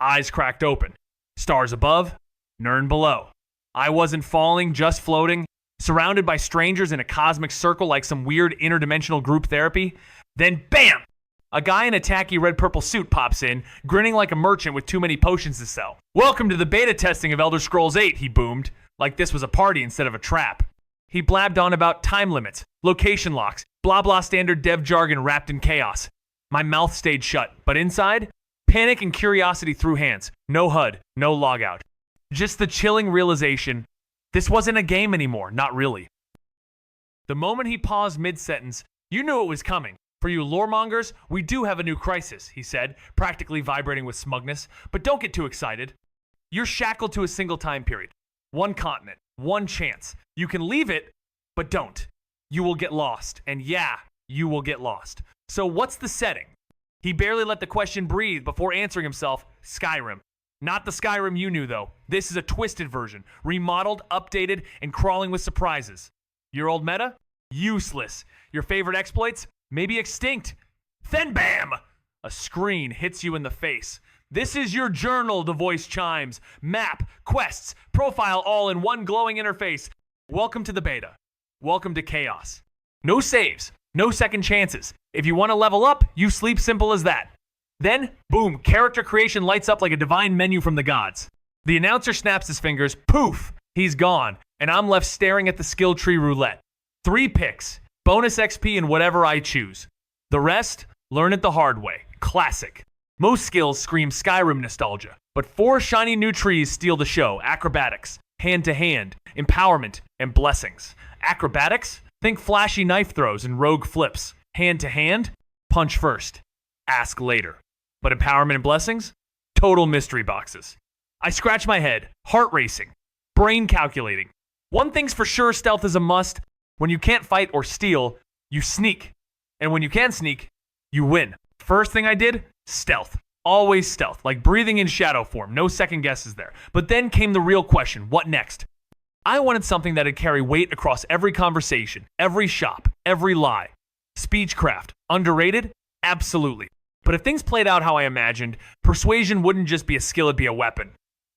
Eyes cracked open. Stars above, Nern below. I wasn't falling, just floating, surrounded by strangers in a cosmic circle like some weird interdimensional group therapy. Then bam! A guy in a tacky red-purple suit pops in, grinning like a merchant with too many potions to sell. "Welcome to the beta testing of Elder Scrolls 8, he boomed, like this was a party instead of a trap. He blabbed on about time limits, location locks, blah blah standard dev jargon wrapped in chaos. My mouth stayed shut, but inside, panic and curiosity threw hands. No HUD, no logout. Just the chilling realization, this wasn't a game anymore, not really. The moment he paused mid-sentence, you knew it was coming. For you loremongers, we do have a new crisis, he said, practically vibrating with smugness. But don't get too excited. You're shackled to a single time period. One continent, one chance. You can leave it, but don't. You will get lost. And yeah, you will get lost. So what's the setting? He barely let the question breathe before answering himself, Skyrim. Not the Skyrim you knew, though. This is a twisted version, remodeled, updated, and crawling with surprises. Your old meta? Useless. Your favorite exploits? Maybe extinct. Then bam! A screen hits you in the face. This is your journal, the voice chimes. Map, quests, profile all in one glowing interface. Welcome to the beta. Welcome to chaos. No saves, no second chances. If you want to level up, you sleep, simple as that. Then, boom, character creation lights up like a divine menu from the gods. The announcer snaps his fingers, poof, he's gone, and I'm left staring at the skill tree roulette. 3 picks. Bonus XP and whatever I choose. The rest, learn it the hard way. Classic. Most skills scream Skyrim nostalgia, but 4 shiny new trees steal the show. Acrobatics, hand-to-hand, empowerment, and blessings. Acrobatics? Think flashy knife throws and rogue flips. Hand-to-hand? Punch first. Ask later. But empowerment and blessings? Total mystery boxes. I scratch my head, heart racing, brain calculating. One thing's for sure, stealth is a must. When you can't fight or steal, you sneak. And when you can sneak, you win. First thing I did, stealth. Always stealth, like breathing in shadow form. No second guesses there. But then came the real question, what next? I wanted something that'd carry weight across every conversation, every shop, every lie. Speechcraft, underrated? Absolutely. But if things played out how I imagined, persuasion wouldn't just be a skill, it'd be a weapon.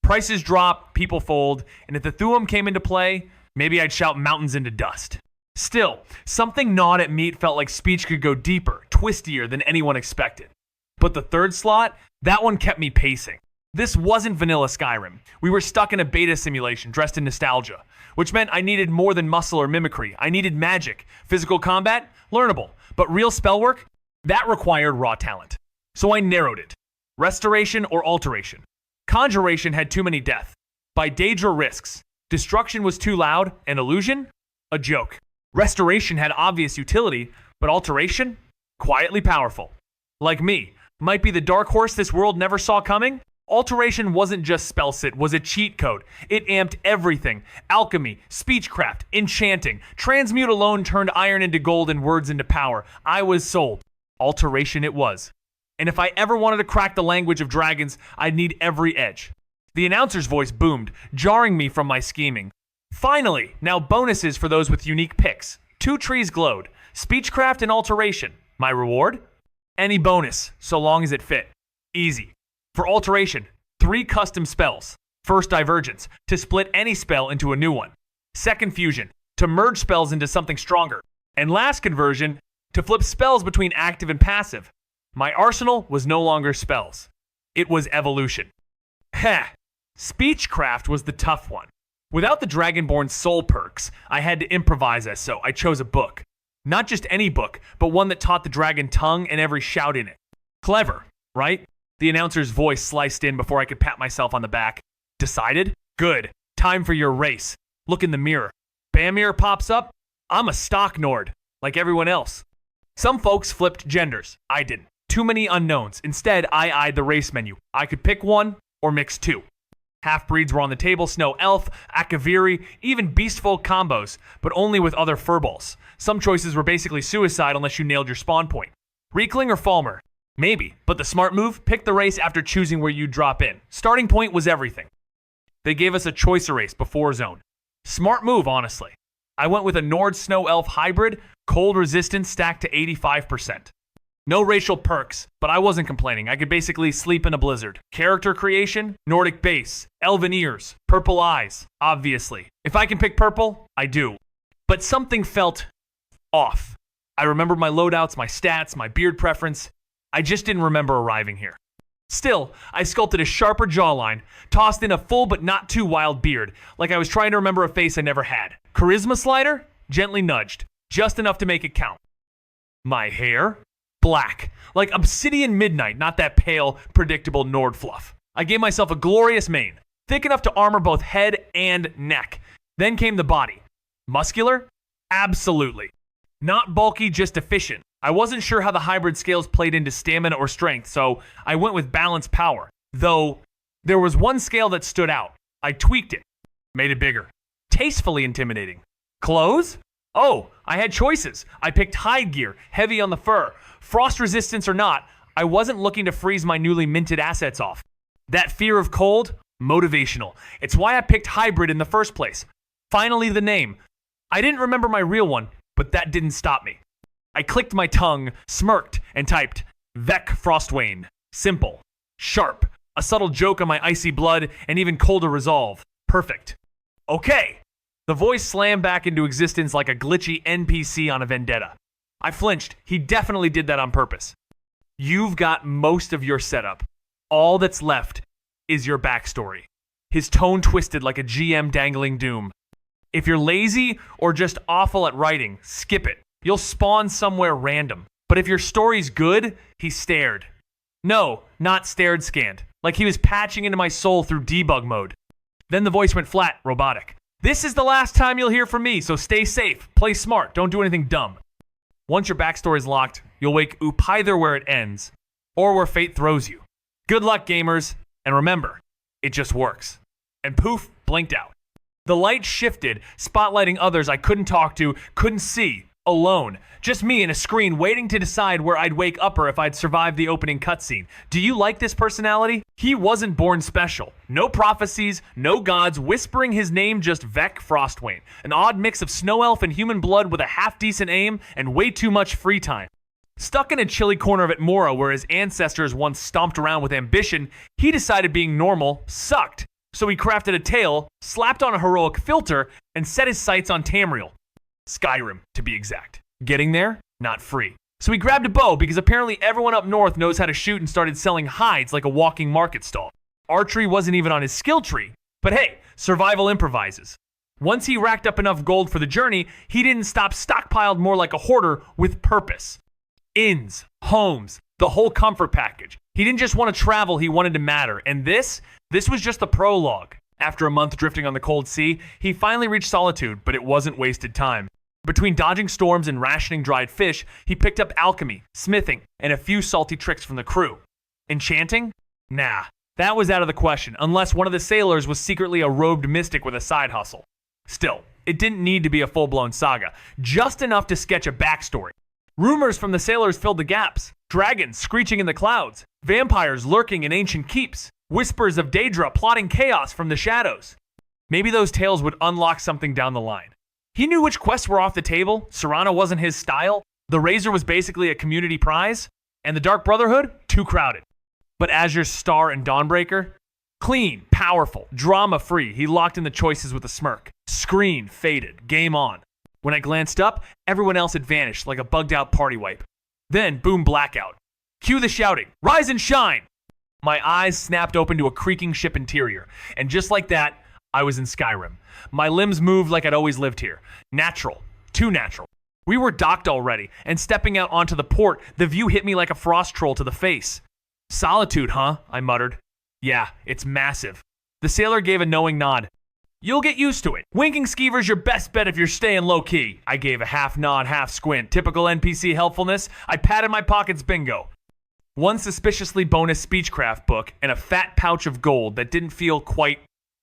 Prices drop, people fold, and if the Thuum came into play, maybe I'd shout mountains into dust. Still, something gnawed at me. It felt like speech could go deeper, twistier than anyone expected. But the third slot, that one kept me pacing. This wasn't vanilla Skyrim. We were stuck in a beta simulation dressed in nostalgia, which meant I needed more than muscle or mimicry. I needed magic. Physical combat? Learnable. But real spell work? That required raw talent. So I narrowed it. Restoration or alteration. Conjuration had too many death. By Daedra risks. Destruction was too loud, and illusion? A joke. Restoration had obvious utility, but alteration? Quietly powerful. Like me, might be the dark horse this world never saw coming? Alteration wasn't just spellsit, was a cheat code. It amped everything. Alchemy, speechcraft, enchanting. Transmute alone turned iron into gold and words into power. I was sold. Alteration it was. And if I ever wanted to crack the language of dragons, I'd need every edge. The announcer's voice boomed, jarring me from my scheming. Finally, now bonuses for those with unique picks. 2 trees glowed. Speechcraft and alteration. My reward? Any bonus, so long as it fit. Easy. For alteration, 3 custom spells. First, divergence, to split any spell into a new one. Second, fusion, to merge spells into something stronger. And last, conversion, to flip spells between active and passive. My arsenal was no longer spells. It was evolution. Heh. Speechcraft was the tough one. Without the Dragonborn soul perks, I had to improvise as so. I chose a book. Not just any book, but one that taught the dragon tongue and every shout in it. Clever, right? The announcer's voice sliced in before I could pat myself on the back. Decided? Good. Time for your race. Look in the mirror. Bamir pops up. I'm a stock Nord, like everyone else. Some folks flipped genders. I didn't. Too many unknowns. Instead, I eyed the race menu. I could pick one or mix 2. Half-breeds were on the table, snow elf, akaviri, even beastfolk combos, but only with other furballs. Some choices were basically suicide unless you nailed your spawn point. Reekling or Falmer? Maybe, but the smart move, pick the race after choosing where you drop in. Starting point was everything. They gave us a choice erase before zone. Smart move, honestly. I went with a Nord Snow Elf hybrid, cold resistance stacked to 85%. No racial perks, but I wasn't complaining. I could basically sleep in a blizzard. Character creation, Nordic base, elven ears, purple eyes, obviously. If I can pick purple, I do. But something felt off. I remembered my loadouts, my stats, my beard preference. I just didn't remember arriving here. Still, I sculpted a sharper jawline, tossed in a full but not too wild beard, like I was trying to remember a face I never had. Charisma slider? Gently nudged, just enough to make it count. My hair? Black, like obsidian midnight, not that pale, predictable Nord fluff. I gave myself a glorious mane, thick enough to armor both head and neck. Then came the body. Muscular? Absolutely. Not bulky, just efficient. I wasn't sure how the hybrid scales played into stamina or strength, so I went with balanced power. Though, there was one scale that stood out. I tweaked it, made it bigger. Tastefully intimidating. Clothes? Oh, I had choices. I picked hide gear, heavy on the fur. Frost resistance or not, I wasn't looking to freeze my newly minted assets off. That fear of cold? Motivational. It's why I picked hybrid in the first place. Finally, the name. I didn't remember my real one, but that didn't stop me. I clicked my tongue, smirked, and typed, Vec Frostwane. Simple. Sharp. A subtle joke on my icy blood, and even colder resolve. Perfect. Okay. The voice slammed back into existence like a glitchy NPC on a vendetta. I flinched. He definitely did that on purpose. You've got most of your setup. All that's left is your backstory. His tone twisted like a GM dangling doom. If you're lazy or just awful at writing, skip it. You'll spawn somewhere random. But if your story's good, he stared. No, not stared scanned. Like he was patching into my soul through debug mode. Then the voice went flat, robotic. This is the last time you'll hear from me, so stay safe, play smart, don't do anything dumb. Once your backstory's locked, you'll wake oop either where it ends, or where fate throws you. Good luck, gamers, and remember, it just works. And poof, blinked out. The light shifted, spotlighting others I couldn't talk to, couldn't see, alone. Just me and a screen waiting to decide where I'd wake upper if I'd survived the opening cutscene. Do you like this personality? He wasn't born special. No prophecies, no gods, whispering his name, just Vec Frostwane. An odd mix of snow elf and human blood with a half-decent aim and way too much free time. Stuck in a chilly corner of Atmora where his ancestors once stomped around with ambition, he decided being normal sucked. So he crafted a tale, slapped on a heroic filter, and set his sights on Tamriel. Skyrim, to be exact. Getting there? Not free. So he grabbed a bow because apparently everyone up north knows how to shoot and started selling hides like a walking market stall. Archery wasn't even on his skill tree. But hey, survival improvises. Once he racked up enough gold for the journey, he didn't stop stockpiled more like a hoarder with purpose. Inns, homes, the whole comfort package. He didn't just want to travel, he wanted to matter. And this was just the prologue. After a month drifting on the cold sea, he finally reached solitude, but it wasn't wasted time. Between dodging storms and rationing dried fish, he picked up alchemy, smithing, and a few salty tricks from the crew. Enchanting? Nah, that was out of the question, unless one of the sailors was secretly a robed mystic with a side hustle. Still, it didn't need to be a full-blown saga, just enough to sketch a backstory. Rumors from the sailors filled the gaps. Dragons screeching in the clouds, vampires lurking in ancient keeps, whispers of Daedra plotting chaos from the shadows. Maybe those tales would unlock something down the line. He knew which quests were off the table, Serrano wasn't his style, the Razor was basically a community prize, and the Dark Brotherhood, too crowded. But Azure's Star and Dawnbreaker? Clean, powerful, drama-free, he locked in the choices with a smirk. Screen faded, game on. When I glanced up, everyone else had vanished like a bugged-out party wipe. Then, boom, blackout. Cue the shouting, rise and shine! My eyes snapped open to a creaking ship interior, and just like that, I was in Skyrim. My limbs moved like I'd always lived here. Natural. Too natural. We were docked already, and stepping out onto the port, the view hit me like a frost troll to the face. Solitude, huh? I muttered. Yeah, it's massive. The sailor gave a knowing nod. You'll get used to it. Winking skeever's your best bet if you're staying low-key. I gave a half nod, half squint. Typical NPC helpfulness. I patted my pockets bingo. One suspiciously bonus speechcraft book and a fat pouch of gold that didn't feel quite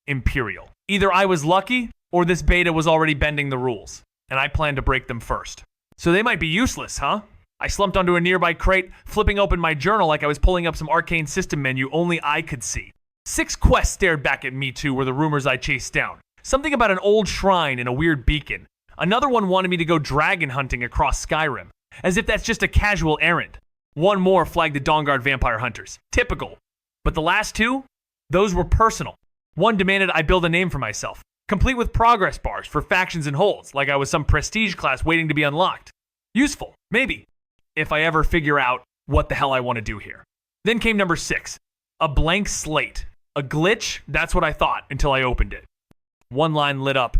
imperial. Either I was lucky, or this beta was already bending the rules, and I planned to break them first. So they might be useless, huh? I slumped onto a nearby crate, flipping open my journal like I was pulling up some arcane system menu only I could see. 6 quests stared back at me too were the rumors I chased down. Something about an old shrine and a weird beacon. Another one wanted me to go dragon hunting across Skyrim, as if that's just a casual errand. One more flagged the Dawnguard vampire hunters. Typical. But the last two, those were personal. One demanded I build a name for myself, complete with progress bars for factions and holds, like I was some prestige class waiting to be unlocked. Useful, maybe, if I ever figure out what the hell I want to do here. Then came number 6, a blank slate. A glitch? That's what I thought until I opened it. One line lit up.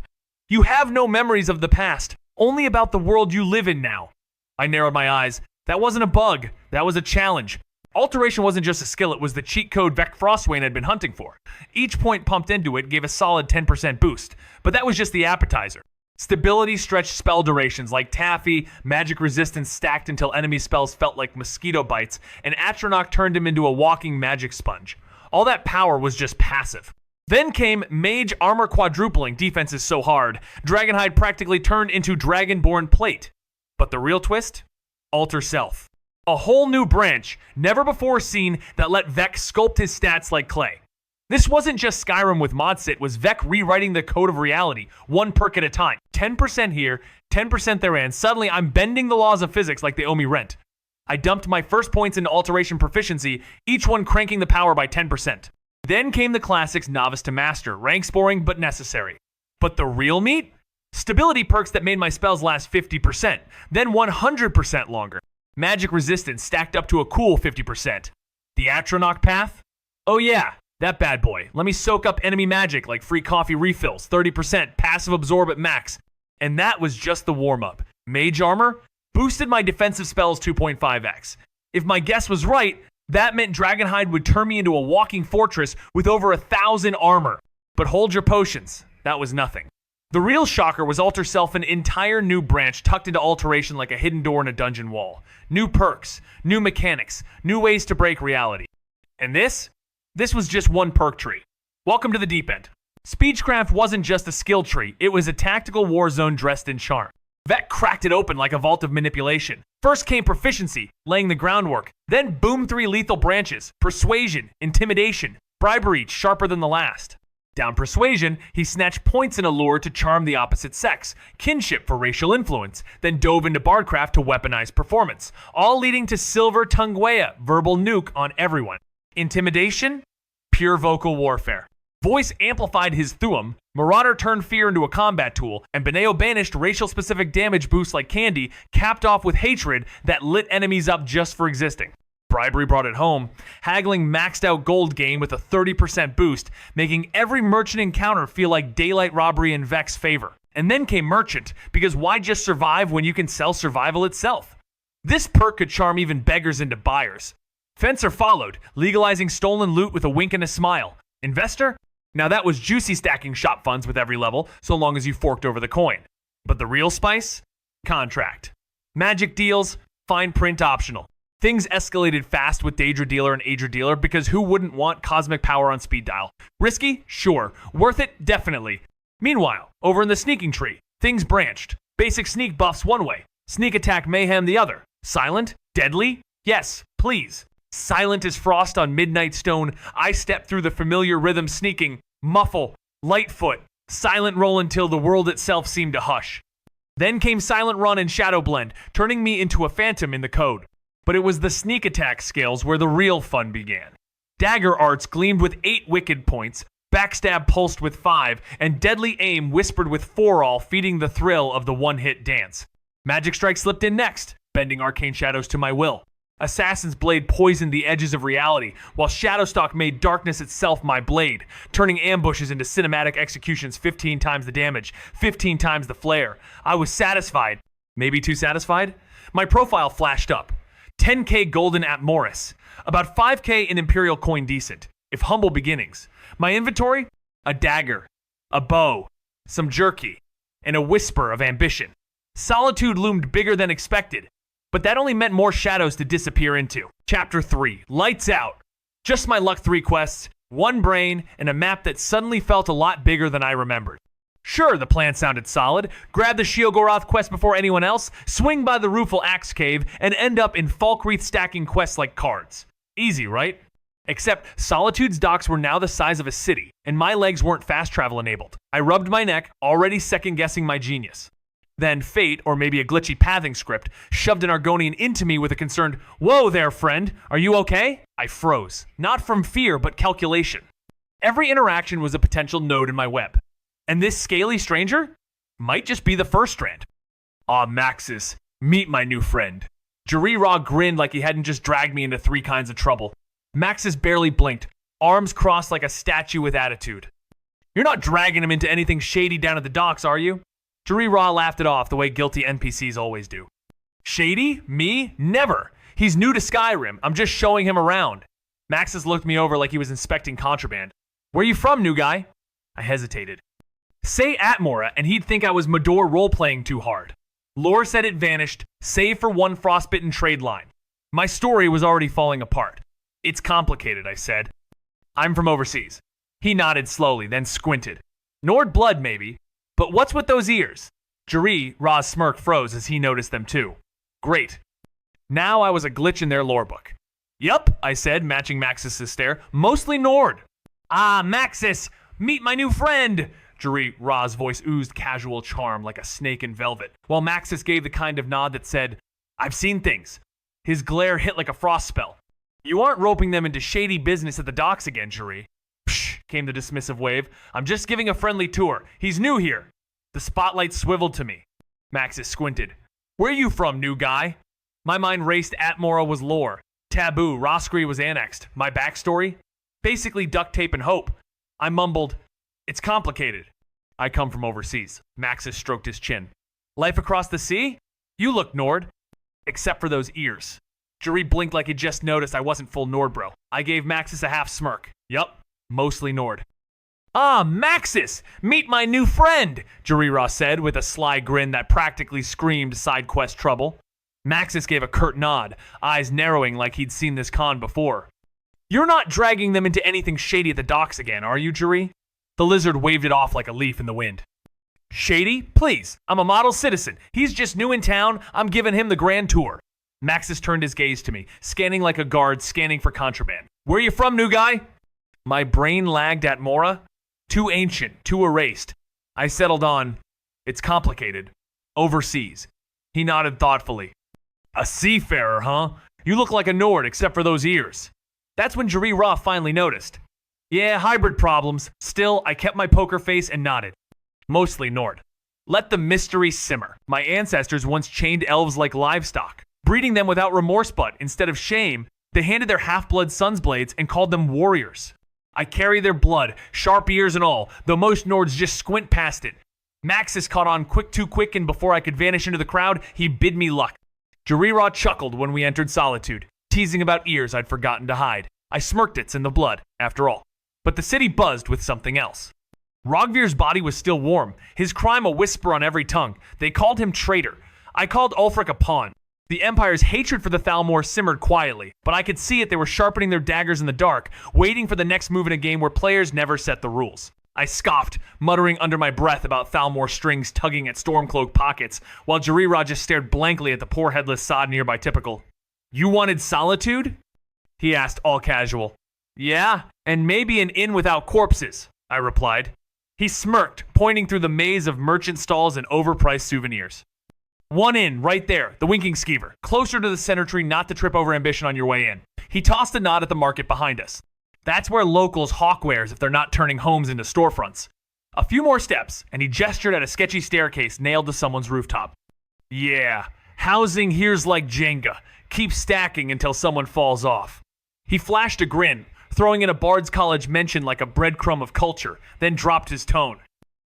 You have no memories of the past, only about the world you live in now. I narrowed my eyes. That wasn't a bug. That was a challenge. Alteration wasn't just a skill, it was the cheat code Vec Frostwain had been hunting for. Each point pumped into it gave a solid 10% boost, but that was just the appetizer. Stability stretched spell durations like Taffy, magic resistance stacked until enemy spells felt like mosquito bites, and Atronach turned him into a walking magic sponge. All that power was just passive. Then came Mage armor quadrupling, defense is so hard. Dragonhide practically turned into Dragonborn plate. But the real twist? Alter Self. A whole new branch, never before seen, that let Vec sculpt his stats like clay. This wasn't just Skyrim with mods, it was Vec rewriting the code of reality, one perk at a time. 10% here, 10% there, and suddenly I'm bending the laws of physics like they owe me rent. I dumped my first points into alteration proficiency, each one cranking the power by 10%. Then came the classics novice to master, ranks boring but necessary. But the real meat? Stability perks that made my spells last 50%, then 100% longer. Magic resistance stacked up to a cool 50%. The Atronach path? Oh yeah, that bad boy. Let me soak up enemy magic like free coffee refills, 30%, passive absorb at max. And that was just the warm-up. Mage armor? Boosted my defensive spells 2.5x. If my guess was right, that meant Dragonhide would turn me into a walking fortress with over 1,000 armor. But hold your potions, that was nothing. The real shocker was Alter Self, an entire new branch tucked into alteration like a hidden door in a dungeon wall. New perks, new mechanics, new ways to break reality. And this was just one perk tree. Welcome to the deep end. Speechcraft wasn't just a skill tree, it was a tactical war zone dressed in charm. Vec cracked it open like a vault of manipulation. First came proficiency, laying the groundwork. Then boom 3 lethal branches, persuasion, intimidation, bribery each sharper than the last. Down persuasion, he snatched points in allure to charm the opposite sex, kinship for racial influence, then dove into bardcraft to weaponize performance, all leading to silver Tungwea, verbal nuke on everyone. Intimidation? Pure vocal warfare. Voice amplified his Thuum, Marauder turned fear into a combat tool, and Beneo banished racial-specific damage boosts like candy, capped off with hatred that lit enemies up just for existing. Bribery brought it home, haggling maxed out gold gain with a 30% boost, making every merchant encounter feel like daylight robbery in Vec's favor. And then came merchant, because why just survive when you can sell survival itself? This perk could charm even beggars into buyers. Fencer followed, legalizing stolen loot with a wink and a smile. Investor? Now that was juicy stacking shop funds with every level, so long as you forked over the coin. But the real spice? Contract. Magic deals, fine print optional. Things escalated fast with Daedra Dealer and Aedra Dealer because who wouldn't want cosmic power on speed dial? Risky? Sure. Worth it? Definitely. Meanwhile, over in the sneaking tree, things branched. Basic sneak buffs one way, sneak attack mayhem the other. Silent? Deadly? Yes, please. Silent as frost on midnight stone, I step through the familiar rhythm sneaking, muffle, lightfoot, silent roll until the world itself seemed to hush. Then came Silent Run and Shadow Blend, turning me into a phantom in the code. But it was the sneak attack skills where the real fun began. Dagger arts gleamed with 8 wicked points, backstab pulsed with 5, and deadly aim whispered with 4 all, feeding the thrill of the one-hit dance. Magic Strike slipped in next, bending arcane shadows to my will. Assassin's Blade poisoned the edges of reality, while Shadowstalk made darkness itself my blade, turning ambushes into cinematic executions 15 times the damage, 15 times the flare. I was satisfied. Maybe too satisfied? My profile flashed up. 10k golden at Morris, about 5k in Imperial coin decent, if humble beginnings. My inventory? A dagger, a bow, some jerky, and a whisper of ambition. Solitude loomed bigger than expected, but that only meant more shadows to disappear into. Chapter 3, Lights Out. Just my luck 3 quests, 1 brain, and a map that suddenly felt a lot bigger than I remembered. Sure, the plan sounded solid. Grab the Sheogorath quest before anyone else, swing by the Rueful Axe Cave, and end up in Falkreath stacking quests like cards. Easy, right? Except Solitude's docks were now the size of a city, and my legs weren't fast travel enabled. I rubbed my neck, already second-guessing my genius. Then fate, or maybe a glitchy pathing script, shoved an Argonian into me with a concerned, "Whoa there, friend, are you okay?" I froze, not from fear, but calculation. Every interaction was a potential node in my web. And this scaly stranger might just be the first strand. "Ah, Maxis, meet my new friend." Jari grinned like he hadn't just dragged me into 3 kinds of trouble. Maxis barely blinked, arms crossed like a statue with attitude. "You're not dragging him into anything shady down at the docks, are you?" Jari laughed it off the way guilty NPCs always do. "Shady? Me? Never. He's new to Skyrim. I'm just showing him around." Maxis looked me over like he was inspecting contraband. "Where you from, new guy?" I hesitated. Say Atmora, and he'd think I was Mador role-playing too hard. Lore said it vanished, save for one frostbitten trade line. My story was already falling apart. "It's complicated," I said. "I'm from overseas." He nodded slowly, then squinted. "Nord blood, maybe. But what's with those ears?" Ra's smirk froze as he noticed them too. "Great. Now I was a glitch in their lore book." "Yup," I said, matching Maxis' stare. "Mostly Nord." "Ah, Maxis, meet my new friend." Ra's voice oozed casual charm like a snake in velvet, while Maxis gave the kind of nod that said, "I've seen things." His glare hit like a frost spell. "You aren't roping them into shady business at the docks again, Jari." "Psh," came the dismissive wave. "I'm just giving a friendly tour. He's new here." The spotlight swiveled to me. Maxis squinted. "Where you from, new guy?" My mind raced. Atmora was lore. Taboo, Roskri was annexed. My backstory? Basically duct tape and hope. I mumbled, "It's complicated." "I come from overseas." Maxis stroked his chin. "Life across the sea? You look Nord." "Except for those ears." Jari blinked like he just noticed I wasn't full Nord bro. I gave Maxis a half smirk. "Yup, mostly Nord." "Ah, Maxis, meet my new friend," Jari said with a sly grin that practically screamed side quest trouble. Maxis gave a curt nod, eyes narrowing like he'd seen this con before. "You're not dragging them into anything shady at the docks again, are you, Jari?" The lizard waved it off like a leaf in the wind. "Shady? Please, I'm a model citizen. He's just new in town. I'm giving him the grand tour." Maxis turned his gaze to me, scanning like a guard scanning for contraband. "Where you from, new guy?" My brain lagged. Atmora. Too ancient, too erased. I settled on, "It's complicated. Overseas." He nodded thoughtfully. "A seafarer, huh? You look like a Nord except for those ears." That's when Jari finally noticed. "Yeah, hybrid problems. Still, I kept my poker face and nodded. Mostly Nord." Let the mystery simmer. My ancestors once chained elves like livestock, breeding them without remorse, but instead of shame, they handed their half-blood sons blades and called them warriors. I carry their blood, sharp ears and all, though most Nords just squint past it. Maxis caught on too quick, and before I could vanish into the crowd, he bid me luck. Jari chuckled when we entered Solitude, teasing about ears I'd forgotten to hide. I smirked. It's in the blood, after all. But the city buzzed with something else. Rogvir's body was still warm, his crime a whisper on every tongue. They called him traitor. I called Ulfric a pawn. The Empire's hatred for the Thalmor simmered quietly, but I could see it. They were sharpening their daggers in the dark, waiting for the next move in a game where players never set the rules. I scoffed, muttering under my breath about Thalmor strings tugging at Stormcloak pockets, while Jari just stared blankly at the poor headless sod nearby. Typical. "You wanted solitude?" he asked, all casual. "Yeah, and maybe an inn without corpses," I replied. He smirked, pointing through the maze of merchant stalls and overpriced souvenirs. "One inn, right there, the Winking Skeever, closer to the center tree not to trip over ambition on your way in." He tossed a nod at the market behind us. That's where locals hawk wares if they're not turning homes into storefronts. A few more steps, and he gestured at a sketchy staircase nailed to someone's rooftop. "Yeah, housing here's like Jenga. Keep stacking until someone falls off." He flashed a grin, throwing in a Bard's College mention like a breadcrumb of culture, then dropped his tone.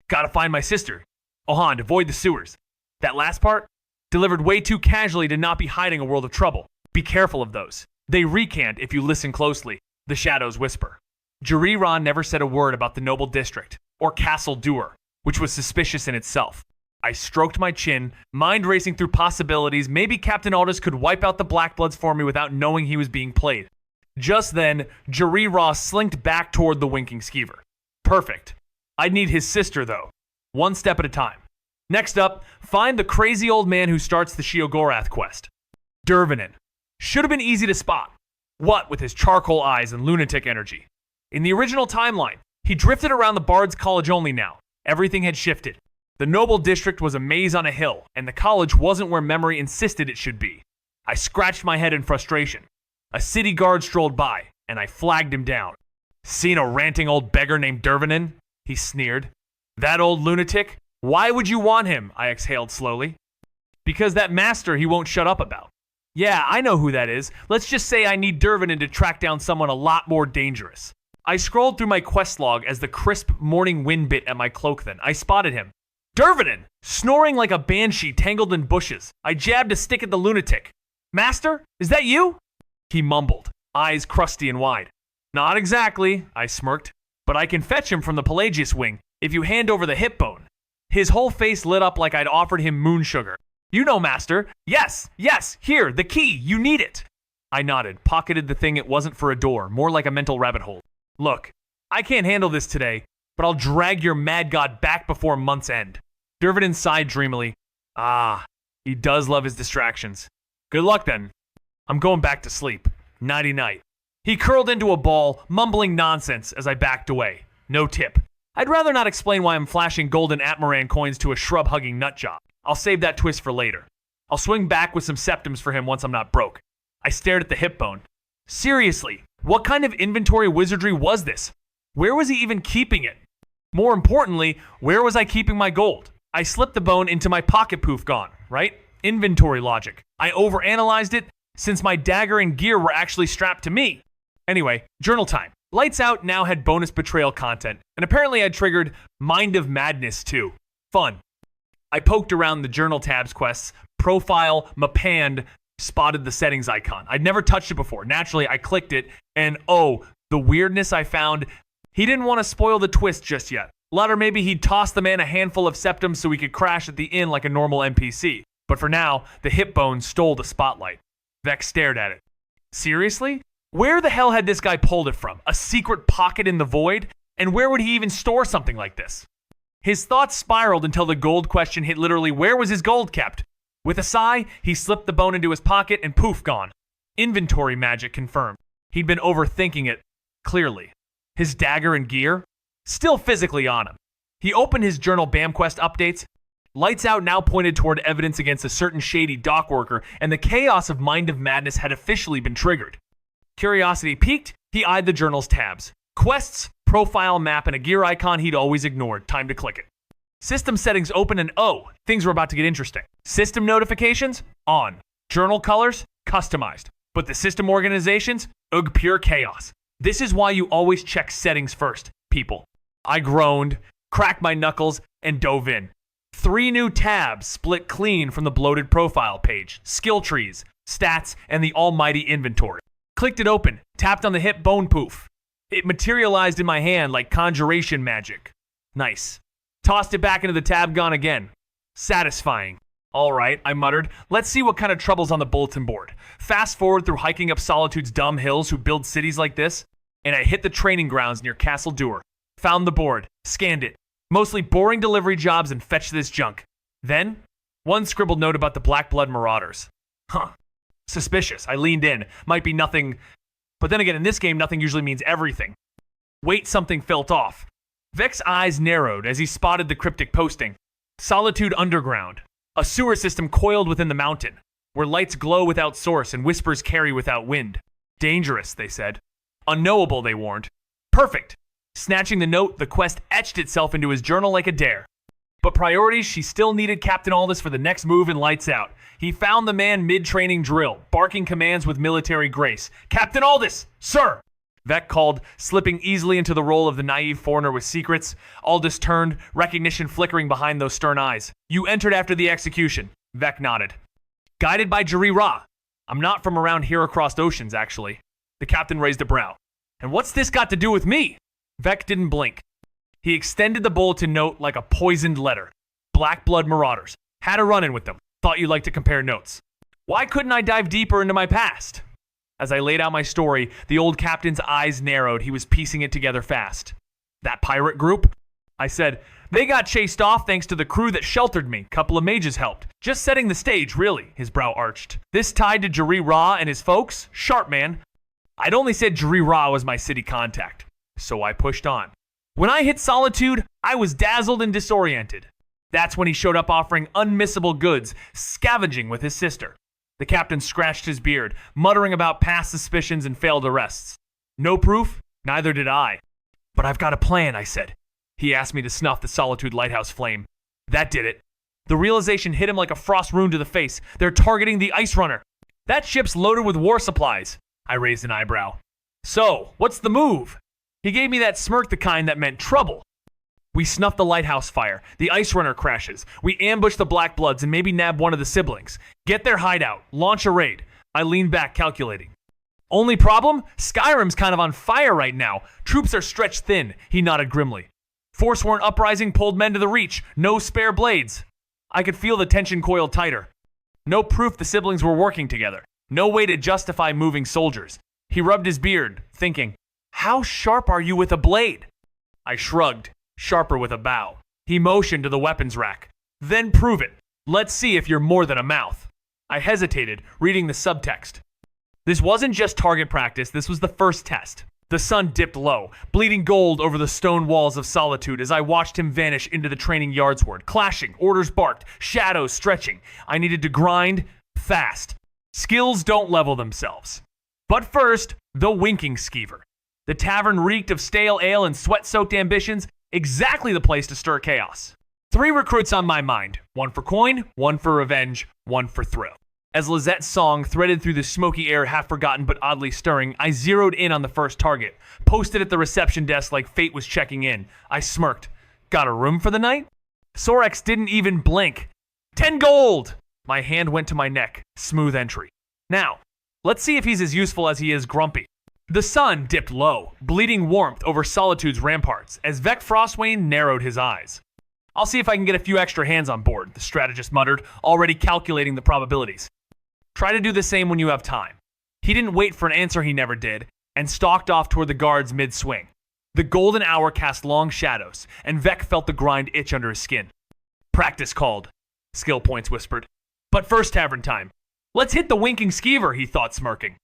"Gotta find my sister. Ohand, avoid the sewers." That last part, delivered way too casually to not be hiding a world of trouble. Be careful of those. They recant if you listen closely, the shadows whisper. Jari never said a word about the noble district, or Castle Duer, which was suspicious in itself. I stroked my chin, mind racing through possibilities. Maybe Captain Aldous could wipe out the Blackbloods for me without knowing he was being played. Just then, Jari slinked back toward the Winking Skeever. Perfect. I'd need his sister, though. One step at a time. Next up, find the crazy old man who starts the Sheogorath quest. Dervanin. Should have been easy to spot. What with his charcoal eyes and lunatic energy. In the original timeline, he drifted around the Bard's College only now. Everything had shifted. The noble district was a maze on a hill, and the college wasn't where memory insisted it should be. I scratched my head in frustration. A city guard strolled by, and I flagged him down. "Seen a ranting old beggar named Dervanin?" he sneered. "That old lunatic? Why would you want him?" I exhaled slowly. "Because that master he won't shut up about." "Yeah, I know who that is. Let's just say I need Dervanin to track down someone a lot more dangerous." I scrolled through my quest log as the crisp morning wind bit at my cloak then. I spotted him. Dervanin, snoring like a banshee tangled in bushes. I jabbed a stick at the lunatic. "Master, is that you?" He mumbled, eyes crusty and wide. "Not exactly," I smirked, "but I can fetch him from the Pelagius wing if you hand over the hip bone." His whole face lit up like I'd offered him moon sugar. "You know, master. Yes, here, the key, you need it." I nodded, pocketed the thing it wasn't for a door, more like a mental rabbit hole. "Look, I can't handle this today, but I'll drag your mad god back before month's end." Dervanin sighed dreamily. He does love his distractions. "Good luck then. I'm going back to sleep. Nighty-night." He curled into a ball, mumbling nonsense as I backed away. No tip. I'd rather not explain why I'm flashing golden Atmaran coins to a shrub-hugging nutjob. I'll save that twist for later. I'll swing back with some septims for him once I'm not broke. I stared at the hip bone. Seriously, what kind of inventory wizardry was this? Where was he even keeping it? More importantly, where was I keeping my gold? I slipped the bone into my pocket poof gone, right? Inventory logic. I overanalyzed it since my dagger and gear were actually strapped to me. Anyway, journal time. Lights Out now had bonus betrayal content, and apparently I'd triggered Mind of Madness too. Fun. I poked around the journal tabs quests, profile, Mapand, spotted the settings icon. I'd never touched it before. Naturally, I clicked it, and the weirdness I found. He didn't want to spoil the twist just yet. Later, maybe he'd toss the man a handful of septums so he could crash at the inn like a normal NPC. But for now, the hip bone stole the spotlight. Vex stared at it. Seriously? Where the hell had this guy pulled it from? A secret pocket in the void? And where would he even store something like this? His thoughts spiraled until the gold question hit literally where was his gold kept? With a sigh, he slipped the bone into his pocket and poof, gone. Inventory magic confirmed. He'd been overthinking it, clearly. His dagger and gear? Still physically on him. He opened his journal BAMquest updates. Lights Out now pointed toward evidence against a certain shady dock worker, and the chaos of Mind of Madness had officially been triggered. Curiosity piqued, he eyed the journal's tabs. Quests, profile map, and a gear icon he'd always ignored. Time to click it. System settings open and things were about to get interesting. System notifications? On. Journal colors? Customized. But the system organizations? Pure chaos. This is why you always check settings first, people. I groaned, cracked my knuckles, and dove in. 3 new tabs split clean from the bloated profile page. Skill trees, stats, and the almighty inventory. Clicked it open, tapped on the hip bone poof. It materialized in my hand like conjuration magic. Nice. Tossed it back into the tab, gone again. Satisfying. All right, I muttered. Let's see what kind of trouble's on the bulletin board. Fast forward through hiking up Solitude's dumb hills who build cities like this, and I hit the training grounds near Castle Dur. Found the board, scanned it. Mostly boring delivery jobs and fetched this junk. Then, one scribbled note about the Black Blood Marauders. Suspicious. I leaned in. Might be nothing. But then again, in this game, nothing usually means everything. Wait, something felt off. Vex's eyes narrowed as he spotted the cryptic posting. Solitude Underground. A sewer system coiled within the mountain, where lights glow without source and whispers carry without wind. Dangerous, they said. Unknowable, they warned. Perfect. Snatching the note, the quest etched itself into his journal like a dare. But priorities, she still needed Captain Aldous for the next move in Lights Out. He found the man mid-training drill, barking commands with military grace. "Captain Aldous, sir!" Vec called, slipping easily into the role of the naive foreigner with secrets. Aldous turned, recognition flickering behind those stern eyes. "You entered after the execution." Vec nodded. "Guided by Jari Ra. I'm not from around here across oceans, actually." The captain raised a brow. "And what's this got to do with me?" Vec didn't blink. He extended the bulletin note like a poisoned letter. Black Blood Marauders. Had a run-in with them. Thought you'd like to compare notes. Why couldn't I dive deeper into my past? As I laid out my story, the old captain's eyes narrowed. He was piecing it together fast. "That pirate group?" I said, "They got chased off thanks to the crew that sheltered me. Couple of mages helped. Just setting the stage, really." His brow arched. "This tied to Jari Ra and his folks? Sharp, man." I'd only said Jari Ra was my city contact. So I pushed on. "When I hit Solitude, I was dazzled and disoriented. That's when he showed up offering unmissable goods, scavenging with his sister. The captain scratched his beard, muttering about past suspicions and failed arrests. No proof? Neither did I. But I've got a plan, I said. He asked me to snuff the Solitude lighthouse flame. That did it. The realization hit him like a frost wound to the face. They're targeting the ice runner. That ship's loaded with war supplies. I raised an eyebrow. So, what's the move? He gave me that smirk, the kind that meant trouble. We snuff the lighthouse fire. The ice runner crashes. We ambush the Black Bloods and maybe nab one of the siblings. Get their hideout. Launch a raid. I leaned back, calculating. Only problem? Skyrim's kind of on fire right now. Troops are stretched thin. He nodded grimly. Forsworn uprising pulled men to the Reach. No spare blades. I could feel the tension coiled tighter. No proof the siblings were working together. No way to justify moving soldiers. He rubbed his beard, thinking, how sharp are you with a blade? I shrugged, sharper with a bow. He motioned to the weapons rack. Then prove it. Let's see if you're more than a mouth. I hesitated, reading the subtext. This wasn't just target practice, this was the first test. The sun dipped low, bleeding gold over the stone walls of Solitude as I watched him vanish into the training yardsward, clashing, orders barked, shadows stretching. I needed to grind fast. Skills don't level themselves. But first, the winking skeever. The tavern reeked of stale ale and sweat-soaked ambitions, exactly the place to stir chaos. 3 recruits on my mind, 1 for coin, 1 for revenge, 1 for thrill. As Lizette's song threaded through the smoky air, half forgotten but oddly stirring, I zeroed in on the first target, posted at the reception desk like fate was checking in. I smirked. Got a room for the night? Sorex didn't even blink. 10 gold! My hand went to my neck. Smooth entry. Now, let's see if he's as useful as he is grumpy. The sun dipped low, bleeding warmth over Solitude's ramparts, as Vec Frostwain narrowed his eyes. I'll see if I can get a few extra hands on board, the strategist muttered, already calculating the probabilities. Try to do the same when you have time. He didn't wait for an answer he never did, and stalked off toward the guards mid-swing. The golden hour cast long shadows, and Vec felt the grind itch under his skin. Practice called, Skill Points whispered. But first tavern time. Let's hit the winking skeever, he thought, smirking.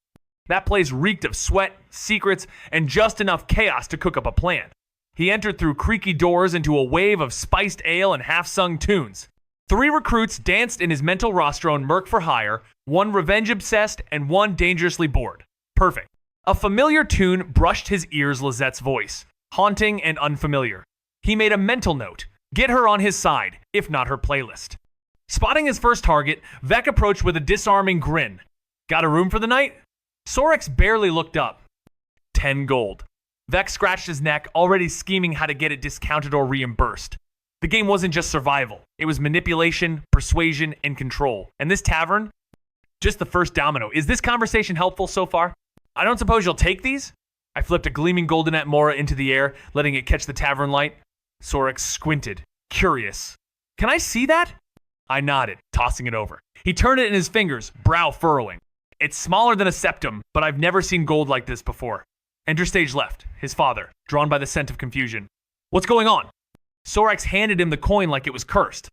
That place reeked of sweat, secrets, and just enough chaos to cook up a plan. He entered through creaky doors into a wave of spiced ale and half-sung tunes. 3 recruits danced in his mental rostron Merc for hire, 1 revenge-obsessed, and 1 dangerously bored. Perfect. A familiar tune brushed his ears Lizette's voice, haunting and unfamiliar. He made a mental note. Get her on his side, if not her playlist. Spotting his first target, Vec approached with a disarming grin. Got a room for the night? Sorex barely looked up. 10 gold. Vec scratched his neck, already scheming how to get it discounted or reimbursed. The game wasn't just survival. It was manipulation, persuasion, and control. And this tavern? Just the first domino. Is this conversation helpful so far? I don't suppose you'll take these? I flipped a gleaming goldenette Mora into the air, letting it catch the tavern light. Sorex squinted, curious. Can I see that? I nodded, tossing it over. He turned it in his fingers, brow furrowing. It's smaller than a septum, but I've never seen gold like this before. Enter stage left, his father, drawn by the scent of confusion. What's going on? Sorex handed him the coin like it was cursed.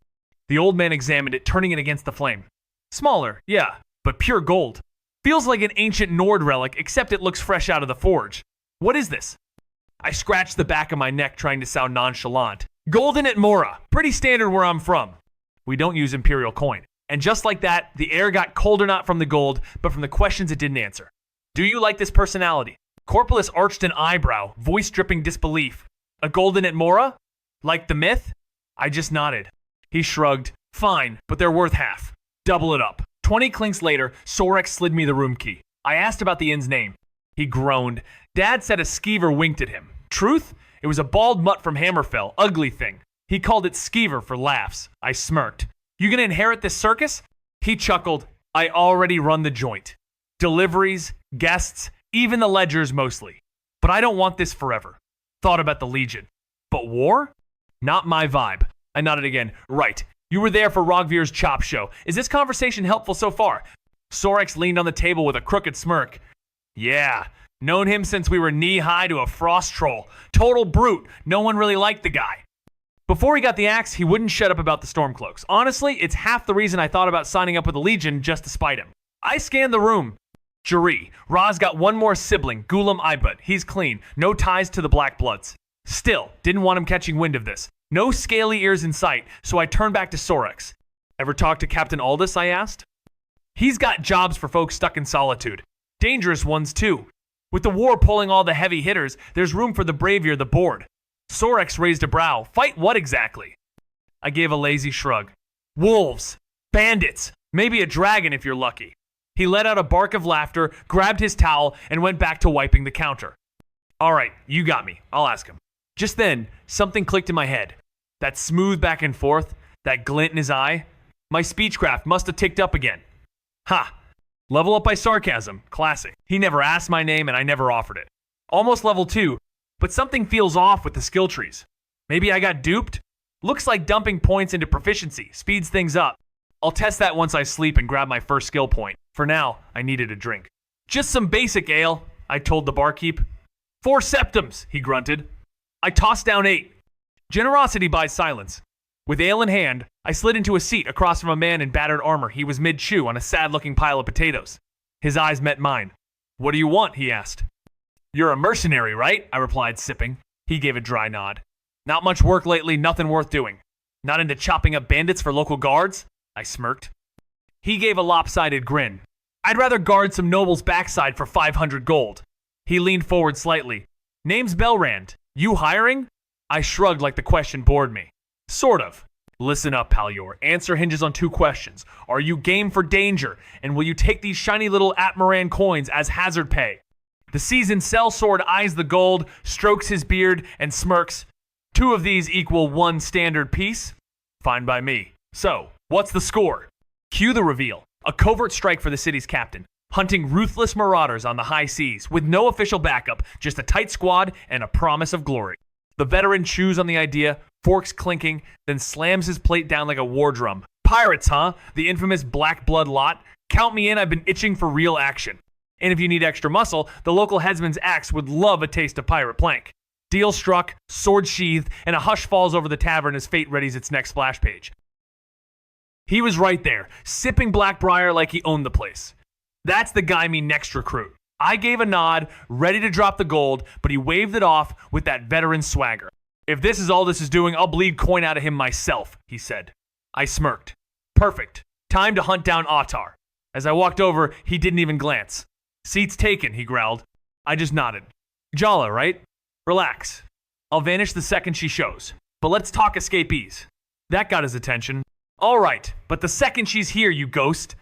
The old man examined it, turning it against the flame. Smaller, yeah, but pure gold. Feels like an ancient Nord relic, except it looks fresh out of the forge. What is this? I scratched the back of my neck, trying to sound nonchalant. Golden at Mora, pretty standard where I'm from. We don't use imperial coin. And just like that, the air got colder not from the gold, but from the questions it didn't answer. Do you like this personality? Corpolis arched an eyebrow, voice dripping disbelief. A golden at Mora? Like the myth? I just nodded. He shrugged. Fine, but they're worth half. Double it up. 20 clinks later, Sorex slid me the room key. I asked about the inn's name. He groaned. Dad said a skeever winked at him. Truth? It was a bald mutt from Hammerfell, ugly thing. He called it skeever for laughs. I smirked. You gonna inherit this circus? He chuckled. I already run the joint. Deliveries, guests, even the ledgers mostly. But I don't want this forever. Thought about the Legion. But war? Not my vibe. I nodded again. Right. You were there for Rogvir's chop show. Is this conversation helpful so far? Sorex leaned on the table with a crooked smirk. Yeah. Known him since we were knee-high to a frost troll. Total brute. No one really liked the guy. Before he got the axe, he wouldn't shut up about the Stormcloaks. Honestly, it's half the reason I thought about signing up with the Legion just to spite him. I scanned the room. Jari. Raz got one more sibling, Gulam Ibut. He's clean. No ties to the Black Bloods. Still, didn't want him catching wind of this. No scaly ears in sight, so I turned back to Sorex. Ever talk to Captain Aldous, I asked. He's got jobs for folks stuck in solitude. Dangerous ones, too. With the war pulling all the heavy hitters, there's room for the bravier the bored. Sorex raised a brow. Fight what exactly? I gave a lazy shrug. Wolves. Bandits. Maybe a dragon if you're lucky. He let out a bark of laughter, grabbed his towel, and went back to wiping the counter. All right, you got me. I'll ask him. Just then, something clicked in my head. That smooth back and forth, that glint in his eye. My speechcraft must have ticked up again. Ha! Level up by sarcasm. Classic. He never asked my name and I never offered it. Almost level 2, but something feels off with the skill trees. Maybe I got duped? Looks like dumping points into proficiency speeds things up. I'll test that once I sleep and grab my first skill point. For now, I needed a drink. Just some basic ale, I told the barkeep. 4 septums, he grunted. I tossed down 8. Generosity buys silence. With ale in hand, I slid into a seat across from a man in battered armor. He was mid-chew on a sad-looking pile of potatoes. His eyes met mine. What do you want? He asked. You're a mercenary, right? I replied, sipping. He gave a dry nod. Not much work lately, nothing worth doing. Not into chopping up bandits for local guards? I smirked. He gave a lopsided grin. I'd rather guard some noble's backside for 500 gold. He leaned forward slightly. Name's Belrand. You hiring? I shrugged like the question bored me. Sort of. Listen up, Palyor. Answer hinges on 2 questions. Are you game for danger? And will you take these shiny little Atmaran coins as hazard pay? The seasoned sellsword eyes the gold, strokes his beard, and smirks. 2 of these equal 1 standard piece? Fine by me. So, what's the score? Cue the reveal. A covert strike for the city's captain. Hunting ruthless marauders on the high seas, with no official backup, just a tight squad and a promise of glory. The veteran chews on the idea, forks clinking, then slams his plate down like a war drum. Pirates, huh? The infamous black blood lot? Count me in, I've been itching for real action. And if you need extra muscle, the local headsman's axe would love a taste of pirate plank. Deal struck, sword sheathed, and a hush falls over the tavern as fate readies its next splash page. He was right there, sipping Blackbriar like he owned the place. That's the guy me next recruit. I gave a nod, ready to drop the gold, but he waved it off with that veteran swagger. If this is all this is doing, I'll bleed coin out of him myself, he said. I smirked. Perfect. Time to hunt down Ottar. As I walked over, he didn't even glance. Seats taken, he growled. I just nodded. Jala, right? Relax. I'll vanish the second she shows. But let's talk escapees. That got his attention. All right, but the second she's here, you ghost.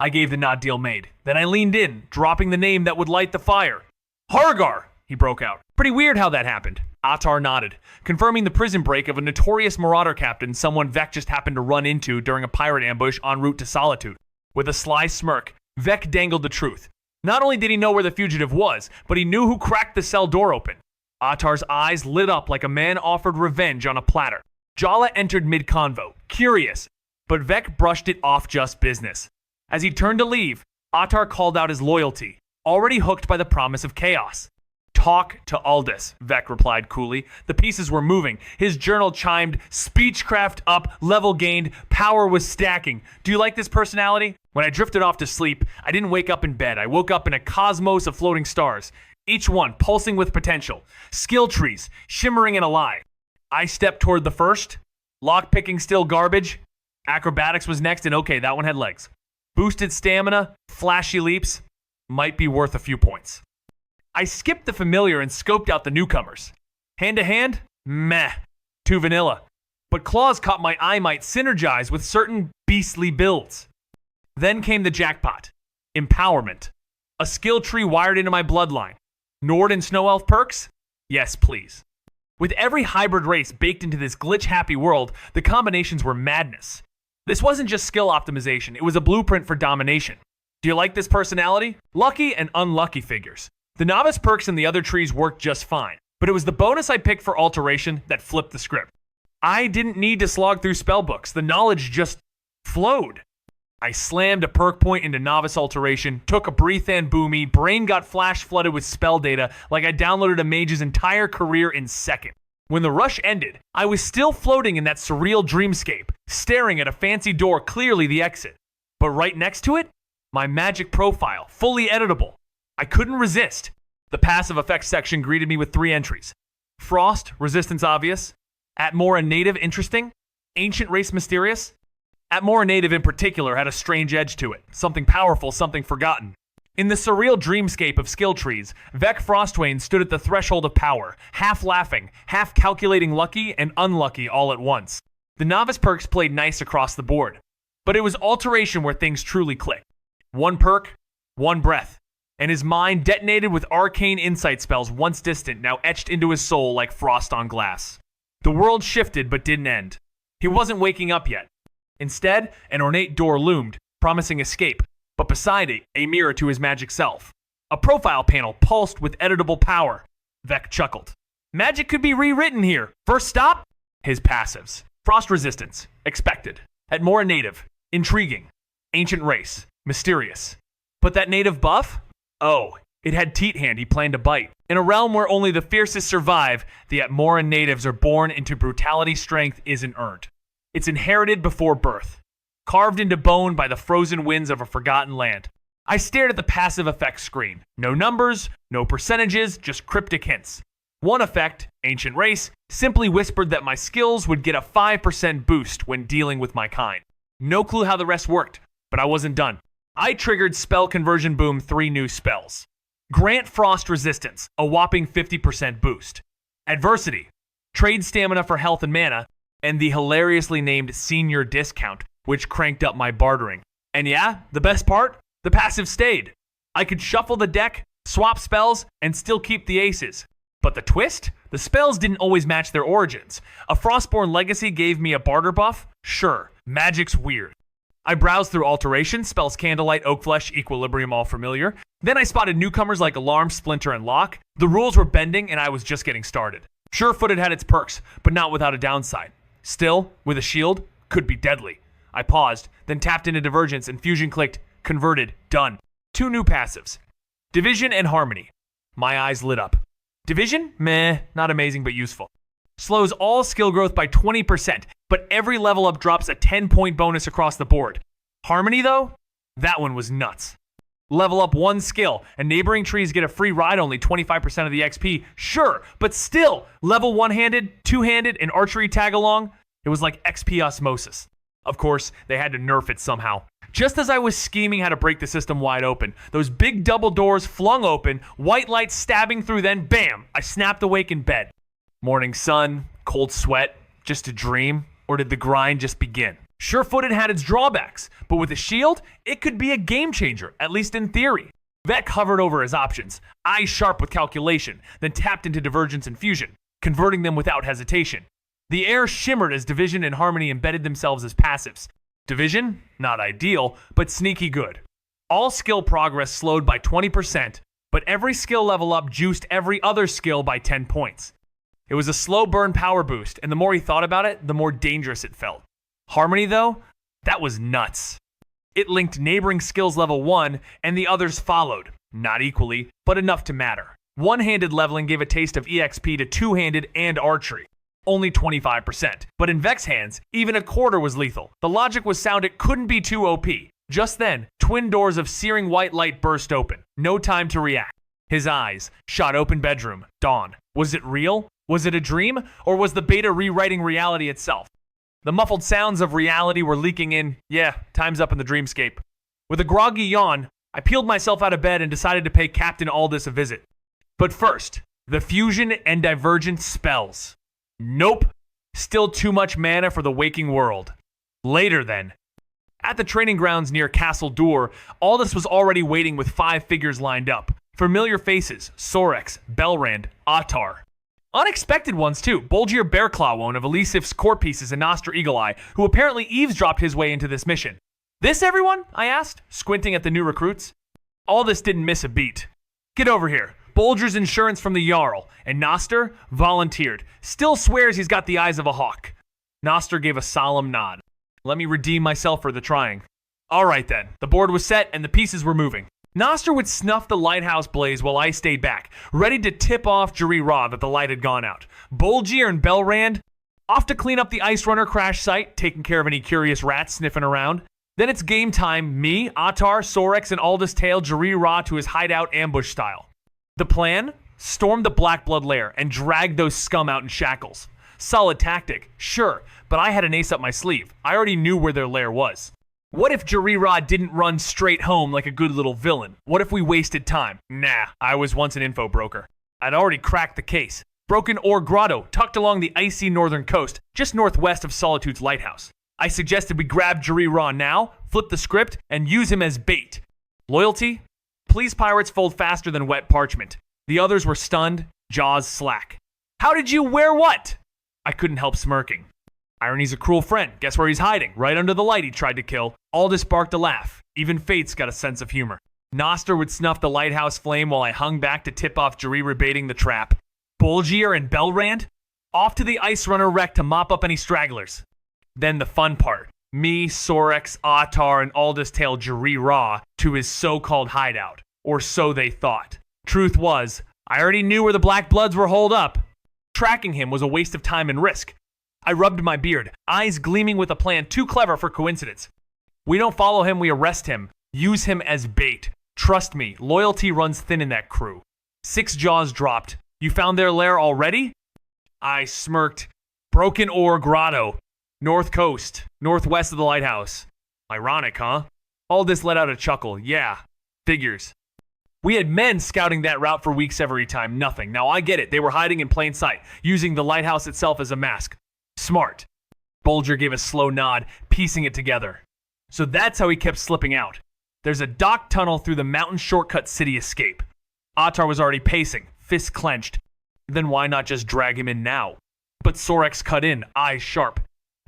I gave the nod deal made. Then I leaned in, dropping the name that would light the fire. Hargar, he broke out. Pretty weird how that happened. Ottar nodded, confirming the prison break of a notorious marauder captain someone Vec just happened to run into during a pirate ambush en route to Solitude. With a sly smirk, Vec dangled the truth. Not only did he know where the fugitive was, but he knew who cracked the cell door open. Ottar's eyes lit up like a man offered revenge on a platter. Jala entered mid-convo, curious, but Vec brushed it off just business. As he turned to leave, Ottar called out his loyalty, already hooked by the promise of chaos. Talk to Aldous, Vec replied coolly. The pieces were moving. His journal chimed, speechcraft up, level gained, power was stacking. Do you like this personality? When I drifted off to sleep, I didn't wake up in bed. I woke up in a cosmos of floating stars, each one pulsing with potential. Skill trees, shimmering and alive. I stepped toward the first. Lockpicking still garbage. Acrobatics was next, and okay, that one had legs. Boosted stamina, flashy leaps, might be worth a few points. I skipped the familiar and scoped out the newcomers. Hand to hand? Meh. Too vanilla. But claws caught my eye might synergize with certain beastly builds. Then came the jackpot. Empowerment. A skill tree wired into my bloodline. Nord and Snow Elf perks? Yes, please. With every hybrid race baked into this glitch-happy world, the combinations were madness. This wasn't just skill optimization, it was a blueprint for domination. Do you like this personality? Lucky and unlucky figures. The novice perks and the other trees worked just fine, but it was the bonus I picked for alteration that flipped the script. I didn't need to slog through spellbooks, the knowledge just flowed. I slammed a perk point into novice alteration, took a breathe and boomy, brain got flash flooded with spell data like I downloaded a mage's entire career in seconds. When the rush ended, I was still floating in that surreal dreamscape, staring at a fancy door, clearly the exit. But right next to it, my magic profile, fully editable. I couldn't resist. The passive effects section greeted me with 3 entries. Frost, resistance obvious. Atmora native interesting? Ancient race mysterious? Atmora native in particular had a strange edge to it. Something powerful, something forgotten. In the surreal dreamscape of skill trees, Vec Frostwain stood at the threshold of power, half laughing, half calculating lucky and unlucky all at once. The novice perks played nice across the board. But it was alteration where things truly clicked. One perk, one breath. And his mind detonated with arcane insight spells once distant, now etched into his soul like frost on glass. The world shifted but didn't end. He wasn't waking up yet. Instead, an ornate door loomed, promising escape, but beside it, a mirror to his magic self. A profile panel pulsed with editable power. Vec chuckled. Magic could be rewritten here. First stop? His passives. Frost resistance. Expected. Atmora native. Intriguing. Ancient race. Mysterious. But that native buff? Oh, it had Teat Hand he planned to bite. In a realm where only the fiercest survive, the Atmoran natives are born into brutality. Strength isn't earned. It's inherited before birth. Carved into bone by the frozen winds of a forgotten land. I stared at the passive effects screen. No numbers, no percentages, just cryptic hints. One effect, Ancient Race, simply whispered that my skills would get a 5% boost when dealing with my kind. No clue how the rest worked, but I wasn't done. I triggered Spell Conversion Boom 3 new spells. Grant Frost Resistance, a whopping 50% boost. Adversity, trade stamina for health and mana, and the hilariously named Senior Discount, which cranked up my bartering. And yeah, the best part? The passive stayed. I could shuffle the deck, swap spells, and still keep the aces. But the twist? The spells didn't always match their origins. A Frostborn Legacy gave me a barter buff? Sure, magic's weird. I browsed through alterations, spells Candlelight, Oakflesh, Equilibrium, all familiar. Then I spotted newcomers like Alarm, Splinter, and Lock. The rules were bending, and I was just getting started. Sure-footed had its perks, but not without a downside. Still, with a shield, could be deadly. I paused, then tapped into Divergence, and Fusion clicked, converted, done. 2 new passives. Division and Harmony. My eyes lit up. Division? Meh, not amazing but useful. Slows all skill growth by 20%, but every level up drops a 10-point bonus across the board. Harmony, though? That one was nuts. Level up 1 skill, and neighboring trees get a free ride, only 25% of the XP. Sure, but still, level 1-handed, 2-handed, and archery tag-along, it was like XP osmosis. Of course, they had to nerf it somehow. Just as I was scheming how to break the system wide open, those big double doors flung open, white light stabbing through, then bam, I snapped awake in bed. Morning sun, cold sweat, just a dream, or did the grind just begin? Sure-footed had its drawbacks, but with a shield, it could be a game changer, at least in theory. Vec hovered over his options, eyes sharp with calculation, then tapped into Divergence and Fusion, converting them without hesitation. The air shimmered as Division and Harmony embedded themselves as passives. Division? Not ideal, but sneaky good. All skill progress slowed by 20%, but every skill level up juiced every other skill by 10 points. It was a slow burn power boost, and the more he thought about it, the more dangerous it felt. Harmony, though? That was nuts. It linked neighboring skills level 1, and the others followed. Not equally, but enough to matter. One-handed leveling gave a taste of EXP to two-handed and archery. Only 25%. But in Vec's hands, even a quarter was lethal. The logic was sound, it couldn't be too OP. Just then, twin doors of searing white light burst open. No time to react. His eyes shot open bedroom. Dawn. Was it real? Was it a dream? Or was the beta rewriting reality itself? The muffled sounds of reality were leaking in. Yeah, time's up in the dreamscape. With a groggy yawn, I peeled myself out of bed and decided to pay Captain Aldous a visit. But first, the fusion and divergent spells. Nope. Still too much mana for the waking world. Later then. At the training grounds near Castle Dur, Aldous was already waiting with 5 figures lined up. Familiar faces, Sorex, Belrand, Atar. Unexpected ones too, Bolgier Bearclawone of Elisif's court pieces and Nostra Eagle-Eye, who apparently eavesdropped his way into this mission. This everyone? I asked, squinting at the new recruits. Aldous didn't miss a beat. Get over here. Bolger's insurance from the Jarl, and Noster volunteered. Still swears he's got the eyes of a hawk. Noster gave a solemn nod. Let me redeem myself for the trying. All right then, the board was set and the pieces were moving. Noster would snuff the lighthouse blaze while I stayed back, ready to tip off Jari Ra that the light had gone out. Bolgier and Belrand off to clean up the Ice Runner crash site, taking care of any curious rats sniffing around. Then it's game time. Me, Atar, Sorex, and Aldous tail Jari Ra to his hideout ambush style. The plan? Storm the Blackblood lair and drag those scum out in shackles. Solid tactic, sure, but I had an ace up my sleeve. I already knew where their lair was. What if Jarira didn't run straight home like a good little villain? What if we wasted time? Nah, I was once an info broker. I'd already cracked the case. Broken Ore Grotto, tucked along the icy northern coast, just northwest of Solitude's lighthouse. I suggested we grab Jarira now, flip the script, and use him as bait. Loyalty? Police pirates fold faster than wet parchment. The others were stunned, jaws slack. How did you wear what? I couldn't help smirking. Irony's a cruel friend. Guess where he's hiding? Right under the light he tried to kill. Aldous sparked a laugh. Even fate's got a sense of humor. Noster would snuff the lighthouse flame while I hung back to tip off Jarira baiting the trap. Baldur and Belrand? Off to the Ice Runner wreck to mop up any stragglers. Then the fun part. Me, Sorex, Ottar, and Aldous tailed Jarira to his so-called hideout. Or so they thought. Truth was, I already knew where the Black Bloods were holed up. Tracking him was a waste of time and risk. I rubbed my beard, eyes gleaming with a plan too clever for coincidence. We don't follow him, we arrest him. Use him as bait. Trust me, loyalty runs thin in that crew. 6 jaws dropped. You found their lair already? I smirked. Broken Ore Grotto. North coast, northwest of the lighthouse. Ironic, huh? Aldous let out a chuckle. Yeah, figures. We had men scouting that route for weeks every time. Nothing. Now I get it. They were hiding in plain sight, using the lighthouse itself as a mask. Smart. Baldur gave a slow nod, piecing it together. So that's how he kept slipping out. There's a dock tunnel through the mountain shortcut city escape. Ottar was already pacing, fists clenched. Then why not just drag him in now? But Sorex cut in, eyes sharp.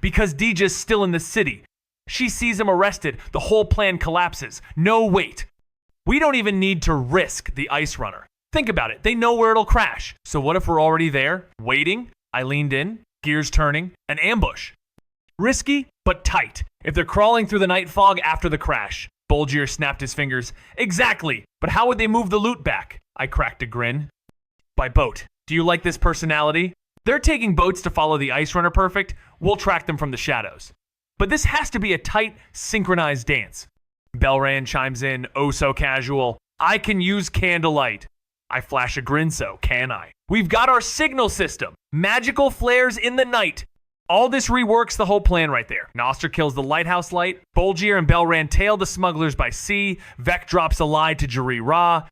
Because Dija's still in the city. She sees him arrested, the whole plan collapses. No, wait. We don't even need to risk the Ice Runner. Think about it, they know where it'll crash. So what if we're already there, waiting? I leaned in, gears turning, an ambush. Risky, but tight. If they're crawling through the night fog after the crash. Baldur snapped his fingers. Exactly, but how would they move the loot back? I cracked a grin. By boat. Do you like this personality? They're taking boats to follow the Ice Runner perfect. We'll track them from the shadows. But this has to be a tight, synchronized dance. Belrand chimes in, oh so casual. I can use candlelight. I flash a grin, so can I? We've got our signal system. Magical flares in the night. All this reworks the whole plan right there. Noster kills the lighthouse light. Baldur and Belrand tail the smugglers by sea. Vec drops a lie to Jarira.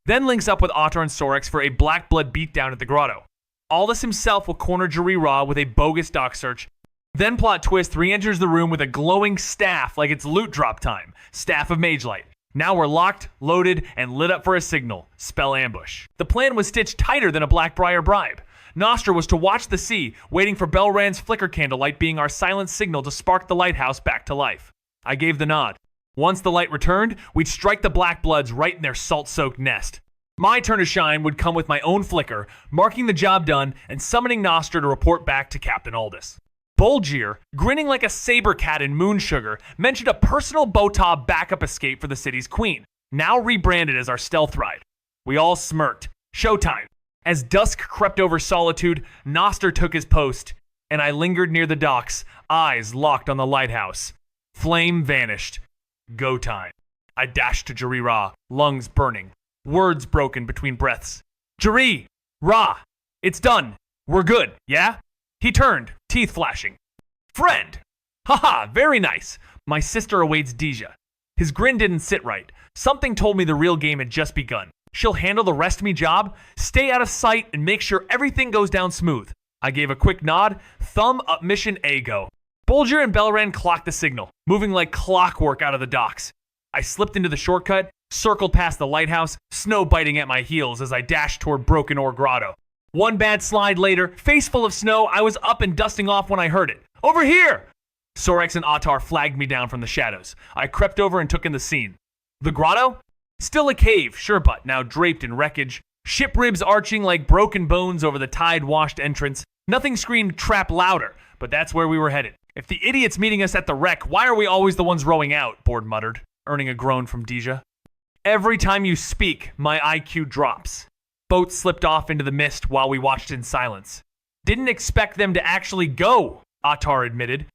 Then links up with Ottar and Sorex for a Black Blood beatdown at the grotto. Aldous himself will corner Jarira with a bogus dock search. Then plot twist re-enters the room with a glowing staff like it's loot drop time. Staff of Magelight. Now we're locked, loaded, and lit up for a signal. Spell ambush. The plan was stitched tighter than a Blackbriar bribe. Noster was to watch the sea, waiting for Belrand's flicker candlelight being our silent signal to spark the lighthouse back to life. I gave the nod. Once the light returned, we'd strike the Black Bloods right in their salt-soaked nest. My turn to shine would come with my own flicker, marking the job done and summoning Noster to report back to Captain Aldous. Baldur, grinning like a saber cat in Moonsugar, mentioned a personal Botah backup escape for the city's queen, now rebranded as our stealth ride. We all smirked. Showtime. As dusk crept over Solitude, Noster took his post, and I lingered near the docks, eyes locked on the lighthouse. Flame vanished. Go time. I dashed to Jarira, lungs burning, words broken between breaths. Jari! Ra! It's done. We're good, yeah? He turned, teeth flashing. Friend! Haha, very nice. My sister awaits Dija. His grin didn't sit right. Something told me the real game had just begun. She'll handle the rest of me job, stay out of sight, and make sure everything goes down smooth. I gave a quick nod, thumb up mission A go. Baldur and Belrand clocked the signal, moving like clockwork out of the docks. I slipped into the shortcut, circled past the lighthouse, snow biting at my heels as I dashed toward Broken Ore Grotto. One bad slide later, face full of snow, I was up and dusting off when I heard it. Over here! Sorex and Ottar flagged me down from the shadows. I crept over and took in the scene. The grotto? Still a cave, sure, but now draped in wreckage. Ship ribs arching like broken bones over the tide-washed entrance. Nothing screamed trap louder, but that's where we were headed. If the idiot's meeting us at the wreck, why are we always the ones rowing out? Bord muttered, earning a groan from Dija. Every time you speak, my IQ drops. Boat slipped off into the mist while we watched in silence. Didn't expect them to actually go, Ottar admitted.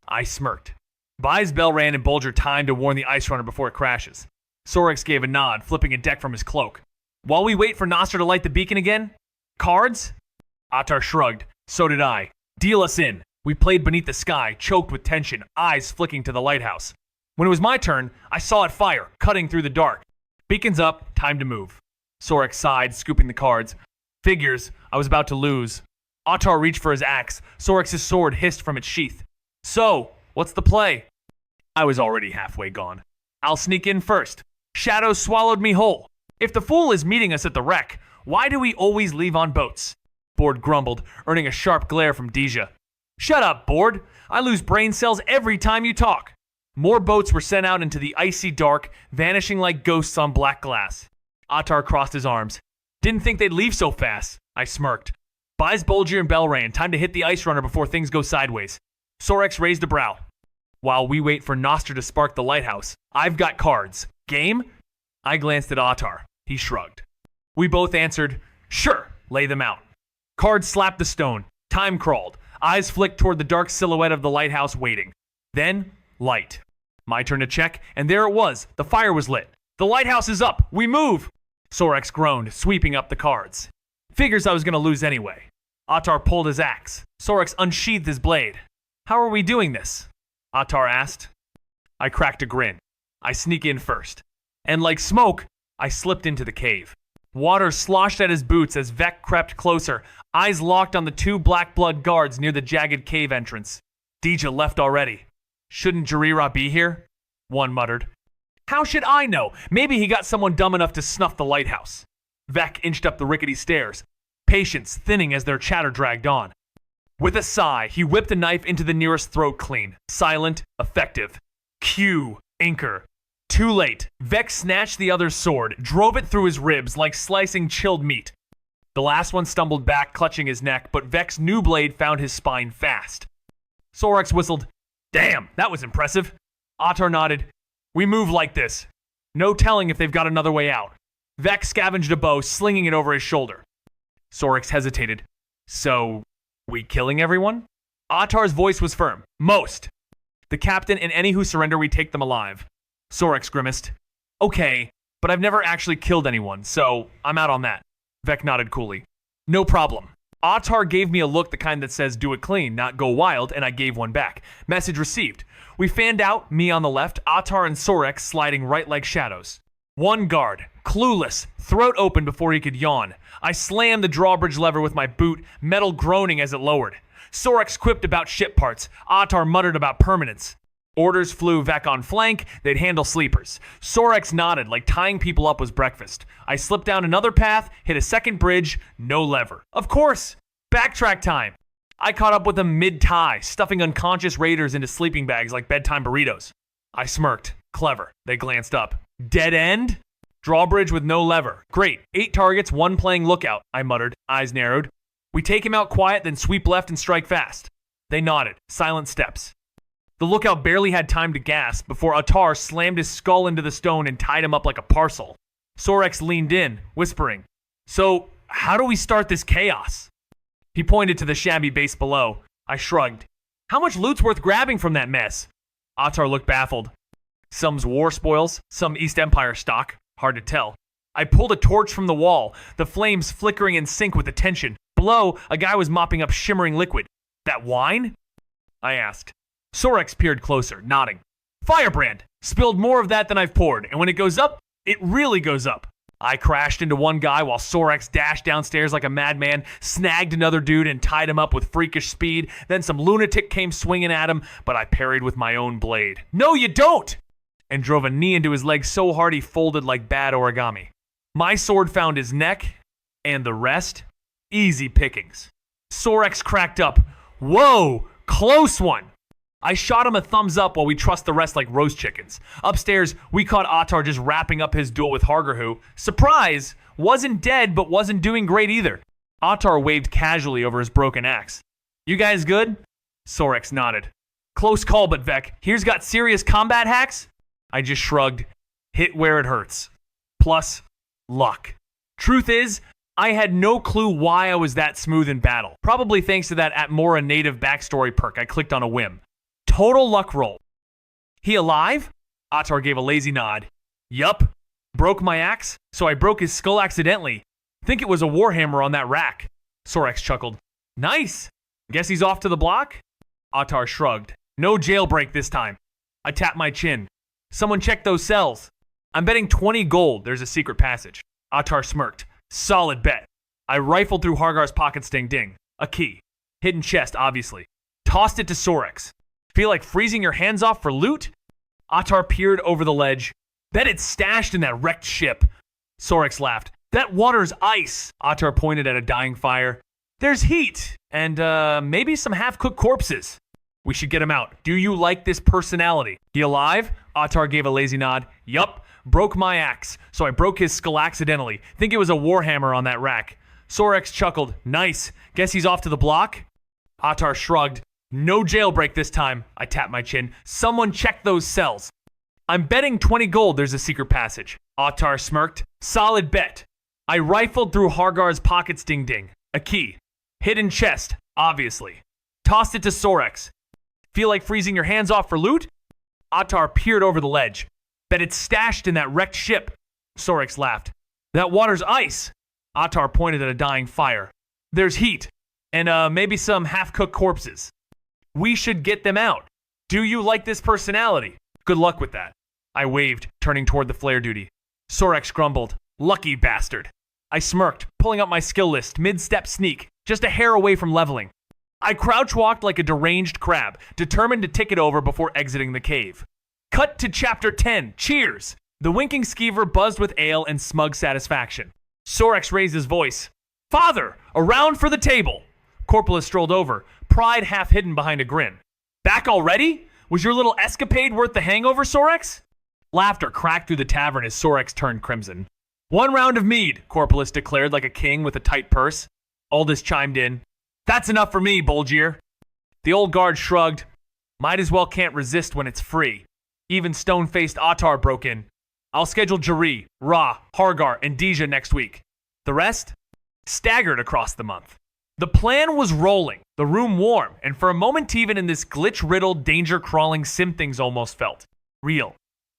I smirked. Buys Belrand and Baldur time to warn the Ice Runner before it crashes. Sorex gave a nod, flipping a deck from his cloak. While we wait for Noster to light the beacon again? Cards? Ottar shrugged. So did I. Deal us in. We played beneath the sky, choked with tension, eyes flicking to the lighthouse. When it was my turn, I saw it fire, cutting through the dark. Beacons up, time to move. Sorex sighed, scooping the cards. Figures, I was about to lose. Ottar reached for his axe. Sorex's sword hissed from its sheath. So, what's the play? I was already halfway gone. I'll sneak in first. Shadows swallowed me whole. If the fool is meeting us at the wreck, why do we always leave on boats? Bord grumbled, earning a sharp glare from Deja. Shut up, Bord. I lose brain cells every time you talk. More boats were sent out into the icy dark, vanishing like ghosts on black glass. Ottar crossed his arms. Didn't think they'd leave so fast. I smirked. Buys Baldur and Belrain, time to hit the ice runner before things go sideways. Sorex raised a brow. While we wait for Noster to spark the lighthouse, I've got cards. Game? I glanced at Ottar. He shrugged. We both answered, sure, lay them out. Cards slapped the stone. Time crawled. Eyes flicked toward the dark silhouette of the lighthouse waiting. Then, light. My turn to check, and there it was. The fire was lit. The lighthouse is up. We move. Sorex groaned, sweeping up the cards. Figures I was going to lose anyway. Ottar pulled his axe. Sorex unsheathed his blade. How are we doing this? Ottar asked. I cracked a grin. I sneak in first. And like smoke, I slipped into the cave. Water sloshed at his boots as Vec crept closer, eyes locked on the two black blood guards near the jagged cave entrance. Deja left already. Shouldn't Jarira be here? One muttered. How should I know? Maybe he got someone dumb enough to snuff the lighthouse. Vec inched up the rickety stairs, patience thinning as their chatter dragged on. With a sigh, he whipped a knife into the nearest throat clean. Silent, effective. Cue, anchor. Too late. Vec snatched the other's sword, drove it through his ribs like slicing chilled meat. The last one stumbled back, clutching his neck, but Vec's new blade found his spine fast. Sorex whistled. Damn, that was impressive. Ottar nodded. We move like this. No telling if they've got another way out. Vec scavenged a bow, slinging it over his shoulder. Sorex hesitated. So, we killing everyone? Ottar's voice was firm. Most. The captain and any who surrender, we take them alive. Sorex grimaced. Okay, but I've never actually killed anyone, so I'm out on that. Vec nodded coolly. No problem. Ottar gave me a look, the kind that says do it clean, not go wild, and I gave one back. Message received. We fanned out, me on the left, Ottar and Sorex sliding right like shadows. One guard, clueless, throat open before he could yawn. I slammed the drawbridge lever with my boot, metal groaning as it lowered. Sorex quipped about ship parts. Ottar muttered about permanence. Orders flew Vec on flank, they'd handle sleepers. Sorex nodded like tying people up was breakfast. I slipped down another path, hit a second bridge, no lever. Of course! Backtrack time! I caught up with them mid-tie, stuffing unconscious raiders into sleeping bags like bedtime burritos. I smirked. Clever. They glanced up. Dead end? Drawbridge with no lever. Great. 8 targets, 1 playing lookout, I muttered, eyes narrowed. We take him out quiet, then sweep left and strike fast. They nodded. Silent steps. The lookout barely had time to gasp before Ottar slammed his skull into the stone and tied him up like a parcel. Sorex leaned in, whispering, So, how do we start this chaos? He pointed to the shabby base below. I shrugged. How much loot's worth grabbing from that mess? Ottar looked baffled. Some's war spoils, some East Empire stock. Hard to tell. I pulled a torch from the wall, the flames flickering in sync with the tension. Below, a guy was mopping up shimmering liquid. That wine? I asked. Sorex peered closer, nodding. Firebrand! Spilled more of that than I've poured, and when it goes up, it really goes up. I crashed into one guy while Sorex dashed downstairs like a madman, snagged another dude and tied him up with freakish speed. Then some lunatic came swinging at him, but I parried with my own blade. No, you don't! And drove a knee into his leg so hard he folded like bad origami. My sword found his neck, and the rest, easy pickings. Sorex cracked up. Whoa, close one! I shot him a thumbs up while we trussed the rest like roast chickens. Upstairs, we caught Ottar just wrapping up his duel with Harger who, surprise, wasn't dead but wasn't doing great either. Ottar waved casually over his broken axe. You guys good? Sorex nodded. Close call, but Vec, here's got serious combat hacks? I just shrugged. Hit where it hurts. Plus, luck. Truth is, I had no clue why I was that smooth in battle. Probably thanks to that Atmora native backstory perk I clicked on a whim. Total luck roll. He alive? Ottar gave a lazy nod. Yup. Broke my axe, so I broke his skull accidentally. Think it was a warhammer on that rack. Sorex chuckled. Nice. Guess he's off to the block? Atar shrugged. No jailbreak this time. I tapped my chin. Someone check those cells. I'm betting 20 gold there's a secret passage. Atar smirked. Solid bet. I rifled through Hargar's pockets, ding. A key. Hidden chest, obviously. Tossed it to Sorex. Feel like freezing your hands off for loot? Atar peered over the ledge. Bet it's stashed in that wrecked ship. Sorex laughed. That water's ice. Atar pointed at a dying fire. There's heat, and maybe some half-cooked corpses. We should get him out. Do you like this personality? He alive? Atar gave a lazy nod. Yup. Broke my axe, so I broke his skull accidentally. Think it was a warhammer on that rack. Sorex chuckled. Nice. Guess he's off to the block? Atar shrugged. No jailbreak this time. I tapped my chin. Someone check those cells. I'm betting 20 gold there's a secret passage. Atar smirked. Solid bet. I rifled through Hargar's pockets, ding. A key. Hidden chest, obviously. Tossed it to Sorex. Feel like freezing your hands off for loot? Atar peered over the ledge. Bet it's stashed in that wrecked ship. Sorex laughed. That water's ice. Atar pointed at a dying fire. There's heat, and maybe some half-cooked corpses. We should get them out. Do you like this personality? Good luck with that. I waved, turning toward the flare duty. Sorex grumbled. Lucky bastard. I smirked, pulling up my skill list, mid-step sneak, just a hair away from leveling. I crouch-walked like a deranged crab, determined to tick it over before exiting the cave. Cut to chapter 10. Cheers! The winking skeever buzzed with ale and smug satisfaction. Sorex raised his voice. Father, around for the table. Corporal strolled over, pride half hidden behind a grin. Back already? Was your little escapade worth the hangover, Sorex? Laughter cracked through the tavern as Sorex turned crimson. One round of mead, Corporalis declared like a king with a tight purse. Aldous chimed in. That's enough for me, Baldur. The old guard shrugged. Might as well can't resist when it's free. Even stone-faced Atar broke in. I'll schedule Jari, Ra, Hargar, and Deja next week. The rest? Staggered across the month. The plan was rolling, the room warm, and for a moment even in this glitch-riddled, danger-crawling sim things almost felt real.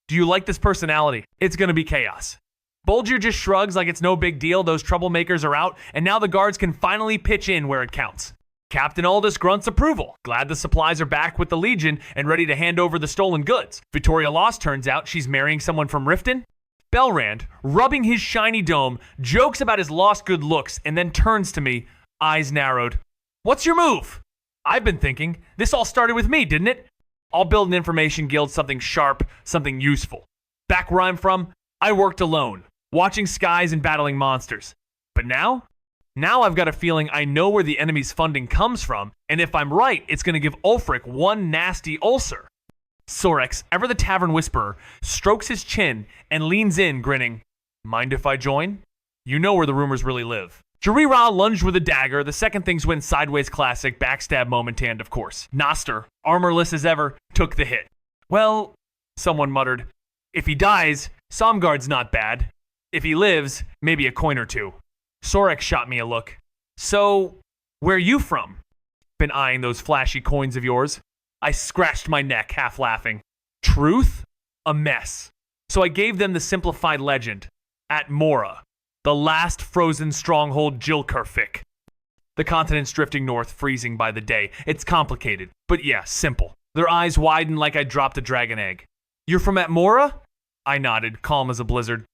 Do you like this personality? It's gonna be chaos. Baldur just shrugs like it's no big deal, those troublemakers are out, and now the guards can finally pitch in where it counts. Captain Aldous grunts approval, glad the supplies are back with the Legion and ready to hand over the stolen goods. Victoria Lost turns out she's marrying someone from Riften. Belrand, rubbing his shiny dome, jokes about his lost good looks and then turns to me, eyes narrowed. What's your move? I've been thinking, this all started with me, didn't it? I'll build an information guild, something sharp, something useful. Back where I'm from, I worked alone, watching skies and battling monsters. But now I've got a feeling I know where the enemy's funding comes from, and if I'm right, it's going to give Ulfric one nasty ulcer. Sorex, ever the tavern whisperer, strokes his chin and leans in, grinning. Mind if I join? You know where the rumors really live. Jarira lunged with a dagger. The second things went sideways classic, backstab moment, and of course, Noster, armorless as ever, took the hit. Well, someone muttered, if he dies, Somgard's not bad. If he lives, maybe a coin or two. Sorex shot me a look. So, where you from? Been eyeing those flashy coins of yours. I scratched my neck, half laughing. Truth? A mess. So I gave them the simplified legend. At Mora, the last frozen stronghold Jilkurfik. The continent's drifting north, freezing by the day. It's complicated, but yeah, simple. Their eyes widened like I dropped a dragon egg. You're from At Mora? I nodded, calm as a blizzard.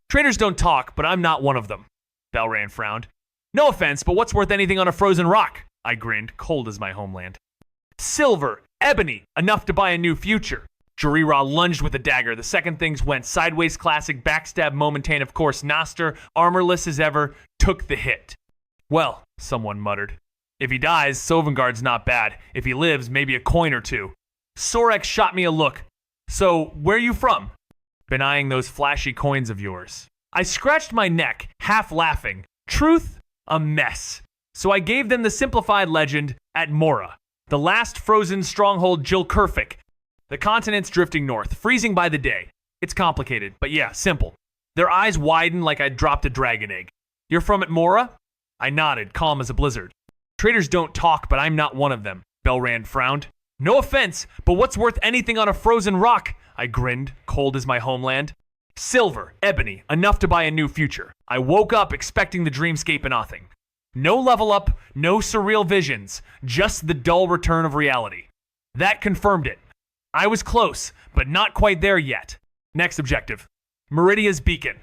Traitors don't talk, but I'm not one of them. Belrand frowned. No offense, but what's worth anything on a frozen rock? I grinned, cold as my homeland. Silver, ebony, enough to buy a new future. Jarira lunged with a dagger. The second things went sideways classic, backstab momentane, of course. Noster, armorless as ever, took the hit. Well, someone muttered. If he dies, Sovngarde's not bad. If he lives, maybe a coin or two. Sorex shot me a look. So, where you from? Been eyeing those flashy coins of yours. I scratched my neck, half laughing. Truth? A mess. So I gave them the simplified legend At Mora, the last frozen stronghold Jilkurfik. The continent's drifting north, freezing by the day. It's complicated, but yeah, simple. Their eyes widened like I'd dropped a dragon egg. You're from At Mora? I nodded, calm as a blizzard. Traitors don't talk, but I'm not one of them. Belrand frowned. No offense, but what's worth anything on a frozen rock? I grinned, cold as my homeland. Silver, ebony, enough to buy a new future. I woke up expecting the dreamscape and nothing. No level up, no surreal visions, just the dull return of reality. That confirmed it. I was close, but not quite there yet. Next objective. Meridia's Beacon.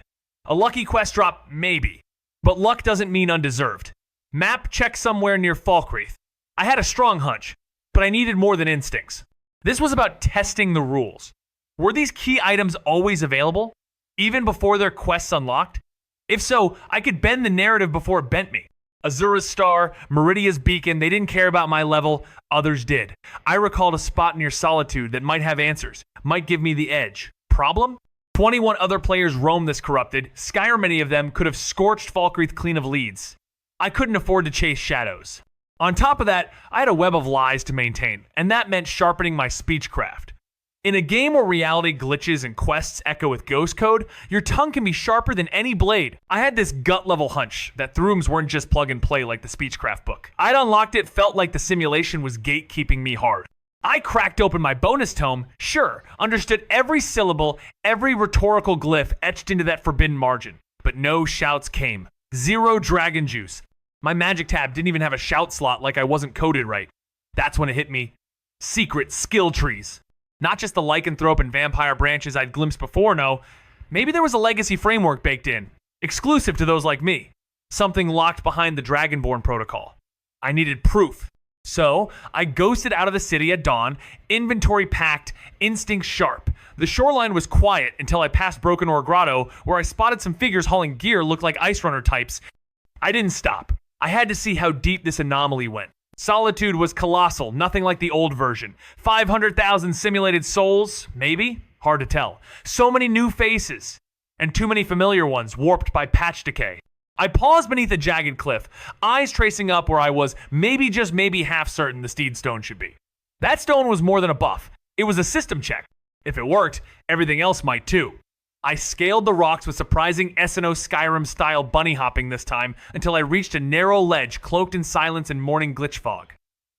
A lucky quest drop, maybe. But luck doesn't mean undeserved. Map check somewhere near Falkreath. I had a strong hunch, but I needed more than instincts. This was about testing the rules. Were these key items always available, even before their quests unlocked? If so, I could bend the narrative before it bent me. Azura's Star, Meridia's Beacon, they didn't care about my level, others did. I recalled a spot near Solitude that might have answers, might give me the edge. Problem? 21 other players roamed this corrupted, Skyrim many of them could have scorched Falkreath clean of leads. I couldn't afford to chase shadows. On top of that, I had a web of lies to maintain, and that meant sharpening my speechcraft. In a game where reality glitches and quests echo with ghost code, your tongue can be sharper than any blade. I had this gut-level hunch that Throoms weren't just plug-and-play like the Speechcraft book. I'd unlocked it, felt like the simulation was gatekeeping me hard. I cracked open my bonus tome, sure, understood every syllable, every rhetorical glyph etched into that forbidden margin. But no shouts came. Zero dragon juice. My magic tab didn't even have a shout slot like I wasn't coded right. That's when it hit me. Secret skill trees. Not just the lycanthrope and vampire branches I'd glimpsed before, no. Maybe there was a legacy framework baked in, exclusive to those like me. Something locked behind the Dragonborn protocol. I needed proof. So, I ghosted out of the city at dawn, inventory packed, instinct sharp. The shoreline was quiet until I passed Broken Ore Grotto, where I spotted some figures hauling gear looked like Ice Runner types. I didn't stop. I had to see how deep this anomaly went. Solitude was colossal, nothing like the old version. 500,000 simulated souls, maybe? Hard to tell. So many new faces, and too many familiar ones warped by patch decay. I paused beneath a jagged cliff, eyes tracing up where I was maybe just maybe half certain the Steed Stone should be. That stone was more than a buff. It was a system check. If it worked, everything else might too. I scaled the rocks with surprising SNO Skyrim-style bunny hopping this time until I reached a narrow ledge cloaked in silence and morning glitch fog.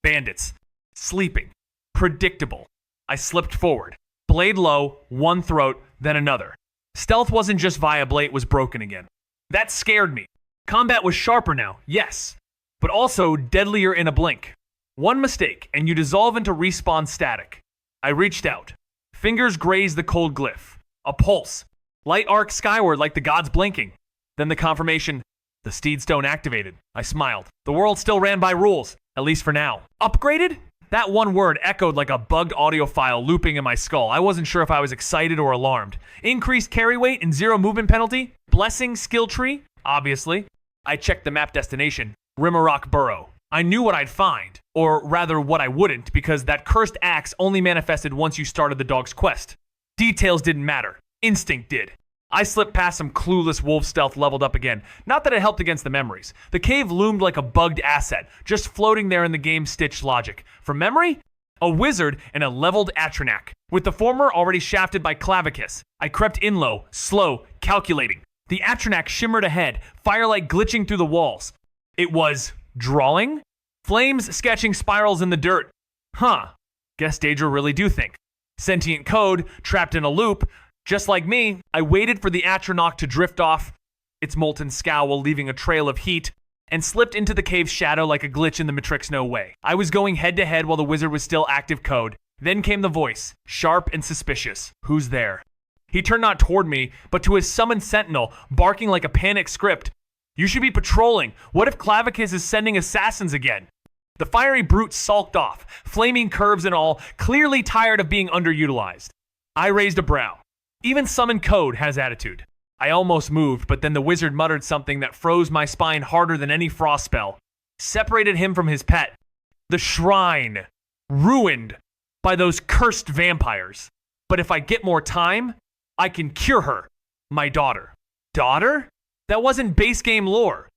Bandits. Sleeping. Predictable. I slipped forward. Blade low, one throat, then another. Stealth wasn't just via blade, it was broken again. That scared me. Combat was sharper now, yes, but also deadlier in a blink. One mistake, and you dissolve into respawn static. I reached out. Fingers grazed the cold glyph. A pulse. Light arc skyward like the gods blinking. Then the confirmation, the Steed Stone activated. I smiled. The world still ran by rules, at least for now. Upgraded? That one word echoed like a bugged audio file looping in my skull. I wasn't sure if I was excited or alarmed. Increased carry weight and zero movement penalty? Blessing skill tree? Obviously. I checked the map destination, Rimmerock Burrow. I knew what I'd find, or rather what I wouldn't, because that cursed axe only manifested once you started the dog's quest. Details didn't matter. Instinct did. I slipped past some clueless wolf stealth leveled up again. Not that it helped against the memories. The cave loomed like a bugged asset, just floating there in the game's stitched logic. From memory? A wizard and a leveled Atronak. With the former already shafted by Clavicus, I crept in low, slow, calculating. The Atronak shimmered ahead, firelight glitching through the walls. It was drawing? Flames sketching spirals in the dirt. Huh. Guess Daedra really do think. Sentient code, trapped in a loop. Just like me, I waited for the Atronach to drift off, its molten scowl leaving a trail of heat, and slipped into the cave's shadow like a glitch in the Matrix No Way. I was going head to head while the wizard was still active code. Then came the voice, sharp and suspicious. Who's there? He turned not toward me, but to his summoned sentinel, barking like a panic script. You should be patrolling. What if Clavicus is sending assassins again? The fiery brute sulked off, flaming curves and all, clearly tired of being underutilized. I raised a brow. Even summon code has attitude. I almost moved, but then the wizard muttered something that froze my spine harder than any frost spell. Separated him from his pet. The shrine. Ruined by those cursed vampires. But if I get more time, I can cure her. My daughter. Daughter? That wasn't base game lore.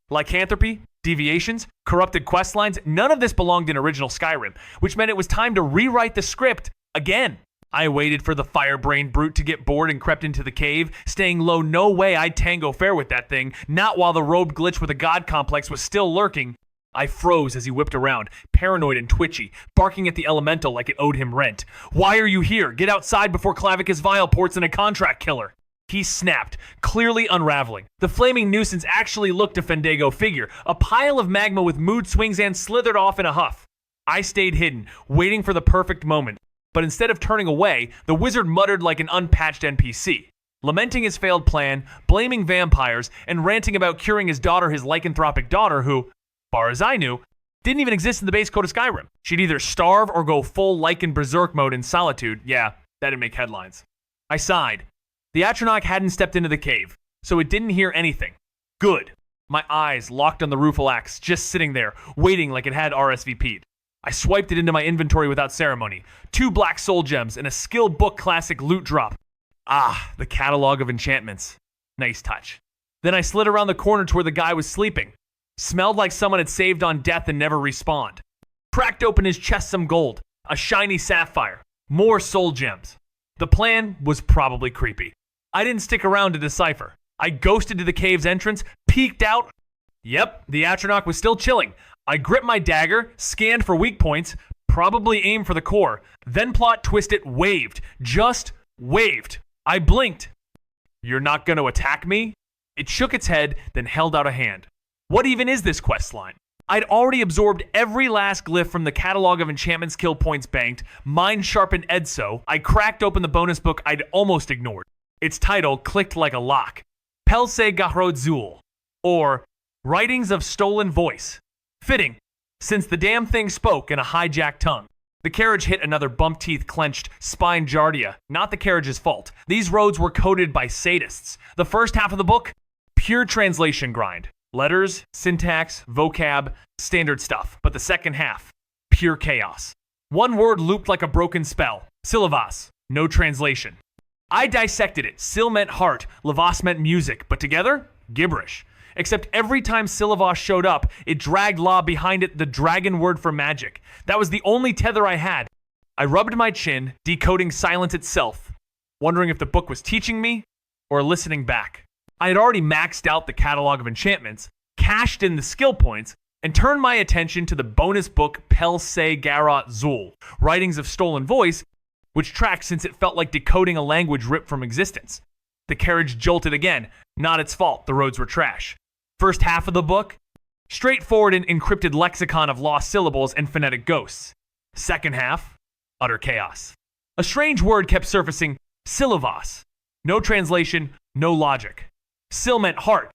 Lycanthropy, deviations, corrupted quest lines, none of this belonged in original Skyrim, which meant it was time to rewrite the script again. I waited for the fire-brained brute to get bored and crept into the cave, staying low. No way I'd tango fair with that thing, not while the robed glitch with a god complex was still lurking. I froze as he whipped around, paranoid and twitchy, barking at the elemental like it owed him rent. Why are you here? Get outside before Clavicus Vile ports in a contract killer. He snapped, clearly unraveling. The flaming nuisance actually looked a Fandango figure, a pile of magma with mood swings, and slithered off in a huff. I stayed hidden, waiting for the perfect moment, but instead of turning away, the wizard muttered like an unpatched NPC, lamenting his failed plan, blaming vampires, and ranting about curing his daughter, his lycanthropic daughter, who, far as I knew, didn't even exist in the base code of Skyrim. She'd either starve or go full Lycan berserk mode in solitude. Yeah, that didn't make headlines. I sighed. The Atronach hadn't stepped into the cave, so it didn't hear anything. Good. My eyes locked on the Rufalax, just sitting there, waiting like it had RSVP'd. I swiped it into my inventory without ceremony. 2 black soul gems and a skill book classic loot drop. Ah, the catalog of enchantments. Nice touch. Then I slid around the corner to where the guy was sleeping. Smelled like someone had saved on death and never respawned. Cracked open his chest some gold, a shiny sapphire, more soul gems. The plan was probably creepy. I didn't stick around to decipher. I ghosted to the cave's entrance, peeked out. Yep, the Atronach was still chilling. I gripped my dagger, scanned for weak points, probably aimed for the core, then plot twist it, waved. Just waved. I blinked. You're not going to attack me? It shook its head, then held out a hand. What even is this quest line? I'd already absorbed every last glyph from the catalog of enchantment skill points banked, mind sharpened Edso. I cracked open the bonus book I'd almost ignored. Its title clicked like a lock. Pelse Garrod Zul, or Writings of Stolen Voice. Fitting, since the damn thing spoke in a hijacked tongue. The carriage hit another bump-teeth clenched spine giardia, not the carriage's fault. These roads were coded by sadists. The first half of the book, pure translation grind. Letters, syntax, vocab, standard stuff. But the second half, pure chaos. One word looped like a broken spell. Syllabus, no translation. I dissected it. Sil meant heart, Lavas meant music, but together, gibberish. Except every time Syllabus showed up, it dragged La behind it the dragon word for magic. That was the only tether I had. I rubbed my chin, decoding silence itself, wondering if the book was teaching me or listening back. I had already maxed out the catalog of enchantments, cashed in the skill points, and turned my attention to the bonus book Pelse Garrot Zul, Writings of Stolen Voice, which tracked since it felt like decoding a language ripped from existence. The carriage jolted again. Not its fault, the roads were trash. First half of the book, straightforward and encrypted lexicon of lost syllables and phonetic ghosts. Second half, utter chaos. A strange word kept surfacing, syllabus. No translation, no logic. Sil meant heart.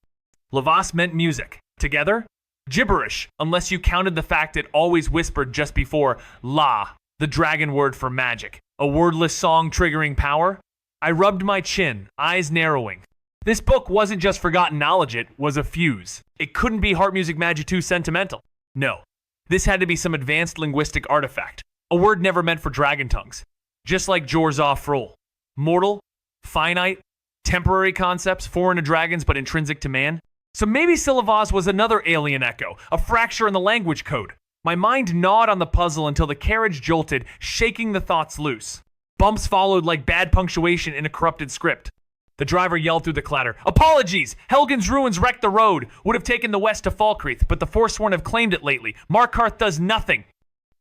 Lavas meant music. Together, gibberish, unless you counted the fact it always whispered just before La, the dragon word for magic. A wordless song triggering power. I rubbed my chin, eyes narrowing. This book wasn't just forgotten knowledge, it was a fuse. It couldn't be Heart Music Magic 2 sentimental. No, this had to be some advanced linguistic artifact. A word never meant for dragon tongues. Just like Jorzov Frol. Mortal, finite, temporary concepts, foreign to dragons but intrinsic to man. So maybe Syllabus was another alien echo, a fracture in the language code. My mind gnawed on the puzzle until the carriage jolted, shaking the thoughts loose. Bumps followed like bad punctuation in a corrupted script. The driver yelled through the clatter, "Apologies! Helgen's ruins wrecked the road. Would have taken the west to Falkreath, but the Forsworn have claimed it lately. Markarth does nothing."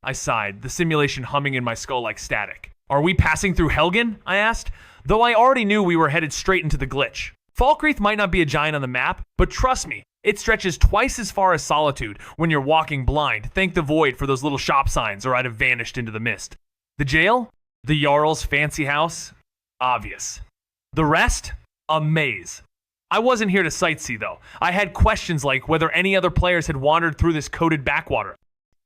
I sighed, the simulation humming in my skull like static. "Are we passing through Helgen?" I asked, though I already knew we were headed straight into the glitch. Falkreath might not be a giant on the map, but trust me, it stretches twice as far as Solitude when you're walking blind. Thank the void for those little shop signs, or I'd have vanished into the mist. The jail? The Jarl's fancy house? Obvious. The rest? A maze. I wasn't here to sightsee, though. I had questions like whether any other players had wandered through this coded backwater.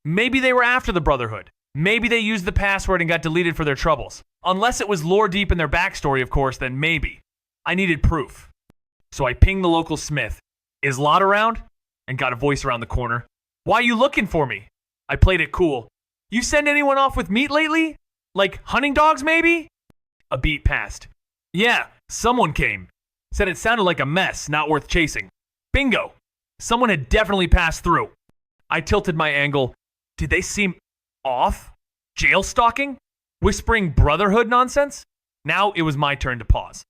Maybe they were after the Brotherhood. Maybe they used the password and got deleted for their troubles. Unless it was lore deep in their backstory, of course, then maybe. I needed proof. So I pinged the local smith. "Is Lot around?" And got a voice around the corner. "Why you looking for me?" I played it cool. "You send anyone off with meat lately? Like hunting dogs, maybe?" A beat passed. "Yeah, someone came. Said it sounded like a mess, not worth chasing." Bingo. Someone had definitely passed through. I tilted my angle. Did they seem off? Jail stalking? Whispering Brotherhood nonsense? Now it was my turn to pause.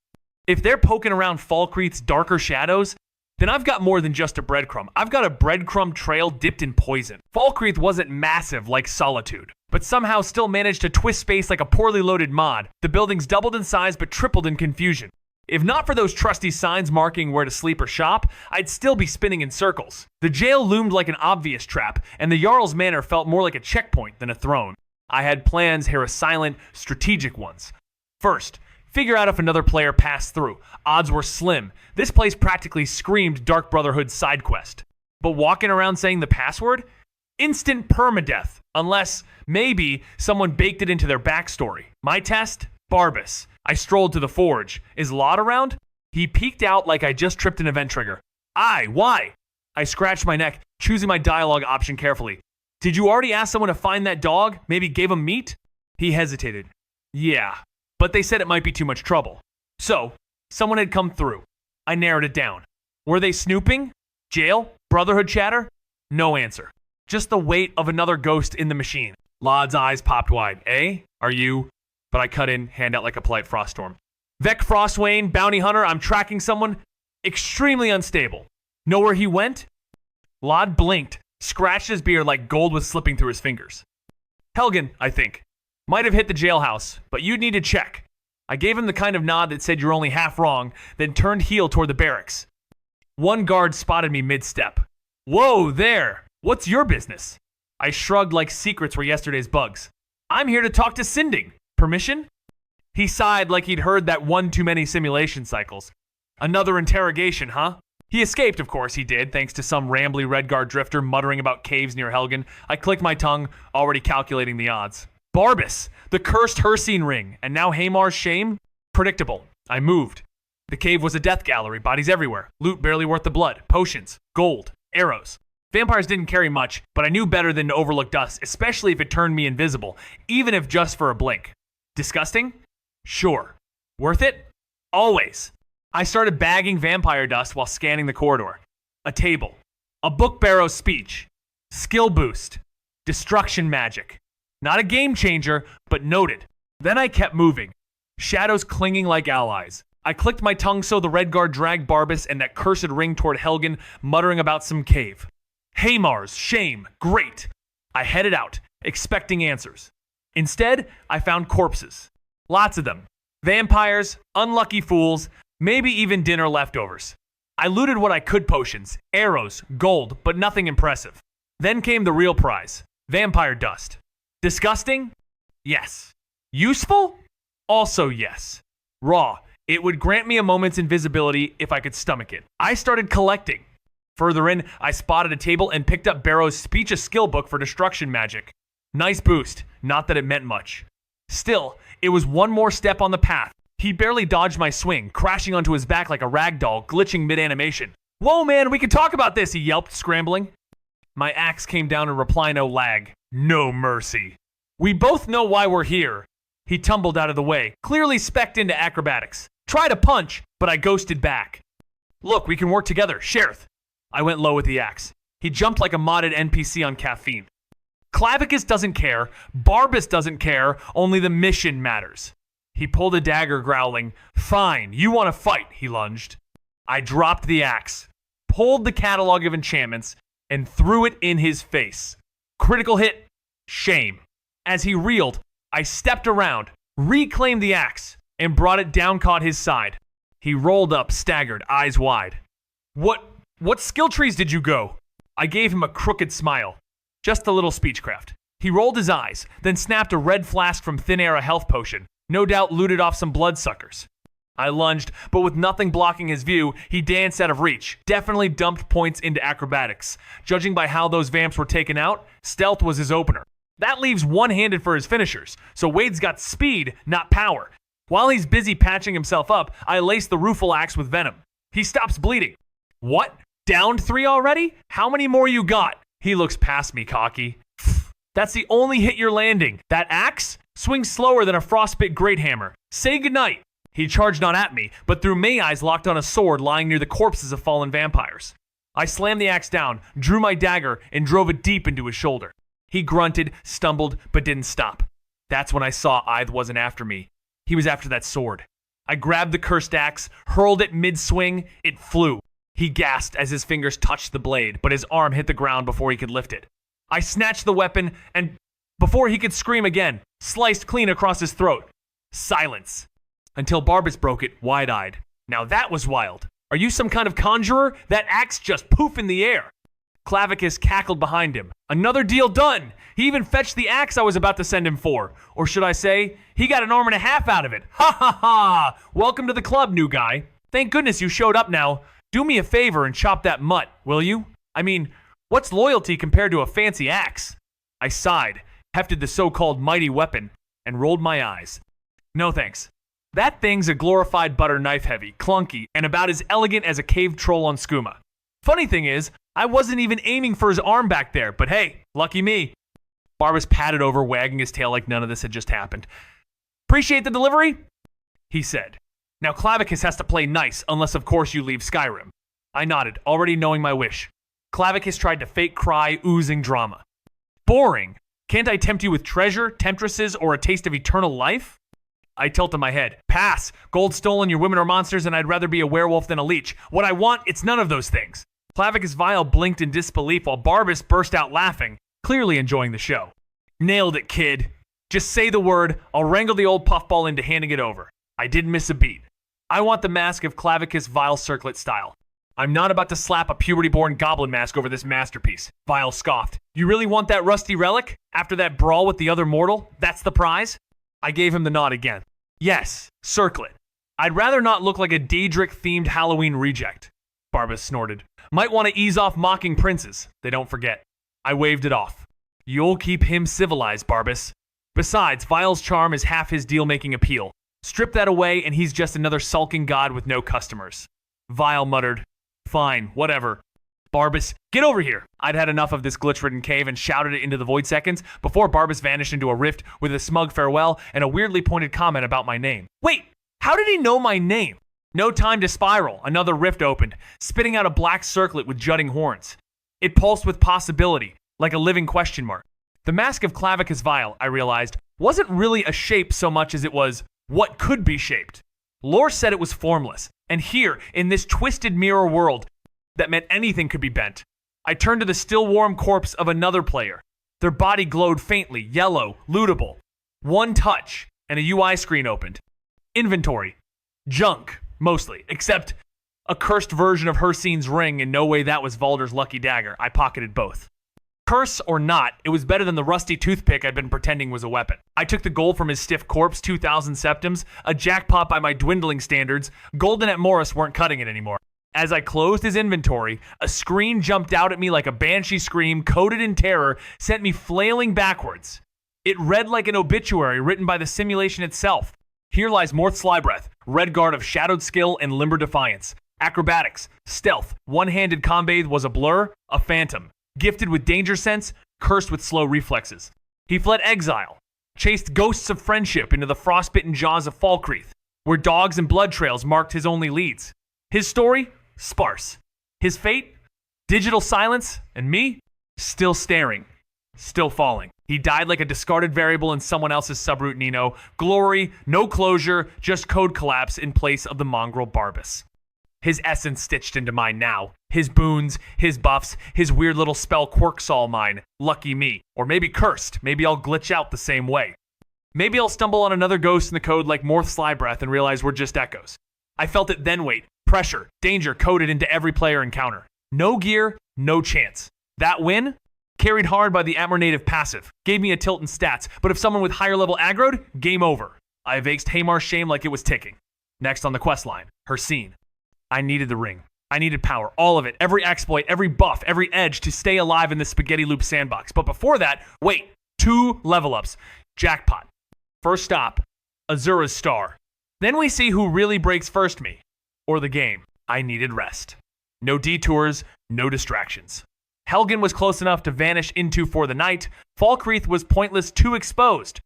If they're poking around Falkreath's darker shadows, then I've got more than just a breadcrumb. I've got a breadcrumb trail dipped in poison. Falkreath wasn't massive like Solitude, but somehow still managed to twist space like a poorly loaded mod. The buildings doubled in size but tripled in confusion. If not for those trusty signs marking where to sleep or shop, I'd still be spinning in circles. The jail loomed like an obvious trap, and the Jarl's manor felt more like a checkpoint than a throne. I had plans here, silent, strategic ones. First, figure out if another player passed through. Odds were slim. This place practically screamed Dark Brotherhood side quest. But walking around saying the password? Instant permadeath, unless, maybe, someone baked it into their backstory. My test? Barbus. I strolled to the forge. Is Lot around? He peeked out like I just tripped an event trigger. Why? I scratched my neck, choosing my dialogue option carefully. Did you already ask someone to find that dog? Maybe gave him meat? He hesitated. Yeah, but they said it might be too much trouble. So, someone had come through. I narrowed it down. Were they snooping? Jail? Brotherhood chatter? No answer. Just the weight of another ghost in the machine. Lod's eyes popped wide. Are you? But I cut in, hand out like a polite froststorm. Vec Frostwain, bounty hunter, I'm tracking someone extremely unstable. Know where he went? Lod blinked, scratched his beard like gold was slipping through his fingers. Helgen, I think. Might have hit the jailhouse, but you'd need to check. I gave him the kind of nod that said you're only half wrong, then turned heel toward the barracks. One guard spotted me mid-step. Whoa, there! What's your business? I shrugged like secrets were yesterday's bugs. I'm here to talk to Sinding. Permission? He sighed like he'd heard that one too many simulation cycles. Another interrogation, huh? He escaped, of course he did, thanks to some rambly Redguard drifter muttering about caves near Helgen. I clicked my tongue, already calculating the odds. Barbus, the cursed Hircine ring, and now Hamar's shame? Predictable. I moved. The cave was a death gallery, bodies everywhere, loot barely worth the blood, potions, gold, arrows. Vampires didn't carry much, but I knew better than to overlook dust, especially if it turned me invisible, even if just for a blink. Disgusting? Sure. Worth it? Always. I started bagging vampire dust while scanning the corridor. A table. A book barrow's speech. Skill boost. Destruction magic. Not a game changer, but noted. Then I kept moving. Shadows clinging like allies. I clicked my tongue so the Redguard dragged Barbus and that cursed ring toward Helgen, muttering about some cave. Hamar's shame. Great. I headed out, expecting answers. Instead, I found corpses. Lots of them. Vampires, unlucky fools, maybe even dinner leftovers. I looted what I could potions, arrows, gold, but nothing impressive. Then came the real prize, vampire dust. Disgusting? Yes. Useful? Also yes. Raw. It would grant me a moment's invisibility if I could stomach it. I started collecting. Further in, I spotted a table and picked up Barrow's speech a skill book for destruction magic. Nice boost, not that it meant much. Still, it was one more step on the path. He barely dodged my swing, crashing onto his back like a rag doll, glitching mid-animation. Whoa man, we can talk about this, he yelped, scrambling. My axe came down in reply, no lag. No mercy. We both know why we're here. He tumbled out of the way, clearly specced into acrobatics. Tried to punch, but I ghosted back. Look, we can work together, Sherith. I went low with the axe. He jumped like a modded NPC on caffeine. Clavicus doesn't care, Barbus doesn't care, only the mission matters. He pulled a dagger, growling. Fine, you want to fight, he lunged. I dropped the axe, pulled the catalog of enchantments, and threw it in his face. Critical hit, shame. As he reeled, I stepped around, reclaimed the axe, and brought it down caught his side. He rolled up, staggered, eyes wide. What skill trees did you go? I gave him a crooked smile. Just a little speechcraft. He rolled his eyes, then snapped a red flask from thin air a health potion. No doubt looted off some bloodsuckers. I lunged, but with nothing blocking his view, he danced out of reach. Definitely dumped points into acrobatics. Judging by how those vamps were taken out, stealth was his opener. That leaves one-handed for his finishers, so Wade's got speed, not power. While he's busy patching himself up, I lace the rueful axe with venom. He stops bleeding. What? Downed 3 already? How many more you got? He looks past me, cocky. That's the only hit you're landing. That axe? Swings slower than a frostbit great hammer. Say goodnight. He charged not at me, but threw May eyes locked on a sword lying near the corpses of fallen vampires. I slammed the axe down, drew my dagger, and drove it deep into his shoulder. He grunted, stumbled, but didn't stop. That's when I saw Ith wasn't after me. He was after that sword. I grabbed the cursed axe, hurled it mid-swing. It flew. He gasped as his fingers touched the blade, but his arm hit the ground before he could lift it. I snatched the weapon, and before he could scream again, sliced clean across his throat. Silence. Until Barbus broke it, wide-eyed. Now that was wild. Are you some kind of conjurer? That axe just poof in the air. Clavicus cackled behind him. Another deal done. He even fetched the axe I was about to send him for. Or should I say, he got an arm and a half out of it. Ha ha ha! Welcome to the club, new guy. Thank goodness you showed up now. Do me a favor and chop that mutt, will you? I mean, what's loyalty compared to a fancy axe? I sighed, hefted the so-called mighty weapon, and rolled my eyes. No thanks. That thing's a glorified butter knife heavy, clunky, and about as elegant as a cave troll on skooma. Funny thing is, I wasn't even aiming for his arm back there, but hey, lucky me. Barbas patted over, wagging his tail like none of this had just happened. Appreciate the delivery? He said. Now Clavicus has to play nice, unless of course you leave Skyrim. I nodded, already knowing my wish. Clavicus tried to fake cry, oozing drama. Boring. Can't I tempt you with treasure, temptresses, or a taste of eternal life? I tilted my head. Pass. Gold stolen, your women are monsters, and I'd rather be a werewolf than a leech. What I want, it's none of those things. Clavicus Vile blinked in disbelief while Barbas burst out laughing, clearly enjoying the show. Nailed it, kid. Just say the word, I'll wrangle the old puffball into handing it over. I didn't miss a beat. I want the mask of Clavicus Vile circlet style. I'm not about to slap a puberty-born goblin mask over this masterpiece. Vile scoffed. You really want that rusty relic? After that brawl with the other mortal? That's the prize? I gave him the nod again. Yes, circlet. I'd rather not look like a Daedric-themed Halloween reject. Barbas snorted. Might want to ease off mocking princes. They don't forget. I waved it off. You'll keep him civilized, Barbas. Besides, Vile's charm is half his deal-making appeal. Strip that away and he's just another sulking god with no customers. Vile muttered, fine, whatever. Barbas, get over here. I'd had enough of this glitch-ridden cave and shouted it into the void seconds before Barbas vanished into a rift with a smug farewell and a weirdly pointed comment about my name. Wait, how did he know my name? No time to spiral. Another rift opened, spitting out a black circlet with jutting horns. It pulsed with possibility, like a living question mark. The mask of Clavicus Vile, I realized, wasn't really a shape so much as it was what could be shaped. Lore said it was formless, and here, in this twisted mirror world, that meant anything could be bent. I turned to the still warm corpse of another player. Their body glowed faintly, yellow, lootable. One touch, and a UI screen opened. Inventory. Junk, mostly, except a cursed version of Hircine's ring, and no way that was Baldur's lucky dagger. I pocketed both. Curse or not, it was better than the rusty toothpick I'd been pretending was a weapon. I took the gold from his stiff corpse, 2,000 septims, a jackpot by my dwindling standards. Golden at Morris weren't cutting it anymore. As I closed his inventory, a screen jumped out at me like a banshee scream, coded in terror, sent me flailing backwards. It read like an obituary written by the simulation itself. Here lies Morth Slybreath, Red Guard of shadowed skill and limber defiance. Acrobatics, stealth, one-handed combat was a blur, a phantom. Gifted with danger sense, cursed with slow reflexes. He fled exile, chased ghosts of friendship into the frostbitten jaws of Falkreath, where dogs and blood trails marked his only leads. His story? Sparse. His fate? Digital silence, and me? Still staring. Still falling. He died like a discarded variable in someone else's subroute Nino. Glory, no closure, just code collapse in place of the mongrel Barbas. His essence stitched into mine now. His boons, his buffs, his weird little spell quirks all mine. Lucky me. Or maybe cursed. Maybe I'll glitch out the same way. Maybe I'll stumble on another ghost in the code like Morth Slybreath and realize we're just echoes. I felt it then wait. Pressure, danger coded into every player encounter. No gear, no chance. That win? Carried hard by the Atmor native passive. Gave me a tilt in stats, but if someone with higher level aggroed, game over. I evased Haymar's shame like it was ticking. Next on the quest line, Hircine. I needed the ring. I needed power, all of it, every exploit, every buff, every edge to stay alive in the spaghetti loop sandbox. But before that, wait, 2 level ups. Jackpot. First stop, Azura's Star. Then we see who really breaks first me. Or the game. I needed rest. No detours, no distractions. Helgen was close enough to vanish into for the night. Falkreath was pointless, too exposed.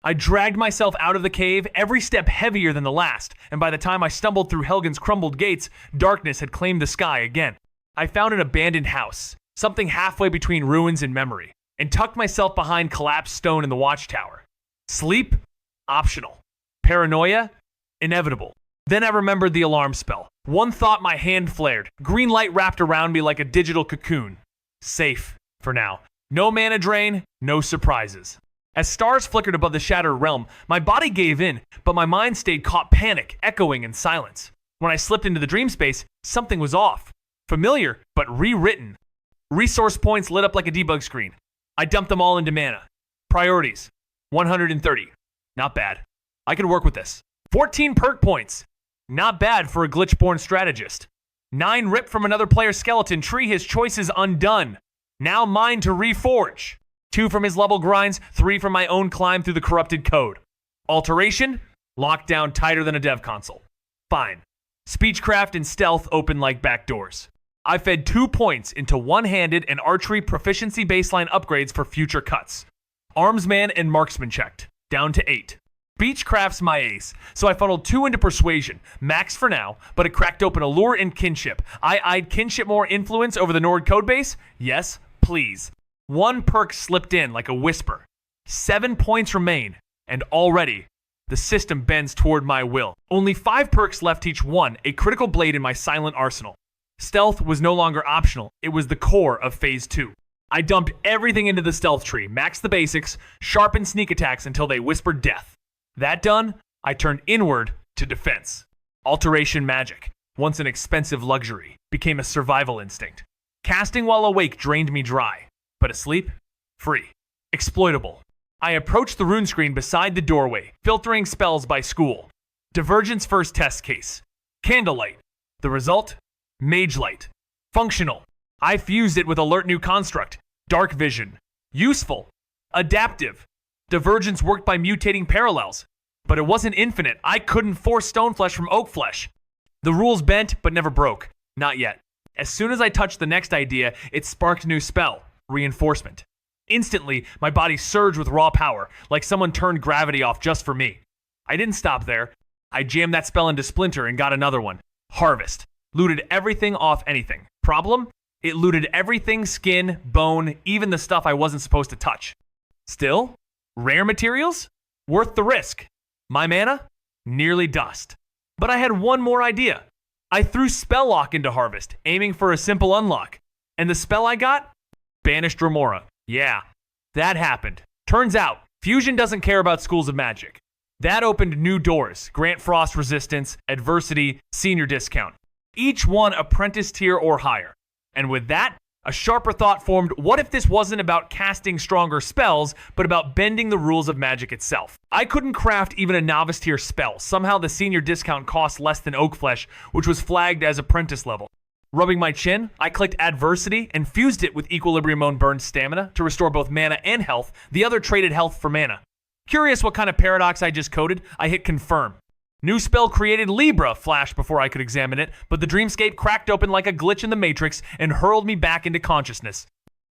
I dragged myself out of the cave, every step heavier than the last, and by the time I stumbled through Helgen's crumbled gates, darkness had claimed the sky again. I found an abandoned house, something halfway between ruins and memory, and tucked myself behind collapsed stone in the watchtower. Sleep? Optional. Paranoia? Inevitable. Then I remembered the alarm spell. One thought, my hand flared. Green light wrapped around me like a digital cocoon. Safe, for now. No mana drain, no surprises. As stars flickered above the shattered realm, my body gave in, but my mind stayed caught panic, echoing in silence. When I slipped into the dream space, something was off. Familiar, but rewritten. Resource points lit up like a debug screen. I dumped them all into mana. Priorities, 130. Not bad. I can work with this. 14 perk points. Not bad for a glitch-born strategist. 9 ripped from another player's skeleton tree, his choices undone. Now mine to reforge. 2 from his level grinds, 3 from my own climb through the corrupted code. Alteration, locked down tighter than a dev console. Fine. Speechcraft and stealth open like back doors. I fed 2 points into one-handed and archery proficiency baseline upgrades for future cuts. Armsman and marksman checked, down to 8. Speechcraft's my ace, so I funneled 2 into persuasion, max for now, but it cracked open allure and kinship. I eyed kinship more influence over the Nord codebase? Yes, please. 1 perk slipped in like a whisper. 7 points remain, and already the system bends toward my will. Only 5 perks left each one, a critical blade in my silent arsenal. Stealth was no longer optional, it was the core of Phase 2. I dumped everything into the stealth tree, maxed the basics, sharpened sneak attacks until they whispered death. That done, I turned inward to defense. Alteration magic, once an expensive luxury, became a survival instinct. Casting while awake drained me dry, but asleep, free. Exploitable. I approached the rune screen beside the doorway, filtering spells by school. Divergence first test case. Candlelight. The result? Mage light. Functional. I fused it with alert new construct. Dark vision. Useful. Adaptive. Divergence worked by mutating parallels. But it wasn't infinite. I couldn't force stone flesh from oak flesh. The rules bent, but never broke. Not yet. As soon as I touched the next idea, it sparked a new spell. Reinforcement. Instantly, my body surged with raw power, like someone turned gravity off just for me. I didn't stop there. I jammed that spell into Splinter and got another one. Harvest. Looted everything off anything. Problem? It looted everything, skin, bone, even the stuff I wasn't supposed to touch. Still, rare materials? Worth the risk. My mana? Nearly dust. But I had one more idea. I threw Spell Lock into Harvest, aiming for a simple unlock. And the spell I got? Banished Remora. Yeah, that happened. Turns out, Fusion doesn't care about schools of magic. That opened new doors. Grant Frost resistance, adversity, senior discount. Each one apprentice tier or higher. And with that, a sharper thought formed, what if this wasn't about casting stronger spells, but about bending the rules of magic itself? I couldn't craft even a novice tier spell. Somehow the senior discount cost less than Oak Flesh, which was flagged as apprentice level. Rubbing my chin, I clicked Adversity and fused it with Equilibrium Own Burned Stamina to restore both mana and health. The other traded health for mana. Curious what kind of paradox I just coded, I hit Confirm. New spell created Libra flashed before I could examine it, but the dreamscape cracked open like a glitch in the Matrix and hurled me back into consciousness.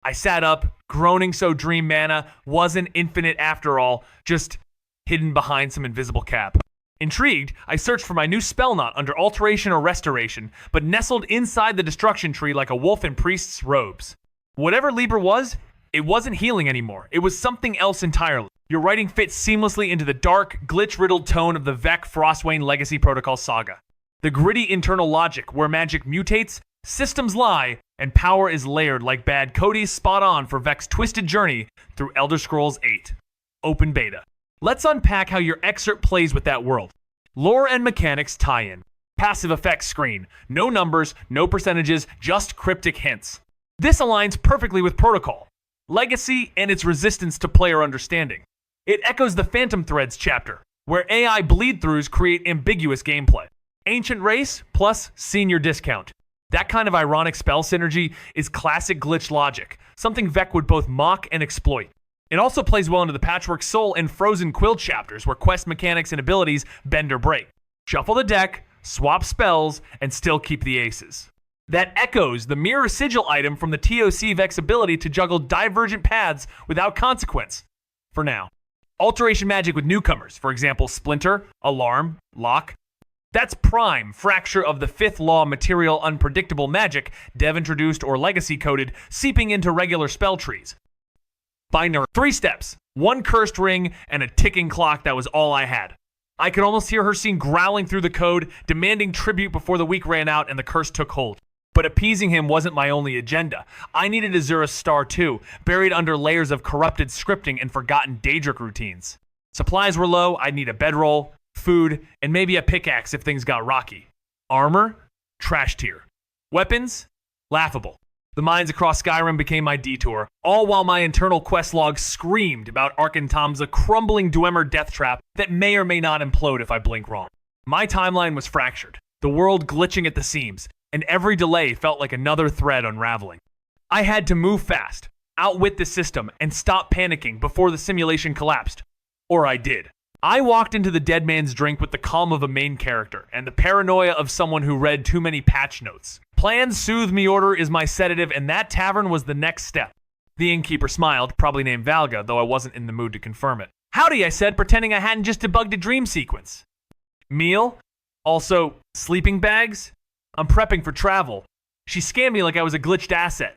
I sat up, groaning so dream mana wasn't infinite after all, just hidden behind some invisible cap. Intrigued, I searched for my new spell knot under Alteration or Restoration, but nestled inside the destruction tree like a wolf in priest's robes. Whatever Libra was, it wasn't healing anymore. It was something else entirely. Your writing fits seamlessly into the dark, glitch-riddled tone of the Vec Frostwane Legacy Protocol saga. The gritty internal logic where magic mutates, systems lie, and power is layered like Bad Cody's spot on for Vec's twisted journey through Elder Scrolls 8. Open beta. Let's unpack how your excerpt plays with that world. Lore and mechanics tie-in. Passive effects screen. No numbers, no percentages, just cryptic hints. This aligns perfectly with Protocol, Legacy, and its resistance to player understanding. It echoes the Phantom Threads chapter, where AI bleed-throughs create ambiguous gameplay. Ancient Race plus Senior Discount. That kind of ironic spell synergy is classic glitch logic, something Vec would both mock and exploit. It also plays well into the Patchwork Soul and Frozen Quill chapters where quest mechanics and abilities bend or break. Shuffle the deck, swap spells, and still keep the aces. That echoes the Mirror Sigil item from the TOC Vec's ability to juggle divergent paths without consequence. For now. Alteration magic with newcomers, for example, Splinter, Alarm, Lock. That's prime fracture of the fifth law material unpredictable magic, dev introduced or legacy coded, seeping into regular spell trees. Binary. 3 steps, 1 cursed ring, and a ticking clock that was all I had. I could almost hear her scene growling through the code, demanding tribute before the week ran out and the curse took hold. But appeasing him wasn't my only agenda. I needed Azura's star too, buried under layers of corrupted scripting and forgotten Daedric routines. Supplies were low, I'd need a bedroll, food, and maybe a pickaxe if things got rocky. Armor? Trash tier. Weapons? Laughable. The mines across Skyrim became my detour, all while my internal quest log screamed about Arkentom's a crumbling Dwemer death trap that may or may not implode if I blink wrong. My timeline was fractured, the world glitching at the seams, and every delay felt like another thread unraveling. I had to move fast, outwit the system, and stop panicking before the simulation collapsed. Or I did. I walked into the dead man's drink with the calm of a main character and the paranoia of someone who read too many patch notes. Plan, soothe me order is my sedative, and that tavern was the next step. The innkeeper smiled, probably named Valga, though I wasn't in the mood to confirm it. Howdy, I said, pretending I hadn't just debugged a dream sequence. Meal? Also, sleeping bags? I'm prepping for travel. She scammed me like I was a glitched asset.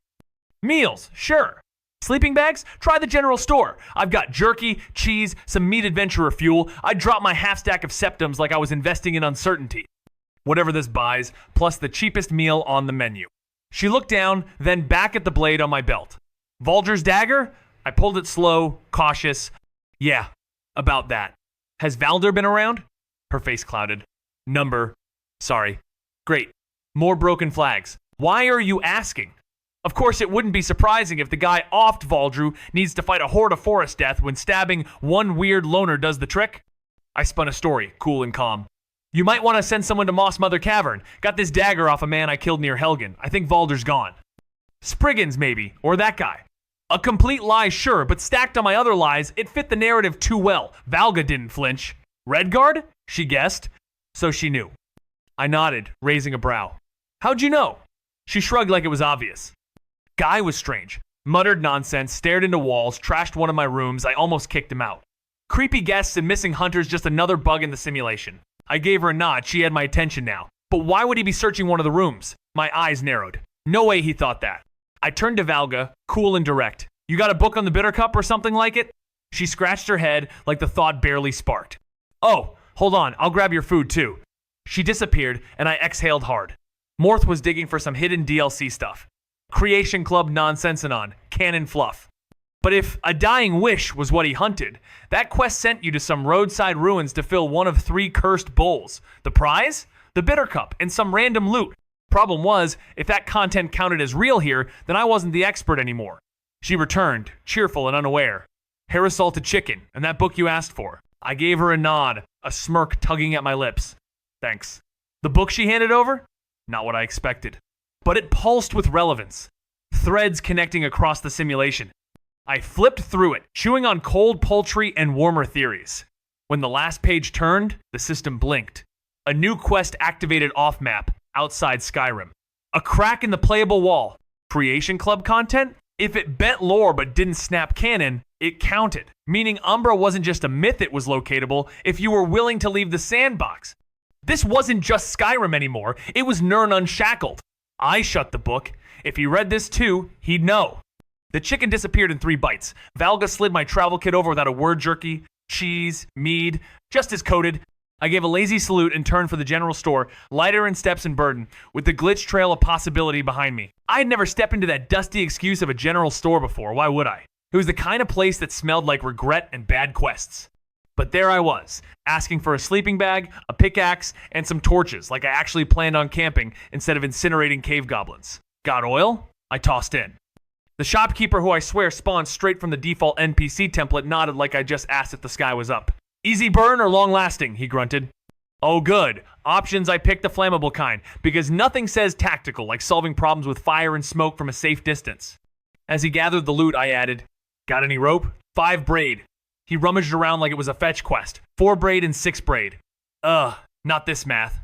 Meals, sure. Sleeping bags? Try the general store. I've got jerky, cheese, some meat adventurer fuel. I'd drop my half stack of septums like I was investing in uncertainty. Whatever this buys, plus the cheapest meal on the menu. She looked down, then back at the blade on my belt. Baldur's dagger? I pulled it slow, cautious. Yeah, about that. Has Baldur been around? Her face clouded. Sorry. Great. More broken flags. Why are you asking? Of course, it wouldn't be surprising if the guy oft Baldur needs to fight a horde of forest death when stabbing one weird loner does the trick. I spun a story, cool and calm. You might want to send someone to Moss Mother Cavern. Got this dagger off a man I killed near Helgen. I think Baldur's gone. Spriggans, maybe, or that guy. A complete lie, sure, but stacked on my other lies, it fit the narrative too well. Valga didn't flinch. Redguard? She guessed. So she knew. I nodded, raising a brow. How'd you know? She shrugged like it was obvious. Guy was strange. Muttered nonsense, stared into walls, trashed one of my rooms. I almost kicked him out. Creepy guests and missing hunters, just another bug in the simulation. I gave her a nod. She had my attention now. But why would he be searching one of the rooms? My eyes narrowed. No way he thought that. I turned to Valga, cool and direct. You got a book on the bitter cup or something like it? She scratched her head like the thought barely sparked. Oh, hold on. I'll grab your food too. She disappeared and I exhaled hard. Morth was digging for some hidden DLC stuff. Creation Club nonsense and on. Canon fluff. But if a dying wish was what he hunted, that quest sent you to some roadside ruins to fill one of 3 cursed bowls. The prize? The bitter cup and some random loot. Problem was, if that content counted as real here, then I wasn't the expert anymore. She returned, cheerful and unaware. Hair salted chicken, and that book you asked for. I gave her a nod, a smirk tugging at my lips. Thanks. The book she handed over? Not what I expected. But it pulsed with relevance. Threads connecting across the simulation. I flipped through it, chewing on cold poultry and warmer theories. When the last page turned, the system blinked. A new quest activated off-map, outside Skyrim. A crack in the playable wall. Creation Club content? If it bent lore but didn't snap canon, it counted. Meaning Umbra wasn't just a myth it was locatable if you were willing to leave the sandbox. This wasn't just Skyrim anymore, it was Nirn Unshackled. I shut the book. If he read this too, he'd know. The chicken disappeared in 3 bites. Valga slid my travel kit over without a word jerky, cheese, mead, just as coded. I gave a lazy salute and turned for the general store, lighter in steps and burden, with the glitch trail of possibility behind me. I had never stepped into that dusty excuse of a general store before, why would I? It was the kind of place that smelled like regret and bad quests. But there I was, asking for a sleeping bag, a pickaxe, and some torches, like I actually planned on camping instead of incinerating cave goblins. Got oil? I tossed in. The shopkeeper, who I swear spawned straight from the default NPC template, nodded like I just asked if the sky was up. Easy burn or long lasting, he grunted. Oh good. Options, I picked the flammable kind, because nothing says tactical like solving problems with fire and smoke from a safe distance. As he gathered the loot, I added, got any rope? 5 braid. He rummaged around like it was a fetch quest. 4 braid and 6 braid. Not this math.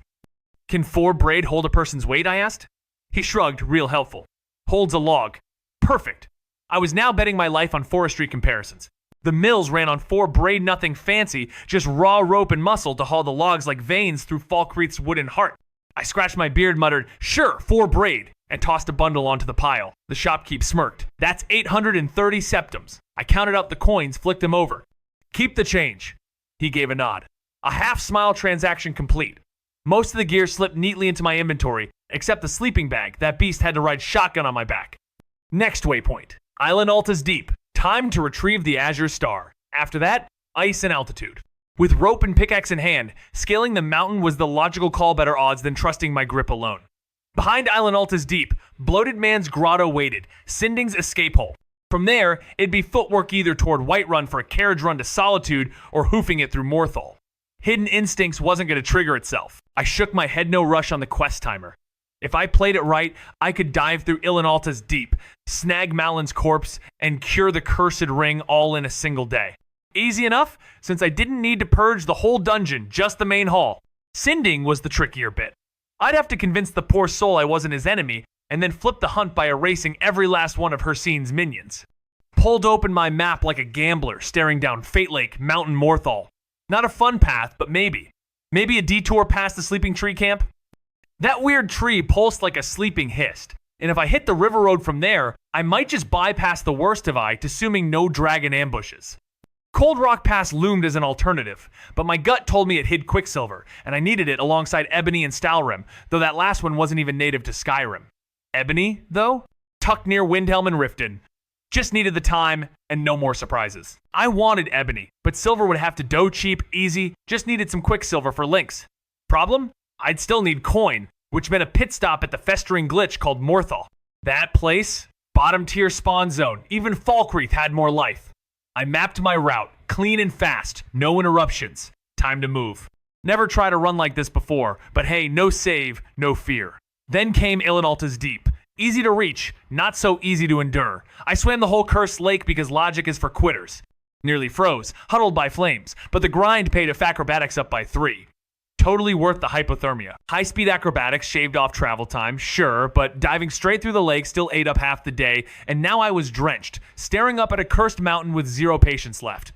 Can 4 braid hold a person's weight, I asked? He shrugged, real helpful. Holds a log. Perfect. I was now betting my life on forestry comparisons. The mills ran on 4 braid nothing fancy, just raw rope and muscle to haul the logs like veins through Falkreath's wooden heart. I scratched my beard, muttered, sure, 4 braid, and tossed a bundle onto the pile. The shopkeep smirked. That's 830 septums. I counted out the coins, flicked them over. Keep the change. He gave a nod. A half-smile transaction complete. Most of the gear slipped neatly into my inventory, except the sleeping bag. That beast had to ride shotgun on my back. Next waypoint. Island Alta's deep. Time to retrieve the Azure Star. After that, ice and altitude. With rope and pickaxe in hand, scaling the mountain was the logical call better odds than trusting my grip alone. Behind Island Alta's Deep, Bloated Man's Grotto waited, Sinding's escape hole. From there, it'd be footwork either toward Whiterun for a carriage run to Solitude or hoofing it through Morthal. Hidden Instincts wasn't going to trigger itself. I shook my head no rush on the quest timer. If I played it right, I could dive through Island Alta's Deep, snag Malin's corpse, and cure the cursed ring all in a single day. Easy enough, since I didn't need to purge the whole dungeon, just the main hall. Sinding was the trickier bit. I'd have to convince the poor soul I wasn't his enemy, and then flip the hunt by erasing every last one of Hircine's minions. Pulled open my map like a gambler, staring down Fate Lake, Mountain Morthal. Not a fun path, but maybe. Maybe a detour past the Sleeping Tree camp? That weird tree pulsed like a sleeping hist, and if I hit the river road from there, I might just bypass the worst of it, assuming no dragon ambushes. Cold Rock Pass loomed as an alternative, but my gut told me it hid Quicksilver, and I needed it alongside Ebony and Stalrim, though that last one wasn't even native to Skyrim. Ebony, though? Tucked near Windhelm and Riften. Just needed the time, and no more surprises. I wanted Ebony, but Silver would have to dough cheap, easy, just needed some Quicksilver for links. Problem? I'd still need coin, which meant a pit stop at the festering glitch called Morthal. That place? Bottom tier spawn zone, even Falkreath had more life. I mapped my route, clean and fast, no interruptions. Time to move. Never tried a run like this before, but hey, no save, no fear. Then came Island Alta's Deep. Easy to reach, not so easy to endure. I swam the whole cursed lake because logic is for quitters. Nearly froze, huddled by flames, but the grind paid if acrobatics up by 3. Totally worth the hypothermia. High-speed acrobatics shaved off travel time, sure, but diving straight through the lake still ate up half the day, and now I was drenched, staring up at a cursed mountain with 0 patience left.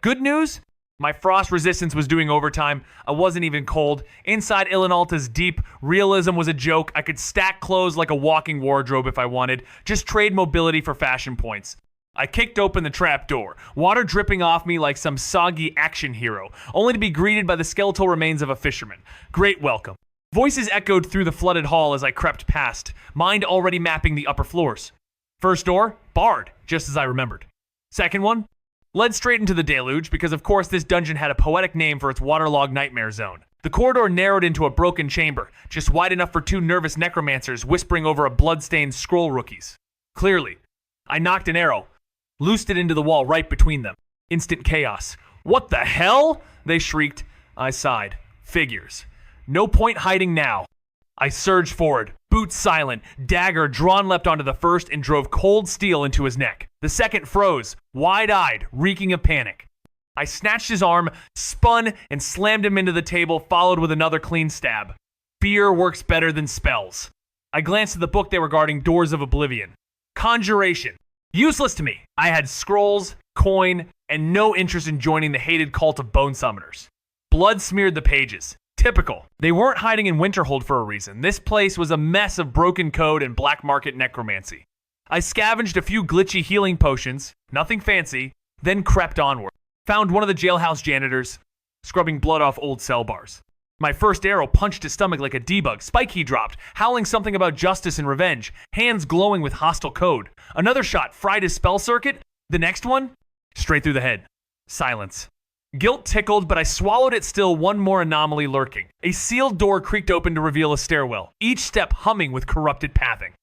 Good news? My frost resistance was doing overtime. I wasn't even cold. Inside Island Alta's Deep, realism was a joke. I could stack clothes like a walking wardrobe if I wanted. Just trade mobility for fashion points. I kicked open the trap door, water dripping off me like some soggy action hero, only to be greeted by the skeletal remains of a fisherman. Great welcome. Voices echoed through the flooded hall as I crept past, mind already mapping the upper floors. First door, barred, just as I remembered. Second one, led straight into the deluge because of course this dungeon had a poetic name for its waterlogged nightmare zone. The corridor narrowed into a broken chamber, just wide enough for 2 nervous necromancers whispering over a blood-stained scroll rookies. Clearly, I knocked an arrow, loosed it into the wall right between them. Instant chaos. What the hell? They shrieked. I sighed. Figures. No point hiding now. I surged forward, boots silent, dagger drawn leapt onto the first and drove cold steel into his neck. The second froze, wide-eyed, reeking of panic. I snatched his arm, spun, and slammed him into the table, followed with another clean stab. Fear works better than spells. I glanced at the book they were guarding, Doors of Oblivion. Conjuration. Useless to me. I had scrolls, coin, and no interest in joining the hated cult of bone summoners. Blood smeared the pages. Typical. They weren't hiding in Winterhold for a reason. This place was a mess of broken code and black market necromancy. I scavenged a few glitchy healing potions, nothing fancy, then crept onward. Found one of the jailhouse janitors, scrubbing blood off old cell bars. My first arrow punched his stomach like a debug. Spike he dropped, howling something about justice and revenge, hands glowing with hostile code. Another shot fried his spell circuit. The next one, straight through the head. Silence. Guilt tickled, but I swallowed it still, one more anomaly lurking. A sealed door creaked open to reveal a stairwell, each step humming with corrupted pathing.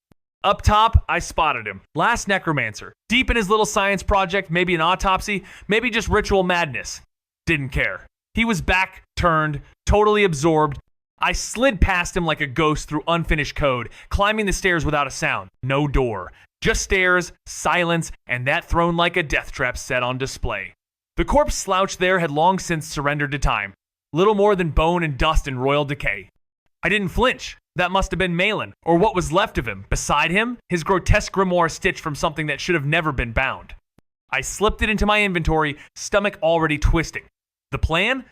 Up top, I spotted him. Last necromancer. Deep in his little science project, maybe an autopsy, maybe just ritual madness. Didn't care. He was back, turned, totally absorbed. I slid past him like a ghost through unfinished code, climbing the stairs without a sound. No door. Just stairs, silence, and that throne like a death trap set on display. The corpse slouched there had long since surrendered to time. Little more than bone and dust in royal decay. I didn't flinch. That must have been Malin, or what was left of him. Beside him, his grotesque grimoire stitched from something that should have never been bound. I slipped it into my inventory, stomach already twisting. The plan?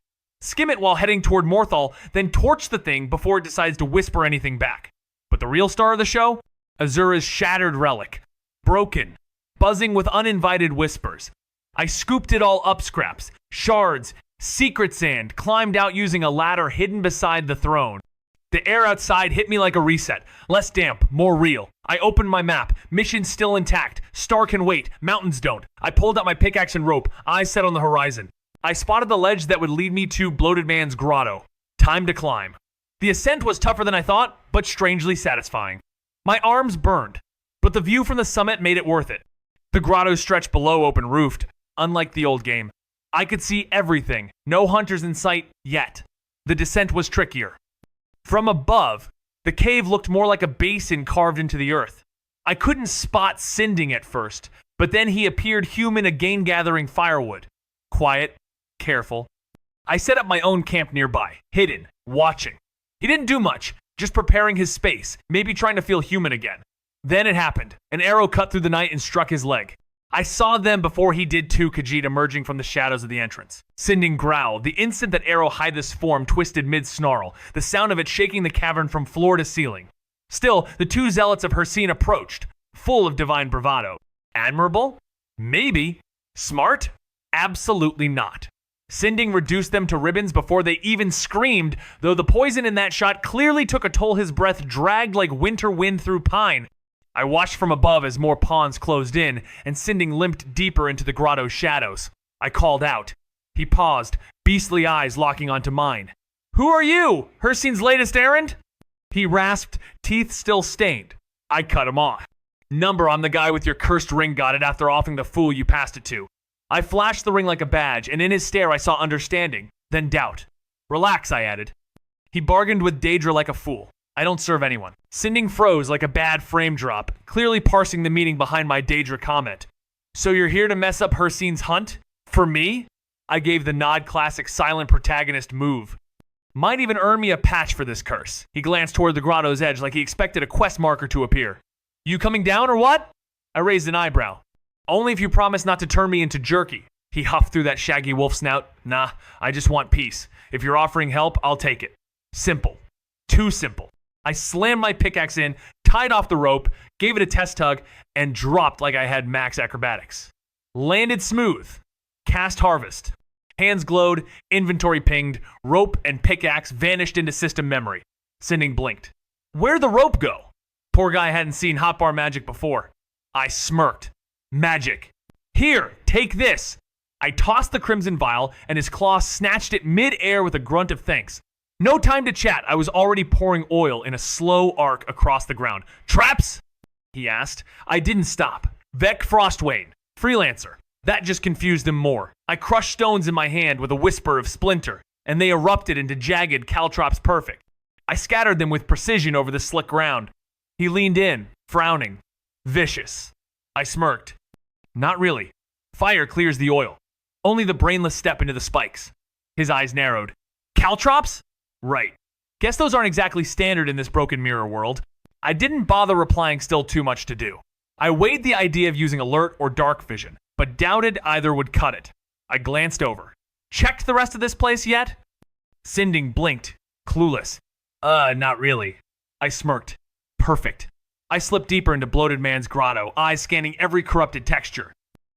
Skim it while heading toward Morthal, then torch the thing before it decides to whisper anything back. But the real star of the show? Azura's shattered relic. Broken. Buzzing with uninvited whispers. I scooped it all up scraps, shards, secret sand, climbed out using a ladder hidden beside the throne. The air outside hit me like a reset. Less damp, more real. I opened my map. Mission still intact. Star can wait. Mountains don't. I pulled out my pickaxe and rope. Eyes set on the horizon. I spotted the ledge that would lead me to Bloated Man's grotto. Time to climb. The ascent was tougher than I thought, but strangely satisfying. My arms burned, but the view from the summit made it worth it. The grotto stretched below open-roofed, unlike the old game. I could see everything, no hunters in sight yet. The descent was trickier. From above, the cave looked more like a basin carved into the earth. I couldn't spot Sinding at first, but then he appeared human again gathering firewood. Quiet, careful. I set up my own camp nearby, hidden, watching. He didn't do much, just preparing his space, maybe trying to feel human again. Then it happened. An arrow cut through the night and struck his leg. I saw them before he did too, Khajiit emerging from the shadows of the entrance. Sinding growled. The instant that arrow hid this form twisted mid-snarl, the sound of it shaking the cavern from floor to ceiling. Still, the two zealots of Hircine approached, full of divine bravado. Admirable? Maybe. Smart? Absolutely not. Sinding reduced them to ribbons before they even screamed, though the poison in that shot clearly took a toll. His breath dragged like winter wind through pine. I watched from above as more pawns closed in, and Sinding limped deeper into the grotto's shadows. I called out. He paused, beastly eyes locking onto mine. Who are you? Hircine's latest errand? He rasped, teeth still stained. I cut him off. Number, I'm the guy with your cursed ring got it after offing the fool you passed it to. I flashed the ring like a badge, and in his stare I saw understanding, then doubt. Relax, I added. He bargained with Daedra like a fool. I don't serve anyone. Sinding froze like a bad frame drop, clearly parsing the meaning behind my Daedra comment. So you're here to mess up Hircine's hunt? For me? I gave the nod classic silent protagonist move. Might even earn me a patch for this curse. He glanced toward the grotto's edge like he expected a quest marker to appear. You coming down or what? I raised an eyebrow. Only if you promise not to turn me into jerky. He huffed through that shaggy wolf snout. Nah, I just want peace. If you're offering help, I'll take it. Simple. Too simple. I slammed my pickaxe in, tied off the rope, gave it a test tug, and dropped like I had max acrobatics. Landed smooth. Cast harvest. Hands glowed, inventory pinged, rope and pickaxe vanished into system memory. Sinding blinked. Where'd the rope go? Poor guy hadn't seen hotbar magic before. I smirked. Magic. Here, take this. I tossed the crimson vial, and his claw snatched it mid-air with a grunt of thanks. No time to chat. I was already pouring oil in a slow arc across the ground. Traps? He asked. I didn't stop. Vec Frostwain. Freelancer. That just confused him more. I crushed stones in my hand with a whisper of splinter, and they erupted into jagged caltrops perfect. I scattered them with precision over the slick ground. He leaned in, frowning. Vicious. I smirked. Not really. Fire clears the oil. Only the brainless step into the spikes. His eyes narrowed. Caltrops? Right. Guess those aren't exactly standard in this broken mirror world. I didn't bother replying, still too much to do. I weighed the idea of using alert or dark vision, but doubted either would cut it. I glanced over. Checked the rest of this place yet? Sinding blinked, clueless. Not really. I smirked. Perfect. I slipped deeper into Bloated Man's grotto, eyes scanning every corrupted texture.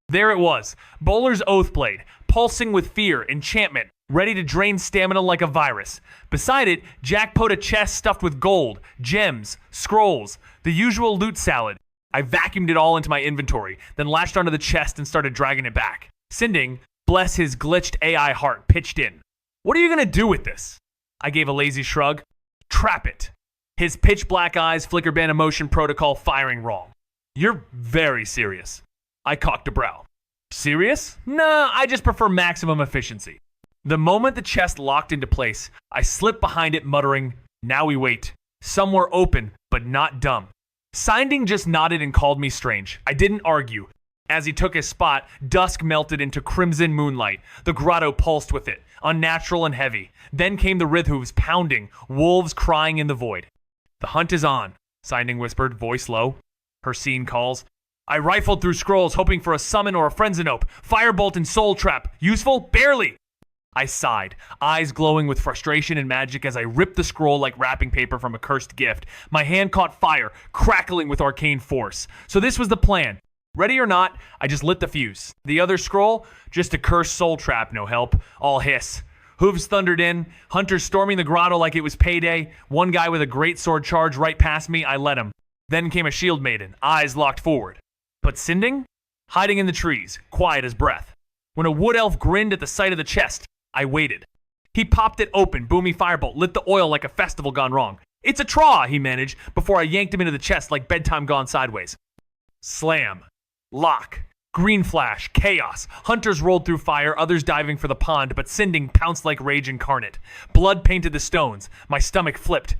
There it was, Bowler's Oathblade, pulsing with fear, enchantment, ready to drain stamina like a virus. Beside it, Jack put a chest stuffed with gold, gems, scrolls, the usual loot salad. I vacuumed it all into my inventory, then latched onto the chest and started dragging it back. Sinding, bless his glitched AI heart, pitched in. What are you gonna do with this? I gave a lazy shrug. Trap it. His pitch black eyes flicker ban emotion protocol firing wrong. You're very serious. I cocked a brow. Serious? Nah, I just prefer maximum efficiency. The moment the chest locked into place, I slipped behind it muttering, now we wait. Somewhere open, but not dumb. Sinding just nodded and called me strange. I didn't argue. As he took his spot, dusk melted into crimson moonlight. The grotto pulsed with it, unnatural and heavy. Then came the Rithhooves pounding, wolves crying in the void. The hunt is on, Sinding whispered, voice low. Hircine calls. I rifled through scrolls, hoping for a summon or a Frenzinope. Firebolt and Soul Trap. Useful? Barely. I sighed, eyes glowing with frustration and magic as I ripped the scroll like wrapping paper from a cursed gift. My hand caught fire, crackling with arcane force. So this was the plan. Ready or not, I just lit the fuse. The other scroll? Just a cursed soul trap, no help. All hiss. Hooves thundered in, hunters storming the grotto like it was payday. One guy with a great sword charged right past me, I let him. Then came a shield maiden, eyes locked forward. But Sinding? Hiding in the trees, quiet as breath. When a wood elf grinned at the sight of the chest, I waited. He popped it open, boomy firebolt, lit the oil like a festival gone wrong. "It's a traw," he managed, before I yanked him into the chest like bedtime gone sideways. Slam. Lock. Green flash. Chaos. Hunters rolled through fire, others diving for the pond, but Sinding pounced like rage incarnate. Blood painted the stones. My stomach flipped.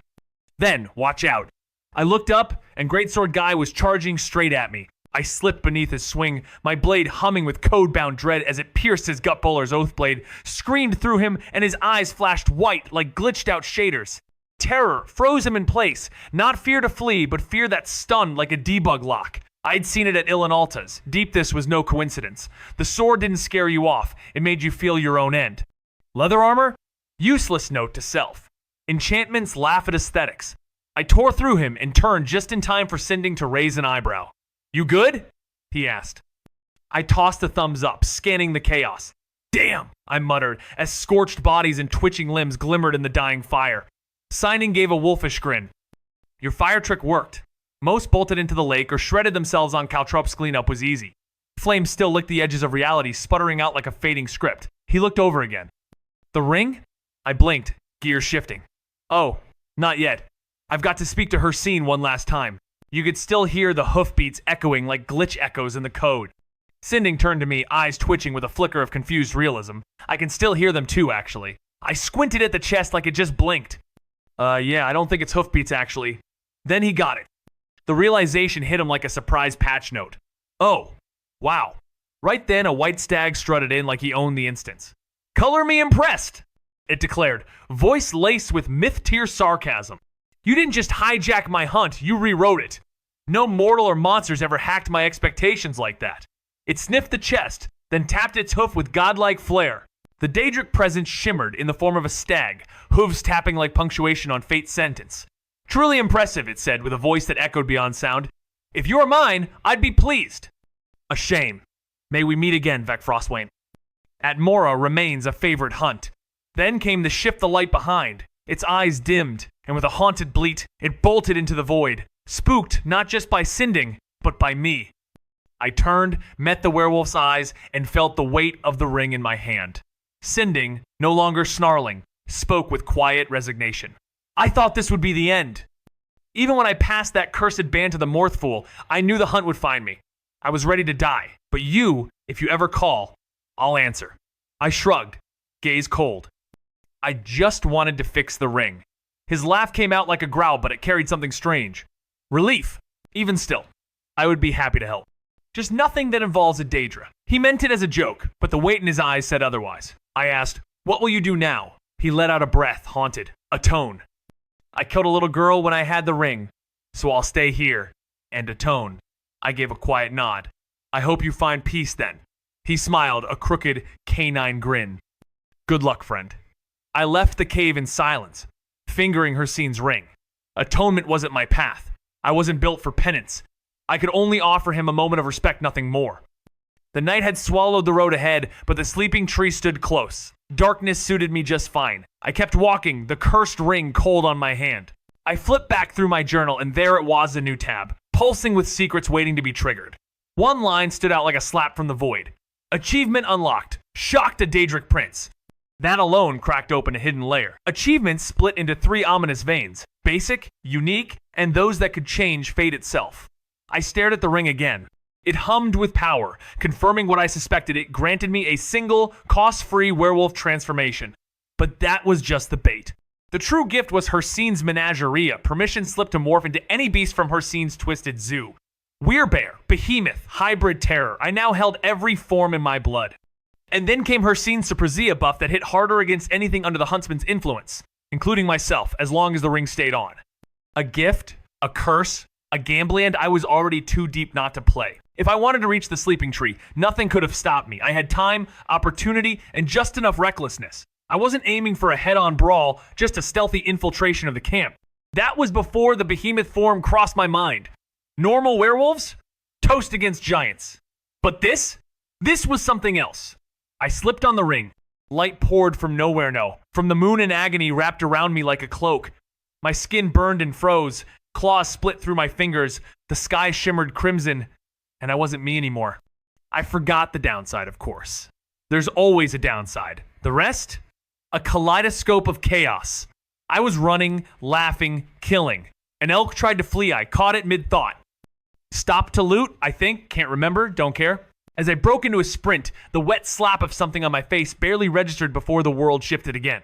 Then, watch out. I looked up, and Greatsword Guy was charging straight at me. I slipped beneath his swing, my blade humming with code-bound dread as it pierced his gut bowler's oath blade, screamed through him, and his eyes flashed white like glitched-out shaders. Terror froze him in place, not fear to flee, but fear that stunned like a debug lock. I'd seen it at Ilinalta's. Deep this was no coincidence. The sword didn't scare you off, it made you feel your own end. Leather armor? Useless note to self. Enchantments laugh at aesthetics. I tore through him and turned just in time for Sinding to raise an eyebrow. "You good?" he asked. I tossed a thumbs up, scanning the chaos. "Damn," I muttered, as scorched bodies and twitching limbs glimmered in the dying fire. Sinding gave a wolfish grin. "Your fire trick worked. Most bolted into the lake or shredded themselves on Caltrop's cleanup was easy. Flames still licked the edges of reality, sputtering out like a fading script." He looked over again. "The ring?" I blinked, gears shifting. "Oh, not yet. I've got to speak to Hircine one last time." You could still hear the hoofbeats echoing like glitch echoes in the code. Sinding turned to me, eyes twitching with a flicker of confused realism. I can still hear them too, actually. I squinted at the chest like it just blinked. Yeah, I don't think it's hoofbeats, actually." Then he got it. The realization hit him like a surprise patch note. "Oh, wow." Right then, a white stag strutted in like he owned the instance. "Color me impressed," it declared, voice laced with myth-tier sarcasm. "You didn't just hijack my hunt, you rewrote it. No mortal or monsters ever hacked my expectations like that." It sniffed the chest, then tapped its hoof with godlike flair. The Daedric presence shimmered in the form of a stag, hooves tapping like punctuation on fate's sentence. "Truly impressive," it said with a voice that echoed beyond sound. "If you're mine, I'd be pleased." "A shame. May we meet again, Vec Frostwain." At Mora remains a favorite hunt. Then came the shift the light behind. Its eyes dimmed, and with a haunted bleat, it bolted into the void, spooked not just by Sinding, but by me. I turned, met the werewolf's eyes, and felt the weight of the ring in my hand. Sinding, no longer snarling, spoke with quiet resignation. "I thought this would be the end. Even when I passed that cursed band to the Morthfool, I knew the hunt would find me. I was ready to die, but you, if you ever call, I'll answer." I shrugged, gaze cold. I just wanted to fix the ring. His laugh came out like a growl, but it carried something strange. Relief. Even still, I would be happy to help. Just nothing that involves a Daedra. He meant it as a joke, but the weight in his eyes said otherwise. I asked, "What will you do now?" He let out a breath, haunted. Atone. "I killed a little girl when I had the ring, so I'll stay here and atone." I gave a quiet nod. "I hope you find peace then." He smiled, a crooked, canine grin. "Good luck, friend." I left the cave in silence, fingering Hircine's ring. Atonement wasn't my path. I wasn't built for penance. I could only offer him a moment of respect, nothing more. The night had swallowed the road ahead, but the sleeping tree stood close. Darkness suited me just fine. I kept walking, the cursed ring cold on my hand. I flipped back through my journal, and there it was, a new tab, pulsing with secrets waiting to be triggered. One line stood out like a slap from the void. Achievement unlocked. Shocked a Daedric prince. That alone cracked open a hidden layer. Achievements split into 3 ominous veins: basic, unique, and those that could change fate itself. I stared at the ring again. It hummed with power, confirming what I suspected. It granted me a single, cost-free werewolf transformation. But that was just the bait. The true gift was Hircine's menagerie, permission slipped to morph into any beast from Hircine's twisted zoo. Werebear, behemoth, hybrid terror. I now held every form in my blood. And then came Hircine's Suprazia buff that hit harder against anything under the Huntsman's influence, including myself, as long as the ring stayed on. A gift, a curse, a gambland I was already too deep not to play. If I wanted to reach the sleeping tree, nothing could have stopped me. I had time, opportunity, and just enough recklessness. I wasn't aiming for a head-on brawl, just a stealthy infiltration of the camp. That was before the behemoth form crossed my mind. Normal werewolves? Toast against giants. But this was something else. I slipped on the ring. Light poured from nowhere, from the moon in agony wrapped around me like a cloak. My skin burned and froze. Claws split through my fingers. The sky shimmered crimson, and I wasn't me anymore. I forgot the downside, of course. There's always a downside. The rest? A kaleidoscope of chaos. I was running, laughing, killing. An elk tried to flee. I caught it mid-thought. Stopped to loot, I think. Can't remember. Don't care. As I broke into a sprint, the wet slap of something on my face barely registered before the world shifted again.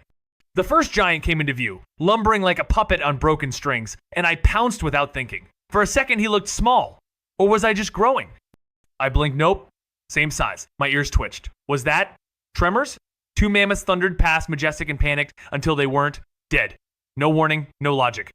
The first giant came into view, lumbering like a puppet on broken strings, and I pounced without thinking. For a second, he looked small. Or was I just growing? I blinked. Nope. Same size. My ears twitched. Was that tremors? Two mammoths thundered past, majestic and panicked, until they weren't. Dead. No warning, no logic.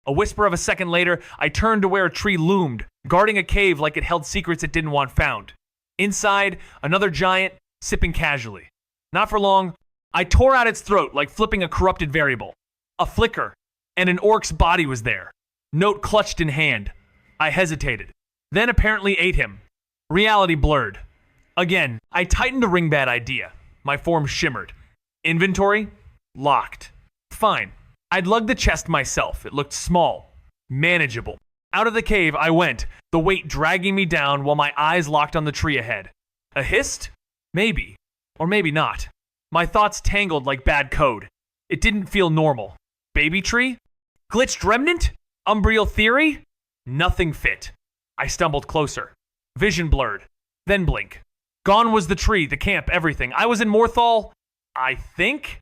A whisper of a second later, I turned to where a tree loomed, guarding a cave like it held secrets it didn't want found. Inside, another giant, sipping casually. Not for long, I tore out its throat like flipping a corrupted variable. A flicker, and an orc's body was there. Note clutched in hand. I hesitated. Then apparently ate him. Reality blurred. Again, I tightened a ring-bad idea. My form shimmered. Inventory? Locked. Fine. I'd lugged the chest myself. It looked small. Manageable. Out of the cave I went, the weight dragging me down while my eyes locked on the tree ahead. A hist? Maybe. Or maybe not. My thoughts tangled like bad code. It didn't feel normal. Baby tree? Glitched remnant? Umbriel theory? Nothing fit. I stumbled closer. Vision blurred. Then blink. Gone was the tree, the camp, everything. I was in Morthal, I think?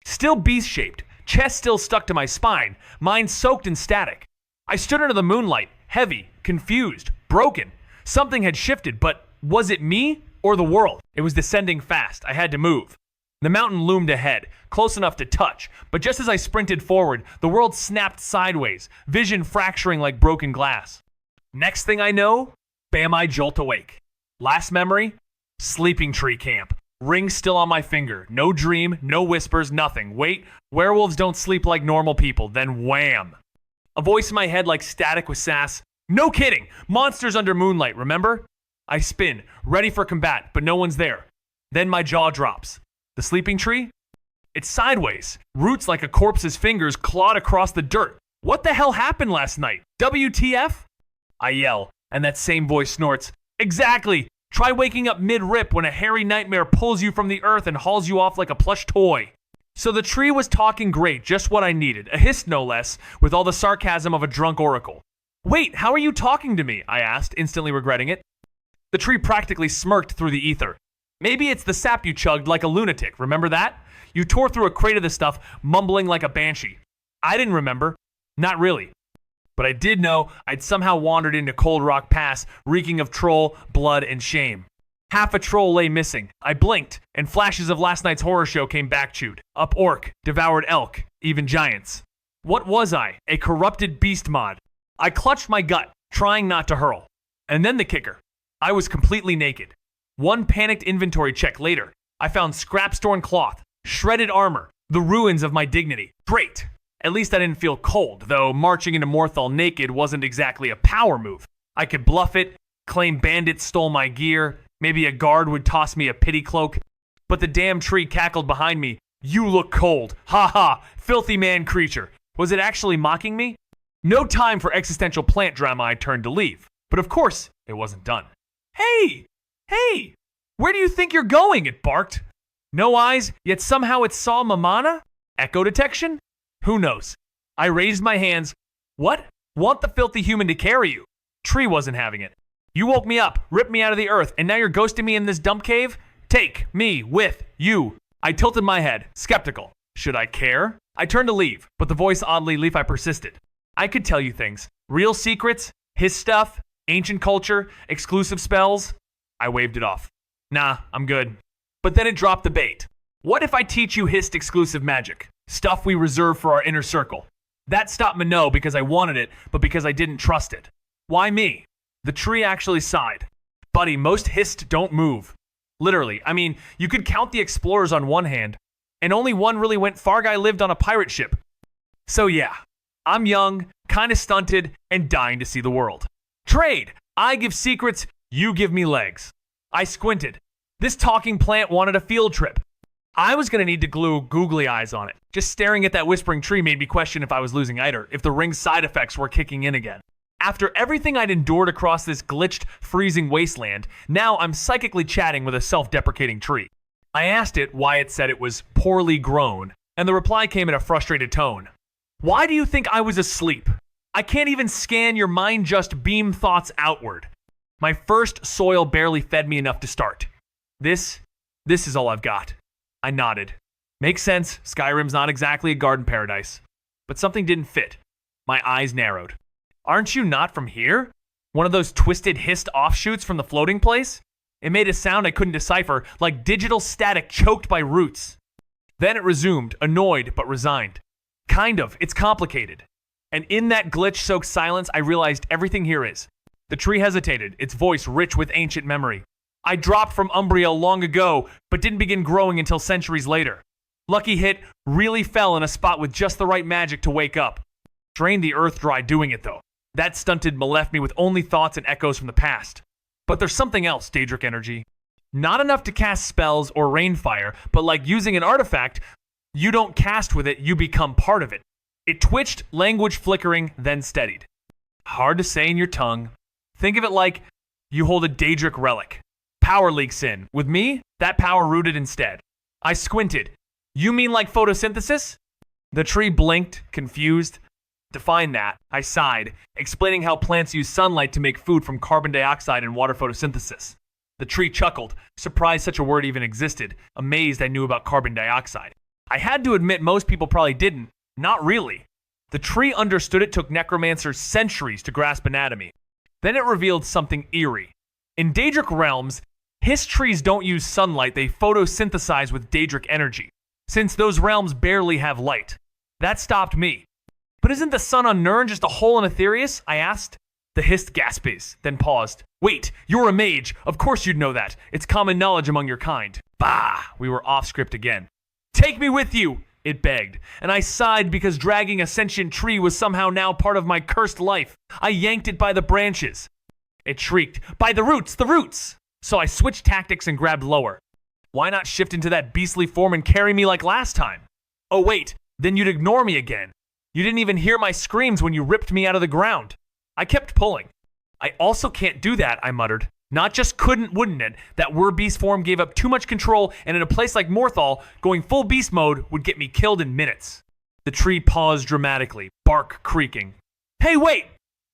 Still beast-shaped. Chest still stuck to my spine. Mind soaked in static. I stood under the moonlight, heavy, confused, broken. Something had shifted, but was it me or the world? It was descending fast. I had to move. The mountain loomed ahead, close enough to touch, but just as I sprinted forward, the world snapped sideways, vision fracturing like broken glass. Next thing I know, bam, I jolt awake. Last memory? Sleeping tree camp. Ring still on my finger. No dream, no whispers, nothing. Wait, werewolves don't sleep like normal people. Then wham. A voice in my head like static with sass. No kidding. Monsters under moonlight, remember? I spin, ready for combat, but no one's there. Then my jaw drops. The sleeping tree? It's sideways. Roots like a corpse's fingers clawed across the dirt. What the hell happened last night? WTF? I yell, and that same voice snorts. Exactly. Try waking up mid-rip when a hairy nightmare pulls you from the earth and hauls you off like a plush toy. So the tree was talking great, just what I needed. A hiss no less, with all the sarcasm of a drunk oracle. Wait, how are you talking to me? I asked, instantly regretting it. The tree practically smirked through the ether. Maybe it's the sap you chugged like a lunatic, remember that? You tore through a crate of the stuff, mumbling like a banshee. I didn't remember. Not really. But I did know I'd somehow wandered into Cold Rock Pass, reeking of troll, blood, and shame. Half a troll lay missing. I blinked, and flashes of last night's horror show came back chewed. Up orc, devoured elk, even giants. What was I? A corrupted beast mod. I clutched my gut, trying not to hurl. And then the kicker. I was completely naked. One panicked inventory check later, I found scrap-torn cloth, shredded armor, the ruins of my dignity. Great. At least I didn't feel cold, though marching into Morthal naked wasn't exactly a power move. I could bluff it, claim bandits stole my gear, maybe a guard would toss me a pity cloak. But the damn tree cackled behind me. You look cold. Ha ha, filthy man creature. Was it actually mocking me? No time for existential plant drama. I turned to leave. But of course, it wasn't done. Hey! Hey! Where do you think you're going? It barked. No eyes, yet somehow it saw Mamana? Echo detection? Who knows? I raised my hands. What? Want the filthy human to carry you. Tree wasn't having it. You woke me up, ripped me out of the earth, and now you're ghosting me in this dump cave? Take me with you. I tilted my head, skeptical. Should I care? I turned to leave, but the voice oddly leaf I persisted. I could tell you things. Real secrets, his stuff, ancient culture, exclusive spells. I waved it off. Nah, I'm good. But then it dropped the bait. What if I teach you hist exclusive magic? Stuff we reserve for our inner circle. That stopped me no because I wanted it, but because I didn't trust it. Why me? The tree actually sighed. Buddy, most hist don't move. Literally, I mean, you could count the explorers on one hand, and only one really went Farguy lived on a pirate ship. So yeah, I'm young, kinda stunted, and dying to see the world. Trade! I give secrets, you give me legs. I squinted. This talking plant wanted a field trip. I was going to need to glue googly eyes on it. Just staring at that whispering tree made me question if I was losing either, if the ring's side effects were kicking in again. After everything I'd endured across this glitched, freezing wasteland, now I'm psychically chatting with a self-deprecating tree. I asked it why it said it was poorly grown, and the reply came in a frustrated tone. Why do you think I was asleep? I can't even scan your mind, just beam thoughts outward. My first soil barely fed me enough to start. This is all I've got. I nodded. Makes sense, Skyrim's not exactly a garden paradise. But something didn't fit. My eyes narrowed. Aren't you not from here? One of those twisted hissed offshoots from the floating place? It made a sound I couldn't decipher, like digital static choked by roots. Then it resumed, annoyed but resigned. Kind of, it's complicated. And in that glitch-soaked silence, I realized everything here is. The tree hesitated, its voice rich with ancient memory. I dropped from Umbria long ago, but didn't begin growing until centuries later. Lucky hit, really fell in a spot with just the right magic to wake up. Drained the earth dry doing it though. That stunted left me with only thoughts and echoes from the past. But there's something else, Daedric energy. Not enough to cast spells or rain fire, but like using an artifact, you don't cast with it, you become part of it. It twitched, language flickering, then steadied. Hard to say in your tongue. Think of it like you hold a Daedric relic. Power leaks in. With me, that power rooted instead. I squinted. You mean like photosynthesis? The tree blinked, confused. Define that. I sighed, explaining how plants use sunlight to make food from carbon dioxide and water photosynthesis. The tree chuckled, surprised such a word even existed, amazed I knew about carbon dioxide. I had to admit most people probably didn't. Not really. The tree understood it took necromancers centuries to grasp anatomy. Then it revealed something eerie. In Daedric realms, his trees don't use sunlight, they photosynthesize with Daedric energy, since those realms barely have light. That stopped me. But isn't the sun on Nirn just a hole in Aetherius? I asked. The hissed gaspes, then paused. Wait, you're a mage. Of course you'd know that. It's common knowledge among your kind. Bah! We were off script again. Take me with you, it begged, and I sighed because dragging a sentient tree was somehow now part of my cursed life. I yanked it by the branches. It shrieked, by the roots, the roots! So I switched tactics and grabbed lower. Why not shift into that beastly form and carry me like last time? Oh wait, then you'd ignore me again. You didn't even hear my screams when you ripped me out of the ground. I kept pulling. I also can't do that, I muttered. Not just couldn't, wouldn't it? That beast form gave up too much control, and in a place like Morthal, going full beast mode would get me killed in minutes. The tree paused dramatically, bark creaking. Hey, wait!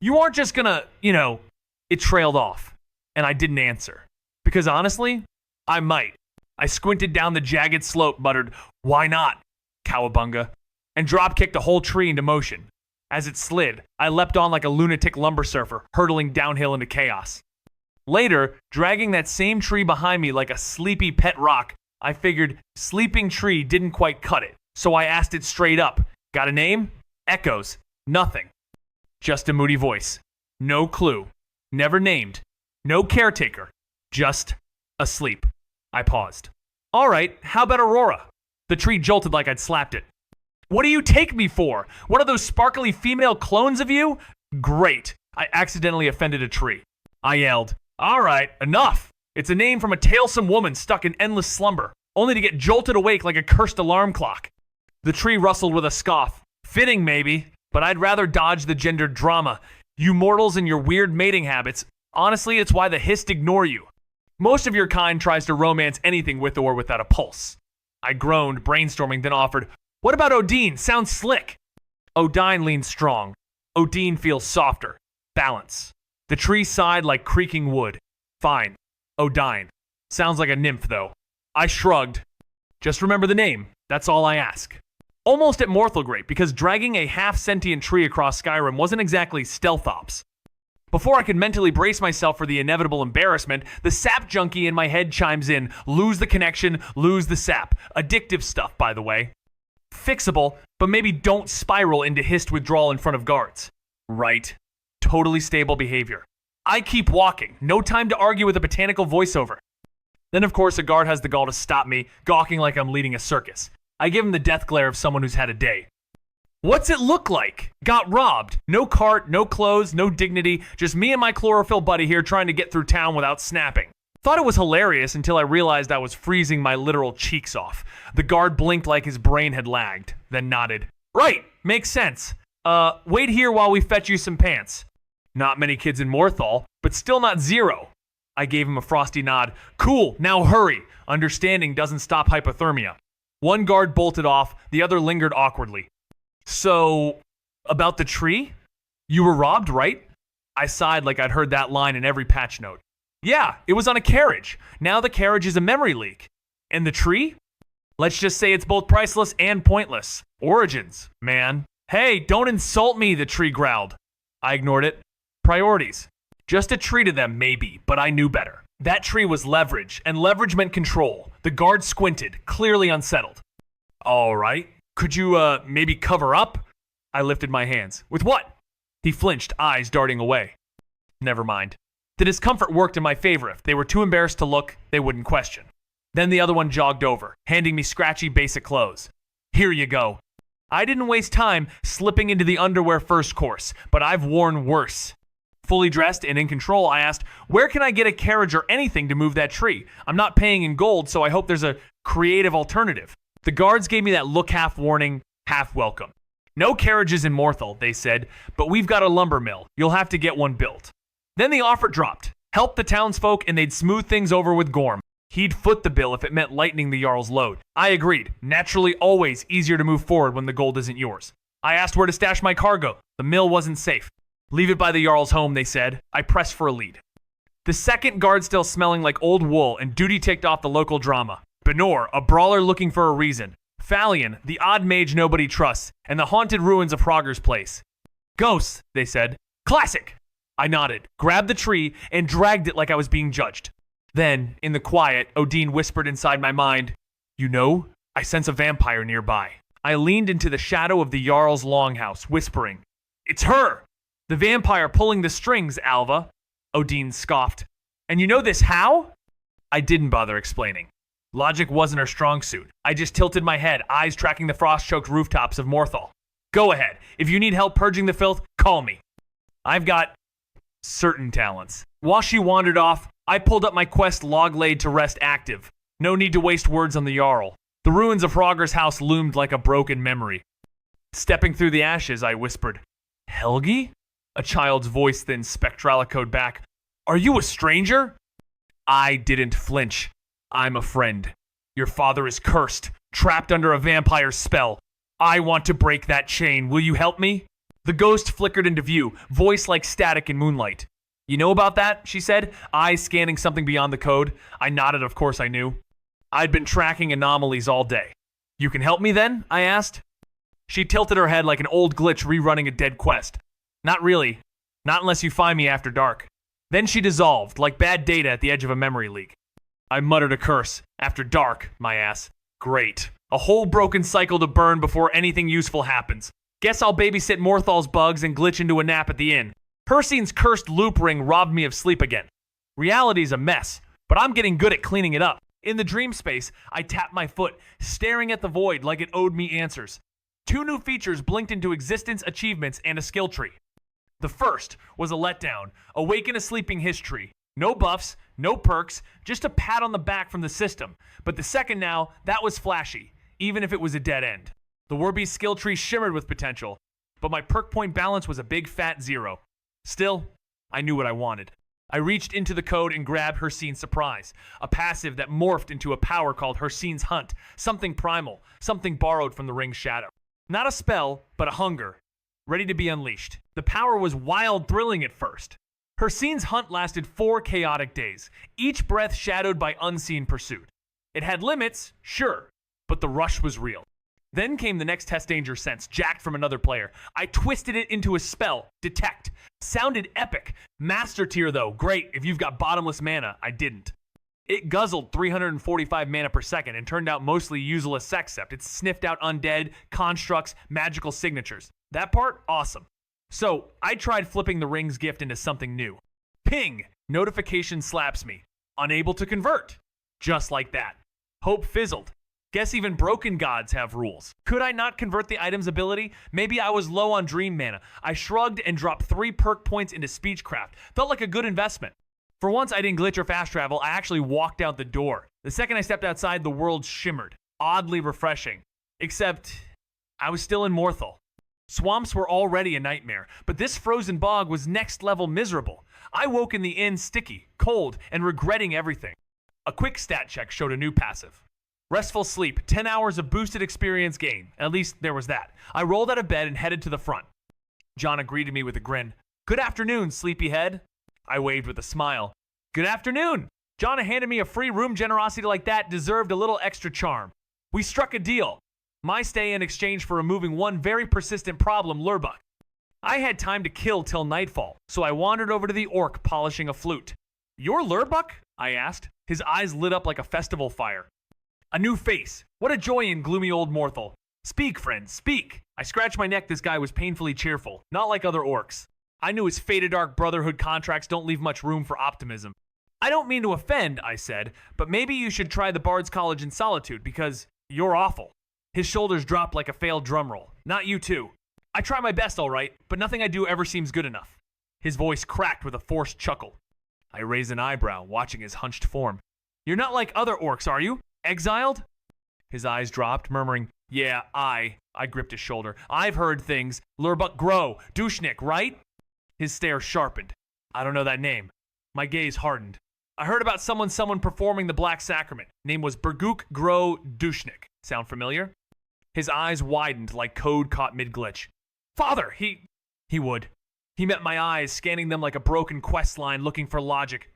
You aren't just gonna, It trailed off, and I didn't answer. Because honestly, I might. I squinted down the jagged slope, muttered, why not, cowabunga, and drop-kicked a whole tree into motion. As it slid, I leapt on like a lunatic lumber surfer, hurtling downhill into chaos. Later, dragging that same tree behind me like a sleepy pet rock, I figured sleeping tree didn't quite cut it, so I asked it straight up. Got a name? Echoes. Nothing. Just a moody voice. No clue. Never named. No caretaker. Just asleep. I paused. All right, how about Aurora? The tree jolted like I'd slapped it. What do you take me for? One of those sparkly female clones of you? Great. I accidentally offended a tree. I yelled, all right, enough. It's a name from a talesome woman stuck in endless slumber, only to get jolted awake like a cursed alarm clock. The tree rustled with a scoff. Fitting, maybe, but I'd rather dodge the gendered drama. You mortals and your weird mating habits, honestly, it's why the hist ignore you. Most of your kind tries to romance anything with or without a pulse. I groaned, brainstorming, then offered, what about Odin? Sounds slick. Odin leans strong. Odin feels softer. Balance. The tree sighed like creaking wood. Fine. Odin. Sounds like a nymph, though. I shrugged. Just remember the name. That's all I ask. Almost at Morthalgrate, because dragging a half-sentient tree across Skyrim wasn't exactly stealth ops. Before I could mentally brace myself for the inevitable embarrassment, the sap junkie in my head chimes in. Lose the connection, lose the sap. Addictive stuff, by the way. Fixable, but maybe don't spiral into hist withdrawal in front of guards. Right. Totally stable behavior. I keep walking. No time to argue with a botanical voiceover. Then, of course, a guard has the gall to stop me, gawking like I'm leading a circus. I give him the death glare of someone who's had a day. What's it look like? Got robbed. No cart, no clothes, no dignity. Just me and my chlorophyll buddy here trying to get through town without snapping. Thought it was hilarious until I realized I was freezing my literal cheeks off. The guard blinked like his brain had lagged, then nodded. Right, makes sense. Wait here while we fetch you some pants. Not many kids in Morthal, but still not zero. I gave him a frosty nod. Cool, now hurry. Understanding doesn't stop hypothermia. One guard bolted off, the other lingered awkwardly. So, about the tree? You were robbed, right? I sighed like I'd heard that line in every patch note. Yeah, it was on a carriage. Now the carriage is a memory leak. And the tree? Let's just say it's both priceless and pointless. Origins, man. Hey, don't insult me, the tree growled. I ignored it. Priorities. Just a tree to them, maybe, but I knew better. That tree was leverage, and leverage meant control. The guard squinted, clearly unsettled. All right. Could you, maybe cover up? I lifted my hands. With what? He flinched, eyes darting away. Never mind. The discomfort worked in my favor. If they were too embarrassed to look, they wouldn't question. Then the other one jogged over, handing me scratchy basic clothes. Here you go. I didn't waste time slipping into the underwear first course, but I've worn worse. Fully dressed and in control, I asked, where can I get a carriage or anything to move that tree? I'm not paying in gold, so I hope there's a creative alternative. The guards gave me that look half warning, half welcome. No carriages in Morthal, they said, but we've got a lumber mill. You'll have to get one built. Then the offer dropped. Help the townsfolk and they'd smooth things over with Gorm. He'd foot the bill if it meant lightening the Jarl's load. I agreed. Naturally, always easier to move forward when the gold isn't yours. I asked where to stash my cargo. The mill wasn't safe. Leave it by the Jarl's home, they said. I pressed for a lead. The second guard still smelling like old wool, and duty ticked off the local drama. Benor, a brawler looking for a reason. Falion, the odd mage nobody trusts, and the haunted ruins of Hrogger's place. Ghosts, they said. Classic! I nodded, grabbed the tree, and dragged it like I was being judged. Then, in the quiet, Odin whispered inside my mind, You know, I sense a vampire nearby. I leaned into the shadow of the Jarl's longhouse, whispering, It's her! The vampire pulling the strings, Alva. Odin scoffed. And you know this how? I didn't bother explaining. Logic wasn't her strong suit. I just tilted my head, eyes tracking the frost-choked rooftops of Morthal. Go ahead. If you need help purging the filth, call me. I've got certain talents. While she wandered off, I pulled up my quest log laid to rest active. No need to waste words on the Jarl. The ruins of Hrogger's house loomed like a broken memory. Stepping through the ashes, I whispered, Helgi? A child's voice then spectral echoed back, Are you a stranger? I didn't flinch. I'm a friend. Your father is cursed, trapped under a vampire's spell. I want to break that chain. Will you help me? The ghost flickered into view, voice like static in moonlight. You know about that? She said, eyes scanning something beyond the code. I nodded, of course I knew. I'd been tracking anomalies all day. You can help me then? I asked. She tilted her head like an old glitch rerunning a dead quest. Not really. Not unless you find me after dark. Then she dissolved, like bad data at the edge of a memory leak. I muttered a curse. After dark, my ass. Great. A whole broken cycle to burn before anything useful happens. Guess I'll babysit Morthal's bugs and glitch into a nap at the inn. Hersine's cursed loop ring robbed me of sleep again. Reality's a mess, but I'm getting good at cleaning it up. In the dream space, I tapped my foot, staring at the void like it owed me answers. 2 new features blinked into existence, achievements, and a skill tree. The first was a letdown, awaken a sleeping history. No buffs, no perks, just a pat on the back from the system. But the second now, that was flashy, even if it was a dead end. The Warby's skill tree shimmered with potential, but my perk point balance was a big fat 0. Still, I knew what I wanted. I reached into the code and grabbed Hersine's Surprise, a passive that morphed into a power called Hersine's Hunt, something primal, something borrowed from the ring's shadow. Not a spell, but a hunger, ready to be unleashed. The power was wild thrilling at first. Hersine's Hunt lasted 4 chaotic days, each breath shadowed by unseen pursuit. It had limits, sure, but the rush was real. Then came the next test danger sense, jacked from another player. I twisted it into a spell, Detect. Sounded epic. Master tier though, great if you've got bottomless mana. I didn't. It guzzled 345 mana per second and turned out mostly useless sexcept. It sniffed out undead, constructs, magical signatures. That part, awesome. So I tried flipping the ring's gift into something new. Ping! Notification slaps me. Unable to convert. Just like that. Hope fizzled. Guess even broken gods have rules. Could I not convert the item's ability? Maybe I was low on dream mana. I shrugged and dropped 3 perk points into speechcraft. Felt like a good investment. For once I didn't glitch or fast travel, I actually walked out the door. The second I stepped outside, the world shimmered. Oddly refreshing. Except, I was still in Morthal. Swamps were already a nightmare, but this frozen bog was next level miserable. I woke in the inn sticky, cold, and regretting everything. A quick stat check showed a new passive. Restful sleep, 10 hours of boosted experience gain. At least there was that. I rolled out of bed and headed to the front. Jonna greeted me with a grin. Good afternoon, sleepyhead. I waved with a smile. Good afternoon. Jonna handed me a free room. Generosity like that deserved a little extra charm. We struck a deal. My stay in exchange for removing one very persistent problem, Lurbuck. I had time to kill till nightfall, so I wandered over to the orc polishing a flute. You're Lurbuck? I asked. His eyes lit up like a festival fire. A new face. What a joy in gloomy old mortal. Speak, friend, speak. I scratched my neck. This guy was painfully cheerful, not like other orcs. I knew his faded dark brotherhood contracts don't leave much room for optimism. I don't mean to offend, I said, but maybe you should try the Bard's College in Solitude because you're awful. His shoulders dropped like a failed drum roll. Not you too. I try my best, all right, but nothing I do ever seems good enough. His voice cracked with a forced chuckle. I raised an eyebrow, watching his hunched form. You're not like other orcs, are you? Exiled? His eyes dropped, murmuring, yeah, I gripped his shoulder. I've heard things. Lurbuck Grow, Douchnik, right? His stare sharpened. I don't know that name. My gaze hardened. I heard about someone performing the Black Sacrament. Name was Berguk Grow Douchnik. Sound familiar? His eyes widened like code caught mid-glitch. Father, he would. He met my eyes, scanning them like a broken quest line looking for logic.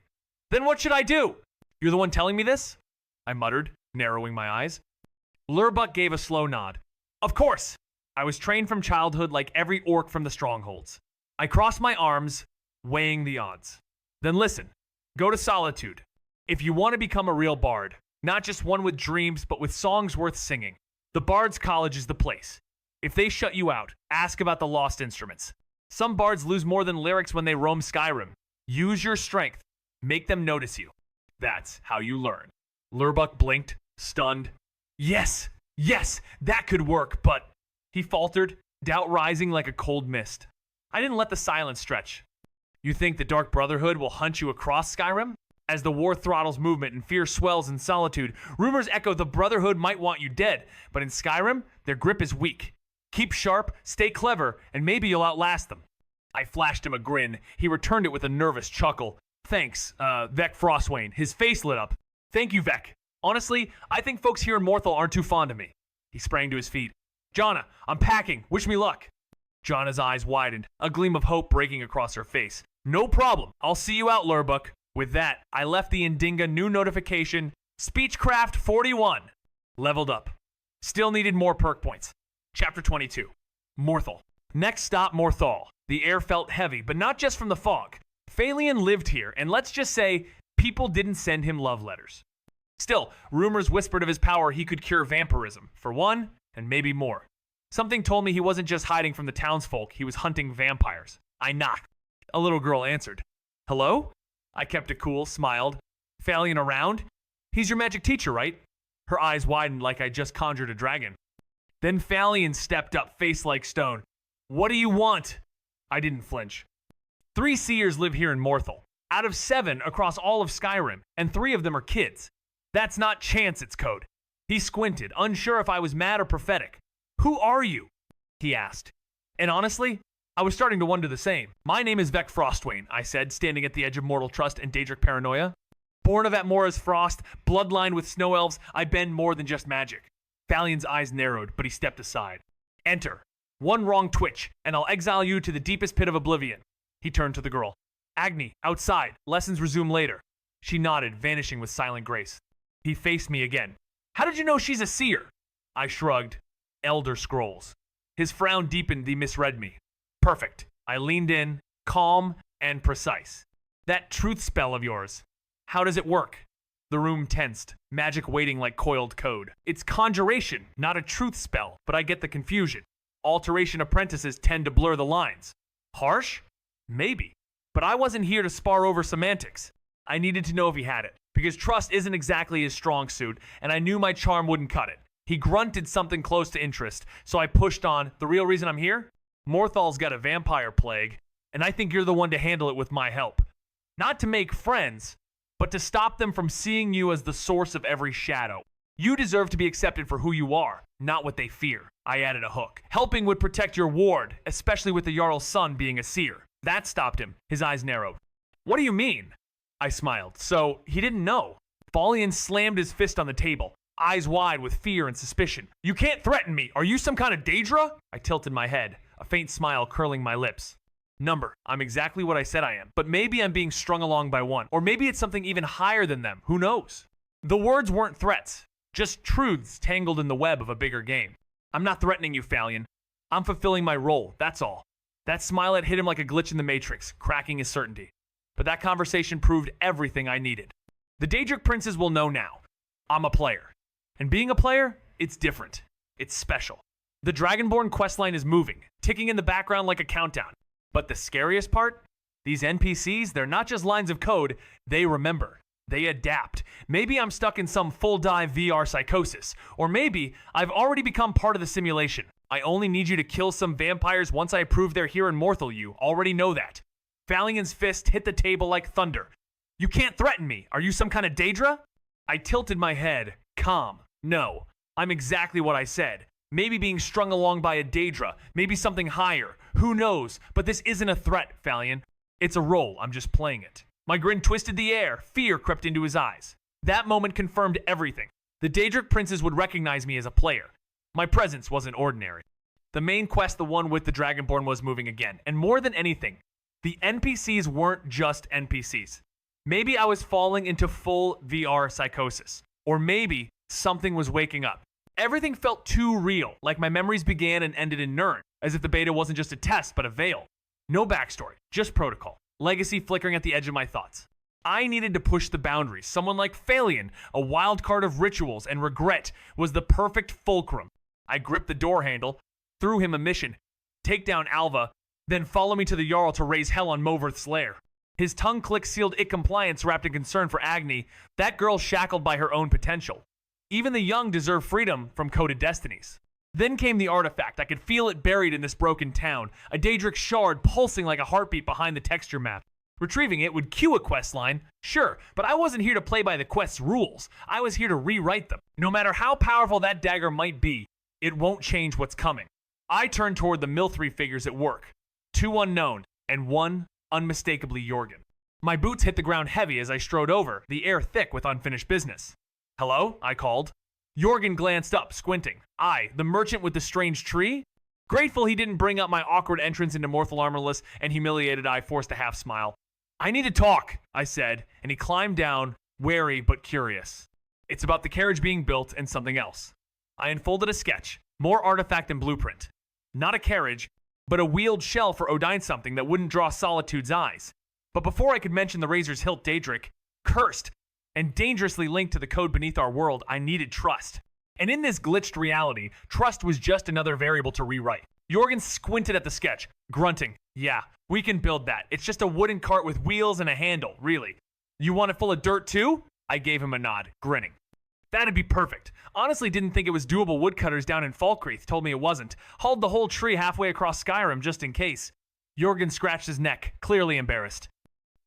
Then what should I do? You're the one telling me this? I muttered, narrowing my eyes. Lurbuck gave a slow nod. Of course. I was trained from childhood like every orc from the strongholds. I crossed my arms, weighing the odds. Then listen. Go to Solitude. If you want to become a real bard, not just one with dreams, but with songs worth singing, the Bard's College is the place. If they shut you out, ask about the lost instruments. Some bards lose more than lyrics when they roam Skyrim. Use your strength. Make them notice you. That's how you learn. Lurbuck blinked, stunned. Yes, that could work, but... He faltered, doubt rising like a cold mist. I didn't let the silence stretch. You think the Dark Brotherhood will hunt you across Skyrim? As the war throttles movement and fear swells in Solitude, rumors echo the Brotherhood might want you dead, but in Skyrim, their grip is weak. Keep sharp, stay clever, and maybe you'll outlast them. I flashed him a grin. He returned it with a nervous chuckle. Thanks, Vec Frostwain. His face lit up. Thank you, Vec. Honestly, I think folks here in Morthal aren't too fond of me. He sprang to his feet. Jonna, I'm packing. Wish me luck. Jonna's eyes widened, a gleam of hope breaking across her face. No problem. I'll see you out, Lurbuck. With that, I left the Indinga new notification, Speechcraft 41. Leveled up. Still needed more perk points. Chapter 22. Morthal. Next stop, Morthal. The air felt heavy, but not just from the fog. Phalion lived here, and let's just say, people didn't send him love letters. Still, rumors whispered of his power he could cure vampirism, for one, and maybe more. Something told me he wasn't just hiding from the townsfolk, he was hunting vampires. I knocked. A little girl answered. Hello? I kept it cool, smiled. Phalion around? He's your magic teacher, right? Her eyes widened like I just conjured a dragon. Then Phalion stepped up, face like stone. What do you want? I didn't flinch. 3 seers live here in Morthal. Out of 7 across all of Skyrim, and 3 of them are kids. That's not chance, it's code. He squinted, unsure if I was mad or prophetic. Who are you? He asked. And honestly, I was starting to wonder the same. My name is Vec Frostwain, I said, standing at the edge of mortal trust and Daedric paranoia. Born of Atmora's frost, bloodlined with snow elves, I bend more than just magic. Phalion's eyes narrowed, but he stepped aside. Enter. One wrong twitch, and I'll exile you to the deepest pit of oblivion. He turned to the girl. Agni, outside. Lessons resume later. She nodded, vanishing with silent grace. He faced me again. How did you know she's a seer? I shrugged. Elder Scrolls. His frown deepened. He misread me. Perfect. I leaned in, calm and precise. That truth spell of yours. How does it work? The room tensed, magic waiting like coiled code. It's conjuration, not a truth spell, but I get the confusion. Alteration apprentices tend to blur the lines. Harsh? Maybe. But I wasn't here to spar over semantics. I needed to know if he had it, because trust isn't exactly his strong suit, and I knew my charm wouldn't cut it. He grunted something close to interest, so I pushed on. The real reason I'm here? Morthal's got a vampire plague, and I think you're the one to handle it with my help. Not to make friends, but to stop them from seeing you as the source of every shadow. You deserve to be accepted for who you are, not what they fear. I added a hook. Helping would protect your ward, especially with the Jarl's son being a seer. That stopped him. His eyes narrowed. What do you mean? I smiled. So, he didn't know. Falian slammed his fist on the table, eyes wide with fear and suspicion. You can't threaten me. Are you some kind of Daedra? I tilted my head, a faint smile curling my lips. Number, I'm exactly what I said I am, but maybe I'm being strung along by one, or maybe it's something even higher than them. Who knows? The words weren't threats, just truths tangled in the web of a bigger game. I'm not threatening you, Falian. I'm fulfilling my role, that's all. That smile had hit him like a glitch in the Matrix, cracking his certainty. But that conversation proved everything I needed. The Daedric princes will know now. I'm a player. And being a player, it's different. It's special. The Dragonborn questline is moving, ticking in the background like a countdown. But the scariest part? These NPCs, they're not just lines of code, they remember. They adapt. Maybe I'm stuck in some full dive VR psychosis. Or maybe I've already become part of the simulation. I only need you to kill some vampires once I prove they're here in Morthal. You already know that. Falian's fist hit the table like thunder. You can't threaten me. Are you some kind of Daedra? I tilted my head, calm. No, I'm exactly what I said. Maybe being strung along by a Daedra, maybe something higher. Who knows? But this isn't a threat, Falian. It's a role. I'm just playing it. My grin twisted the air. Fear crept into his eyes. That moment confirmed everything. The Daedric princes would recognize me as a player. My presence wasn't ordinary. The main quest, the one with the Dragonborn, was moving again. And more than anything, the NPCs weren't just NPCs. Maybe I was falling into full VR psychosis. Or maybe something was waking up. Everything felt too real, like my memories began and ended in Nirn, as if the beta wasn't just a test, but a veil. No backstory, just protocol. Legacy flickering at the edge of my thoughts. I needed to push the boundaries. Someone like Falian, a wild card of rituals and regret, was the perfect fulcrum. I gripped the door handle, threw him a mission. Take down Alva, then follow me to the Jarl to raise hell on Movirth's lair. His tongue click sealed it compliance wrapped in concern for Agni, that girl shackled by her own potential. Even the young deserve freedom from coded destinies. Then came the artifact. I could feel it buried in this broken town, a Daedric shard pulsing like a heartbeat behind the texture map. Retrieving it would cue a quest line, sure, but I wasn't here to play by the quest's rules. I was here to rewrite them. No matter how powerful that dagger might be, it won't change what's coming. I turned toward the Milthry figures at work. 2 unknown, and 1 unmistakably Jorgen. My boots hit the ground heavy as I strode over, the air thick with unfinished business. Hello? I called. Jorgen glanced up, squinting. I, the merchant with the strange tree? Grateful he didn't bring up my awkward entrance into Morthal Armorless, and humiliated I forced a half smile. I need to talk, I said, and he climbed down, wary but curious. It's about the carriage being built and something else. I unfolded a sketch, more artifact and blueprint. Not a carriage, but a wheeled shell for Odine something that wouldn't draw Solitude's eyes. But before I could mention the Razor's Hilt Daedric, cursed, and dangerously linked to the code beneath our world, I needed trust. And in this glitched reality, trust was just another variable to rewrite. Jorgen squinted at the sketch, grunting, yeah, we can build that. It's just a wooden cart with wheels and a handle, really. You want it full of dirt too? I gave him a nod, grinning. That'd be perfect. Honestly didn't think it was doable. Woodcutters down in Falkreath told me it wasn't. Hauled the whole tree halfway across Skyrim just in case. Jorgen scratched his neck, clearly embarrassed.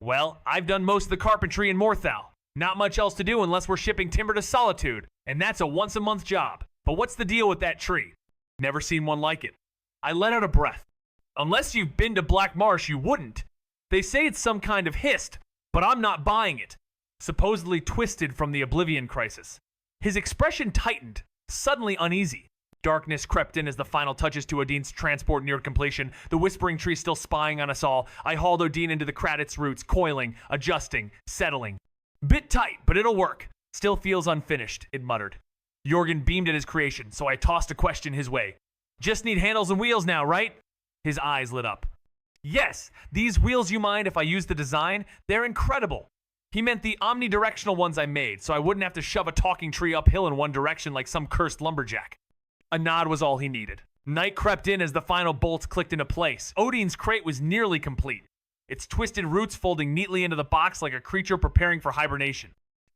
Well, I've done most of the carpentry in Morthal. Not much else to do unless we're shipping timber to Solitude, and that's a once-a-month job. But what's the deal with that tree? Never seen one like it. I let out a breath. Unless you've been to Black Marsh, you wouldn't. They say it's some kind of hist, but I'm not buying it. Supposedly twisted from the Oblivion Crisis. His expression tightened, suddenly uneasy. Darkness crept in as the final touches to Odine's transport neared completion, the whispering tree still spying on us all. I hauled Odine into the Kratit's roots, coiling, adjusting, settling. Bit tight, but it'll work. Still feels unfinished, it muttered. Jorgen beamed at his creation, so I tossed a question his way. Just need handles and wheels now, right? His eyes lit up. Yes, these wheels, you mind if I use the design? They're incredible. He meant the omnidirectional ones I made, so I wouldn't have to shove a talking tree uphill in one direction like some cursed lumberjack. A nod was all he needed. Night crept in as the final bolts clicked into place. Odine's crate was nearly complete, its twisted roots folding neatly into the box like a creature preparing for hibernation.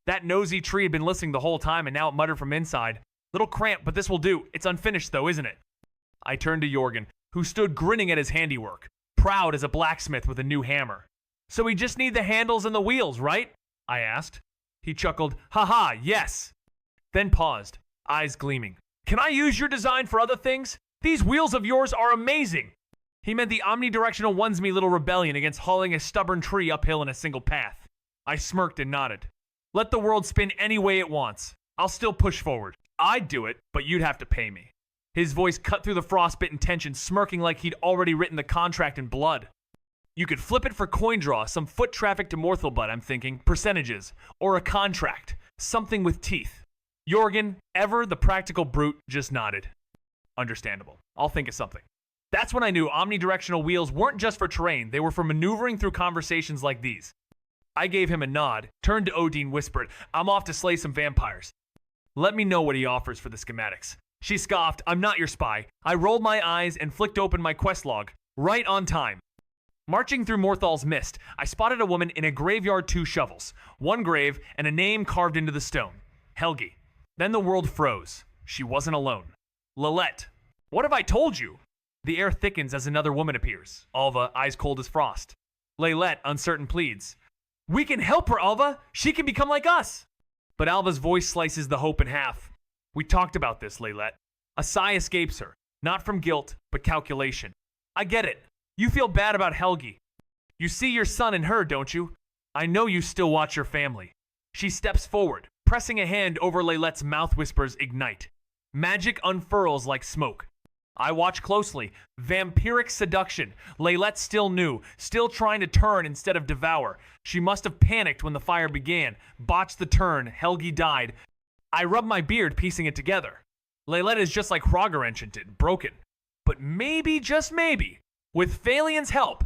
That nosy tree had been listening the whole time, and now it muttered from inside. Little cramped, but this will do. It's unfinished though, isn't it? I turned to Jorgen, who stood grinning at his handiwork, proud as a blacksmith with a new hammer. So we just need the handles and the wheels, right? I asked. He chuckled, haha, yes. then paused, eyes gleaming. Can I use your design for other things? These wheels of yours are amazing. He meant the omnidirectional ones-me little rebellion against hauling a stubborn tree uphill in a single path. I smirked and nodded. Let the world spin any way it wants. I'll still push forward. I'd do it, but you'd have to pay me. His voice cut through the frostbitten tension, smirking like he'd already written the contract in blood. You could flip it for coin draw, some foot traffic to Morthalbud, I'm thinking, percentages, or a contract, something with teeth. Jorgen, ever the practical brute, just nodded. Understandable. I'll think of something. That's when I knew omnidirectional wheels weren't just for terrain, they were for maneuvering through conversations like these. I gave him a nod, turned to Odin, whispered, I'm off to slay some vampires. Let me know what he offers for the schematics. She scoffed, I'm not your spy. I rolled my eyes and flicked open my quest log. Right on time. Marching through Morthal's mist, I spotted a woman in a graveyard, 2 shovels, 1 grave, and a name carved into the stone. Helgi. Then the world froze. She wasn't alone. Lilette. What have I told you? The air thickens as another woman appears. Alva, eyes cold as frost. Lilette, uncertain, pleads. We can help her, Alva. She can become like us. But Alva's voice slices the hope in half. We talked about this, Lilette. A sigh escapes her. Not from guilt, but calculation. I get it. You feel bad about Helgi. You see your son in her, don't you? I know you still watch your family. She steps forward, pressing a hand over Lilette's mouth, whispers, ignite. Magic unfurls like smoke. I watch closely. Vampiric seduction. Lilette still new, still trying to turn instead of devour. She must have panicked when the fire began, botched the turn, Helgi died. I rub my beard, piecing it together. Lilette is just like Hrogar enchanted, broken. But maybe, just maybe, with Phalian's help,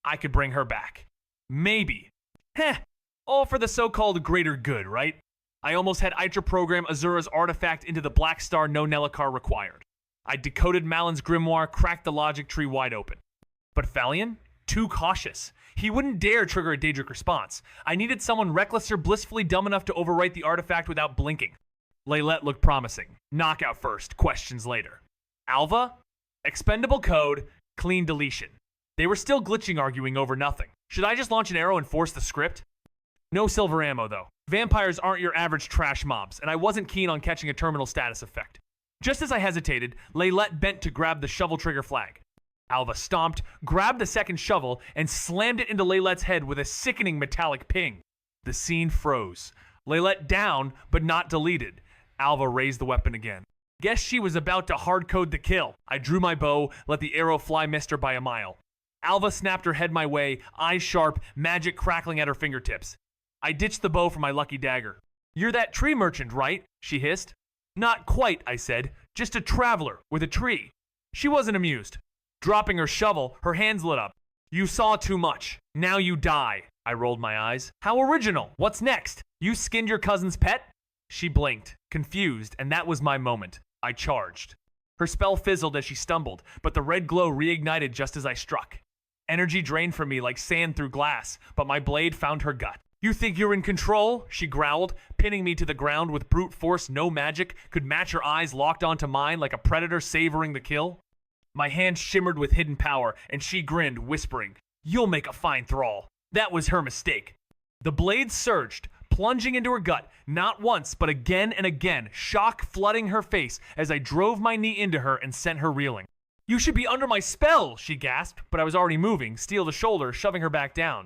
I could bring her back. Maybe. Heh, all for the so-called greater good, right? I almost had Aitra program Azura's artifact into the black star no Nelacar required. I decoded Malin's grimoire, cracked the logic tree wide open. But Phalian? Too cautious. He wouldn't dare trigger a Daedric response. I needed someone reckless or blissfully dumb enough to overwrite the artifact without blinking. Lilette looked promising. Knockout first, questions later. Alva? Expendable code, clean deletion. They were still glitching, arguing over nothing. Should I just launch an arrow and force the script? No silver ammo, though. Vampires aren't your average trash mobs, and I wasn't keen on catching a terminal status effect. Just as I hesitated, Lilette bent to grab the shovel trigger flag. Alva stomped, grabbed the second shovel, and slammed it into Lilette's head with a sickening metallic ping. The scene froze. Lilette down, but not deleted. Alva raised the weapon again. Guess she was about to hardcode the kill. I drew my bow, let the arrow fly, missed her by a mile. Alva snapped her head my way, eyes sharp, magic crackling at her fingertips. I ditched the bow for my lucky dagger. You're that tree merchant, right? She hissed. Not quite, I said. Just a traveler with a tree. She wasn't amused. Dropping her shovel, her hands lit up. You saw too much. Now you die. I rolled my eyes. How original. What's next? You skinned your cousin's pet? She blinked, confused, and that was my moment. I charged. Her spell fizzled as she stumbled, but the red glow reignited just as I struck. Energy drained from me like sand through glass, but my blade found her gut. You think you're in control? She growled, pinning me to the ground with brute force no magic could match her eyes locked onto mine like a predator savoring the kill. My hand shimmered with hidden power, and she grinned, whispering, You'll make a fine thrall. That was her mistake. The blade surged, plunging into her gut, not once, but again and again, shock flooding her face as I drove my knee into her and sent her reeling. You should be under my spell, she gasped, but I was already moving, steel to shoulder, shoving her back down.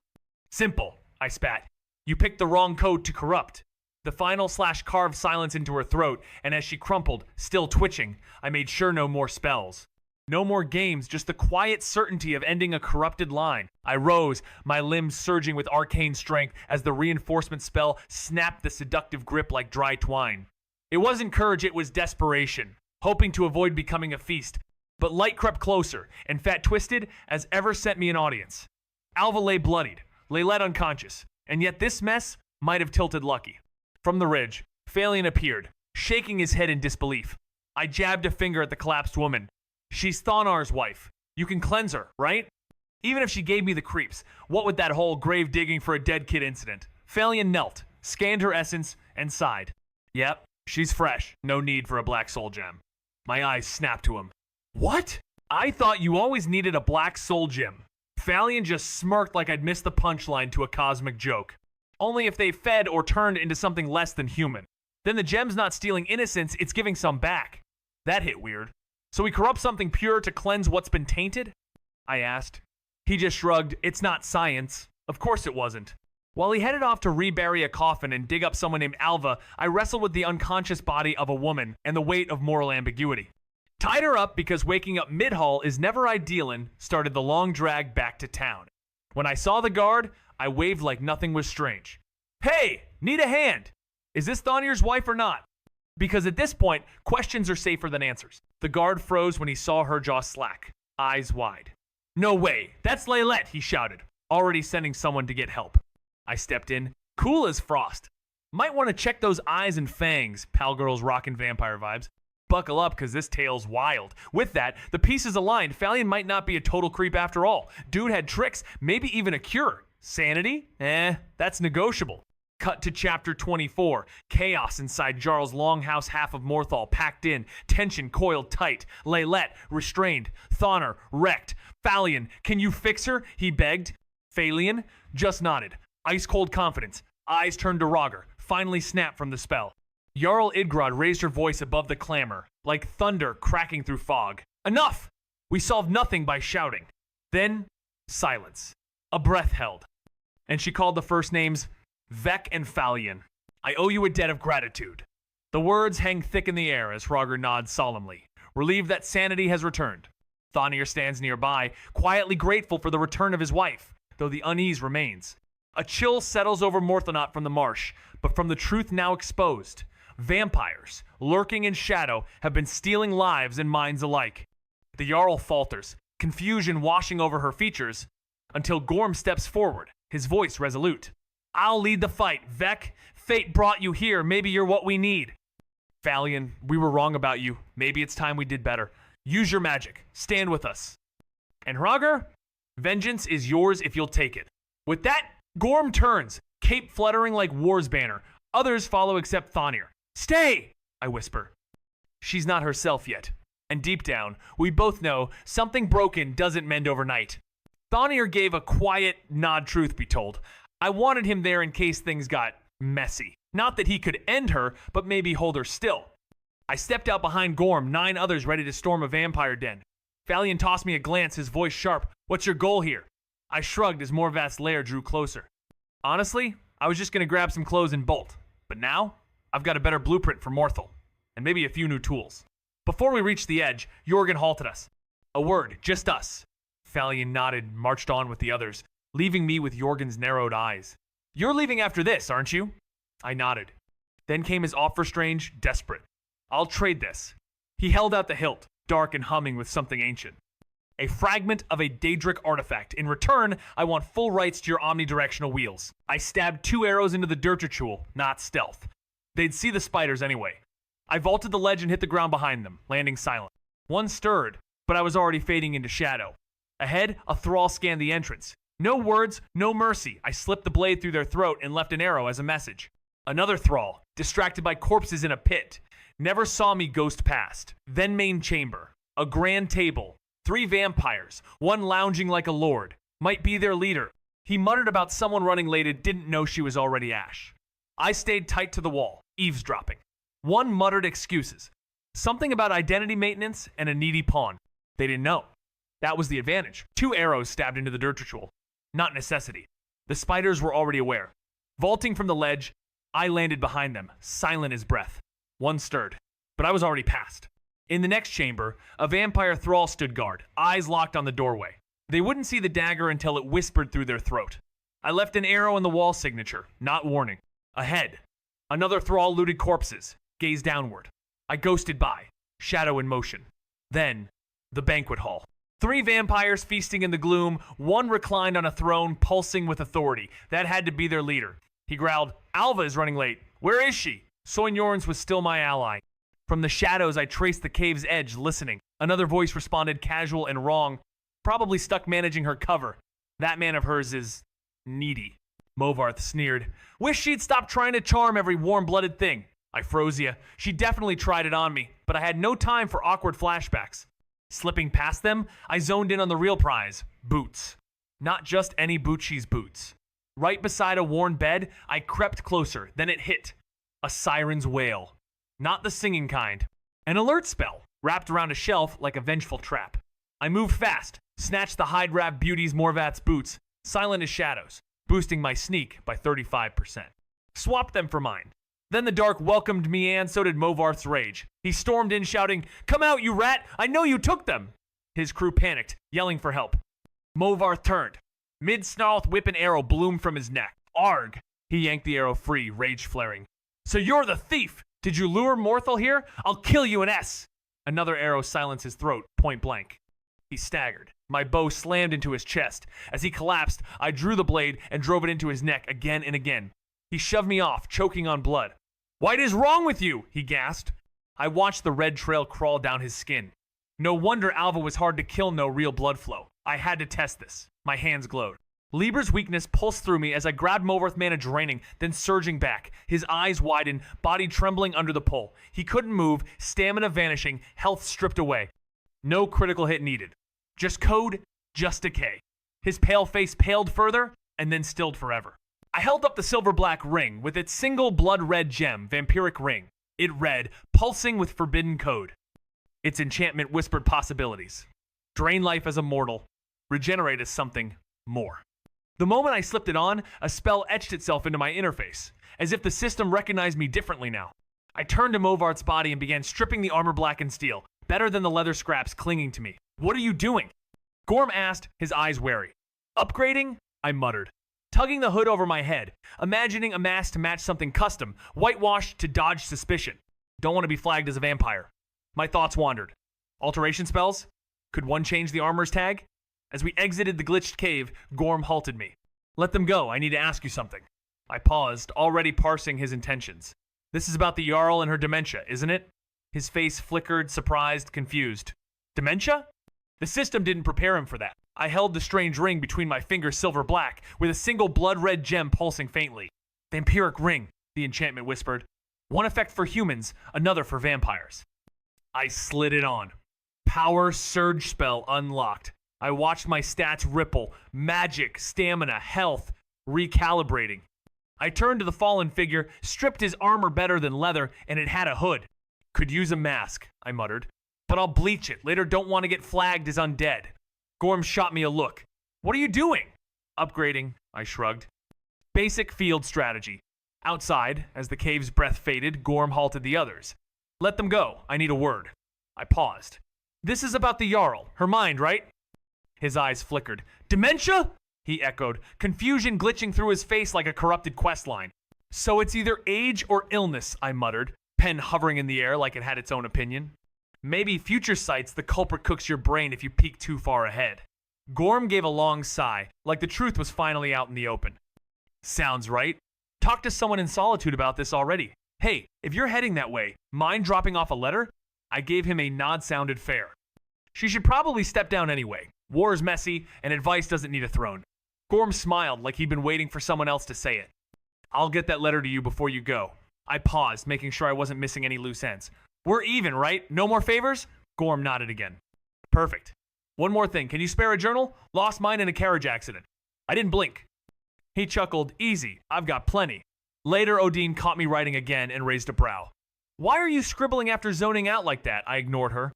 Simple, I spat. You picked the wrong code to corrupt. The final slash carved silence into her throat, and as she crumpled, still twitching, I made sure no more spells. No more games, just the quiet certainty of ending a corrupted line. I rose, my limbs surging with arcane strength as the reinforcement spell snapped the seductive grip like dry twine. It wasn't courage, it was desperation, hoping to avoid becoming a feast. But light crept closer, and Fat Twisted as ever sent me an audience. Alva lay bloodied, Lilette unconscious, and yet this mess might have tilted lucky. From the ridge, Phalian appeared, shaking his head in disbelief. I jabbed a finger at the collapsed woman. She's Thonar's wife. You can cleanse her, right? Even if she gave me the creeps, what would that whole grave digging for a dead kid incident? Phalian knelt, scanned her essence, and sighed. Yep, she's fresh. No need for a black soul gem. My eyes snapped to him. What? I thought you always needed a black soul gem. Phalian just smirked like I'd missed the punchline to a cosmic joke. Only if they fed or turned into something less than human. Then the gem's not stealing innocence, it's giving some back. That hit weird. So we corrupt something pure to cleanse what's been tainted? I asked. He just shrugged. It's not science. Of course it wasn't. While he headed off to rebury a coffin and dig up someone named Alva, I wrestled with the unconscious body of a woman and the weight of moral ambiguity. Tied her up because waking up mid-haul is never ideal and started the long drag back to town. When I saw the guard, I waved like nothing was strange. Hey, need a hand. Is this Thonir's wife or not? Because at this point, questions are safer than answers. The guard froze when he saw her jaw slack, eyes wide. No way, that's Laylette, he shouted, already sending someone to get help. I stepped in, cool as frost. Might want to check those eyes and fangs, pal girls rockin' vampire vibes. Buckle up, because this tale's wild. With that, the pieces aligned. Falion might not be a total creep after all. Dude had tricks, maybe even a cure. Sanity? That's negotiable. Cut to chapter 24. Chaos inside Jarl's longhouse half of Morthal, packed in. Tension coiled tight. Laylette, restrained. Thonir, wrecked. Falion, can you fix her? He begged. Falion just nodded. Ice-cold confidence. Eyes turned to Roger. Finally snapped from the spell. Jarl Idgrod raised her voice above the clamor, like thunder cracking through fog. Enough! We solved nothing by shouting. Then, silence. A breath held. And she called the first names Vec and Falion. I owe you a debt of gratitude. The words hang thick in the air as Roger nods solemnly, relieved that sanity has returned. Thonir stands nearby, quietly grateful for the return of his wife, though the unease remains. A chill settles over Morthonot from the marsh, but from the truth now exposed. Vampires, lurking in shadow, have been stealing lives and minds alike. The Jarl falters, confusion washing over her features, until Gorm steps forward, his voice resolute. I'll lead the fight, Vec. Fate brought you here, maybe you're what we need. Falion, we were wrong about you. Maybe it's time we did better. Use your magic. Stand with us. And Roger, vengeance is yours if you'll take it. With that, Gorm turns, cape fluttering like war's banner. Others follow except Thonir. Stay, I whisper. She's not herself yet. And deep down, we both know something broken doesn't mend overnight. Thonir gave a quiet nod, truth be told. I wanted him there in case things got messy. Not that he could end her, but maybe hold her still. I stepped out behind Gorm, 9 others ready to storm a vampire den. Falion tossed me a glance, his voice sharp. What's your goal here? I shrugged as Morvath's lair drew closer. Honestly, I was just going to grab some clothes and bolt. But now, I've got a better blueprint for Morthal, and maybe a few new tools. Before we reached the edge, Jorgen halted us. A word, just us. Falion nodded and marched on with the others, leaving me with Jorgen's narrowed eyes. You're leaving after this, aren't you? I nodded. Then came his offer, strange, desperate. I'll trade this. He held out the hilt, dark and humming with something ancient. A fragment of a Daedric artifact. In return, I want full rights to your omnidirectional wheels. I stabbed 2 arrows into the dirt ritual, not stealth. They'd see the spiders anyway. I vaulted the ledge and hit the ground behind them, landing silent. One stirred, but I was already fading into shadow. Ahead, a thrall scanned the entrance. No words, no mercy. I slipped the blade through their throat and left an arrow as a message. Another thrall, distracted by corpses in a pit, never saw me ghost past. Then main chamber, a grand table, 3 vampires, one lounging like a lord. Might be their leader. He muttered about someone running late and didn't know she was already Ash. I stayed tight to the wall, eavesdropping. One muttered excuses. Something about identity maintenance and a needy pawn. They didn't know. That was the advantage. 2 arrows stabbed into the dirt ritual. Not necessity. The spiders were already aware. Vaulting from the ledge, I landed behind them, silent as breath. One stirred, but I was already past. In the next chamber, a vampire thrall stood guard, eyes locked on the doorway. They wouldn't see the dagger until it whispered through their throat. I left an arrow in the wall signature, not warning. Ahead, another thrall looted corpses, gazed downward. I ghosted by, shadow in motion. Then, the banquet hall. 3 vampires feasting in the gloom, one reclined on a throne, pulsing with authority. That had to be their leader. He growled, Alva is running late. Where is she? Soignorns was still my ally. From the shadows, I traced the cave's edge, listening. Another voice responded, casual and wrong. Probably stuck managing her cover. That man of hers is needy. Movarth sneered. Wish she'd stop trying to charm every warm-blooded thing. I froze ya. She definitely tried it on me, but I had no time for awkward flashbacks. Slipping past them, I zoned in on the real prize, boots. Not just any Bucci's boots. Right beside a worn bed, I crept closer, then it hit. A siren's wail. Not the singing kind. An alert spell, wrapped around a shelf like a vengeful trap. I moved fast, snatched the hide-wrapped beauties Morvath's boots, silent as shadows, boosting my sneak by 35%. Swapped them for mine. Then the dark welcomed me and so did Movarth's rage. He stormed in shouting, "Come out, you rat! I know you took them!" His crew panicked, yelling for help. Movarth turned. Mid-snarled whip and arrow bloomed from his neck. Arg! He yanked the arrow free, rage flaring. "So you're the thief! Did you lure Morthal here? I'll kill you in S!" Another arrow silenced his throat, point blank. He staggered. My bow slammed into his chest. As he collapsed, I drew the blade and drove it into his neck again and again. He shoved me off, choking on blood. "What is wrong with you?" he gasped. I watched the red trail crawl down his skin. No wonder Alva was hard to kill, no real blood flow. I had to test this. My hands glowed. Lieber's weakness pulsed through me as I grabbed Movarth mana draining, then surging back. His eyes widened, body trembling under the pull. He couldn't move, stamina vanishing, health stripped away. No critical hit needed. Just code, just decay. His pale face paled further, and then stilled forever. I held up the silver-black ring with its single blood-red gem, vampiric ring. It read, pulsing with forbidden code. Its enchantment whispered possibilities. Drain life as a mortal. Regenerate as something more. The moment I slipped it on, a spell etched itself into my interface, as if the system recognized me differently now. I turned to Movarth's body and began stripping the armor black and steel, better than the leather scraps clinging to me. "What are you doing?" Gorm asked, his eyes wary. "Upgrading?" I muttered. Tugging the hood over my head, imagining a mask to match something custom, whitewashed to dodge suspicion. Don't want to be flagged as a vampire. My thoughts wandered. Alteration spells? Could one change the armor's tag? As we exited the glitched cave, Gorm halted me. "Let them go, I need to ask you something." I paused, already parsing his intentions. "This is about the Jarl and her dementia, isn't it?" His face flickered, surprised, confused. "Dementia?" The system didn't prepare him for that. I held the strange ring between my fingers silver black, with a single blood-red gem pulsing faintly. "Vampiric ring," the enchantment whispered. "One effect for humans, another for vampires." I slid it on. Power surge spell unlocked. I watched my stats ripple, magic, stamina, health, recalibrating. I turned to the fallen figure, stripped his armor better than leather, and it had a hood. "Could use a mask," I muttered. "But I'll bleach it. Later don't want to get flagged as undead." Gorm shot me a look. "What are you doing?" "Upgrading," I shrugged. Basic field strategy. Outside, as the cave's breath faded, Gorm halted the others. "Let them go. I need a word." I paused. "This is about the Jarl. Her mind, right?" His eyes flickered. "Dementia?" he echoed, confusion glitching through his face like a corrupted quest line. "So it's either age or illness," I muttered, pen hovering in the air like it had its own opinion. "Maybe future sight's the culprit cooks your brain if you peek too far ahead." Gorm gave a long sigh, like the truth was finally out in the open. "Sounds right. Talked to someone in Solitude about this already. Hey, if you're heading that way, mind dropping off a letter?" I gave him a nod sounded fair. "She should probably step down anyway. War's messy, and advice doesn't need a throne." Gorm smiled like he'd been waiting for someone else to say it. "I'll get that letter to you before you go." I paused, making sure I wasn't missing any loose ends. "We're even, right? No more favors?" Gorm nodded again. "Perfect. One more thing. Can you spare a journal? Lost mine in a carriage accident." I didn't blink. He chuckled. "Easy. I've got plenty." Later, Odin caught me writing again and raised a brow. "Why are you scribbling after zoning out like that?" I ignored her.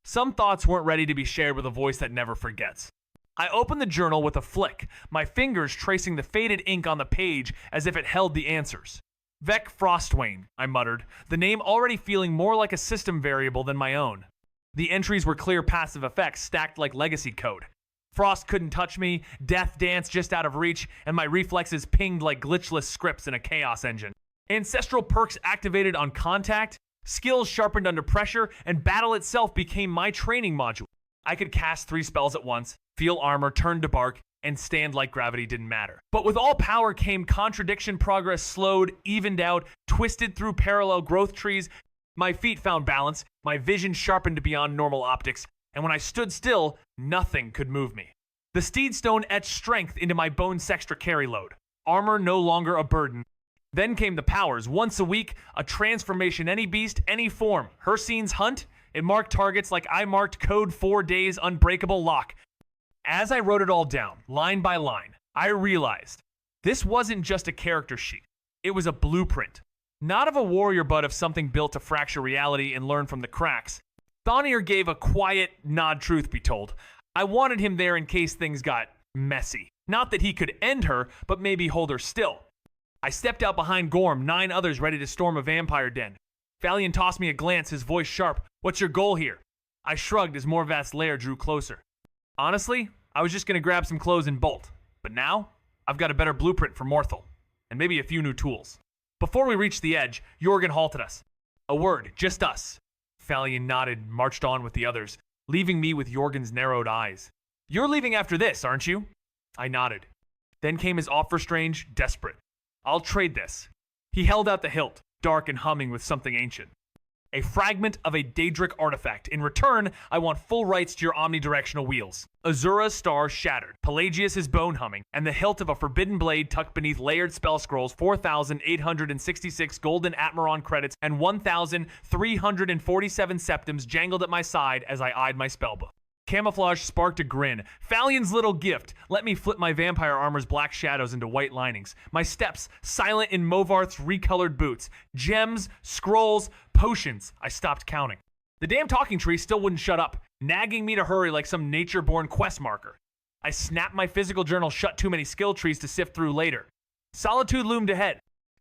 Some thoughts weren't ready to be shared with a voice that never forgets. I opened the journal with a flick, my fingers tracing the faded ink on the page as if it held the answers. "Vec Frostwain," I muttered, the name already feeling more like a system variable than my own. The entries were clear passive effects stacked like legacy code. Frost couldn't touch me, death danced just out of reach, and my reflexes pinged like glitchless scripts in a chaos engine. Ancestral perks activated on contact, skills sharpened under pressure, and battle itself became my training module. I could cast 3 spells at once, feel armor, turn to bark, and stand like gravity didn't matter. But with all power came contradiction. Progress slowed, evened out, twisted through parallel growth trees. My feet found balance, my vision sharpened beyond normal optics, and when I stood still, nothing could move me. The Steedstone etched strength into my bone sextra carry load. Armor no longer a burden. Then came the powers. Once a week, a transformation, any beast, any form. Hersine's hunt, it marked targets like I marked code 4 days unbreakable lock. As I wrote it all down, line by line, I realized this wasn't just a character sheet. It was a blueprint. Not of a warrior, but of something built to fracture reality and learn from the cracks. Thonir gave a quiet nod, truth be told. I wanted him there in case things got messy. Not that he could end her, but maybe hold her still. I stepped out behind Gorm, 9 others ready to storm a vampire den. Valian tossed me a glance, his voice sharp. What's your goal here? I shrugged as Morvath's lair drew closer. Honestly, I was just going to grab some clothes and bolt. But now, I've got a better blueprint for Morthal. And maybe a few new tools. Before we reached the edge, Jorgen halted us. A word, just us. Valian nodded and marched on with the others, leaving me with Jorgen's narrowed eyes. You're leaving after this, aren't you? I nodded. Then came his offer, strange, desperate. I'll trade this. He held out the hilt, dark and humming with something ancient. A fragment of a Daedric artifact. In return, I want full rights to your omnidirectional wheels. Azura's star shattered, Pelagius' bone humming, and the hilt of a forbidden blade tucked beneath layered spell scrolls, 4,866 golden Atmaron credits, and 1,347 septims jangled at my side as I eyed my spellbook. Camouflage sparked a grin. Falian's little gift. Let me flip my vampire armor's black shadows into white linings. My steps, silent in Movarth's recolored boots. Gems, scrolls, potions. I stopped counting. The damn talking tree still wouldn't shut up, nagging me to hurry like some nature-born quest marker. I snapped my physical journal shut, too many skill trees to sift through later. Solitude loomed ahead.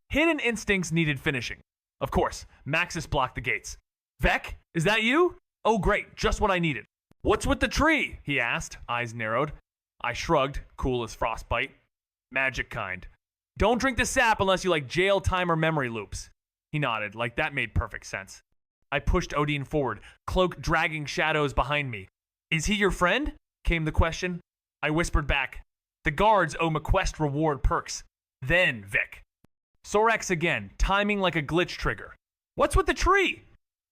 Hidden instincts needed finishing. Of course, Maxis blocked the gates. Vec, is that you? Oh great, just what I needed. What's with the tree? He asked, eyes narrowed. I shrugged, cool as frostbite. Magic kind. Don't drink the sap unless you like jail time or memory loops. He nodded, like that made perfect sense. I pushed Odin forward, cloak dragging shadows behind me. Is he your friend? Came the question. I whispered back. The guards owe McQuest reward perks. Then, Vic. Sorax again, timing like a glitch trigger. What's with the tree?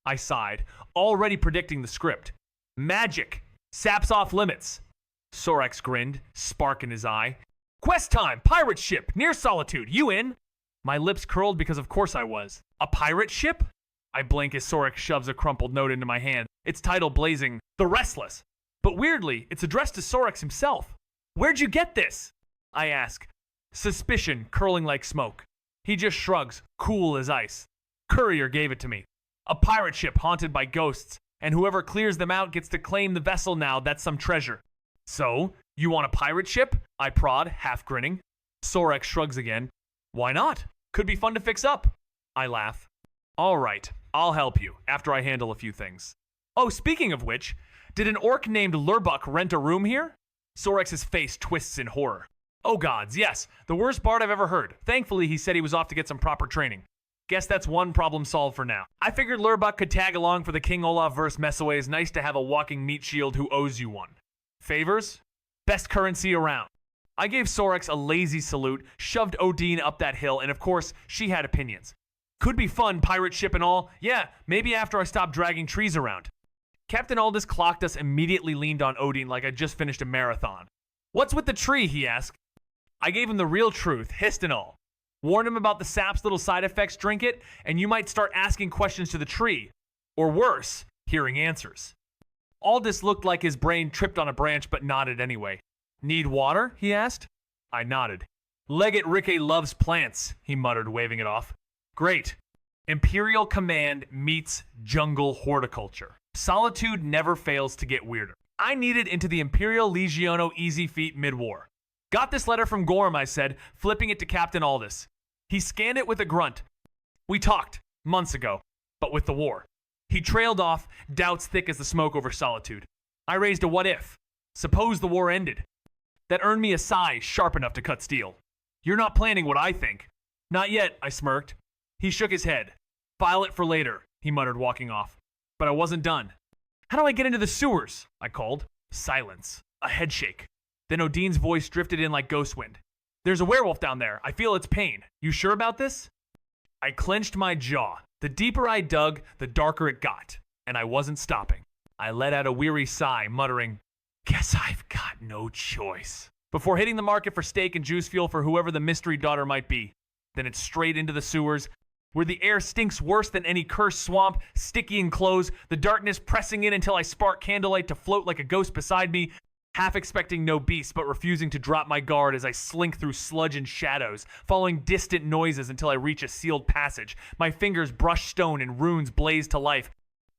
I sighed, already predicting the script. Magic. Sap's off limits. Sorax grinned, spark in his eye. Quest time, pirate ship, near Solitude, you in? My lips curled because of course I was. A pirate ship? I blink as Sorax shoves a crumpled note into my hand, its title blazing, The Restless. But weirdly, it's addressed to Sorax himself. Where'd you get this? I ask, suspicion curling like smoke. He just shrugs, cool as ice. Courier gave it to me. A pirate ship haunted by ghosts. And whoever clears them out gets to claim the vessel now. That's some treasure. So, you want a pirate ship? I prod, half grinning. Sorax shrugs again. Why not? Could be fun to fix up. I laugh. All right, I'll help you after I handle a few things. Oh, speaking of which, did an orc named Lurbuk rent a room here? Sorax's face twists in horror. Oh gods, yes, the worst bard I've ever heard. Thankfully, he said he was off to get some proper training. Guess that's one problem solved for now. I figured Lurbuk could tag along for the King Olaf verse messaways. Nice to have a walking meat shield who owes you one. Favors? Best currency around. I gave Sorax a lazy salute, shoved Odin up that hill, and of course, she had opinions. Could be fun, pirate ship and all. Yeah, maybe after I stop dragging trees around. Captain Aldous clocked us, immediately leaned on Odin like I just finished a marathon. What's with the tree, he asked. I gave him the real truth, hissed and all. Warned him about the sap's little side effects, drink it, and you might start asking questions to the tree. Or worse, hearing answers. Aldous looked like his brain tripped on a branch but nodded anyway. Need water? He asked. I nodded. Legate Rikke loves plants, he muttered, waving it off. Great. Imperial Command meets jungle horticulture. Solitude never fails to get weirder. I needed into the Imperial Legiono Easy Feet mid-war. Got this letter from Gorm, I said, flipping it to Captain Aldous. He scanned it with a grunt. We talked, months ago, but with the war. He trailed off, doubts thick as the smoke over Solitude. I raised a what if. Suppose the war ended. That earned me a sigh sharp enough to cut steel. You're not planning what I think. Not yet, I smirked. He shook his head. File it for later, he muttered, walking off. But I wasn't done. How do I get into the sewers? I called. Silence. A headshake. Then Odin's voice drifted in like ghost wind. There's a werewolf down there. I feel its pain. You sure about this? I clenched my jaw. The deeper I dug, the darker it got. And I wasn't stopping. I let out a weary sigh, muttering, guess I've got no choice. Before hitting the market for steak and juice fuel for whoever the mystery daughter might be. Then it's straight into the sewers, where the air stinks worse than any cursed swamp, sticky and close, the darkness pressing in until I spark candlelight to float like a ghost beside me. half expecting no beast but refusing to drop my guard as I slink through sludge and shadows, following distant noises until I reach a sealed passage. My fingers brush stone and runes blaze to life,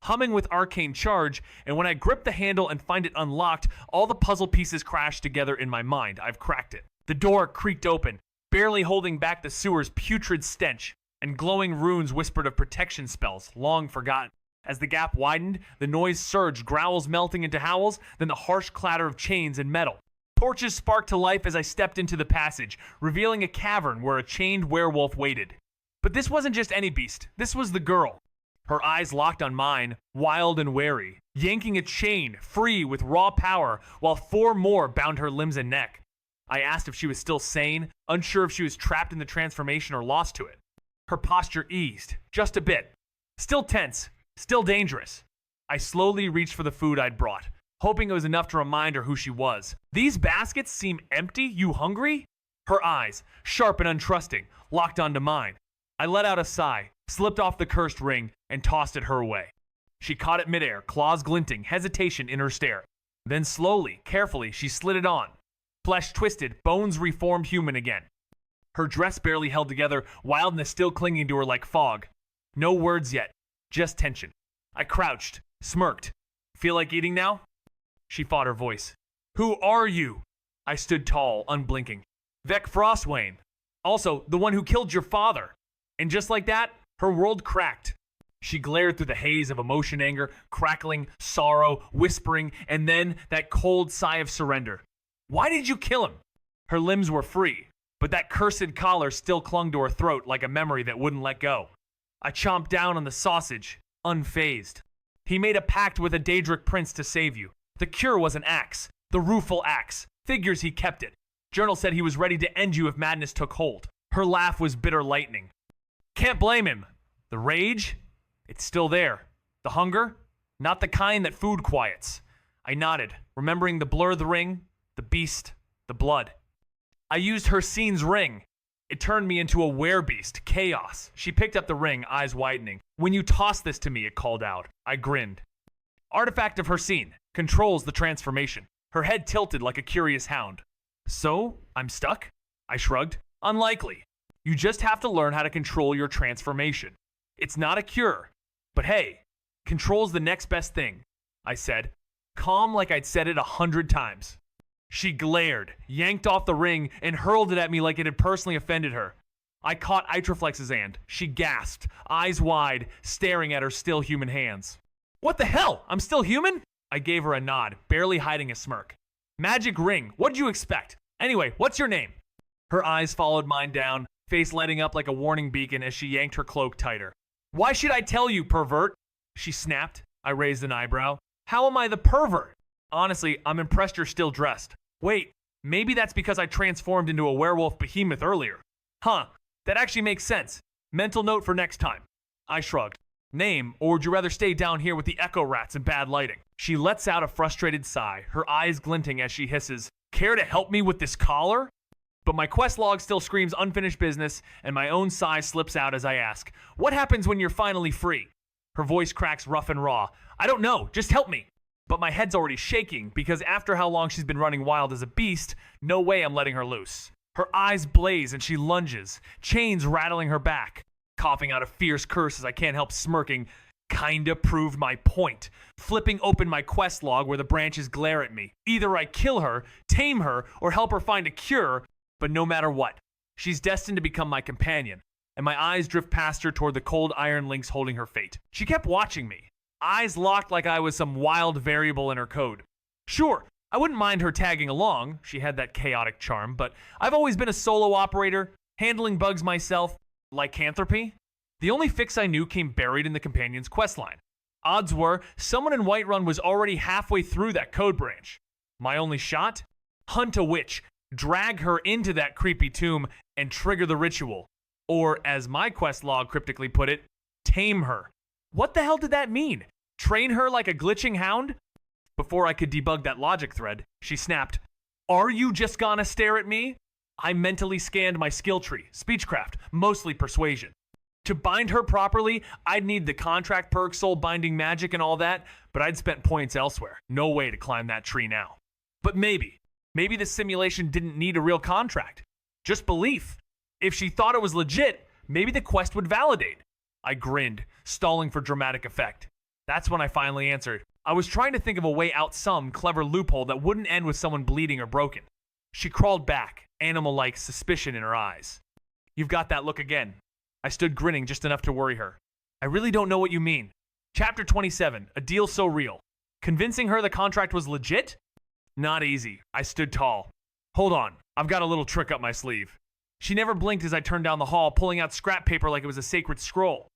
humming with arcane charge, and when I grip the handle and find it unlocked, all the puzzle pieces crash together in my mind. I've cracked it. The door creaked open, barely holding back the sewer's putrid stench, and glowing runes whispered of protection spells, long forgotten. As the gap widened, the noise surged, growls melting into howls, then the harsh clatter of chains and metal. Torches sparked to life as I stepped into the passage, revealing a cavern where a chained werewolf waited. But this wasn't just any beast. This was the girl. Her eyes locked on mine, wild and wary, yanking a chain, free with raw power, while 4 more bound her limbs and neck. I asked if she was still sane, unsure if she was trapped in the transformation or lost to it. Her posture eased, just a bit. Still tense, still dangerous. I slowly reached for the food I'd brought, hoping it was enough to remind her who she was. These baskets seem empty, you hungry? Her eyes, sharp and untrusting, locked onto mine. I let out a sigh, slipped off the cursed ring, and tossed it her way. She caught it midair, claws glinting, hesitation in her stare. Then slowly, carefully, she slid it on. Flesh twisted, bones reformed human again. Her dress barely held together, wildness still clinging to her like fog. No words yet, just tension. I crouched, smirked. Feel like eating now? She fought her voice. Who are you? I stood tall, unblinking. Vec Frostwain. Also, the one who killed your father. And just like that, her world cracked. She glared through the haze of emotion, anger, crackling, sorrow, whispering, and then that cold sigh of surrender. Why did you kill him? Her limbs were free, but that cursed collar still clung to her throat like a memory that wouldn't let go. I chomped down on the sausage, unfazed. He made a pact with a Daedric prince to save you. The cure was an axe, the rueful axe. Figures he kept it. Journal said he was ready to end you if madness took hold. Her laugh was bitter lightning. Can't blame him. The rage? It's still there. The hunger? Not the kind that food quiets. I nodded, remembering the blur of the ring, the beast, the blood. I used Hersine's ring. It turned me into a werebeast, chaos. She picked up the ring, eyes widening. When you toss this to me, it called out. I grinned. Artifact of Hersine. Controls the transformation. Her head tilted like a curious hound. So, I'm stuck? I shrugged. Unlikely. You just have to learn how to control your transformation. It's not a cure. But hey, control's the next best thing, I said, calm like I'd said it 100 times. She glared, yanked off the ring, and hurled it at me like it had personally offended her. I caught Itroflex's hand. She gasped, eyes wide, staring at her still human hands. What the hell? I'm still human? I gave her a nod, barely hiding a smirk. Magic ring. What'd you expect? Anyway, what's your name? Her eyes followed mine down, face lighting up like a warning beacon as she yanked her cloak tighter. Why should I tell you, pervert? She snapped. I raised an eyebrow. How am I the pervert? Honestly, I'm impressed you're still dressed. Wait, maybe that's because I transformed into a werewolf behemoth earlier. Huh, that actually makes sense. Mental note for next time. I shrugged. Name, or would you rather stay down here with the echo rats and bad lighting? She lets out a frustrated sigh, her eyes glinting as she hisses, Care to help me with this collar? But my quest log still screams unfinished business, and my own sigh slips out as I ask, what happens when you're finally free? Her voice cracks rough and raw. I don't know, just help me. But my head's already shaking, because after how long she's been running wild as a beast, no way I'm letting her loose. Her eyes blaze and she lunges, chains rattling her back. Coughing out a fierce curse as I can't help smirking, kinda proved my point. Flipping open my quest log where the branches glare at me. Either I kill her, tame her, or help her find a cure, but no matter what, she's destined to become my companion. And my eyes drift past her toward the cold iron links holding her fate. She kept watching me, eyes locked like I was some wild variable in her code. Sure, I wouldn't mind her tagging along, she had that chaotic charm, but I've always been a solo operator, handling bugs myself. Lycanthropy? The only fix I knew came buried in the companion's questline. Odds were, someone in Whiterun was already halfway through that code branch. My only shot? Hunt a witch, drag her into that creepy tomb, and trigger the ritual. Or, as my quest log cryptically put it, tame her. What the hell did that mean? Train her like a glitching hound? Before I could debug that logic thread, she snapped, Are you just gonna stare at me? I mentally scanned my skill tree, speechcraft, mostly persuasion. To bind her properly, I'd need the contract perk, soul binding magic and all that, but I'd spent points elsewhere. No way to climb that tree now. But maybe the simulation didn't need a real contract. Just belief. If she thought it was legit, maybe the quest would validate. I grinned, stalling for dramatic effect. That's when I finally answered. I was trying to think of a way out, some clever loophole that wouldn't end with someone bleeding or broken. She crawled back, animal-like suspicion in her eyes. You've got that look again. I stood grinning just enough to worry her. I really don't know what you mean. Chapter 27, a deal so real. Convincing her the contract was legit? Not easy. I stood tall. Hold on, I've got a little trick up my sleeve. She never blinked as I turned down the hall, pulling out scrap paper like it was a sacred scroll.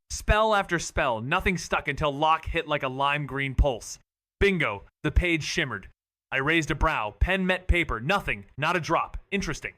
Spell after spell, nothing stuck until Locke hit like a lime green pulse. Bingo, the page shimmered. I raised a brow, pen met paper, nothing, not a drop. Interesting.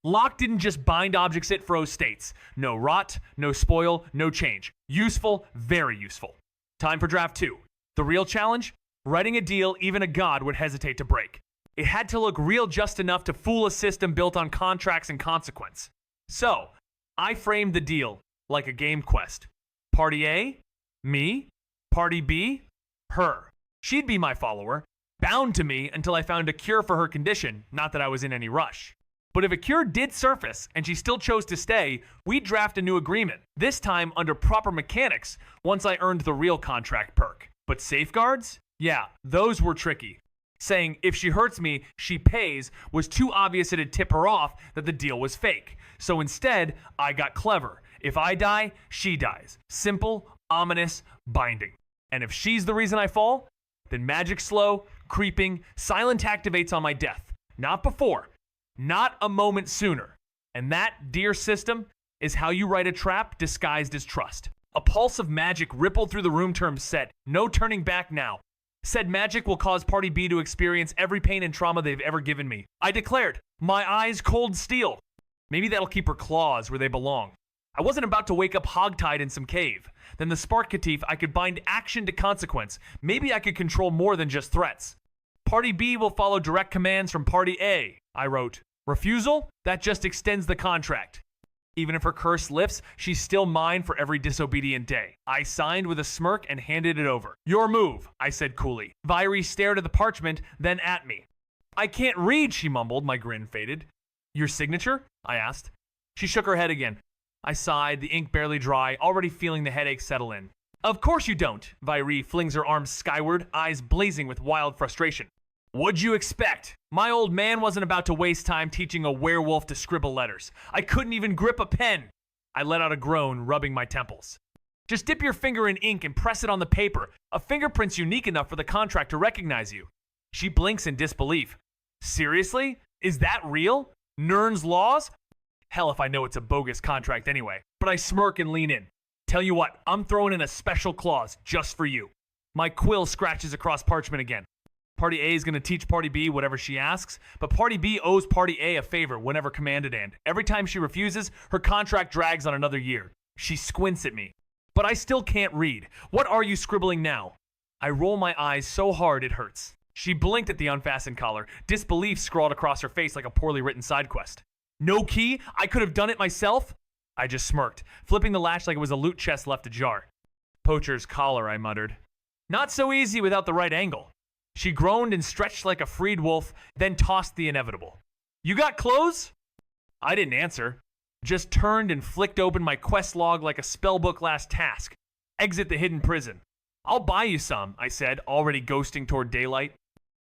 Locke didn't just bind objects, it froze states. No rot, no spoil, no change. Useful, very useful. Time for draft 2. The real challenge? Writing a deal even a god would hesitate to break. It had to look real just enough to fool a system built on contracts and consequence. So, I framed the deal like a game quest. Party A? Me? Party B? Her. She'd be my follower, bound to me until I found a cure for her condition, not that I was in any rush. But if a cure did surface and she still chose to stay, we'd draft a new agreement, this time under proper mechanics once I earned the real contract perk. But safeguards? Yeah, those were tricky. Saying if she hurts me, she pays was too obvious it'd tip her off that the deal was fake. So instead, I got clever. If I die, she dies. Simple, ominous, binding. And if she's the reason I fall, then magic slow, creeping, silent activates on my death. Not before. Not a moment sooner. And that, dear system, is how you write a trap disguised as trust. A pulse of magic rippled through the room term set. No turning back now. Said magic will cause Party B to experience every pain and trauma they've ever given me. I declared, my eyes cold steel. Maybe that'll keep her claws where they belong. I wasn't about to wake up hogtied in some cave. Then the spark catif, I could bind action to consequence. Maybe I could control more than just threats. Party B will follow direct commands from Party A, I wrote. Refusal? That just extends the contract. Even if her curse lifts, she's still mine for every disobedient day. I signed with a smirk and handed it over. Your move, I said coolly. Vyri stared at the parchment, then at me. I can't read, she mumbled. My grin faded. Your signature? I asked. She shook her head again. I sighed, the ink barely dry, already feeling the headache settle in. Of course you don't, Vyri flings her arms skyward, eyes blazing with wild frustration. What'd you expect? My old man wasn't about to waste time teaching a werewolf to scribble letters. I couldn't even grip a pen. I let out a groan, rubbing my temples. Just dip your finger in ink and press it on the paper. A fingerprint's unique enough for the contract to recognize you. She blinks in disbelief. Seriously? Is that real? Nirn's laws? Hell if I know it's a bogus contract anyway. But I smirk and lean in. Tell you what, I'm throwing in a special clause just for you. My quill scratches across parchment again. Party A is going to teach Party B whatever she asks, but Party B owes Party A a favor whenever commanded, and every time she refuses, her contract drags on another year. She squints at me. But I still can't read. What are you scribbling now? I roll my eyes so hard it hurts. She blinked at the unfastened collar. Disbelief scrawled across her face like a poorly written side quest. No key? I could have done it myself? I just smirked, flipping the latch like it was a loot chest left ajar. Poacher's collar, I muttered. Not so easy without the right angle. She groaned and stretched like a freed wolf, then tossed the inevitable. You got clothes? I didn't answer. Just turned and flicked open my quest log like a spellbook last task. Exit the hidden prison. I'll buy you some, I said, already ghosting toward daylight.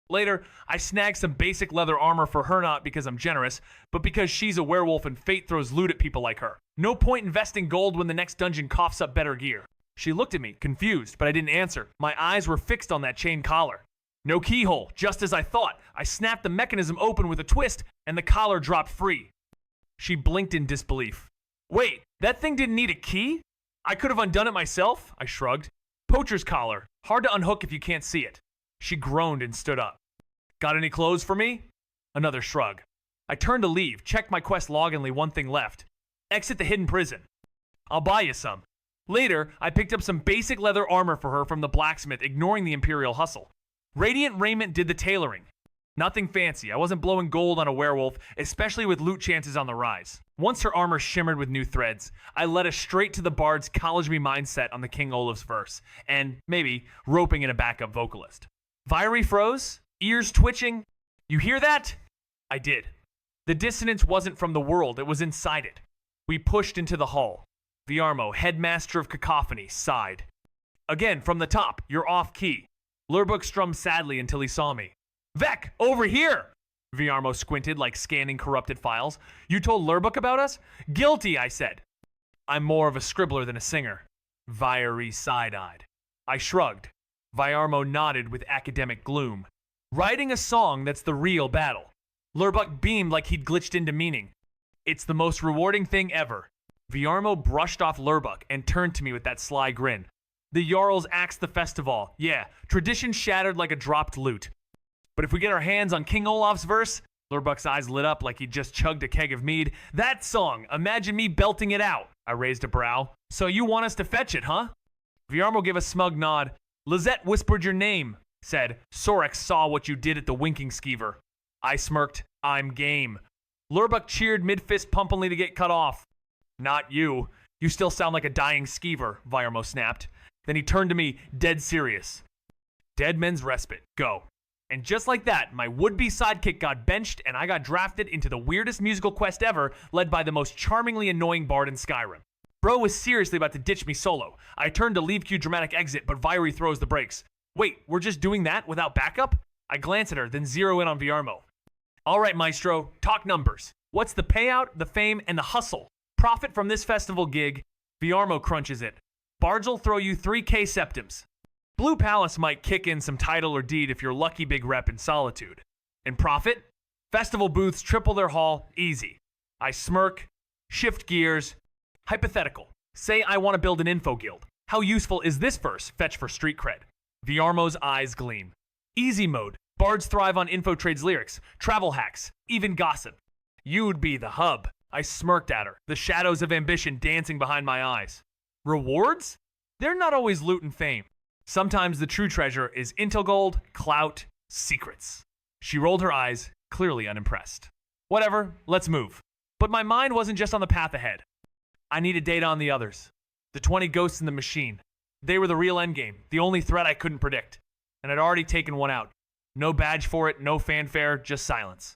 Later, I snagged some basic leather armor for her, not because I'm generous, but because she's a werewolf and fate throws loot at people like her. No point investing gold when the next dungeon coughs up better gear. She looked at me, confused, but I didn't answer. My eyes were fixed on that chain collar. No keyhole, just as I thought. I snapped the mechanism open with a twist, and the collar dropped free. She blinked in disbelief. Wait, that thing didn't need a key? I could have undone it myself, I shrugged. Poacher's collar. Hard to unhook if you can't see it. She groaned and stood up. Got any clothes for me? Another shrug. I turned to leave, checked my quest log and only one thing left. Exit the hidden prison. I'll buy you some. Later, I picked up some basic leather armor for her from the blacksmith, ignoring the Imperial hustle. Radiant raiment did the tailoring. Nothing fancy. I wasn't blowing gold on a werewolf, especially with loot chances on the rise. Once her armor shimmered with new threads, I led us straight to the bard's college me mindset on the King Olaf's verse, and, maybe, roping in a backup vocalist. Vyri froze, ears twitching. You hear that? I did. The dissonance wasn't from the world, it was inside it. We pushed into the hall. Viarmo, headmaster of cacophony, sighed. Again, from the top, you're off key. Lurbuk strummed sadly until he saw me. Vec, over here! Viarmo squinted like scanning corrupted files. You told Lurbuk about us? Guilty, I said. I'm more of a scribbler than a singer. Viary side-eyed. I shrugged. Viarmo nodded with academic gloom. Writing a song, that's the real battle. Lurbuk beamed like he'd glitched into meaning. It's the most rewarding thing ever. Viarmo brushed off Lurbuk and turned to me with that sly grin. The Jarls axed the festival. Yeah, tradition shattered like a dropped lute. But if we get our hands on King Olaf's verse, Lurbuk's eyes lit up like he'd just chugged a keg of mead. That song, imagine me belting it out. I raised a brow. So you want us to fetch it, huh? Viarmo gave a smug nod. Lizette whispered your name, said, Sorex saw what you did at the winking skeever. I smirked, I'm game. Lurbuk cheered mid-fist pumpingly to get cut off. Not you. You still sound like a dying skeever, Viarmo snapped. Then he turned to me, dead serious. Dead men's respite, go. And just like that, my would-be sidekick got benched and I got drafted into the weirdest musical quest ever, led by the most charmingly annoying bard in Skyrim. Bro was seriously about to ditch me solo. I turned to leave cue dramatic exit, but Viary throws the brakes. Wait, we're just doing that without backup? I glance at her, then zero in on Viarmo. All right, Maestro, talk numbers. What's the payout, the fame, and the hustle? Profit from this festival gig. Viarmo crunches it. Bards will throw you 3K septims. Blue Palace might kick in some title or deed if you're lucky big rep in Solitude. And profit? Festival booths triple their haul, easy. I smirk, shift gears. Hypothetical. Say I want to build an info guild. How useful is this verse, fetch for street cred? Viarmo's eyes gleam. Easy mode. Bards thrive on info trades lyrics, travel hacks, even gossip. You'd be the hub. I smirked at her, the shadows of ambition dancing behind my eyes. Rewards? They're not always loot and fame. Sometimes the true treasure is intel gold, clout, secrets. She rolled her eyes, clearly unimpressed. Whatever, let's move. But my mind wasn't just on the path ahead. I needed data on the others. The 20 ghosts in the machine. They were the real endgame, the only threat I couldn't predict. And I'd already taken one out. No badge for it, no fanfare, just silence.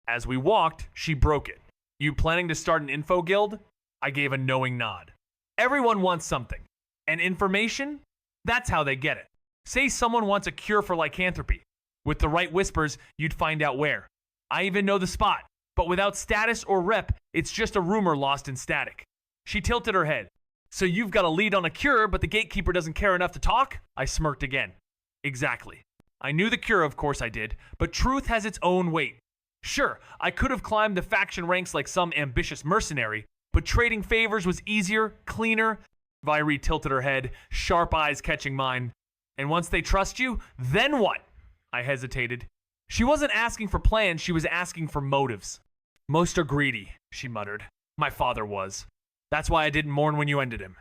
As we walked, she broke it. You planning to start an info guild? I gave a knowing nod. Everyone wants something. And information? That's how they get it. Say someone wants a cure for lycanthropy. With the right whispers, you'd find out where. I even know the spot. But without status or rep, it's just a rumor lost in static. She tilted her head. So you've got a lead on a cure, but the gatekeeper doesn't care enough to talk? I smirked again. Exactly. I knew the cure, of course I did, but truth has its own weight. Sure, I could have climbed the faction ranks like some ambitious mercenary, but trading favors was easier, cleaner. Viary tilted her head, sharp eyes catching mine. And once they trust you, then what? I hesitated. She wasn't asking for plans, she was asking for motives. Most are greedy, she muttered. My father was. That's why I didn't mourn when you ended him.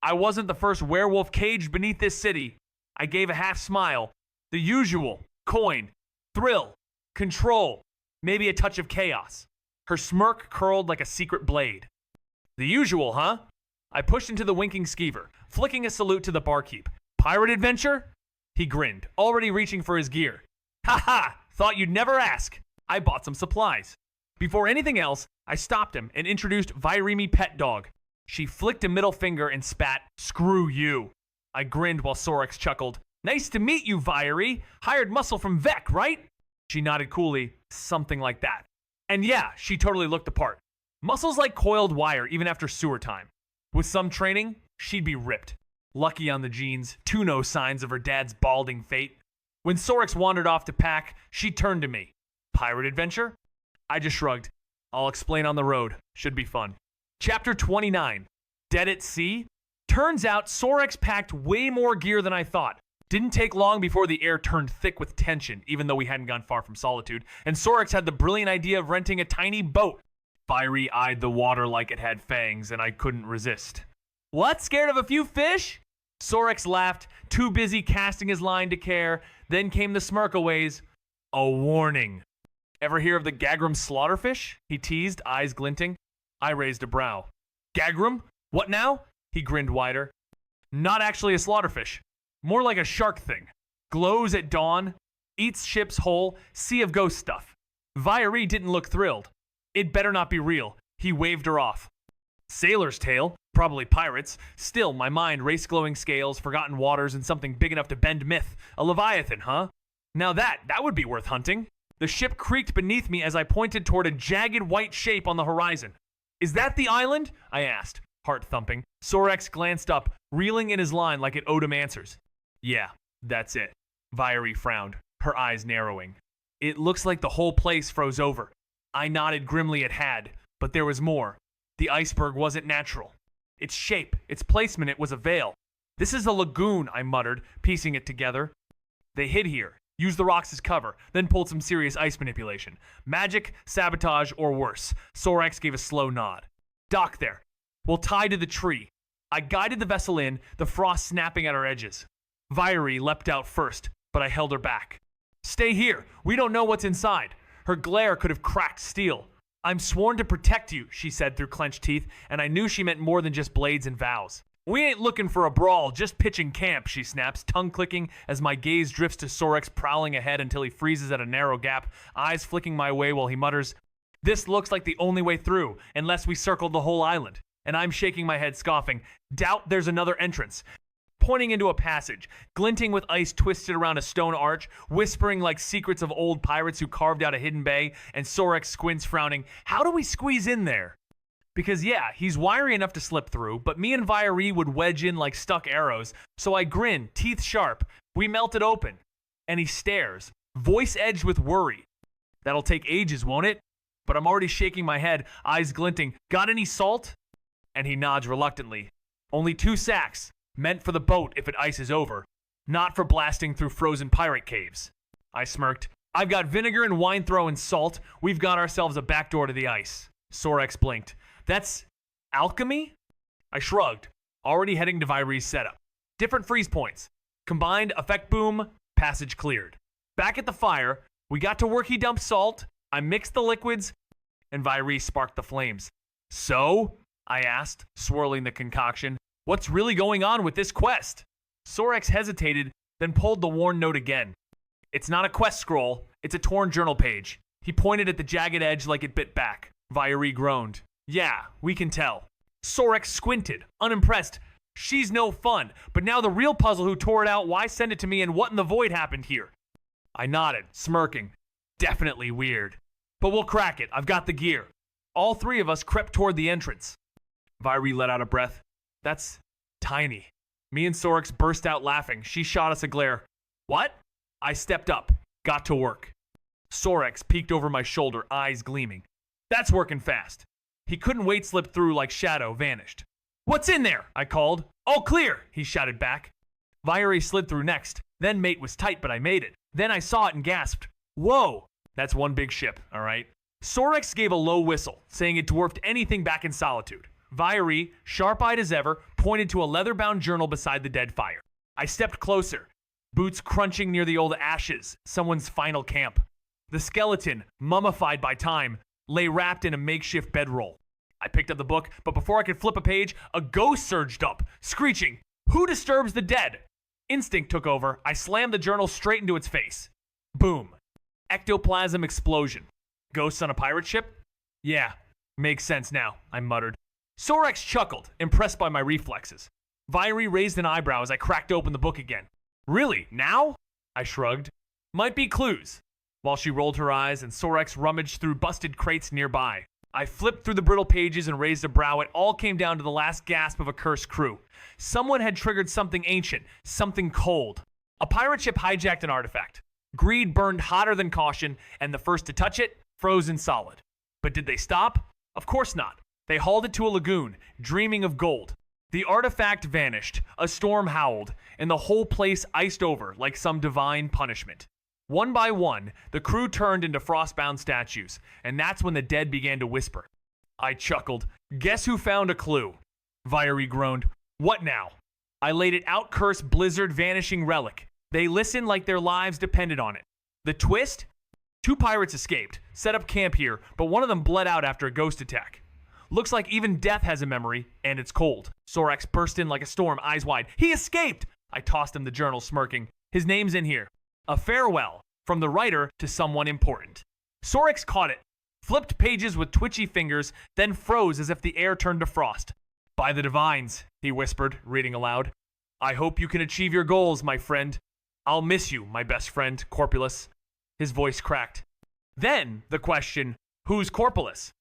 I wasn't the first werewolf caged beneath this city. I gave a half smile. The usual. Coin. Thrill. Control. Maybe a touch of chaos. Her smirk curled like a secret blade. The usual, huh? I pushed into the winking skeever, flicking a salute to the barkeep. Pirate adventure? He grinned, already reaching for his gear. Ha ha! Thought you'd never ask. I bought some supplies. Before anything else, I stopped him and introduced Virimi Pet Dog. She flicked a middle finger and spat, "Screw you." I grinned while Sorex chuckled. Nice to meet you, Viary. Hired muscle from Vec, right? She nodded coolly, something like that. And yeah, she totally looked the part. Muscles like coiled wire even after sewer time. With some training, she'd be ripped. Lucky on the genes, no signs of her dad's balding fate. When Sorex wandered off to pack, she turned to me. Pirate adventure? I just shrugged. I'll explain on the road. Should be fun. Chapter 29. Dead at Sea? Turns out Sorex packed way more gear than I thought. Didn't take long before the air turned thick with tension, even though we hadn't gone far from Solitude, and Sorex had the brilliant idea of renting a tiny boat. Fiery eyed the water like it had fangs, and I couldn't resist. What, scared of a few fish? Sorex laughed, too busy casting his line to care. Then came the smirkaways. A warning. Ever hear of the Gagrum slaughterfish? He teased, eyes glinting. I raised a brow. Gagrum? What now? He grinned wider. Not actually a slaughterfish. More like a shark thing. Glows at dawn. Eats ship's whole, sea of ghost stuff. Viary didn't look thrilled. It better not be real. He waved her off. Sailor's tale, probably pirates. Still, my mind raced glowing scales, forgotten waters, and something big enough to bend myth. A leviathan, huh? Now that would be worth hunting. The ship creaked beneath me as I pointed toward a jagged white shape on the horizon. Is that the island? I asked, heart thumping. Sorex glanced up, reeling in his line like it owed him answers. Yeah, that's it. Viary frowned, her eyes narrowing. It looks like the whole place froze over. I nodded grimly it had, but there was more. The iceberg wasn't natural. Its shape, its placement, it was a veil. This is a lagoon, I muttered, piecing it together. They hid here, used the rocks as cover, then pulled some serious ice manipulation. Magic, sabotage, or worse. Sorex gave a slow nod. Dock there. We'll tie to the tree. I guided the vessel in, the frost snapping at our edges. Viary leapt out first, but I held her back. Stay here. We don't know what's inside. Her glare could have cracked steel. I'm sworn to protect you, she said through clenched teeth, and I knew she meant more than just blades and vows. We ain't looking for a brawl, just pitching camp, she snaps, tongue clicking as my gaze drifts to Sorex prowling ahead until he freezes at a narrow gap, eyes flicking my way while he mutters, This looks like the only way through, unless we circled the whole island. And I'm shaking my head, scoffing. Doubt there's another entrance. Pointing into a passage, glinting with ice twisted around a stone arch, whispering like secrets of old pirates who carved out a hidden bay, and Sorex squints frowning, how do we squeeze in there? Because yeah, he's wiry enough to slip through, but me and Viary would wedge in like stuck arrows, so I grin, teeth sharp. We melt it open. And he stares, voice edged with worry. That'll take ages, won't it? But I'm already shaking my head, eyes glinting. Got any salt? And he nods reluctantly. Only 2 sacks. Meant for the boat if it ices over, not for blasting through frozen pirate caves. I smirked. I've got vinegar and wine throw and salt. We've got ourselves a back door to the ice. Sorex blinked. That's alchemy? I shrugged, already heading to Viary's setup. Different freeze points. Combined effect boom, passage cleared. Back at the fire, we got to work. He dumped salt. I mixed the liquids, and Viary sparked the flames. So? I asked, swirling the concoction. What's really going on with this quest? Sorex hesitated, then pulled the worn note again. It's not a quest scroll, it's a torn journal page. He pointed at the jagged edge like it bit back. Viary groaned. Yeah, we can tell. Sorex squinted, unimpressed. She's no fun, but now the real puzzle who tore it out, why send it to me, and what in the void happened here? I nodded, smirking. Definitely weird. But we'll crack it, I've got the gear. All 3 of us crept toward the entrance. Viary let out a breath. That's tiny. Me and Sorex burst out laughing. She shot us a glare. What? I stepped up, got to work. Sorex peeked over my shoulder, eyes gleaming. That's working fast. He couldn't wait, slipped through like shadow, vanished. What's in there? I called. All clear, he shouted back. Viary slid through next. Then mate was tight, but I made it. Then I saw it and gasped. Whoa, that's one big ship, all right? Sorex gave a low whistle, saying it dwarfed anything back in Solitude. Viary, sharp-eyed as ever, pointed to a leather-bound journal beside the dead fire. I stepped closer, boots crunching near the old ashes, someone's final camp. The skeleton, mummified by time, lay wrapped in a makeshift bedroll. I picked up the book, but before I could flip a page, a ghost surged up, screeching, "Who disturbs the dead?" Instinct took over. I slammed the journal straight into its face. Boom. Ectoplasm explosion. Ghosts on a pirate ship? Yeah, makes sense now, I muttered. Sorex chuckled, impressed by my reflexes. Viary raised an eyebrow as I cracked open the book again. Really? Now? I shrugged. Might be clues. While she rolled her eyes and Sorex rummaged through busted crates nearby. I flipped through the brittle pages and raised a brow. It all came down to the last gasp of a cursed crew. Someone had triggered something ancient, something cold. A pirate ship hijacked an artifact. Greed burned hotter than caution, and the first to touch it, frozen solid. But did they stop? Of course not. They hauled it to a lagoon, dreaming of gold. The artifact vanished, a storm howled, and the whole place iced over like some divine punishment. One by one, the crew turned into frostbound statues, and that's when the dead began to whisper. I chuckled. Guess who found a clue? Viary groaned. What now? I laid it out, cursed blizzard vanishing relic. They listened like their lives depended on it. The twist? 2 pirates escaped, set up camp here, but one of them bled out after a ghost attack. Looks like even death has a memory, and it's cold. Sorex burst in like a storm, eyes wide. He escaped! I tossed him the journal, smirking. His name's in here. A farewell from the writer to someone important. Sorex caught it, flipped pages with twitchy fingers, then froze as if the air turned to frost. By the divines, he whispered, reading aloud. I hope you can achieve your goals, my friend. I'll miss you, my best friend, Corpulus. His voice cracked. Then the question, who's Corpulus?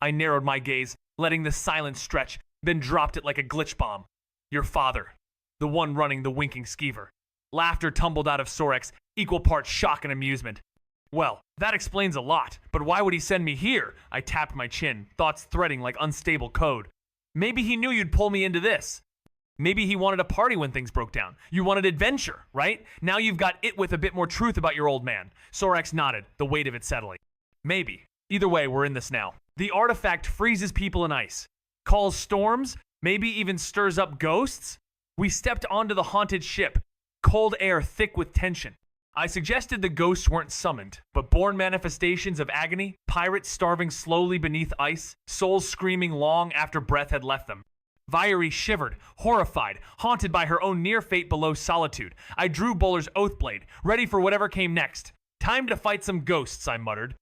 I narrowed my gaze, letting the silence stretch, then dropped it like a glitch bomb. Your father, the one running the winking skeever. Laughter tumbled out of Sorex, equal parts shock and amusement. Well, that explains a lot, but why would he send me here? I tapped my chin, thoughts threading like unstable code. Maybe he knew you'd pull me into this. Maybe he wanted a party when things broke down. You wanted adventure, right? Now you've got it with a bit more truth about your old man. Sorex nodded, the weight of it settling. Maybe. Either way, we're in this now. The artifact freezes people in ice, calls storms, maybe even stirs up ghosts. We stepped onto the haunted ship, cold air thick with tension. I suggested the ghosts weren't summoned, but born manifestations of agony, pirates starving slowly beneath ice, souls screaming long after breath had left them. Vieri shivered, horrified, haunted by her own near fate below solitude. I drew Bowler's oath blade, ready for whatever came next. Time to fight some ghosts, I muttered.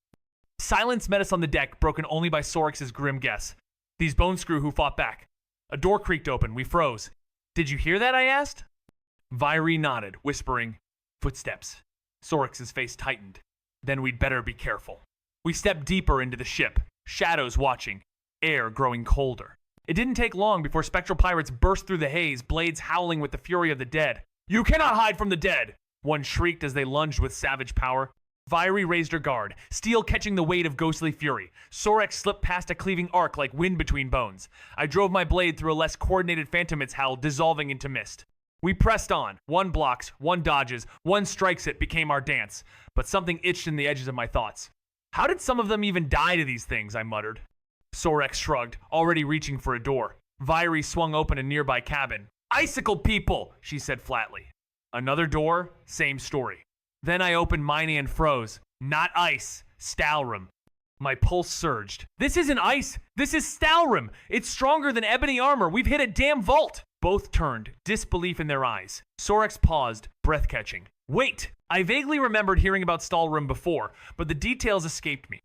Silence met us on the deck, broken only by Sorex's grim guess. These bone screw who fought back. A door creaked open, we froze. Did you hear that, I asked? Vieri nodded, whispering, footsteps. Sorex's face tightened. Then we'd better be careful. We stepped deeper into the ship, shadows watching, air growing colder. It didn't take long before spectral pirates burst through the haze, blades howling with the fury of the dead. You cannot hide from the dead! One shrieked as they lunged with savage power. Vieri raised her guard, steel catching the weight of ghostly fury. Sorex slipped past a cleaving arc like wind between bones. I drove my blade through a less coordinated phantom's howl, dissolving into mist. We pressed on. One blocks, one dodges, one strikes it became our dance. But something itched in the edges of my thoughts. How did some of them even die to these things, I muttered. Sorex shrugged, already reaching for a door. Vieri swung open a nearby cabin. Icicle people, she said flatly. Another door, same story. Then I opened mine and froze. Not ice, Stalrim. My pulse surged. This isn't ice, this is Stalrim. It's stronger than ebony armor. We've hit a damn vault. Both turned, disbelief in their eyes. Sorex paused, breath-catching. Wait! I vaguely remembered hearing about Stalrim before, but the details escaped me.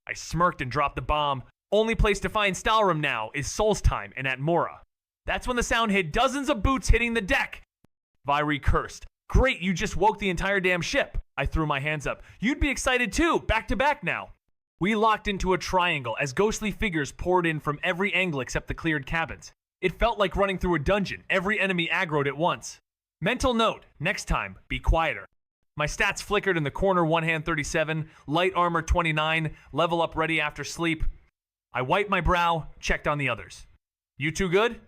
I smirked and dropped the bomb. Only place to find Stalrim now is Solstheim and at Mora. That's when the sound hit dozens of boots hitting the deck. Vieri cursed. Great, you just woke the entire damn ship. I threw my hands up. You'd be excited too, back to back now. We locked into a triangle as ghostly figures poured in from every angle except the cleared cabins. It felt like running through a dungeon, every enemy aggroed at once. Mental note, next time, be quieter. My stats flickered in the corner, one hand 37, light armor 29, level up ready after sleep. I wiped my brow, checked on the others. You two good?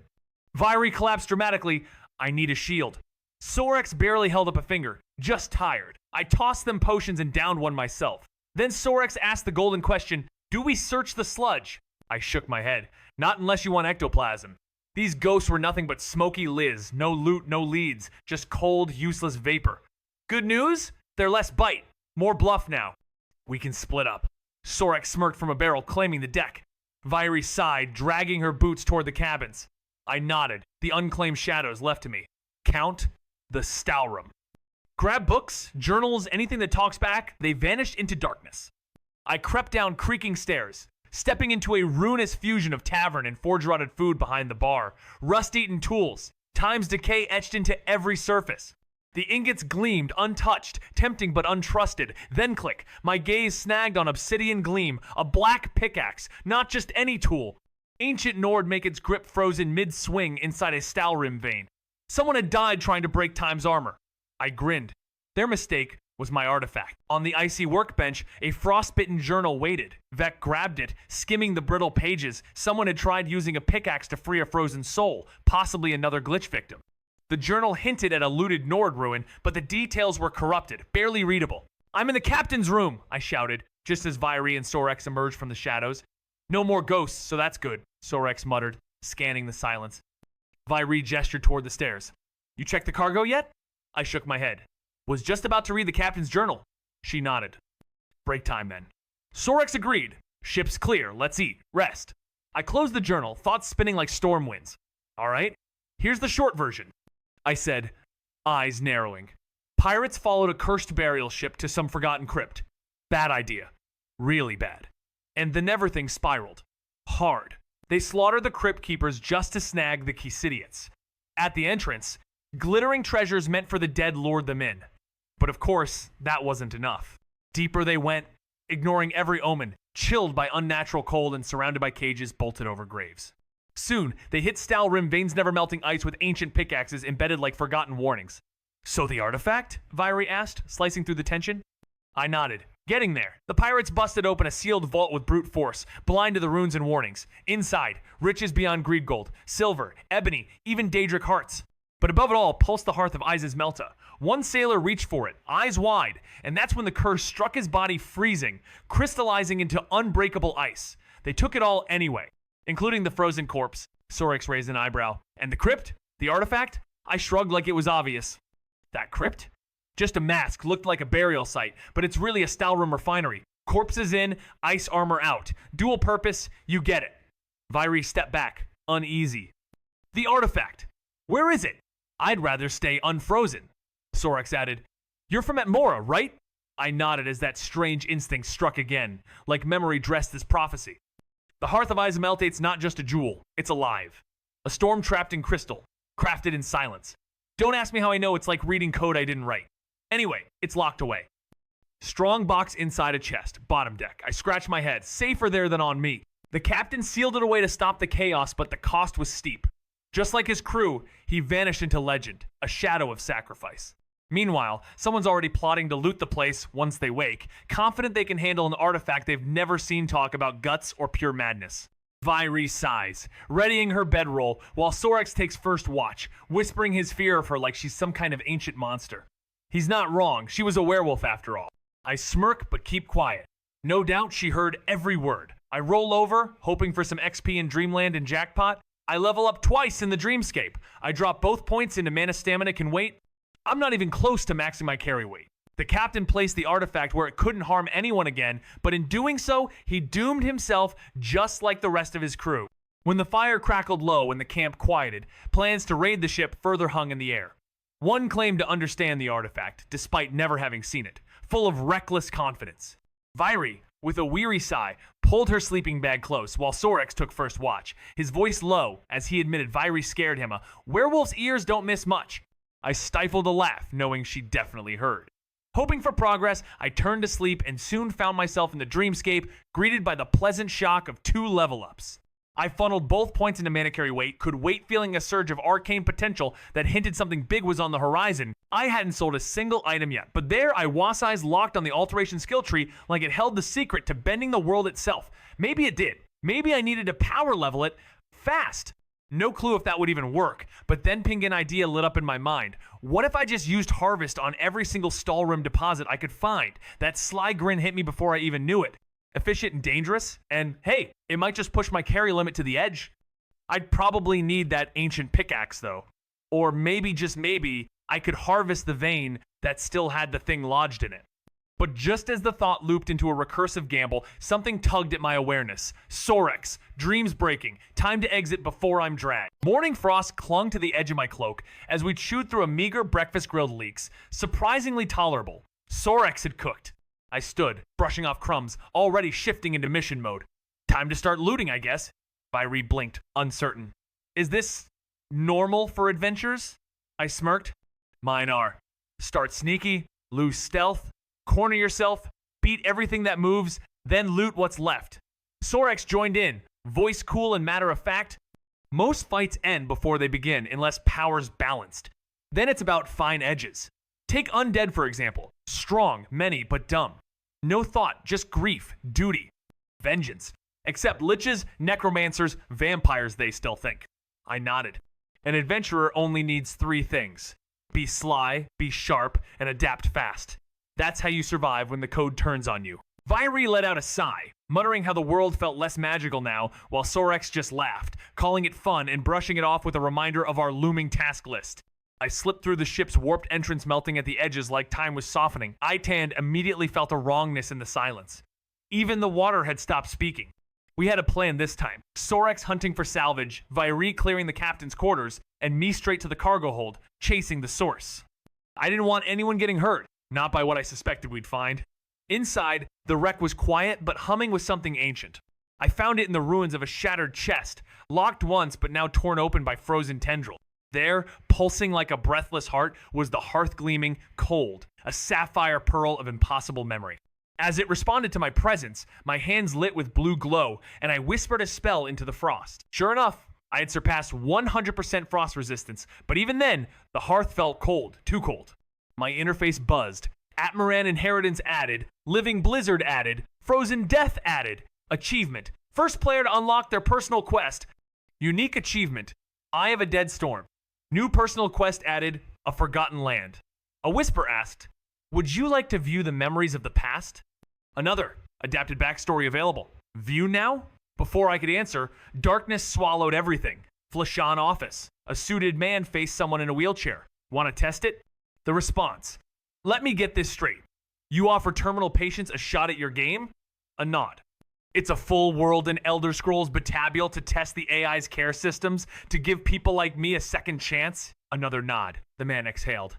Vieri collapsed dramatically. I need a shield. Sorex barely held up a finger, just tired. I tossed them potions and downed one myself. Then Sorex asked the golden question, do we search the sludge? I shook my head. Not unless you want ectoplasm. These ghosts were nothing but smoky Liz, no loot, no leads, just cold, useless vapor. Good news? They're less bite, more bluff now. We can split up. Sorex smirked from a barrel, claiming the deck. Vieri sighed, dragging her boots toward the cabins. I nodded, the unclaimed shadows left to me. Count the Stalrim. Grab books, journals, anything that talks back, they vanished into darkness. I crept down creaking stairs, stepping into a ruinous fusion of tavern and forge-rotted food behind the bar, rust-eaten tools, time's decay etched into every surface. The ingots gleamed, untouched, tempting but untrusted. Then click, my gaze snagged on obsidian gleam, a black pickaxe, not just any tool. Ancient Nord make its grip frozen mid-swing inside a Stalrim vein. Someone had died trying to break Time's armor. I grinned. Their mistake was my artifact. On the icy workbench, a frostbitten journal waited. Vec grabbed it, skimming the brittle pages. Someone had tried using a pickaxe to free a frozen soul, possibly another glitch victim. The journal hinted at a looted Nord ruin, but the details were corrupted, barely readable. I'm in the captain's room, I shouted, just as Vieri and Sorex emerged from the shadows. No more ghosts, so that's good, Sorex muttered, scanning the silence. Vieri gestured toward the stairs. You checked the cargo yet? I shook my head. Was just about to read the captain's journal. She nodded. Break time then. Sorex agreed. Ship's clear, let's eat, rest. I closed the journal, thoughts spinning like storm winds. All right, here's the short version. I said, eyes narrowing. pirates followed a cursed burial ship to some forgotten crypt. Bad idea. Really bad. And the Neverthing spiraled. Hard. They slaughtered the crypt keepers just to snag the Kysidiots. At the entrance, glittering treasures meant for the dead lured them in. But of course, that wasn't enough. Deeper they went, ignoring every omen, chilled by unnatural cold and surrounded by cages bolted over graves. Soon, they hit Stalrim veins never melting ice with ancient pickaxes embedded like forgotten warnings. So the artifact? Vyri asked, slicing through the tension. I nodded. Getting there. The pirates busted open a sealed vault with brute force, blind to the runes and warnings. Inside, riches beyond greed gold, silver, ebony, even Daedric hearts. But above it all pulsed the hearth of Isis Melta. One sailor reached for it, eyes wide, and that's when the curse struck his body freezing, crystallizing into unbreakable ice. They took it all anyway, including the frozen corpse. Sorex raised an eyebrow. And the crypt? The artifact? I shrugged like it was obvious. That crypt? Just a mask, looked like a burial site, but it's really a Stalrim refinery. Corpses in, ice armor out. Dual purpose, you get it. Vyri stepped back, uneasy. The artifact. Where is it? I'd rather stay unfrozen. Sorex added, You're from Atmora, right? I nodded as that strange instinct struck again, like memory dressed as prophecy. The Hearth of Izameltate's not just a jewel, it's alive. A storm trapped in crystal, crafted in silence. Don't ask me how I know, it's like reading code I didn't write. Anyway, it's locked away. Strong box inside a chest, bottom deck. I scratched my head, safer there than on me. The captain sealed it away to stop the chaos, but the cost was steep. Just like his crew, he vanished into legend, a shadow of sacrifice. Meanwhile, someone's already plotting to loot the place once they wake, confident they can handle an artifact they've never seen talk about guts or pure madness. Vyri sighs, readying her bedroll, while Sorex takes first watch, whispering his fear of her like she's some kind of ancient monster. He's not wrong, she was a werewolf after all. I smirk but keep quiet. No doubt she heard every word. I roll over, hoping for some XP in Dreamland and Jackpot. I level up twice in the Dreamscape. I drop both points into mana stamina can wait. I'm not even close to maxing my carry weight. The captain placed the artifact where it couldn't harm anyone again, but in doing so, he doomed himself just like the rest of his crew. When the fire crackled low and the camp quieted, plans to raid the ship further hung in the air. One claimed to understand the artifact, despite never having seen it, full of reckless confidence. Vyri, with a weary sigh, pulled her sleeping bag close while Sorex took first watch, his voice low as he admitted Vyri scared him. A werewolf's ears don't miss much. I stifled a laugh, knowing she definitely heard. Hoping for progress, I turned to sleep and soon found myself in the Dreamscape, greeted by the pleasant shock of 2 level-ups. I funneled both points into mana carry weight, could wait feeling a surge of arcane potential that hinted something big was on the horizon. I hadn't sold a single item yet, but there I was eyes locked on the alteration skill tree like it held the secret to bending the world itself. Maybe it did. Maybe I needed to power level it fast. No clue if that would even work, but then an idea lit up in my mind. What if I just used Harvest on every single Stalrim deposit I could find? That sly grin hit me before I even knew it. Efficient and dangerous, and hey, it might just push my carry limit to the edge. I'd probably need that ancient pickaxe though. Or maybe, just maybe, I could harvest the vein that still had the thing lodged in it. But just as the thought looped into a recursive gamble, something tugged at my awareness. Sorex, dreams breaking, time to exit before I'm dragged. Morning frost clung to the edge of my cloak as we chewed through a meager breakfast grilled leeks, surprisingly tolerable. Sorex had cooked. I stood, brushing off crumbs, already shifting into mission mode. Time to start looting, I guess. Vyri blinked, uncertain. Is this normal for adventures? I smirked. Mine are. Start sneaky, lose stealth, corner yourself, beat everything that moves, then loot what's left. Sorex joined in, voice cool and matter of fact. Most fights end before they begin unless power's balanced. Then it's about fine edges. Take Undead for example. Strong, many, but dumb. No thought, just grief, duty, vengeance. Except liches, necromancers, vampires they still think. I nodded. An adventurer only needs 3 things. Be sly, be sharp, and adapt fast. That's how you survive when the code turns on you. Vyri let out a sigh, muttering how the world felt less magical now, while Sorex just laughed, calling it fun and brushing it off with a reminder of our looming task list. I slipped through the ship's warped entrance, melting at the edges like time was softening. Itand immediately felt a wrongness in the silence. Even the water had stopped speaking. We had a plan this time. Sorex hunting for salvage, Vyri clearing the captain's quarters, and me straight to the cargo hold, chasing the source. I didn't want anyone getting hurt, not by what I suspected we'd find. Inside, the wreck was quiet but humming with something ancient. I found it in the ruins of a shattered chest, locked once but now torn open by frozen tendril. There, pulsing like a breathless heart, was the hearth gleaming, cold, a sapphire pearl of impossible memory. As it responded to my presence, my hands lit with blue glow, and I whispered a spell into the frost. Sure enough, I had surpassed 100% frost resistance, but even then, the hearth felt cold, too cold. My interface buzzed. Atmaran Inheritance added, Living Blizzard added, Frozen Death added. Achievement. First player to unlock their personal quest. Unique achievement. Eye of a Dead Storm. New personal quest added, A Forgotten Land. A whisper asked, would you like to view the memories of the past? Another adapted backstory available. View now? Before I could answer, darkness swallowed everything. Flashan office. A suited man faced someone in a wheelchair. Want to test it? The response. Let me get this straight. You offer terminal patients a shot at your game? A nod. It's a full world in Elder Scrolls Battabial to test the AI's care systems, to give people like me a second chance? Another nod. The man exhaled.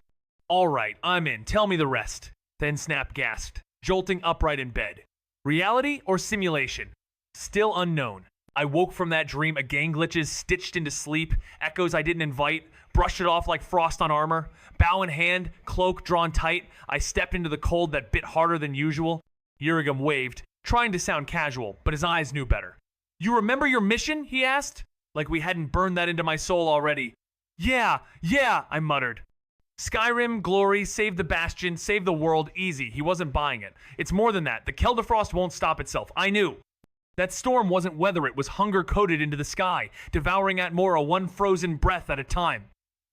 All right, I'm in. Tell me the rest. Then Snap gasped, jolting upright in bed. Reality or simulation? Still unknown. I woke from that dream, a gang glitches stitched into sleep, echoes I didn't invite, brushed it off like frost on armor. Bow in hand, cloak drawn tight, I stepped into the cold that bit harder than usual. Yurigam waved, trying to sound casual, but his eyes knew better. You remember your mission? He asked, like we hadn't burned that into my soul already. Yeah, I muttered. Skyrim, glory, save the Bastion, save the world, easy. He wasn't buying it. It's more than that. The Keldafrost won't stop itself. I knew. That storm wasn't weather, it was hunger-coated into the sky, devouring Atmora one frozen breath at a time.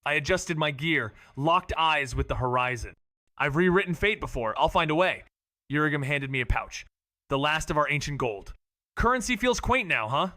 I adjusted my gear, locked eyes with the horizon. I've rewritten fate before. I'll find a way. Yurigam handed me a pouch. The last of our ancient gold. Currency feels quaint now, huh?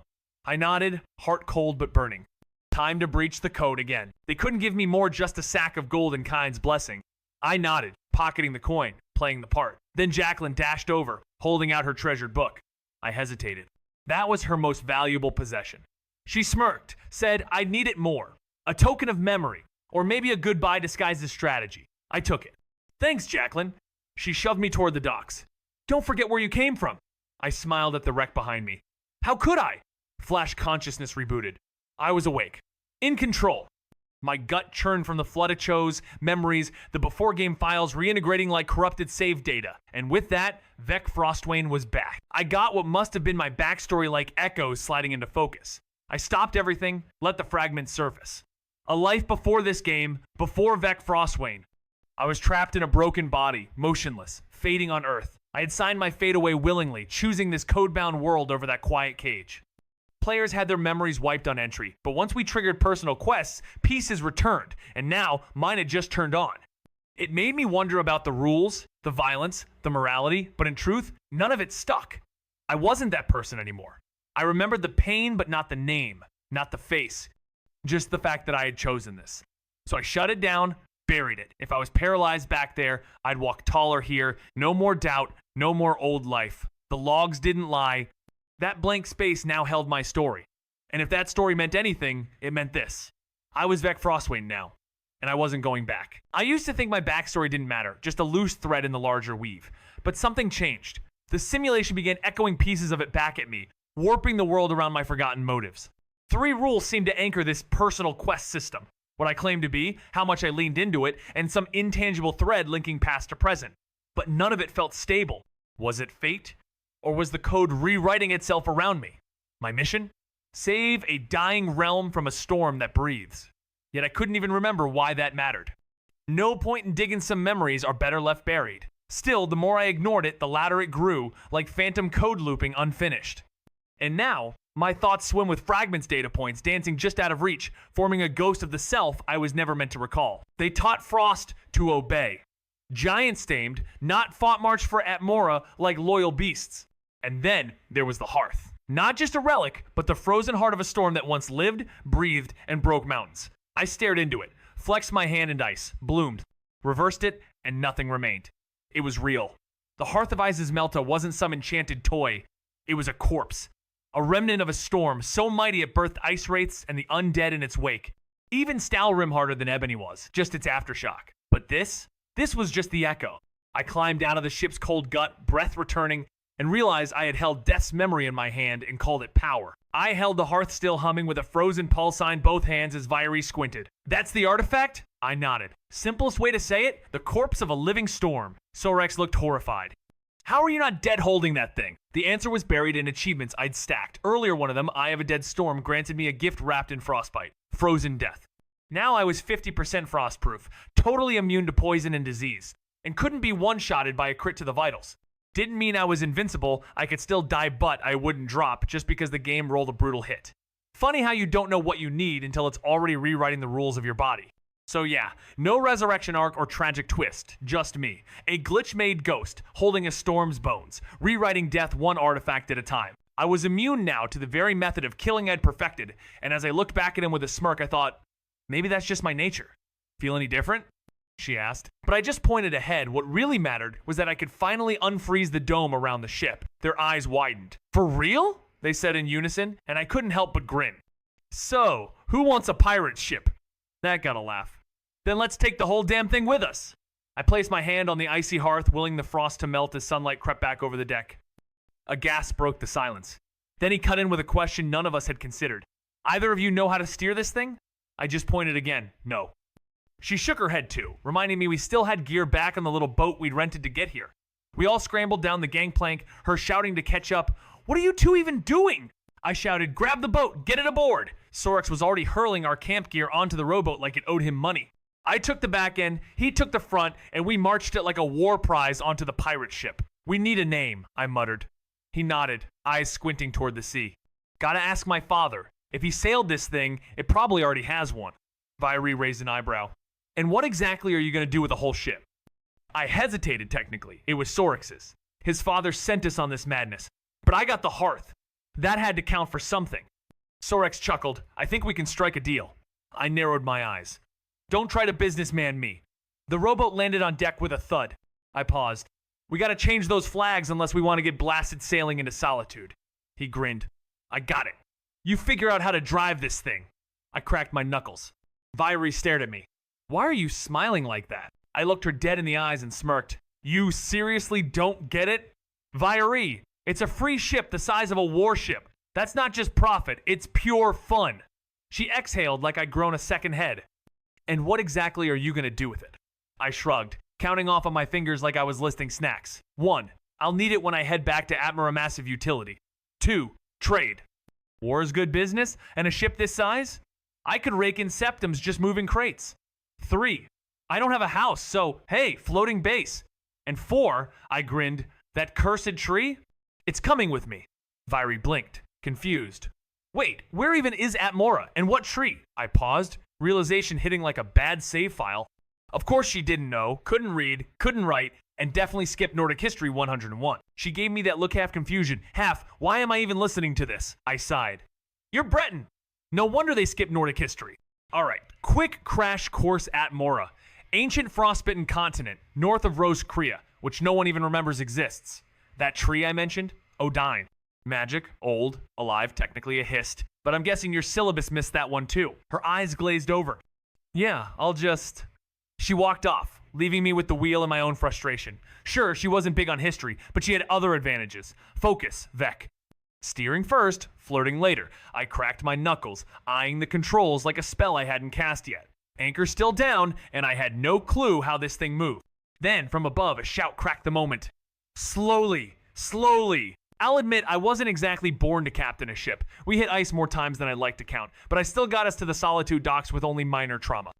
I nodded, heart cold but burning. Time to breach the code again. They couldn't give me more, just a sack of gold and Kind's blessing. I nodded, pocketing the coin, playing the part. Then Jacqueline dashed over, holding out her treasured book. I hesitated. That was her most valuable possession. She smirked, said I'd need it more. A token of memory, or maybe a goodbye disguised as strategy. I took it. Thanks, Jacqueline. She shoved me toward the docks. Don't forget where you came from. I smiled at the wreck behind me. How could I? Flash consciousness rebooted. I was awake. In control. My gut churned from the flood of Cho's memories, the before-game files reintegrating like corrupted save data. And with that, Vec Frostwain was back. I got what must have been my backstory like echoes sliding into focus. I stopped everything, let the fragments surface. A life before this game, before Vec Frostwain. I was trapped in a broken body, motionless, fading on Earth. I had signed my fate away willingly, choosing this code-bound world over that quiet cage. Players had their memories wiped on entry, but once we triggered personal quests, pieces returned, and now mine had just turned on. It made me wonder about the rules, the violence, the morality, but in truth, none of it stuck. I wasn't that person anymore. I remembered the pain, but not the name, not the face, just the fact that I had chosen this. So I shut it down, buried it. If I was paralyzed back there, I'd walk taller here. No more doubt, no more old life. The logs didn't lie. That blank space now held my story. And if that story meant anything, it meant this. I was Vec Frostwain now, and I wasn't going back. I used to think my backstory didn't matter, just a loose thread in the larger weave. But something changed. The simulation began echoing pieces of it back at me, warping the world around my forgotten motives. 3 rules seemed to anchor this personal quest system. What I claimed to be, how much I leaned into it, and some intangible thread linking past to present. But none of it felt stable. Was it fate? Or was the code rewriting itself around me? My mission? Save a dying realm from a storm that breathes. Yet I couldn't even remember why that mattered. No point in digging some memories are better left buried. Still, the more I ignored it, the louder it grew, like phantom code looping unfinished. And now, my thoughts swim with fragments data points dancing just out of reach, forming a ghost of the self I was never meant to recall. They taught Frost to obey. Giants tamed, not fought march for Atmora like loyal beasts. And then there was the hearth. Not just a relic, but the frozen heart of a storm that once lived, breathed, and broke mountains. I stared into it, flexed my hand and ice, bloomed, reversed it, and nothing remained. It was real. The Hearth of Ice's Melta wasn't some enchanted toy. It was a corpse. A remnant of a storm so mighty it birthed ice wraiths and the undead in its wake. Even Stalrim harder than Ebony was, just its aftershock. But this was just the echo. I climbed out of the ship's cold gut, breath returning, and realized I had held death's memory in my hand and called it power. I held the hearth still humming with a frozen pulse in both hands as Vyri squinted. That's the artifact? I nodded. Simplest way to say it, the corpse of a living storm. Sorex looked horrified. How are you not dead holding that thing? The answer was buried in achievements I'd stacked. Earlier one of them, Eye of a Dead Storm, granted me a gift wrapped in frostbite. Frozen death. Now I was 50% frostproof, totally immune to poison and disease, and couldn't be one-shotted by a crit to the vitals. Didn't mean I was invincible, I could still die but I wouldn't drop just because the game rolled a brutal hit. Funny how you don't know what you need until it's already rewriting the rules of your body. So yeah, no resurrection arc or tragic twist, just me. A glitch-made ghost, holding a storm's bones, rewriting death one artifact at a time. I was immune now to the very method of killing I'd perfected, and as I looked back at him with a smirk I thought, maybe that's just my nature. Feel any different? She asked. But I just pointed ahead. What really mattered was that I could finally unfreeze the dome around the ship. Their eyes widened. For real? They said in unison, and I couldn't help but grin. So, who wants a pirate ship? That got a laugh. Then let's take the whole damn thing with us. I placed my hand on the icy hearth, willing the frost to melt as sunlight crept back over the deck. A gasp broke the silence. Then he cut in with a question none of us had considered. Either of you know how to steer this thing? I just pointed again. No. She shook her head too, reminding me we still had gear back on the little boat we'd rented to get here. We all scrambled down the gangplank, her shouting to catch up. What are you two even doing? I shouted, grab the boat, get it aboard. Sorex was already hurling our camp gear onto the rowboat like it owed him money. I took the back end, he took the front, and we marched it like a war prize onto the pirate ship. We need a name, I muttered. He nodded, eyes squinting toward the sea. Gotta ask my father. If he sailed this thing, it probably already has one. Vyri raised an eyebrow. And what exactly are you going to do with the whole ship? I hesitated technically. It was Sorex's. His father sent us on this madness. But I got the hearth. That had to count for something. Sorex chuckled. I think we can strike a deal. I narrowed my eyes. Don't try to businessman me. The rowboat landed on deck with a thud. I paused. We gotta change those flags unless we want to get blasted sailing into solitude. He grinned. I got it. You figure out how to drive this thing. I cracked my knuckles. Vyri stared at me. Why are you smiling like that? I looked her dead in the eyes and smirked. You seriously don't get it? Vyri, it's a free ship the size of a warship. That's not just profit, it's pure fun. She exhaled like I'd grown a second head. And what exactly are you gonna do with it? I shrugged, counting off on my fingers like I was listing snacks. 1. I'll need it when I head back to Atmora Massive Utility. 2. Trade. War is good business, and a ship this size? I could rake in septums just moving crates. 3. I don't have a house, so hey, floating base. And 4, I grinned, that cursed tree? It's coming with me. Vyri blinked, confused. Wait, where even is Atmora, and what tree? I paused, realization hitting like a bad save file. Of course she didn't know, couldn't read, couldn't write, and definitely skipped Nordic History 101. She gave me that look half confusion, half, why am I even listening to this? I sighed. You're Breton. No wonder they skipped Nordic History. Alright, quick crash course Atmora. Ancient frostbitten continent, north of Rose Krea, which no one even remembers exists. That tree I mentioned? Odine. Magic, old, alive, technically a hist. But I'm guessing your syllabus missed that one too. Her eyes glazed over. Yeah, I'll just... She walked off, leaving me with the wheel and my own frustration. Sure, she wasn't big on history, but she had other advantages. Focus, Vec. Steering first, flirting later. I cracked my knuckles, eyeing the controls like a spell I hadn't cast yet. Anchor still down, and I had no clue how this thing moved. Then, from above, a shout cracked the moment. Slowly, slowly. I'll admit I wasn't exactly born to captain a ship. We hit ice more times than I'd like to count, but I still got us to the Solitude docks with only minor trauma.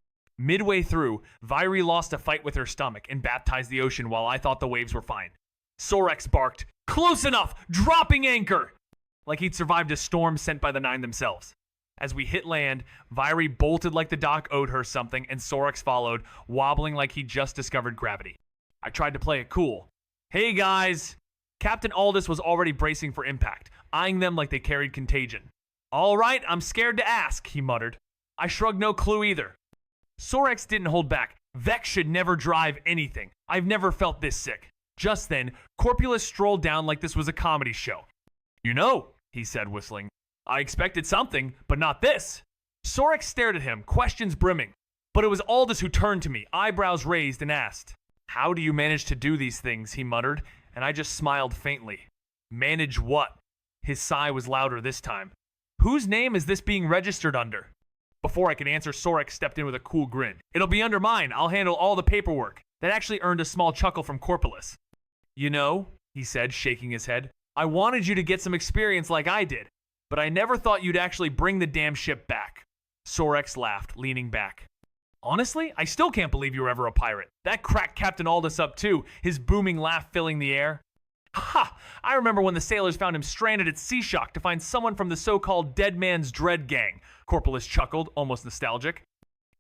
Midway through, Vyri lost a fight with her stomach and baptized the ocean while I thought the waves were fine. Sorex barked, "Close enough! Dropping anchor!" Like he'd survived a storm sent by the Nine themselves. As we hit land, Vyri bolted like the dock owed her something, and Sorex followed, wobbling like he'd just discovered gravity. I tried to play it cool. Hey guys! Captain Aldous was already bracing for impact, eyeing them like they carried contagion. All right, I'm scared to ask, he muttered. I shrugged, no clue either. Sorex didn't hold back. Vex should never drive anything. I've never felt this sick. Just then, Corpulus strolled down like this was a comedy show. You know, he said, whistling. I expected something, but not this. Sorex stared at him, questions brimming. But it was Aldous who turned to me, eyebrows raised, and asked, "How do you manage to do these things?" he muttered, and I just smiled faintly. Manage what? His sigh was louder this time. Whose name is this being registered under? Before I could answer, Sorek stepped in with a cool grin. It'll be under mine. I'll handle all the paperwork. That actually earned a small chuckle from Corpolis. You know, he said, shaking his head, I wanted you to get some experience like I did, but I never thought you'd actually bring the damn ship back. Sorex laughed, leaning back. Honestly, I still can't believe you were ever a pirate. That cracked Captain Aldous up too, his booming laugh filling the air. Ha! I remember when the sailors found him stranded at Seashock to find someone from the so-called Dead Man's Dread gang. Corpolis chuckled, almost nostalgic.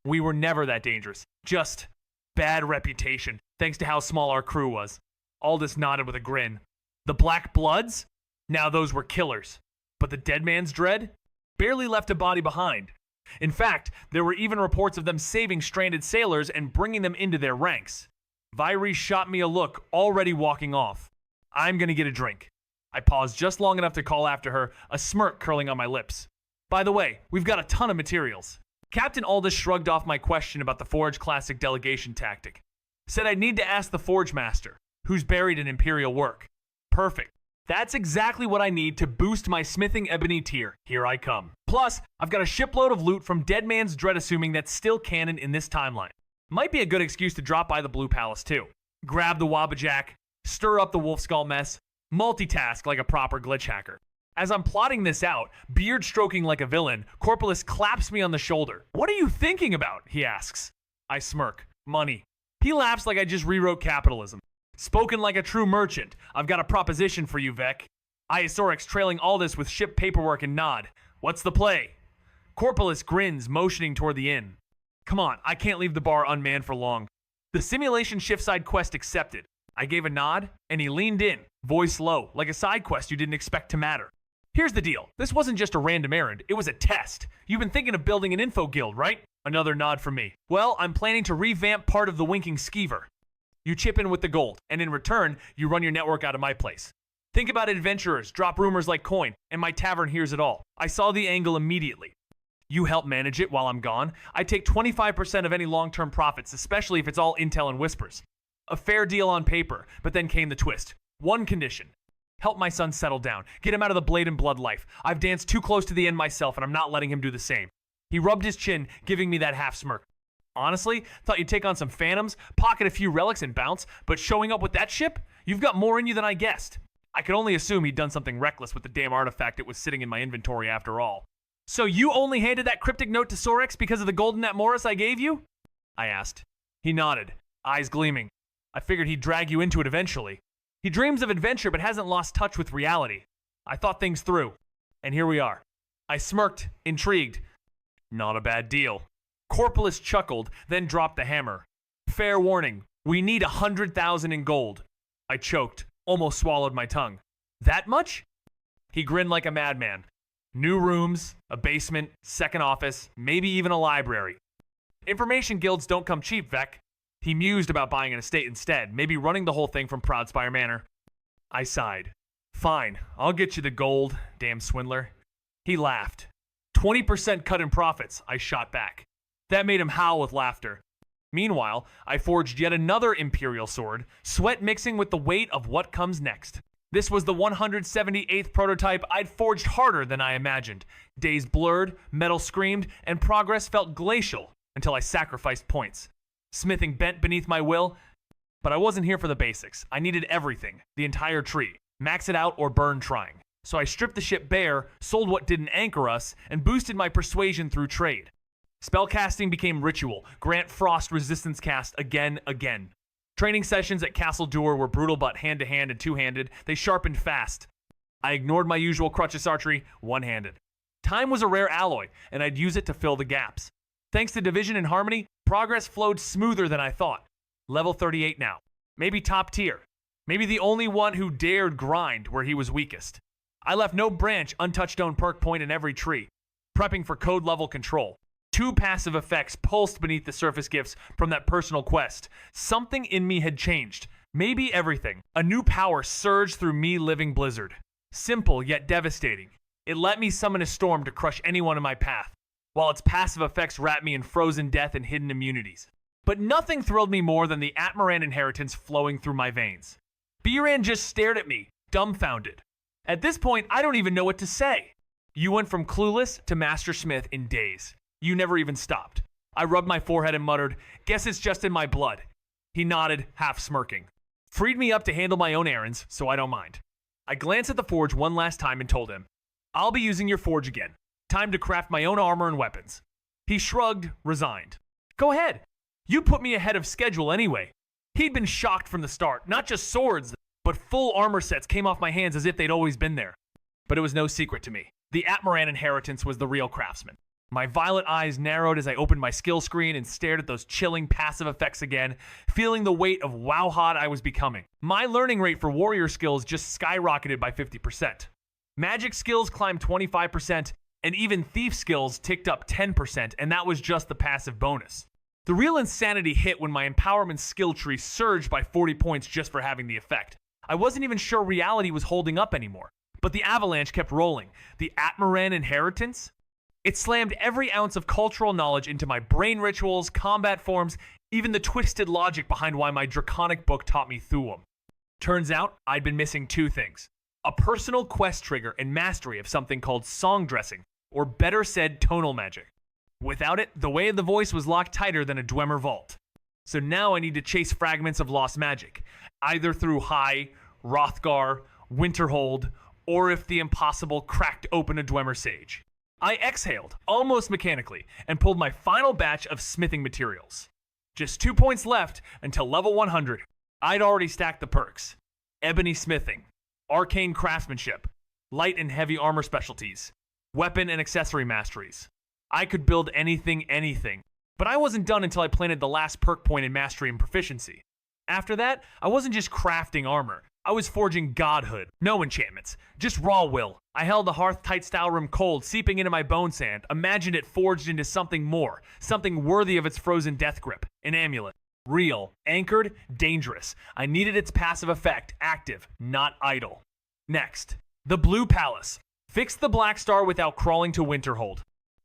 We were never that dangerous. Just bad reputation, thanks to how small our crew was. Aldous nodded with a grin. The Black Bloods? Now those were killers. But the Dead Man's Dread? Barely left a body behind. In fact, there were even reports of them saving stranded sailors and bringing them into their ranks. Vyri shot me a look, already walking off. I'm gonna get a drink. I paused just long enough to call after her, a smirk curling on my lips. By the way, we've got a ton of materials. Captain Aldous shrugged off my question about the Forge Classic delegation tactic. Said I'd need to ask the Forge Master, who's buried in Imperial work. Perfect. That's exactly what I need to boost my smithing ebony tier. Here I come. Plus, I've got a shipload of loot from Dead Man's Dread, assuming that's still canon in this timeline. Might be a good excuse to drop by the Blue Palace too. Grab the Wabbajack, stir up the Wolf Skull mess, multitask like a proper glitch hacker. As I'm plotting this out, beard stroking like a villain, Corpolis claps me on the shoulder. What are you thinking about? He asks. I smirk. Money. He laughs like I just rewrote capitalism. Spoken like a true merchant. I've got a proposition for you, Vec. Iosorix trailing all this with ship paperwork and nod. What's the play? Corpolis grins, motioning toward the inn. Come on, I can't leave the bar unmanned for long. The simulation shift side quest accepted. I gave a nod, and he leaned in, voice low, like a side quest you didn't expect to matter. Here's the deal. This wasn't just a random errand, it was a test. You've been thinking of building an info guild, right? Another nod from me. Well, I'm planning to revamp part of the Winking Skeever. You chip in with the gold, and in return, you run your network out of my place. Think about adventurers, drop rumors like coin, and my tavern hears it all. I saw the angle immediately. You help manage it while I'm gone. I take 25% of any long-term profits, especially if it's all intel and whispers. A fair deal on paper, but then came the twist. One condition. Help my son settle down. Get him out of the blade and blood life. I've danced too close to the end myself, and I'm not letting him do the same. He rubbed his chin, giving me that half smirk. Honestly, thought you'd take on some phantoms, pocket a few relics and bounce, but showing up with that ship? You've got more in you than I guessed. I could only assume he'd done something reckless with the damn artifact that was sitting in my inventory after all. So you only handed that cryptic note to Sorex because of the golden net Morris I gave you? I asked. He nodded, eyes gleaming. I figured he'd drag you into it eventually. He dreams of adventure but hasn't lost touch with reality. I thought things through, and here we are. I smirked, intrigued. Not a bad deal. Corpolis chuckled, then dropped the hammer. Fair warning, we need 100,000 in gold. I choked, almost swallowed my tongue. That much? He grinned like a madman. New rooms, a basement, second office, maybe even a library. Information guilds don't come cheap, Vec. He mused about buying an estate instead, maybe running the whole thing from Proudspire Manor. I sighed. Fine, I'll get you the gold, damn swindler. He laughed. 20% cut in profits, I shot back. That made him howl with laughter. Meanwhile, I forged yet another Imperial sword, sweat mixing with the weight of what comes next. This was the 178th prototype I'd forged harder than I imagined. Days blurred, metal screamed, and progress felt glacial until I sacrificed points. Smithing bent beneath my will, but I wasn't here for the basics. I needed everything, the entire tree. Max it out or burn trying. So I stripped the ship bare, sold what didn't anchor us, and boosted my persuasion through trade. Spellcasting became ritual. Grant Frost resistance cast again. Training sessions at Castle Dur were brutal but hand-to-hand and two-handed. They sharpened fast. I ignored my usual crutches archery, one-handed. Time was a rare alloy, and I'd use it to fill the gaps. Thanks to Division and Harmony, progress flowed smoother than I thought. Level 38 now. Maybe top tier. Maybe the only one who dared grind where he was weakest. I left no branch untouched on perk point in every tree, prepping for code level control. 2 passive effects pulsed beneath the surface gifts from that personal quest. Something in me had changed. Maybe everything. A new power surged through me living Blizzard. Simple yet devastating. It let me summon a storm to crush anyone in my path. while its passive effects wrapped me in frozen death and hidden immunities. But nothing thrilled me more than the Atmaran inheritance flowing through my veins. Biran just stared at me, dumbfounded. At this point, I don't even know what to say. You went from clueless to Master Smith in days. You never even stopped. I rubbed my forehead and muttered, "Guess it's just in my blood." He nodded, half smirking. Freed me up to handle my own errands, so I don't mind. I glanced at the forge one last time and told him, "I'll be using your forge again. Time to craft my own armor and weapons." He shrugged, resigned. "Go ahead. You put me ahead of schedule anyway." He'd been shocked from the start. Not just swords, but full armor sets came off my hands as if they'd always been there. But it was no secret to me. The Atmaran inheritance was the real craftsman. My violet eyes narrowed as I opened my skill screen and stared at those chilling passive effects again, feeling the weight of wow hot I was becoming. My learning rate for warrior skills just skyrocketed by 50%. Magic skills climbed 25%, and even thief skills ticked up 10%, and that was just the passive bonus. The real insanity hit when my empowerment skill tree surged by 40 points just for having the effect. I wasn't even sure reality was holding up anymore. But the avalanche kept rolling. The Atmaran inheritance? It slammed every ounce of cultural knowledge into my brain rituals, combat forms, even the twisted logic behind why my draconic book taught me Thuum. Turns out, I'd been missing two things. A personal quest trigger and mastery of something called song dressing, or better said, tonal magic. Without it, the way of the voice was locked tighter than a Dwemer vault. So now I need to chase fragments of lost magic, either through High, Hrothgar, Winterhold, or if the impossible cracked open a Dwemer sage. I exhaled, almost mechanically, and pulled my final batch of smithing materials. Just 2 points left until level 100. I'd already stacked the perks. Ebony smithing, arcane craftsmanship, light and heavy armor specialties, weapon and accessory masteries. I could build anything, but I wasn't done until I planted the last perk point in mastery and proficiency. After that, I wasn't just crafting armor. I was forging godhood. No enchantments, just raw will. I held the hearth-tight style room cold, seeping into my bone sand, imagined it forged into something more, something worthy of its frozen death grip. An amulet. Real, anchored, dangerous. I needed its passive effect, active, not idle. Next, the Blue Palace. Fix the Black Star without crawling to Winterhold.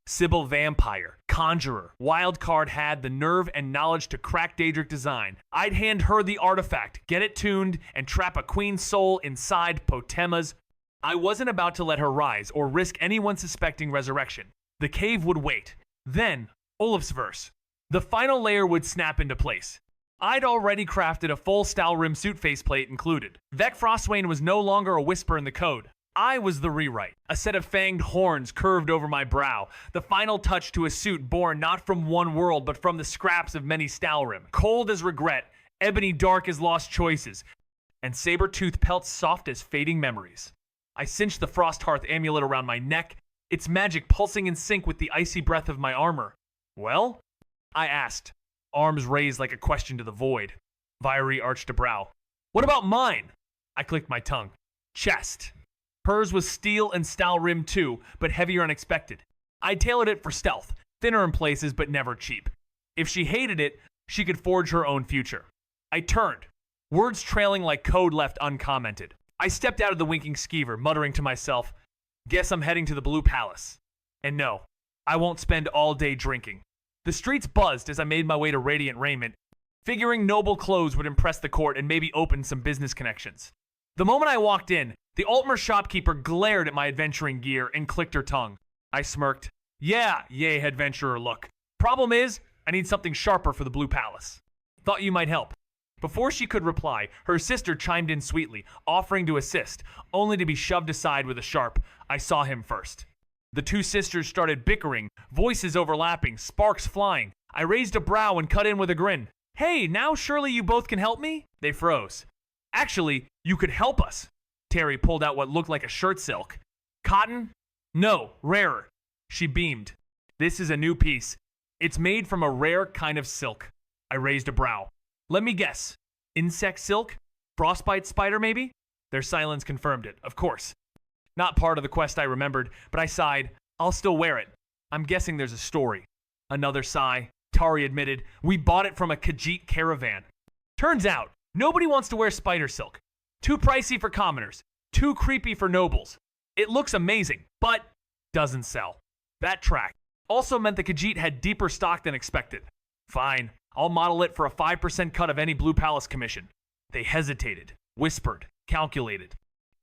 Sybil Vampire, Conjurer, Wildcard had the nerve and knowledge to crack Daedric design. I'd hand her the artifact, get it tuned, and trap a queen soul inside Potema's. I wasn't about to let her rise or risk anyone suspecting resurrection. The cave would wait. Then, Olaf's verse. The final layer would snap into place. I'd already crafted a full Stalrim suit faceplate included. Vec Frostwain was no longer a whisper in the code. I was the rewrite, a set of fanged horns curved over my brow, the final touch to a suit born not from one world but from the scraps of many Stalrim, cold as regret, ebony dark as lost choices, and saber-tooth pelts soft as fading memories. I cinched the Frosthearth amulet around my neck, its magic pulsing in sync with the icy breath of my armor. Well? I asked, arms raised like a question to the void. Vieri arched a brow. What about mine? I clicked my tongue. Chest. Hers was steel and Stalrim too, but heavier unexpected. I tailored it for stealth, thinner in places but never cheap. If she hated it, she could forge her own future. I turned, words trailing like code left uncommented. I stepped out of the winking skeever, muttering to myself, guess I'm heading to the Blue Palace. And no, I won't spend all day drinking. The streets buzzed as I made my way to Radiant Raiment, figuring noble clothes would impress the court and maybe open some business connections. The moment I walked in, the Altmer shopkeeper glared at my adventuring gear and clicked her tongue. I smirked. Yeah, yay, adventurer look. Problem is, I need something sharper for the Blue Palace. Thought you might help. Before she could reply, her sister chimed in sweetly, offering to assist, only to be shoved aside with a sharp, I saw him first. The two sisters started bickering, voices overlapping, sparks flying. I raised a brow and cut in with a grin. Hey, now surely you both can help me? They froze. Actually, you could help us. Terry pulled out what looked like a shirt silk. Cotton? No, rarer. She beamed. This is a new piece. It's made from a rare kind of silk. I raised a brow. Let me guess. Insect silk? Frostbite spider, maybe? Their silence confirmed it, of course. Not part of the quest I remembered, but I sighed. I'll still wear it. I'm guessing there's a story. Another sigh. Tari admitted, we bought it from a Khajiit caravan. Turns out, nobody wants to wear spider silk. Too pricey for commoners. Too creepy for nobles. It looks amazing, but doesn't sell. That track. Also meant the Khajiit had deeper stock than expected. Fine, I'll model it for a 5% cut of any Blue Palace commission. They hesitated, whispered, calculated.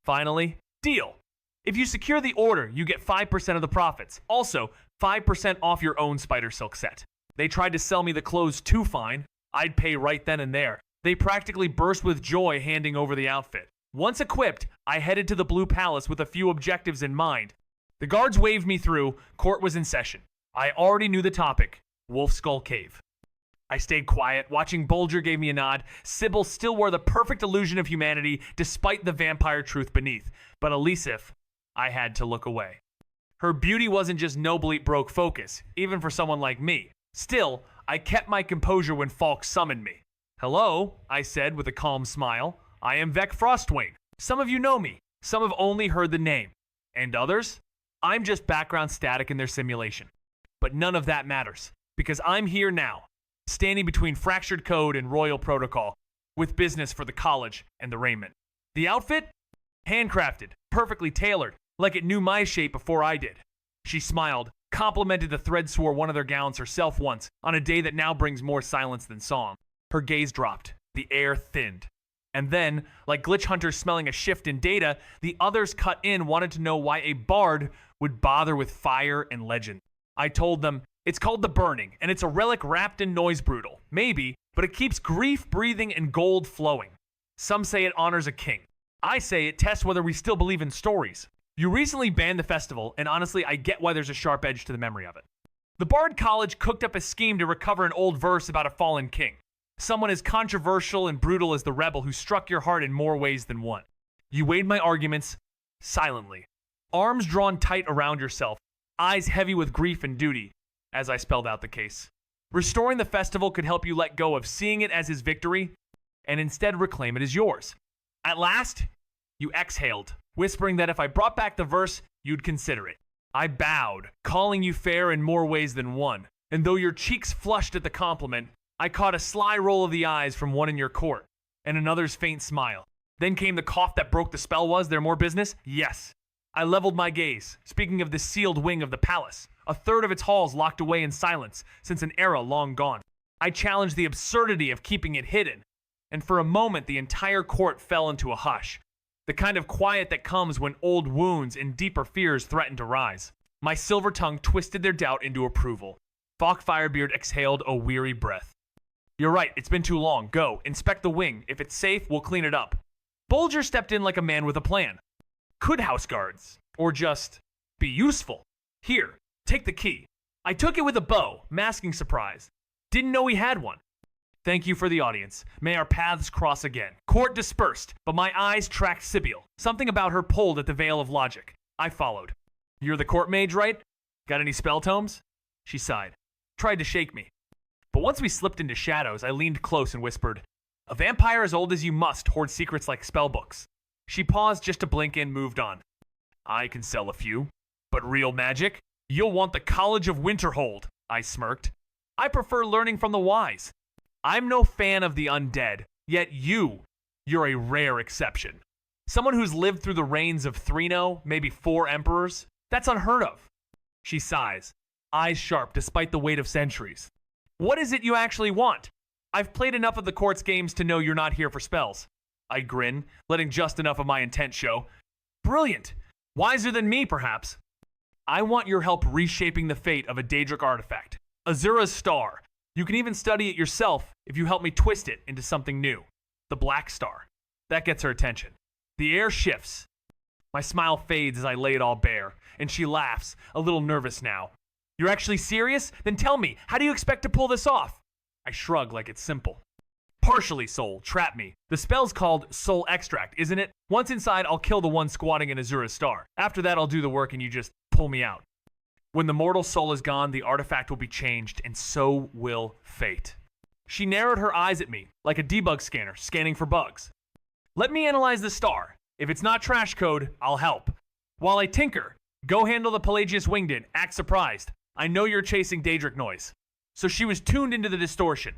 Finally, deal. If you secure the order, you get 5% of the profits. Also, 5% off your own spider silk set. They tried to sell me the clothes too fine. I'd pay right then and there. They practically burst with joy handing over the outfit. Once equipped, I headed to the Blue Palace with a few objectives in mind. The guards waved me through. Court was in session. I already knew the topic, Wolf Skull Cave. I stayed quiet, watching Baldur gave me a nod. Sybil still wore the perfect illusion of humanity despite the vampire truth beneath. But Elisif, I had to look away. Her beauty wasn't just noble, it broke focus, even for someone like me. Still, I kept my composure when Falk summoned me. Hello, I said with a calm smile. I am Vec Frostwing. Some of you know me. Some have only heard the name. And others? I'm just background static in their simulation. But none of that matters, because I'm here now, standing between fractured code and royal protocol, with business for the college and the raiment. The outfit? Handcrafted, perfectly tailored, like it knew my shape before I did. She smiled, complimented the threads wore one of their gowns herself once, on a day that now brings more silence than song. Her gaze dropped, the air thinned. And then, like glitch hunters smelling a shift in data, the others cut in wanted to know why a bard would bother with fire and legend. I told them, it's called the Burning, and it's a relic wrapped in noise brutal. Maybe, but it keeps grief breathing and gold flowing. Some say it honors a king. I say it tests whether we still believe in stories. You recently banned the festival, and honestly, I get why there's a sharp edge to the memory of it. The Bard College cooked up a scheme to recover an old verse about a fallen king. Someone as controversial and brutal as the rebel who struck your heart in more ways than one. You weighed my arguments silently, arms drawn tight around yourself, eyes heavy with grief and duty, as I spelled out the case. Restoring the festival could help you let go of seeing it as his victory and instead reclaim it as yours. At last, you exhaled, whispering that if I brought back the verse, you'd consider it. I bowed, calling you fair in more ways than one, and though your cheeks flushed at the compliment, I caught a sly roll of the eyes from one in your court, and another's faint smile. Then came the cough that broke the spell. Was there more business? Yes. I leveled my gaze, speaking of the sealed wing of the palace, a third of its halls locked away in silence since an era long gone. I challenged the absurdity of keeping it hidden, and for a moment the entire court fell into a hush, the kind of quiet that comes when old wounds and deeper fears threaten to rise. My silver tongue twisted their doubt into approval. Falk Firebeard exhaled a weary breath. You're right, it's been too long. Go, inspect the wing. If it's safe, we'll clean it up. Bulger stepped in like a man with a plan. Could house guards, or just be useful. Here, take the key. I took it with a bow, masking surprise. Didn't know he had one. Thank you for the audience. May our paths cross again. Court dispersed, but my eyes tracked Sibyl. Something about her pulled at the veil of logic. I followed. You're the court mage, right? Got any spell tomes? She sighed. Tried to shake me. But once we slipped into shadows, I leaned close and whispered, a vampire as old as you must hoard secrets like spellbooks. She paused just to blink and moved on. I can sell a few. But real magic? You'll want the College of Winterhold, I smirked. I prefer learning from the wise. I'm no fan of the undead, yet you're a rare exception. Someone who's lived through the reigns of 3, maybe 4 emperors? That's unheard of. She sighs, eyes sharp despite the weight of centuries. What is it you actually want? I've played enough of the court's games to know you're not here for spells. I grin, letting just enough of my intent show. Brilliant. Wiser than me, perhaps. I want your help reshaping the fate of a Daedric artifact. Azura's Star. You can even study it yourself if you help me twist it into something new. The Black Star. That gets her attention. The air shifts. My smile fades as I lay it all bare, and she laughs, a little nervous now. You're actually serious? Then tell me, how do you expect to pull this off? I shrug like it's simple. Partially soul, trap me. The spell's called Soul Extract, isn't it? Once inside, I'll kill the one squatting in Azura's Star. After that, I'll do the work and you just pull me out. When the mortal soul is gone, the artifact will be changed, and so will fate. She narrowed her eyes at me, like a debug scanner, scanning for bugs. Let me analyze the star. If it's not trash code, I'll help. While I tinker, go handle the Pelagius Winged, act surprised. I know you're chasing Daedric noise. So she was tuned into the distortion.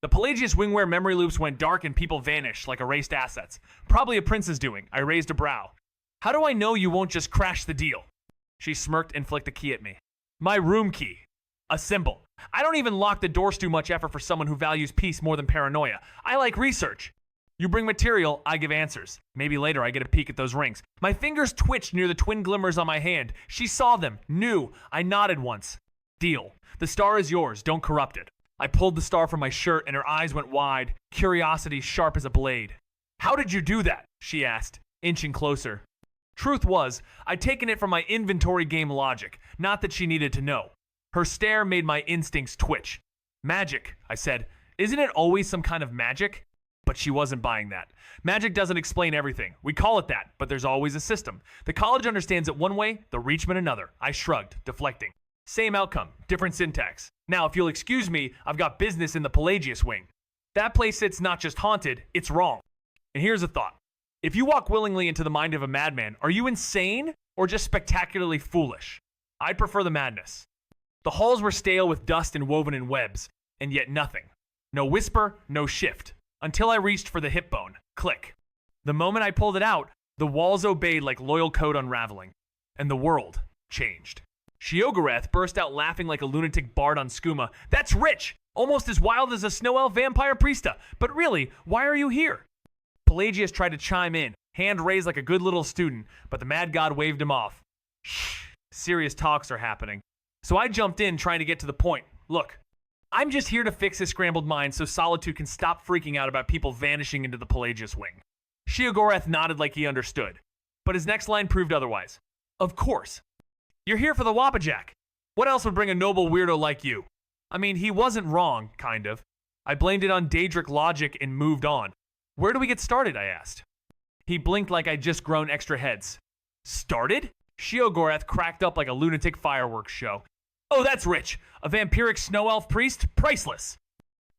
The Pelagius Wingware memory loops went dark and people vanished like erased assets. Probably a prince's doing. I raised a brow. How do I know you won't just crash the deal? She smirked and flicked a key at me. My room key. A symbol. I don't even lock the doors too much effort for someone who values peace more than paranoia. I like research. You bring material, I give answers. Maybe later I get a peek at those rings. My fingers twitched near the twin glimmers on my hand. She saw them, knew. I nodded once. Deal. The star is yours, don't corrupt it. I pulled the star from my shirt and her eyes went wide, curiosity sharp as a blade. How did you do that? She asked, inching closer. Truth was, I'd taken it from my inventory game logic, not that she needed to know. Her stare made my instincts twitch. Magic, I said. Isn't it always some kind of magic? But she wasn't buying that. Magic doesn't explain everything. We call it that, but there's always a system. The college understands it one way, the Reachman another. I shrugged, deflecting. Same outcome, different syntax. Now, if you'll excuse me, I've got business in the Pelagius wing. That place sits not just haunted, it's wrong. And here's a thought. If you walk willingly into the mind of a madman, are you insane or just spectacularly foolish? I'd prefer the madness. The halls were stale with dust and woven in webs, and yet nothing. No whisper, no shift. Until I reached for the hip bone. Click. The moment I pulled it out, the walls obeyed like loyal code unraveling. And the world changed. Sheogorath burst out laughing like a lunatic bard on skooma. That's rich! Almost as wild as a snow elf vampire priesta. But really, why are you here? Pelagius tried to chime in, hand raised like a good little student, but the mad god waved him off. Shh, serious talks are happening. So I jumped in trying to get to the point. Look, I'm just here to fix his scrambled mind so Solitude can stop freaking out about people vanishing into the Pelagius wing. Sheogorath nodded like he understood, but his next line proved otherwise. Of course. You're here for the Wabbajack. What else would bring a noble weirdo like you? I mean, he wasn't wrong, kind of. I blamed it on Daedric logic and moved on. Where do we get started, I asked. He blinked like I'd just grown extra heads. Started? Sheogorath cracked up like a lunatic fireworks show. Oh, that's rich. A vampiric snow elf priest? Priceless.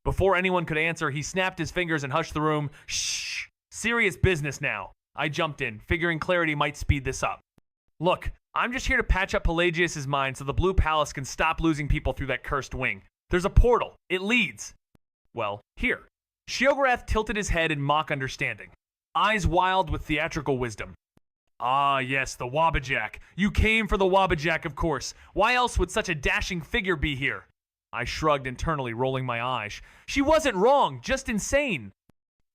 Before anyone could answer, he snapped his fingers and hushed the room. Shh. Serious business now. I jumped in, figuring clarity might speed this up. Look, I'm just here to patch up Pelagius' mind so the Blue Palace can stop losing people through that cursed wing. There's a portal. It leads. Well, here. Sheogorath tilted his head in mock understanding, eyes wild with theatrical wisdom. Ah, yes, the Wabbajack. You came for the Wabbajack, of course. Why else would such a dashing figure be here? I shrugged internally, rolling my eyes. She wasn't wrong, just insane.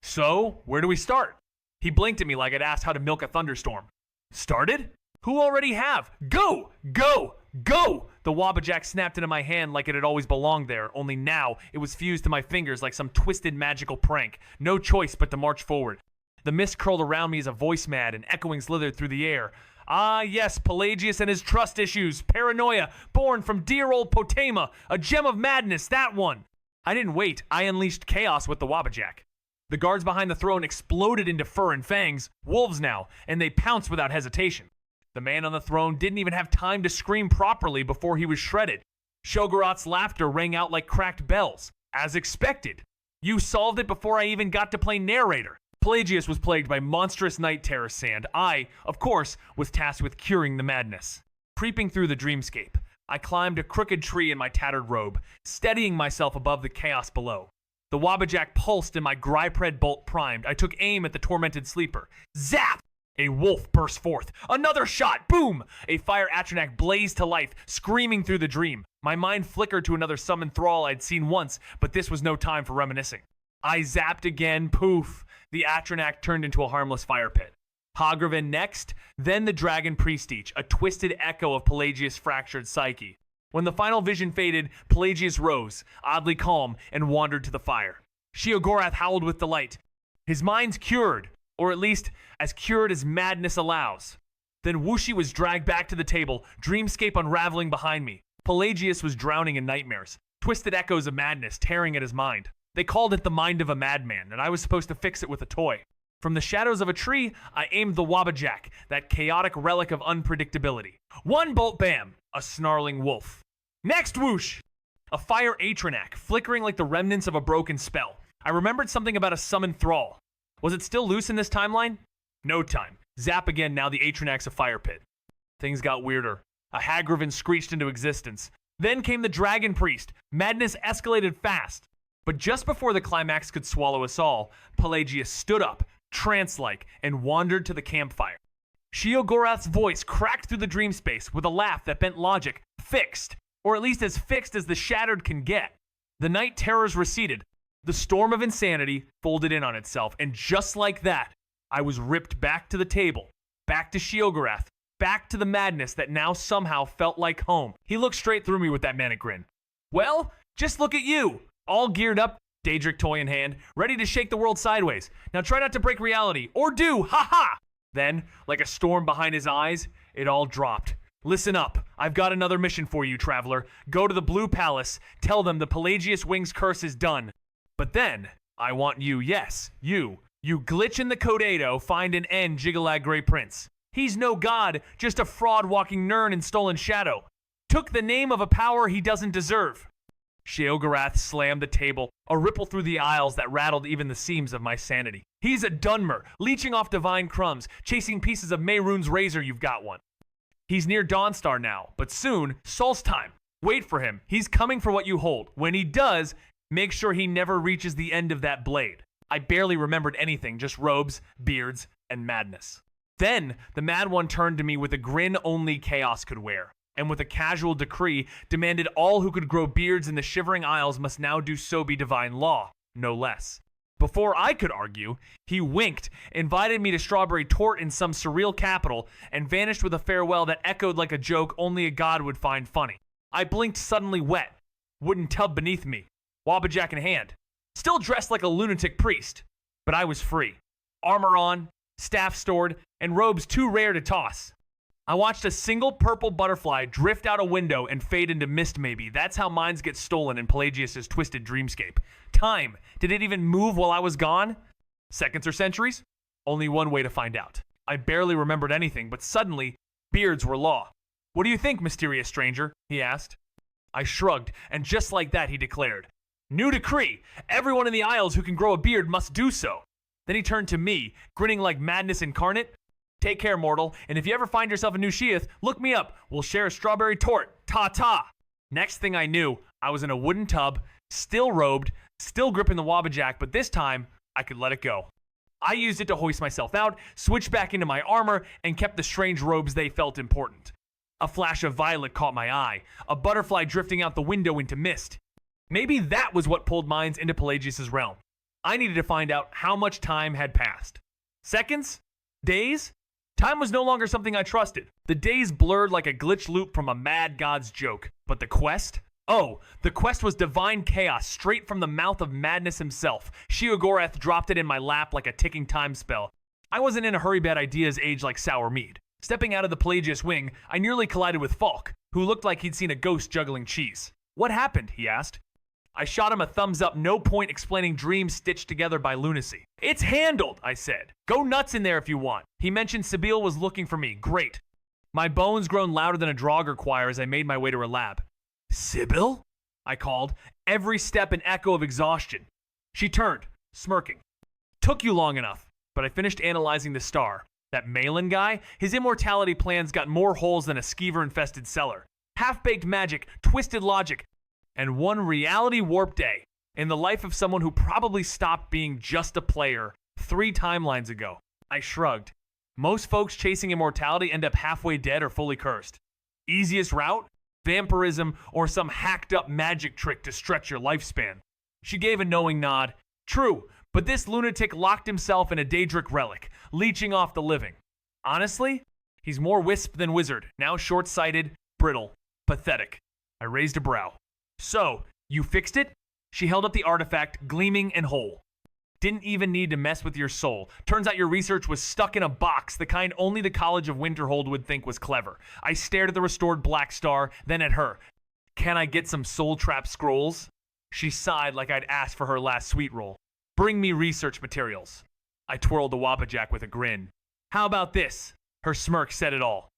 So, where do we start? He blinked at me like I'd asked how to milk a thunderstorm. Started? Who already have? Go! Go! Go! The Wabbajack snapped into my hand like it had always belonged there, only now it was fused to my fingers like some twisted magical prank. No choice but to march forward. The mist curled around me as a voice mad and echoing slithered through the air. Ah, yes, Pelagius and his trust issues. Paranoia, born from dear old Potema. A gem of madness, that one. I didn't wait. I unleashed chaos with the Wabbajack. The guards behind the throne exploded into fur and fangs, wolves now, and they pounced without hesitation. The man on the throne didn't even have time to scream properly before he was shredded. Shogorath's laughter rang out like cracked bells. As expected. You solved it before I even got to play narrator. Pelagius was plagued by monstrous night terror sand. I, of course, was tasked with curing the madness. Creeping through the dreamscape, I climbed a crooked tree in my tattered robe, steadying myself above the chaos below. The Wabbajack pulsed and my Grypred bolt primed. I took aim at the tormented sleeper. Zap! A wolf burst forth. Another shot! Boom! A fire Atronach blazed to life, screaming through the dream. My mind flickered to another summoned thrall I'd seen once, but this was no time for reminiscing. I zapped again. Poof! The Atronach turned into a harmless fire pit. Hagraven next, then the Dragon Prestige, a twisted echo of Pelagius' fractured psyche. When the final vision faded, Pelagius rose, oddly calm, and wandered to the fire. Sheogorath howled with delight. His mind's cured. Or at least, as cured as madness allows. Then Wushi was dragged back to the table, dreamscape unraveling behind me. Pelagius was drowning in nightmares, twisted echoes of madness tearing at his mind. They called it the mind of a madman, and I was supposed to fix it with a toy. From the shadows of a tree, I aimed the Wabbajack, that chaotic relic of unpredictability. One bolt bam, a snarling wolf. Next whoosh! A fire Atronach, flickering like the remnants of a broken spell. I remembered something about a summoned thrall. Was it still loose in this timeline? No time. Zap again, now the Atronach's a fire pit. Things got weirder. A Hagraven screeched into existence. Then came the Dragon Priest. Madness escalated fast. But just before the climax could swallow us all, Pelagius stood up, trance-like, and wandered to the campfire. Sheogorath's voice cracked through the dream space with a laugh that bent logic. fixed, or at least as fixed as the shattered can get. The night terrors receded. The storm of insanity folded in on itself, and just like that, I was ripped back to the table, back to Sheogorath, back to the madness that now somehow felt like home. He looked straight through me with that manic grin. Well, just look at you, all geared up, Daedric toy in hand, ready to shake the world sideways. Now try not to break reality, or do, ha-ha! Then, like a storm behind his eyes, it all dropped. Listen up, I've got another mission for you, traveler. Go to the Blue Palace, tell them the Pelagius Wing's curse is done. But then, I want you, yes, you glitch in the Codeado, find and end Jigalag Grey Prince. He's no god, just a fraud-walking Nirn in Stolen Shadow. Took the name of a power he doesn't deserve. Sheogorath slammed the table, a ripple through the aisles that rattled even the seams of my sanity. He's a Dunmer, leeching off divine crumbs, chasing pieces of Mehrunes' razor, you've got one. He's near Dawnstar now, but soon, Solstheim. Wait for him, he's coming for what you hold. When he does, make sure he never reaches the end of that blade. I barely remembered anything, just robes, beards, and madness. Then, the Mad One turned to me with a grin only chaos could wear, and with a casual decree, demanded all who could grow beards in the Shivering Isles must now do so be divine law, no less. Before I could argue, he winked, invited me to Strawberry Tort in some surreal capital, and vanished with a farewell that echoed like a joke only a god would find funny. I blinked suddenly wet, wooden tub beneath me, Wabbajack in hand. Still dressed like a lunatic priest, but I was free. Armor on, staff stored, and robes too rare to toss. I watched a single purple butterfly drift out a window and fade into mist maybe. That's how minds get stolen in Pelagius' twisted dreamscape. Time. Did it even move while I was gone? Seconds or centuries? Only one way to find out. I barely remembered anything, but suddenly, beards were law. What do you think, mysterious stranger? He asked. I shrugged, and just like that he declared, new decree! Everyone in the Isles who can grow a beard must do so. Then he turned to me, grinning like madness incarnate. Take care, mortal, and if you ever find yourself a new Sheath, look me up. We'll share a Strawberry Tort. Ta-ta! Next thing I knew, I was in a wooden tub, still robed, still gripping the Wabbajack, but this time, I could let it go. I used it to hoist myself out, switched back into my armor, and kept the strange robes they felt important. A flash of violet caught my eye, a butterfly drifting out the window into mist. Maybe that was what pulled minds into Pelagius' realm. I needed to find out how much time had passed. Seconds? Days? Time was no longer something I trusted. The days blurred like a glitch loop from a mad god's joke. But the quest? Oh, the quest was divine chaos straight from the mouth of madness himself. Sheogorath dropped it in my lap like a ticking time spell. I wasn't in a hurry, bad ideas age like sour mead. Stepping out of the Pelagius wing, I nearly collided with Falk, who looked like he'd seen a ghost juggling cheese. What happened? He asked. I shot him a thumbs up, no point explaining dreams stitched together by lunacy. It's handled, I said. Go nuts in there if you want. He mentioned Sabine was looking for me. Great. My bones groaned louder than a Draugr choir as I made my way to her lab. Sibyl? I called, every step an echo of exhaustion. She turned, smirking. Took you long enough, but I finished analyzing the star. That Malin guy, his immortality plans got more holes than a skeever-infested cellar. Half-baked magic, twisted logic, and one reality warp day in the life of someone who probably stopped being just a player 3 timelines ago. I shrugged. Most folks chasing immortality end up halfway dead or fully cursed. Easiest route? Vampirism or some hacked up magic trick to stretch your lifespan. She gave a knowing nod. True, but this lunatic locked himself in a Daedric relic, leeching off the living. Honestly, he's more wisp than wizard, now short-sighted, brittle, pathetic. I raised a brow. So, you fixed it? She held up the artifact, gleaming and whole. Didn't even need to mess with your soul. Turns out your research was stuck in a box, the kind only the College of Winterhold would think was clever. I stared at the restored Black Star, then at her. Can I get some soul trap scrolls? She sighed like I'd asked for her last sweet roll. Bring me research materials. I twirled the Wabbajack with a grin. How about this? Her smirk said it all.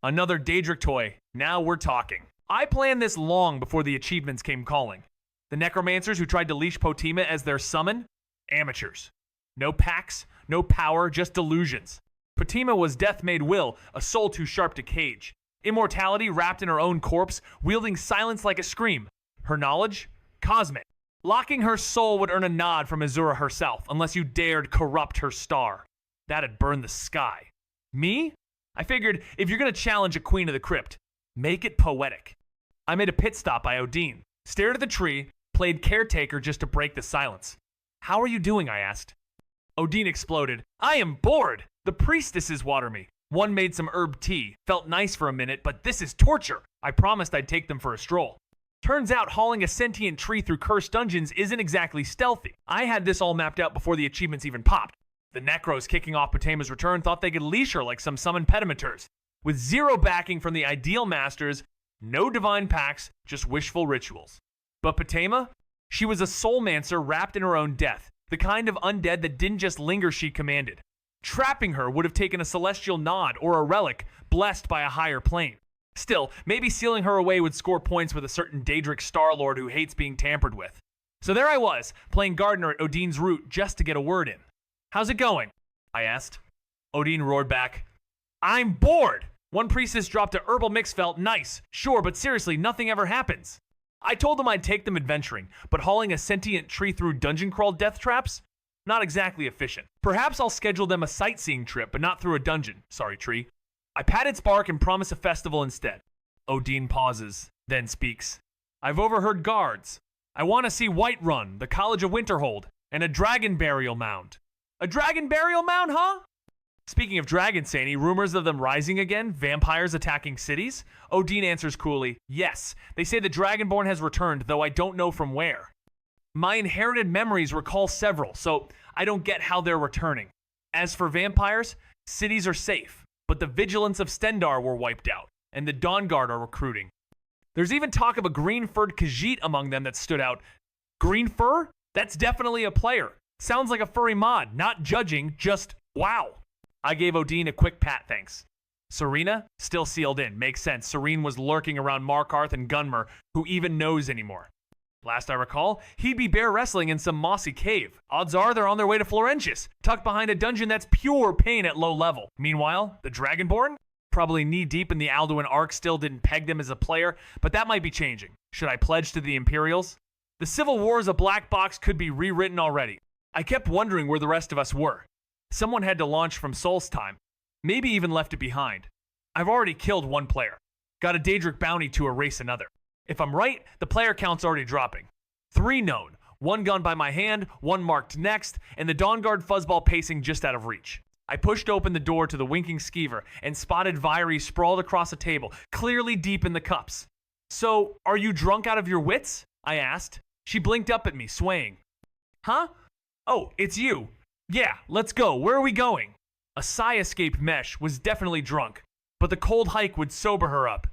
Another Daedric toy. Now we're talking. I planned this long before the achievements came calling. The necromancers who tried to leash Potima as their summon? Amateurs. No packs, no power, just delusions. Potima was death made will, a soul too sharp to cage. Immortality wrapped in her own corpse, wielding silence like a scream. Her knowledge? Cosmic. Locking her soul would earn a nod from Azura herself, unless you dared corrupt her star. That'd burn the sky. Me? I figured if you're gonna challenge a queen of the crypt, make it poetic. I made a pit stop by Odin, stared at the tree, played caretaker just to break the silence. How are you doing? I asked. Odin exploded. I am bored. The priestesses water me. One made some herb tea. Felt nice for a minute, but this is torture. I promised I'd take them for a stroll. Turns out hauling a sentient tree through cursed dungeons isn't exactly stealthy. I had this all mapped out before the achievements even popped. The Necros kicking off Potema's return thought they could leash her like some summoned pedimaters. With zero backing from the ideal masters, no divine pacts, just wishful rituals. But Potema? She was a soulmancer wrapped in her own death, the kind of undead that didn't just linger she commanded. Trapping her would have taken a celestial nod or a relic blessed by a higher plane. Still, maybe sealing her away would score points with a certain Daedric Starlord who hates being tampered with. So there I was, playing gardener at Odin's root just to get a word in. How's it going? I asked. Odin roared back. I'm bored! One priestess dropped a herbal mix felt nice. Sure, but seriously, nothing ever happens. I told them I'd take them adventuring, but hauling a sentient tree through dungeon crawl death traps? Not exactly efficient. Perhaps I'll schedule them a sightseeing trip, but not through a dungeon. Sorry, tree. I pat its bark and promise a festival instead. Odin pauses, then speaks. I've overheard guards. I want to see Whiterun, the College of Winterhold, and a dragon burial mound. A dragon burial mound, huh? Speaking of dragons, Sani, rumors of them rising again, vampires attacking cities? Odin answers coolly, yes. They say the Dragonborn has returned, though I don't know from where. My inherited memories recall several, so I don't get how they're returning. As for vampires, cities are safe, but the vigilance of Stendar were wiped out, and the Dawnguard are recruiting. There's even talk of a green-furred Khajiit among them that stood out. Green fur? That's definitely a player. Sounds like a furry mod, not judging, just wow. I gave Odin a quick pat, thanks. Serena? Still sealed in. Makes sense. Serene was lurking around Markarth and Gunmer, who even knows anymore. Last I recall, he'd be bear wrestling in some mossy cave. Odds are they're on their way to Florentius, tucked behind a dungeon that's pure pain at low level. Meanwhile, the Dragonborn? Probably knee-deep in the Alduin arc, still didn't peg them as a player, but that might be changing. Should I pledge to the Imperials? The Civil War as a black box could be rewritten already. I kept wondering where the rest of us were. Someone had to launch from Solstheim, maybe even left it behind. I've already killed one player. Got a Daedric bounty to erase another. If I'm right, the player count's already dropping. 3 known, 1 gone by my hand, 1 marked next, and the Dawnguard fuzzball pacing just out of reach. I pushed open the door to the winking skeever and spotted Vyri sprawled across a table, clearly deep in the cups. So, are you drunk out of your wits? I asked. She blinked up at me, swaying. Huh? Oh, it's you. Yeah, let's go. Where are we going? A sigh escaped Mesh, was definitely drunk, but the cold hike would sober her up.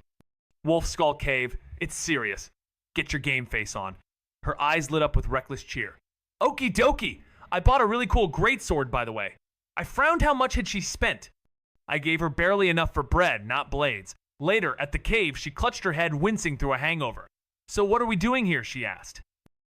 Wolf Skull Cave, it's serious. Get your game face on. Her eyes lit up with reckless cheer. Okie dokie. I bought a really cool greatsword, by the way. I frowned how much had she spent. I gave her barely enough for bread, not blades. Later, at the cave, she clutched her head, wincing through a hangover. So what are we doing here, she asked.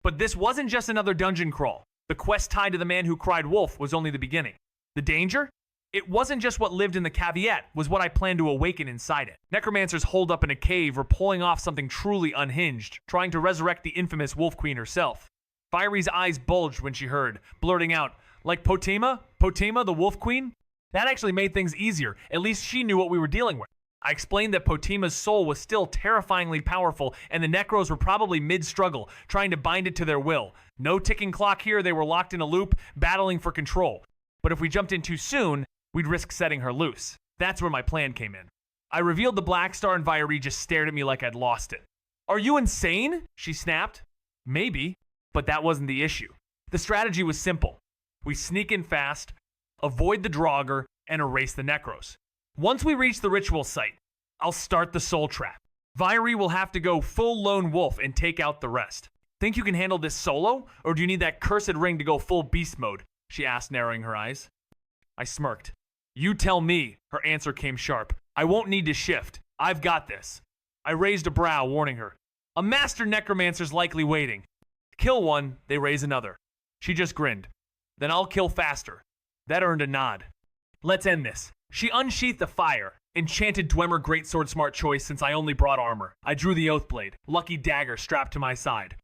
But this wasn't just another dungeon crawl. The quest tied to the man who cried wolf was only the beginning. The danger? It wasn't just what lived in the caveat, was what I planned to awaken inside it. Necromancers holed up in a cave were pulling off something truly unhinged, trying to resurrect the infamous Wolf Queen herself. Fyri's eyes bulged when she heard, blurting out, like Potema? Potema, the Wolf Queen? That actually made things easier. At least she knew what we were dealing with. I explained that Potema's soul was still terrifyingly powerful, and the Necros were probably mid-struggle, trying to bind it to their will. No ticking clock here, they were locked in a loop, battling for control. But if we jumped in too soon, we'd risk setting her loose. That's where my plan came in. I revealed the Black Star, and Vyri just stared at me like I'd lost it. Are you insane? She snapped. Maybe, but that wasn't the issue. The strategy was simple. We sneak in fast, avoid the Draugr, and erase the Necros. Once we reach the ritual site, I'll start the soul trap. Vyri will have to go full lone wolf and take out the rest. Think you can handle this solo, or do you need that cursed ring to go full beast mode? She asked, narrowing her eyes. I smirked. You tell me, her answer came sharp. I won't need to shift. I've got this. I raised a brow, warning her. A master necromancer's likely waiting. Kill one, they raise another. She just grinned. Then I'll kill faster. That earned a nod. Let's end this. She unsheathed the fire. Enchanted Dwemer greatsword smart choice since I only brought armor. I drew the oath blade, lucky dagger strapped to my side.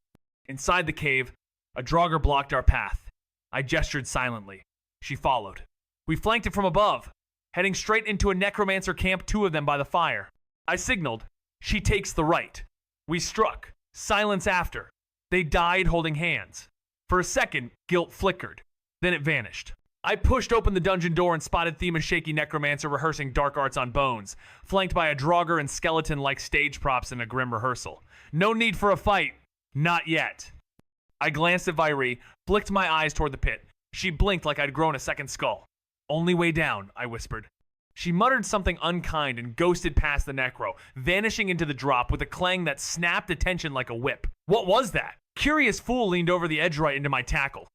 Inside the cave, a Draugr blocked our path. I gestured silently. She followed. We flanked it from above, heading straight into a necromancer camp, 2 of them by the fire. I signaled. She takes the right. We struck. Silence after. They died holding hands. For a second, guilt flickered. Then it vanished. I pushed open the dungeon door and spotted Thema Shaky Necromancer rehearsing dark arts on bones, flanked by a Draugr and skeleton like stage props in a grim rehearsal. No need for a fight. Not yet. I glanced at Vairi, flicked my eyes toward the pit. She blinked like I'd grown a second skull. Only way down, I whispered. She muttered something unkind and ghosted past the necro, vanishing into the drop with a clang that snapped attention like a whip. What was that? Curious Fool leaned over the edge right into my tackle.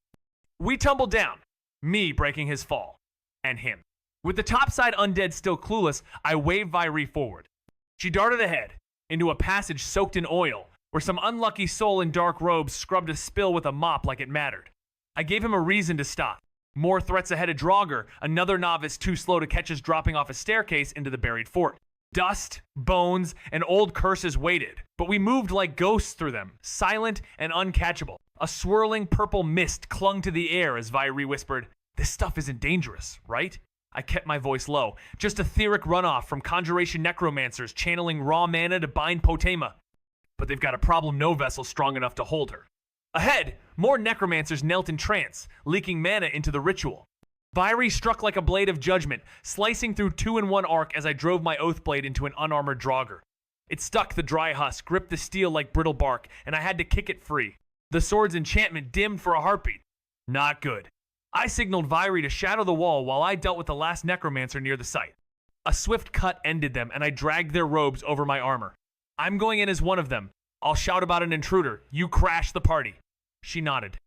We tumbled down, me breaking his fall, and him. With the topside undead still clueless, I waved Vairi forward. She darted ahead, into a passage soaked in oil, where some unlucky soul in dark robes scrubbed a spill with a mop like it mattered. I gave him a reason to stop. More threats ahead of Draugr, another novice too slow to catch us dropping off a staircase into the buried fort. Dust, bones, and old curses waited, but we moved like ghosts through them, silent and uncatchable. A swirling purple mist clung to the air as Vairi whispered, "This stuff isn't dangerous, right?" I kept my voice low, just etheric runoff from conjuration necromancers channeling raw mana to bind Potema. But they've got a problem no vessel strong enough to hold her. Ahead, more necromancers knelt in trance, leaking mana into the ritual. Vairi struck like a blade of judgment, slicing through 2-in-1 arc as I drove my oath blade into an unarmored Draugr. It stuck the dry husk, gripped the steel like brittle bark, and I had to kick it free. The sword's enchantment dimmed for a heartbeat. Not good. I signaled Vairi to shadow the wall while I dealt with the last necromancer near the site. A swift cut ended them, and I dragged their robes over my armor. I'm going in as one of them. I'll shout about an intruder. You crash the party. She nodded.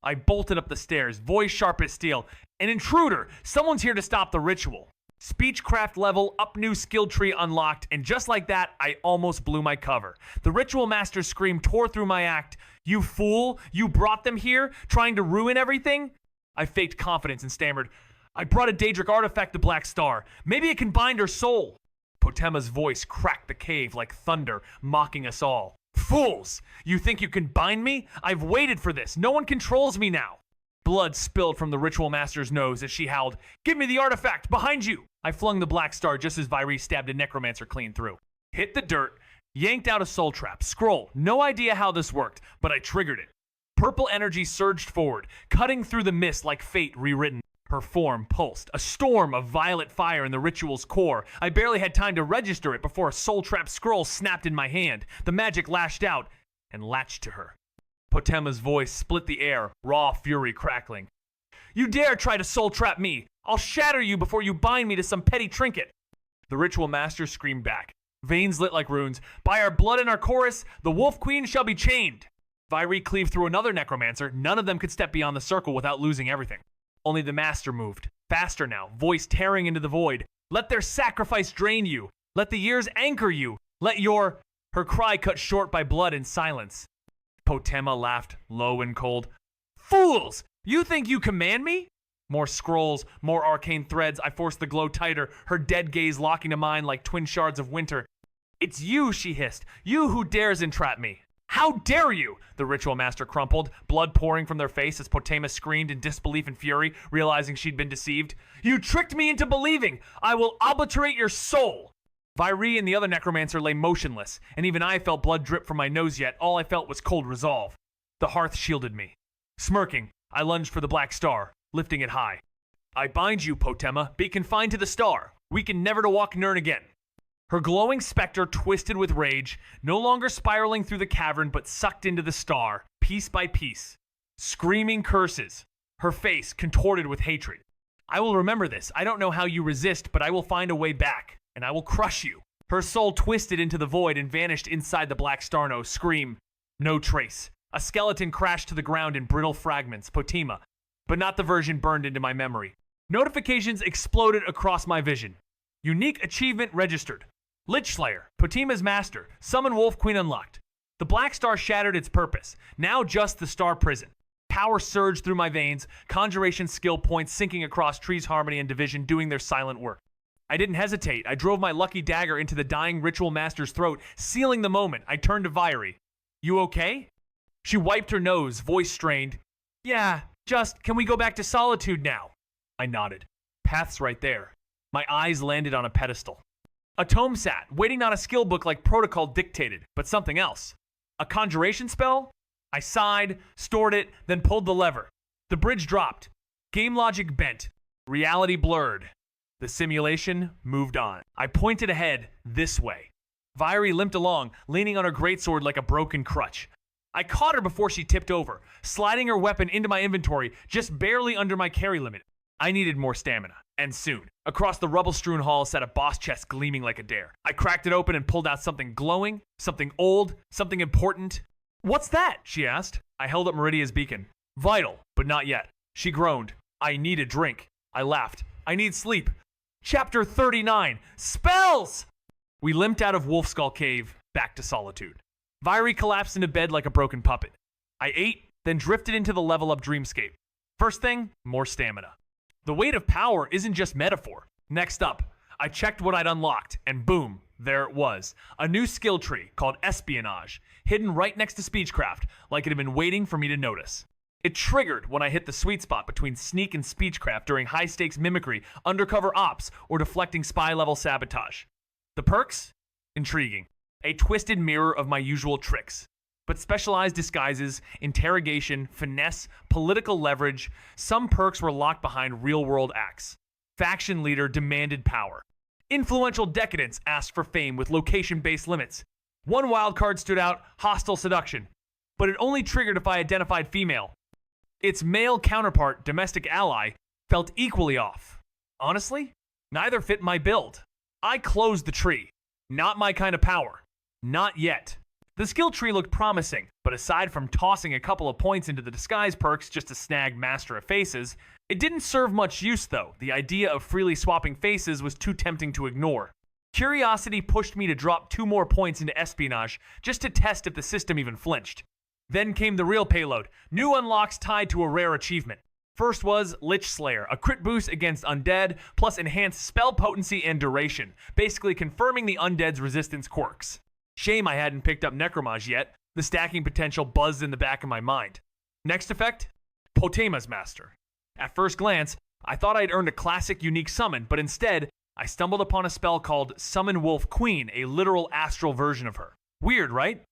I bolted up the stairs, voice sharp as steel. An intruder! Someone's here to stop the ritual. Speechcraft level, up new skill tree unlocked, and just like that, I almost blew my cover. The ritual master's scream tore through my act. You fool! You brought them here, trying to ruin everything? I faked confidence and stammered, I brought a Daedric artifact to Black Star. Maybe it can bind her soul. Potema's voice cracked the cave like thunder, mocking us all. Fools! You think you can bind me? I've waited for this. No one controls me now. Blood spilled from the ritual master's nose as she howled, Give me the artifact! Behind you! I flung the Black Star just as Vairi stabbed a necromancer clean through. Hit the dirt, yanked out a soul trap. Scroll. No idea how this worked, but I triggered it. Purple energy surged forward, cutting through the mist like fate rewritten. Her form pulsed, a storm of violet fire in the ritual's core. I barely had time to register it before a soul trap scroll snapped in my hand. The magic lashed out and latched to her. Potema's voice split the air, raw fury crackling. You dare try to soul trap me! I'll shatter you before you bind me to some petty trinket! The ritual master screamed back, veins lit like runes. By our blood and our chorus, the Wolf Queen shall be chained! Vairi cleaved through another necromancer. None of them could step beyond the circle without losing everything. Only the master moved. Faster now, voice tearing into the void. Let their sacrifice drain you. Let the years anchor you. Let your... Her cry cut short by blood and silence. Potema laughed, low and cold. Fools! You think you command me? More scrolls, more arcane threads. I forced the glow tighter, her dead gaze locking to mine like twin shards of winter. It's you, she hissed. You who dares entrap me. How dare you? The ritual master crumpled, blood pouring from their face as Potema screamed in disbelief and fury, realizing she'd been deceived. You tricked me into believing! I will obliterate your soul! Vairi and the other necromancer lay motionless, and even I felt blood drip from my nose yet. All I felt was cold resolve. The hearth shielded me. Smirking, I lunged for the Black Star, lifting it high. I bind you, Potema. Be confined to the star. Weakened never to walk Nirn again. Her glowing specter twisted with rage, no longer spiraling through the cavern but sucked into the star, piece by piece. Screaming curses, her face contorted with hatred. I will remember this. I don't know how you resist, but I will find a way back, and I will crush you. Her soul twisted into the void and vanished inside the Black Starno. Scream. No trace. A skeleton crashed to the ground in brittle fragments, Potema, but not the version burned into my memory. Notifications exploded across my vision. Unique achievement registered. Lich Slayer, Potema's master, summon Wolf Queen unlocked. The Black Star shattered its purpose, now just the Star Prison. Power surged through my veins, conjuration skill points sinking across Tree's Harmony and Division doing their silent work. I didn't hesitate. I drove my lucky dagger into the dying ritual master's throat, sealing the moment. I turned to Vairi. You okay? She wiped her nose, voice strained. Yeah, just, can we go back to solitude now? I nodded. Path's right there. My eyes landed on a pedestal. A tome sat, waiting on a skill book like protocol dictated, but something else. A conjuration spell? I sighed, stored it, then pulled the lever. The bridge dropped. Game logic bent. Reality blurred. The simulation moved on. I pointed ahead, this way. Vyri limped along, leaning on her greatsword like a broken crutch. I caught her before she tipped over, sliding her weapon into my inventory, just barely under my carry limit. I needed more stamina, and soon. Across the rubble-strewn hall sat a boss chest gleaming like a dare. I cracked it open and pulled out something glowing, something old, something important. "What's that?" she asked. I held up Meridia's beacon. "Vital, but not yet." She groaned. "I need a drink." I laughed. "I need sleep." Chapter 39, Spells! We limped out of Wolfskull Cave, back to solitude. Vyri collapsed into bed like a broken puppet. I ate, then drifted into the level-up dreamscape. First thing, more stamina. The weight of power isn't just metaphor. Next up, I checked what I'd unlocked, and boom, there it was. A new skill tree called espionage, hidden right next to speechcraft, like it had been waiting for me to notice. It triggered when I hit the sweet spot between sneak and speechcraft during high-stakes mimicry, undercover ops, or deflecting spy-level sabotage. The perks? Intriguing. A twisted mirror of my usual tricks. But specialized disguises, interrogation, finesse, political leverage, some perks were locked behind real-world acts. Faction leader demanded power. Influential decadence asked for fame with location-based limits. One wildcard stood out, hostile seduction. But it only triggered if I identified female. Its male counterpart, domestic ally, felt equally off. Honestly, neither fit my build. I closed the tree. Not my kind of power. Not yet. The skill tree looked promising, but aside from tossing a couple of points into the disguise perks just to snag Master of Faces, it didn't serve much use though. The idea of freely swapping faces was too tempting to ignore. Curiosity pushed me to drop 2 more points into espionage just to test if the system even flinched. Then came the real payload, new unlocks tied to a rare achievement. First was Lich Slayer, a crit boost against undead, plus enhanced spell potency and duration, basically confirming the undead's resistance quirks. Shame I hadn't picked up Necromage yet, the stacking potential buzzed in the back of my mind. Next effect? Potema's Master. At first glance, I thought I'd earned a classic unique summon, but instead, I stumbled upon a spell called Summon Wolf Queen, a literal astral version of her. Weird, right?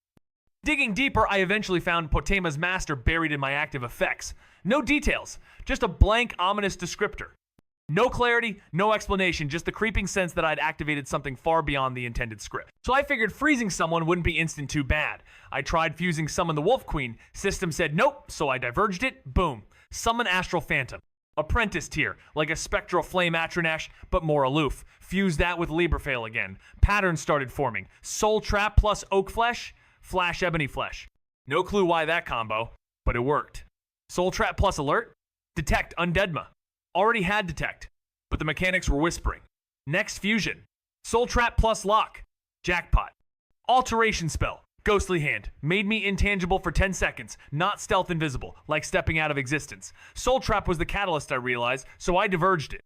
Digging deeper, I eventually found Potema's Master buried in my active effects. No details, just a blank, ominous descriptor. No clarity, no explanation, just the creeping sense that I'd activated something far beyond the intended script. So I figured freezing someone wouldn't be instant too bad. I tried fusing Summon the Wolf Queen. System said nope, so I diverged it. Boom. Summon Astral Phantom. Apprentice tier, like a spectral flame Atronash, but more aloof. Fuse that with Librefale again. Patterns started forming. Soul Trap plus Oak Flesh, Flash Ebony Flesh. No clue why that combo, but it worked. Soul Trap plus Alert, Detect Undeadma. Already had Detect, but the mechanics were whispering. Next fusion, Soul Trap plus Lock, Jackpot. Alteration spell, Ghostly Hand, made me intangible for 10 seconds, not stealth invisible, like stepping out of existence. Soul Trap was the catalyst I realized, so I diverged it.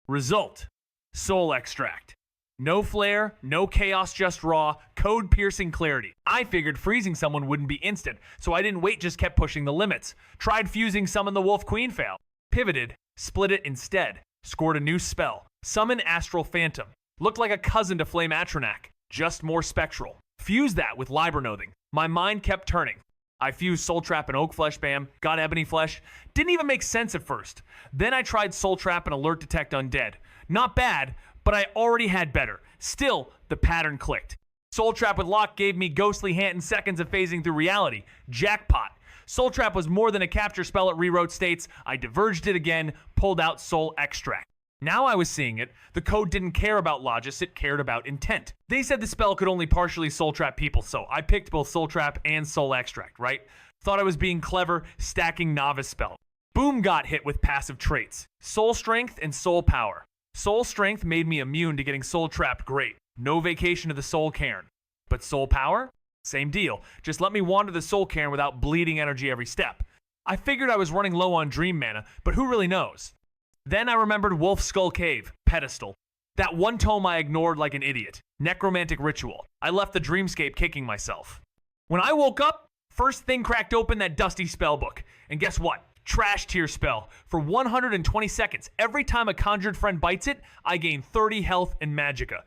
Result, Soul Extract. No flare, no chaos, just raw, code-piercing clarity. I figured freezing someone wouldn't be instant, so I didn't wait, just kept pushing the limits. Tried fusing Summon the Wolf Queen, failed. Pivoted, split it instead. Scored a new spell. Summon Astral Phantom. Looked like a cousin to Flame Atronac, just more spectral. Fused that with Librenothing. My mind kept turning. I fused Soul Trap and Oak Flesh Bam, got Ebony Flesh. Didn't even make sense at first. Then I tried Soul Trap and Alert Detect Undead. Not bad, but I already had better. Still, the pattern clicked. Soul Trap with Lock gave me Ghostly Hand and seconds of phasing through reality. Jackpot. Soul Trap was more than a capture spell it rewrote states. I diverged it again, pulled out Soul Extract. Now I was seeing it. The code didn't care about logis, it cared about intent. They said the spell could only partially Soul Trap people, so I picked both Soul Trap and Soul Extract, right? Thought I was being clever, stacking novice spell. Boom got hit with passive traits. Soul Strength and Soul Power. Soul Strength made me immune to getting Soul Trapped, great. No vacation to the Soul Cairn. But Soul Power? Same deal. Just let me wander the Soul Cairn without bleeding energy every step. I figured I was running low on Dream Mana, but who really knows? Then I remembered Wolfskull Cave, Pedestal. That one tome I ignored like an idiot. Necromantic Ritual. I left the dreamscape kicking myself. When I woke up, first thing cracked open that dusty spellbook. And guess what? Trash tier spell. For 120 seconds, every time a conjured friend bites it, I gain 30 health and magicka.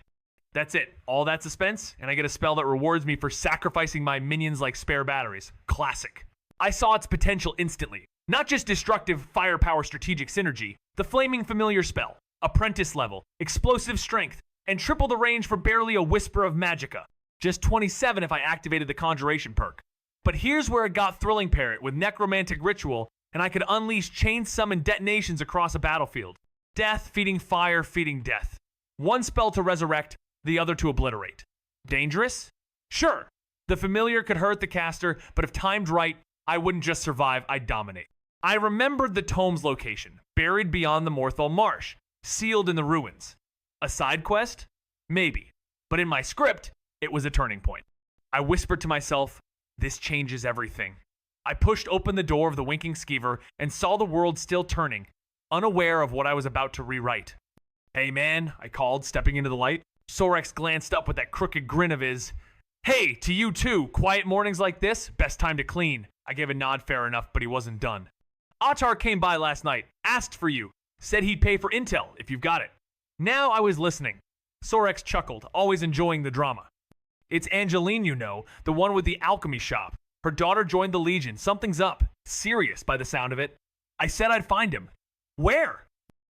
That's it. All that suspense, and I get a spell that rewards me for sacrificing my minions like spare batteries. Classic. I saw its potential instantly. Not just destructive firepower strategic synergy, the Flaming Familiar spell, apprentice level, explosive strength, and triple the range for barely a whisper of magicka. Just 27 if I activated the conjuration perk. But here's where it got thrilling parrot with necromantic ritual, and I could unleash chain summon detonations across a battlefield. Death feeding fire feeding death. One spell to resurrect, the other to obliterate. Dangerous? Sure. The familiar could hurt the caster, but if timed right, I wouldn't just survive, I'd dominate. I remembered the tome's location, buried beyond the Morthal Marsh, sealed in the ruins. A side quest? Maybe. But in my script, it was a turning point. I whispered to myself, this changes everything. I pushed open the door of the winking skeever and saw the world still turning, unaware of what I was about to rewrite. Hey man, I called, stepping into the light. Sorex glanced up with that crooked grin of his. Hey, to you too, quiet mornings like this, best time to clean. I gave a nod fair enough, but he wasn't done. Attar came by last night, asked for you, said he'd pay for intel if you've got it. Now I was listening. Sorex chuckled, always enjoying the drama. It's Angeline, you know, the one with the alchemy shop. Her daughter joined the Legion. Something's up. Serious by the sound of it. I said I'd find him. Where?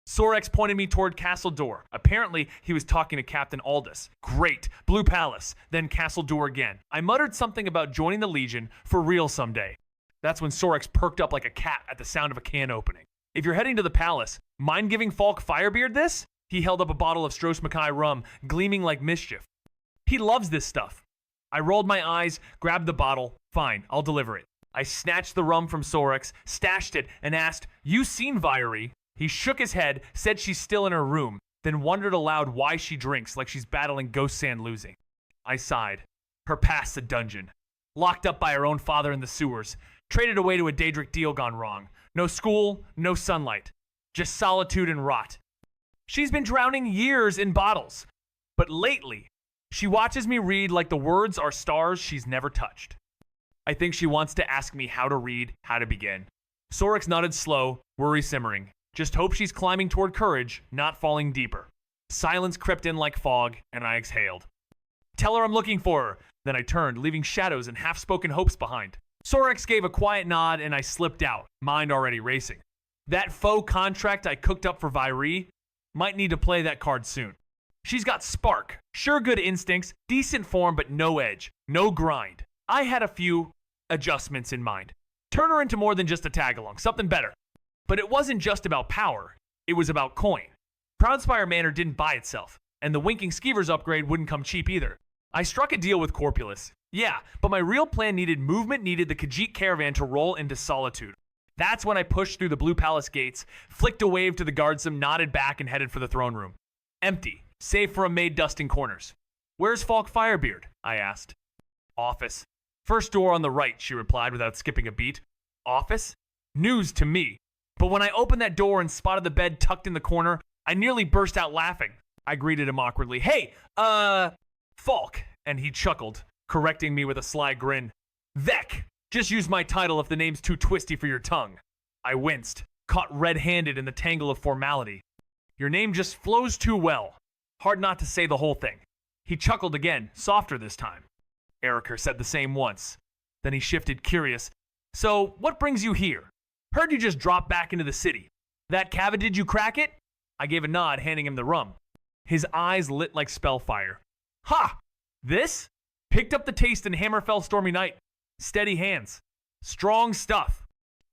Sorex pointed me toward Castle Door. Apparently, he was talking to Captain Aldous. Great. Blue Palace. Then Castle Door again. I muttered something about joining the Legion for real someday. That's when Sorex perked up like a cat at the sound of a can opening. If you're heading to the palace, mind giving Falk Firebeard this? He held up a bottle of Stross Mackay rum, gleaming like mischief. He loves this stuff. I rolled my eyes, grabbed the bottle. Fine, I'll deliver it. I snatched the rum from Sorex, stashed it, and asked, you seen Viary? He shook his head, said she's still in her room, then wondered aloud why she drinks like she's battling ghost sand losing. I sighed. Her past's a dungeon. Locked up by her own father in the sewers. Traded away to a Daedric deal gone wrong. No school, no sunlight. Just solitude and rot. She's been drowning years in bottles. But lately, she watches me read like the words are stars she's never touched. I think she wants to ask me how to read, how to begin. Sorex nodded slow, worry simmering. Just hope she's climbing toward courage, not falling deeper. Silence crept in like fog, and I exhaled. Tell her I'm looking for her. Then I turned, leaving shadows and half-spoken hopes behind. Sorex gave a quiet nod, and I slipped out, mind already racing. That faux contract I cooked up for Viary might need to play that card soon. She's got spark, sure good instincts, decent form, but no edge, no grind. I had a few adjustments in mind. Turn her into more than just a tag-along, something better. But it wasn't just about power, it was about coin. Proudspire Manor didn't buy itself, and the Winking Skeevers upgrade wouldn't come cheap either. I struck a deal with Corpulus. Yeah, but my real plan needed movement, needed the Khajiit caravan to roll into Solitude. That's when I pushed through the Blue Palace gates, flicked a wave to the guardsome, nodded back, and headed for the throne room. Empty, save for a maid dusting corners. Where's Falk Firebeard? I asked. Office. First door on the right, she replied without skipping a beat. Office? News to me. But when I opened that door and spotted the bed tucked in the corner, I nearly burst out laughing. I greeted him awkwardly. Hey, Falk. And he chuckled, correcting me with a sly grin. Vec. Just use my title if the name's too twisty for your tongue. I winced, caught red-handed in the tangle of formality. Your name just flows too well. Hard not to say the whole thing. He chuckled again, softer this time. Eriker said the same once. Then he shifted, curious. So, what brings you here? Heard you just dropped back into the city. That cava, did you crack it? I gave a nod, handing him the rum. His eyes lit like spellfire. Ha! This? Picked up the taste in Hammerfell Stormy Night. Steady hands. Strong stuff.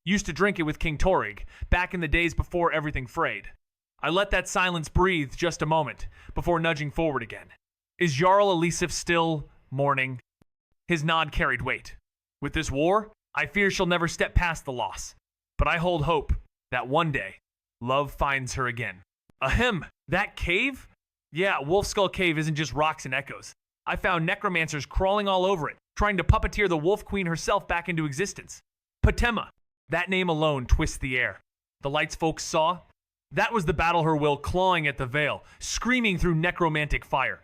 Used to drink it with King Torrig, back in the days before everything frayed. I let that silence breathe just a moment, before nudging forward again. Is Jarl Elisif still mourning? His nod carried weight. With this war, I fear she'll never step past the loss. But I hold hope that one day, love finds her again. Ahem, that cave? Yeah, Wolfskull Cave isn't just rocks and echoes. I found necromancers crawling all over it, trying to puppeteer the Wolf Queen herself back into existence. Patema, that name alone twists the air. The lights folks saw? That was the battle her will clawing at the veil, screaming through necromantic fire.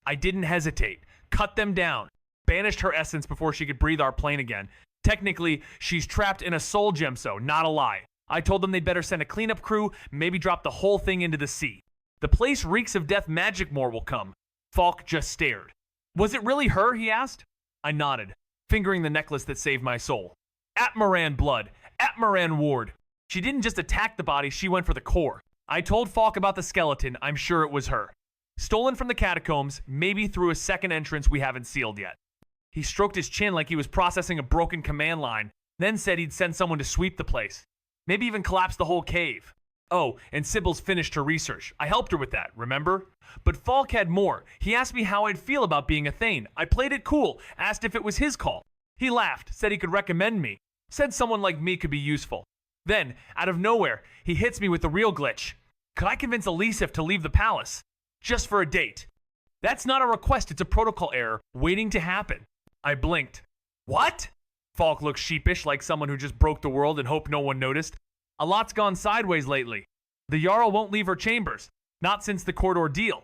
I didn't hesitate, cut them down, banished her essence before she could breathe our plane again. Technically, she's trapped in a soul gemso, not a lie. I told them they'd better send a cleanup crew, maybe drop the whole thing into the sea. The place reeks of death magic more will come. Falk just stared. Was it really her, he asked? I nodded, fingering the necklace that saved my soul. Atmaran blood, Atmaran ward. She didn't just attack the body, she went for the core. I told Falk about the skeleton, I'm sure it was her. Stolen from the catacombs, maybe through a second entrance we haven't sealed yet. He stroked his chin like he was processing a broken command line, then said he'd send someone to sweep the place. Maybe even collapse the whole cave. Oh, and Sybil's finished her research. I helped her with that, remember? But Falk had more. He asked me how I'd feel about being a Thane. I played it cool, asked if it was his call. He laughed, said he could recommend me, said someone like me could be useful. Then, out of nowhere, he hits me with the real glitch. Could I convince Elisif to leave the palace? Just for a date. That's not a request, it's a protocol error, waiting to happen. I blinked. What? Falk looked sheepish, like someone who just broke the world and hoped no one noticed. A lot's gone sideways lately. The Jarl won't leave her chambers, not since the court ordeal.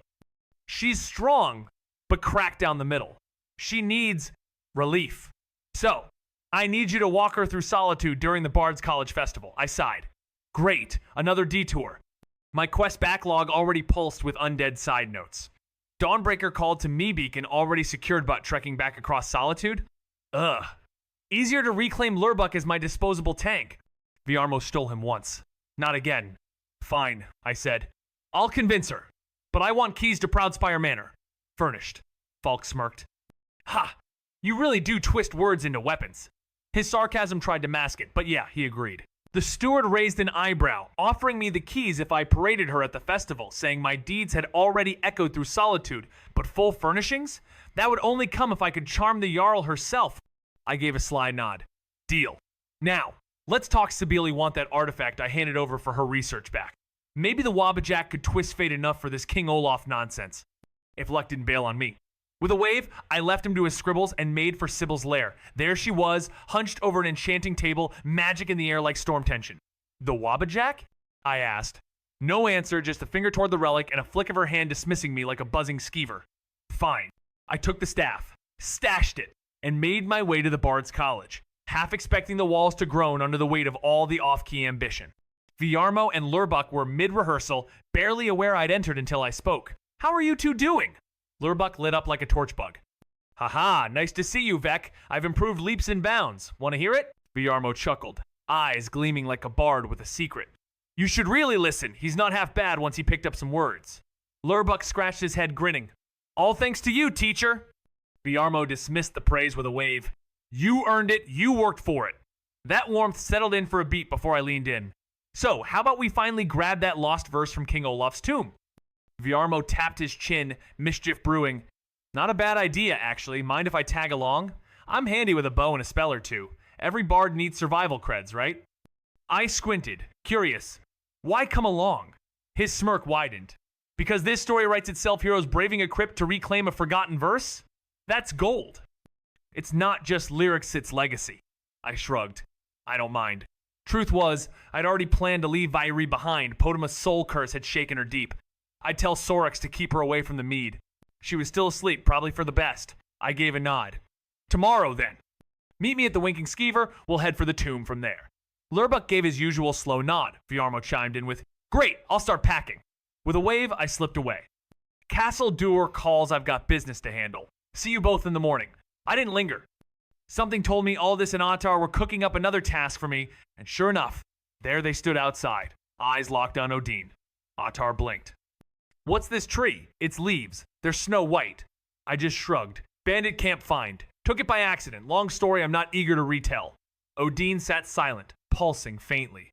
She's strong, but cracked down the middle. She needs relief. So, I need you to walk her through solitude during the Bard's College Festival. I sighed. Great, another detour. My quest backlog already pulsed with undead side notes. Dawnbreaker called to me beacon already secured but trekking back across solitude? Ugh. Easier to reclaim Lurbuck as my disposable tank. Viarmo stole him once. Not again. Fine, I said. I'll convince her. But I want keys to Proudspire Manor. Furnished. Falk smirked. Ha! You really do twist words into weapons. His sarcasm tried to mask it, but yeah, he agreed. The steward raised an eyebrow, offering me the keys if I paraded her at the festival, saying my deeds had already echoed through solitude, but full furnishings? That would only come if I could charm the Jarl herself. I gave a sly nod. Deal. Now, let's talk Sibeli want that artifact I handed over for her research back. Maybe the Wabbajack could twist fate enough for this King Olaf nonsense. If luck didn't bail on me. With a wave, I left him to his scribbles and made for Sybil's lair. There she was, hunched over an enchanting table, magic in the air like storm tension. The Wabbajack? I asked. No answer, just a finger toward the relic and a flick of her hand dismissing me like a buzzing skeever. Fine. I took the staff, stashed it, and made my way to the Bard's College, half expecting the walls to groan under the weight of all the off-key ambition. Viarmo and Lurbuck were mid-rehearsal, barely aware I'd entered until I spoke. How are you two doing? Lurbuck lit up like a torch bug. Haha, nice to see you, Vec. I've improved leaps and bounds. Want to hear it? Viarmo chuckled, eyes gleaming like a bard with a secret. You should really listen. He's not half bad once he picked up some words. Lurbuck scratched his head, grinning. All thanks to you, teacher. Viarmo dismissed the praise with a wave. You earned it. You worked for it. That warmth settled in for a beat before I leaned in. So, how about we finally grab that lost verse from King Olaf's tomb? Viarmo tapped his chin, mischief brewing. Not a bad idea, actually. Mind if I tag along? I'm handy with a bow and a spell or two. Every bard needs survival creds, right? I squinted, curious. Why come along? His smirk widened. Because this story writes itself heroes braving a crypt to reclaim a forgotten verse? That's gold. It's not just lyrics, it's legacy. I shrugged. I don't mind. Truth was, I'd already planned to leave Vairi behind. Potima's soul curse had shaken her deep. I'd tell Sorax to keep her away from the mead. She was still asleep, probably for the best. I gave a nod. Tomorrow, then. Meet me at the Winking Skeever. We'll head for the tomb from there. Lurbuck gave his usual slow nod. Viarmo chimed in with, Great, I'll start packing. With a wave, I slipped away. Castle Dur calls I've got business to handle. See you both in the morning. I didn't linger. Something told me Aldous and Attar were cooking up another task for me, and sure enough, there they stood outside, eyes locked on Odin. Attar blinked. What's this tree? Its leaves. They're snow white. I just shrugged. Bandit can't find. Took it by accident. Long story I'm not eager to retell. Odin sat silent, pulsing faintly.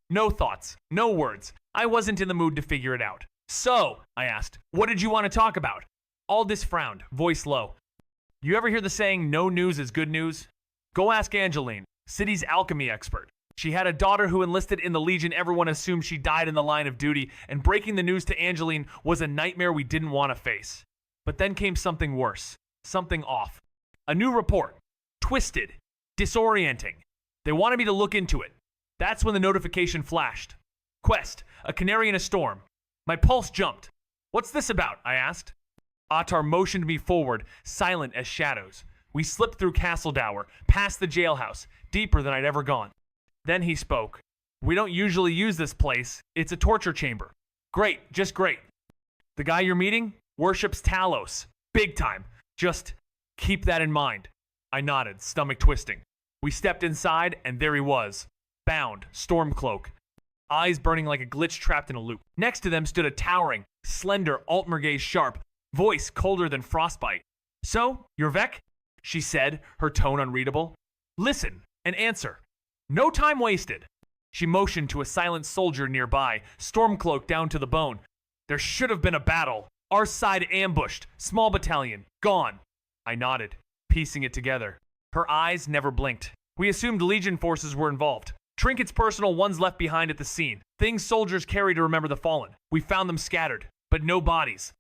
No thoughts. No words. I wasn't in the mood to figure it out. So, I asked, what did you want to talk about? Aldous frowned, voice low. You ever hear the saying, no news is good news? Go ask Angeline, city's alchemy expert. She had a daughter who enlisted in the Legion. Everyone assumed she died in the line of duty, and breaking the news to Angeline was a nightmare we didn't want to face. But then came something worse, something off. A new report. Twisted. Disorienting. They wanted me to look into it. That's when the notification flashed. Quest, a canary in a storm. My pulse jumped. What's this about? I asked. Attar motioned me forward, silent as shadows. We slipped through Castle Dower, past the jailhouse, deeper than I'd ever gone. Then he spoke. We don't usually use this place. It's a torture chamber. Great, just great. The guy you're meeting? Worships Talos. Big time. Just keep that in mind. I nodded, stomach twisting. We stepped inside, and there he was. Bound, stormcloak. Eyes burning like a glitch trapped in a loop. Next to them stood a towering, slender, Altmer gaze sharp, voice colder than frostbite. So, you're Vec? She said, her tone unreadable. Listen and answer. No time wasted. She motioned to a silent soldier nearby, stormcloak down to the bone. There should have been a battle. Our side ambushed. Small battalion. Gone. I nodded, piecing it together. Her eyes never blinked. We assumed Legion forces were involved. Trinkets personal, ones left behind at the scene. Things soldiers carry to remember the fallen. We found them scattered, but no bodies.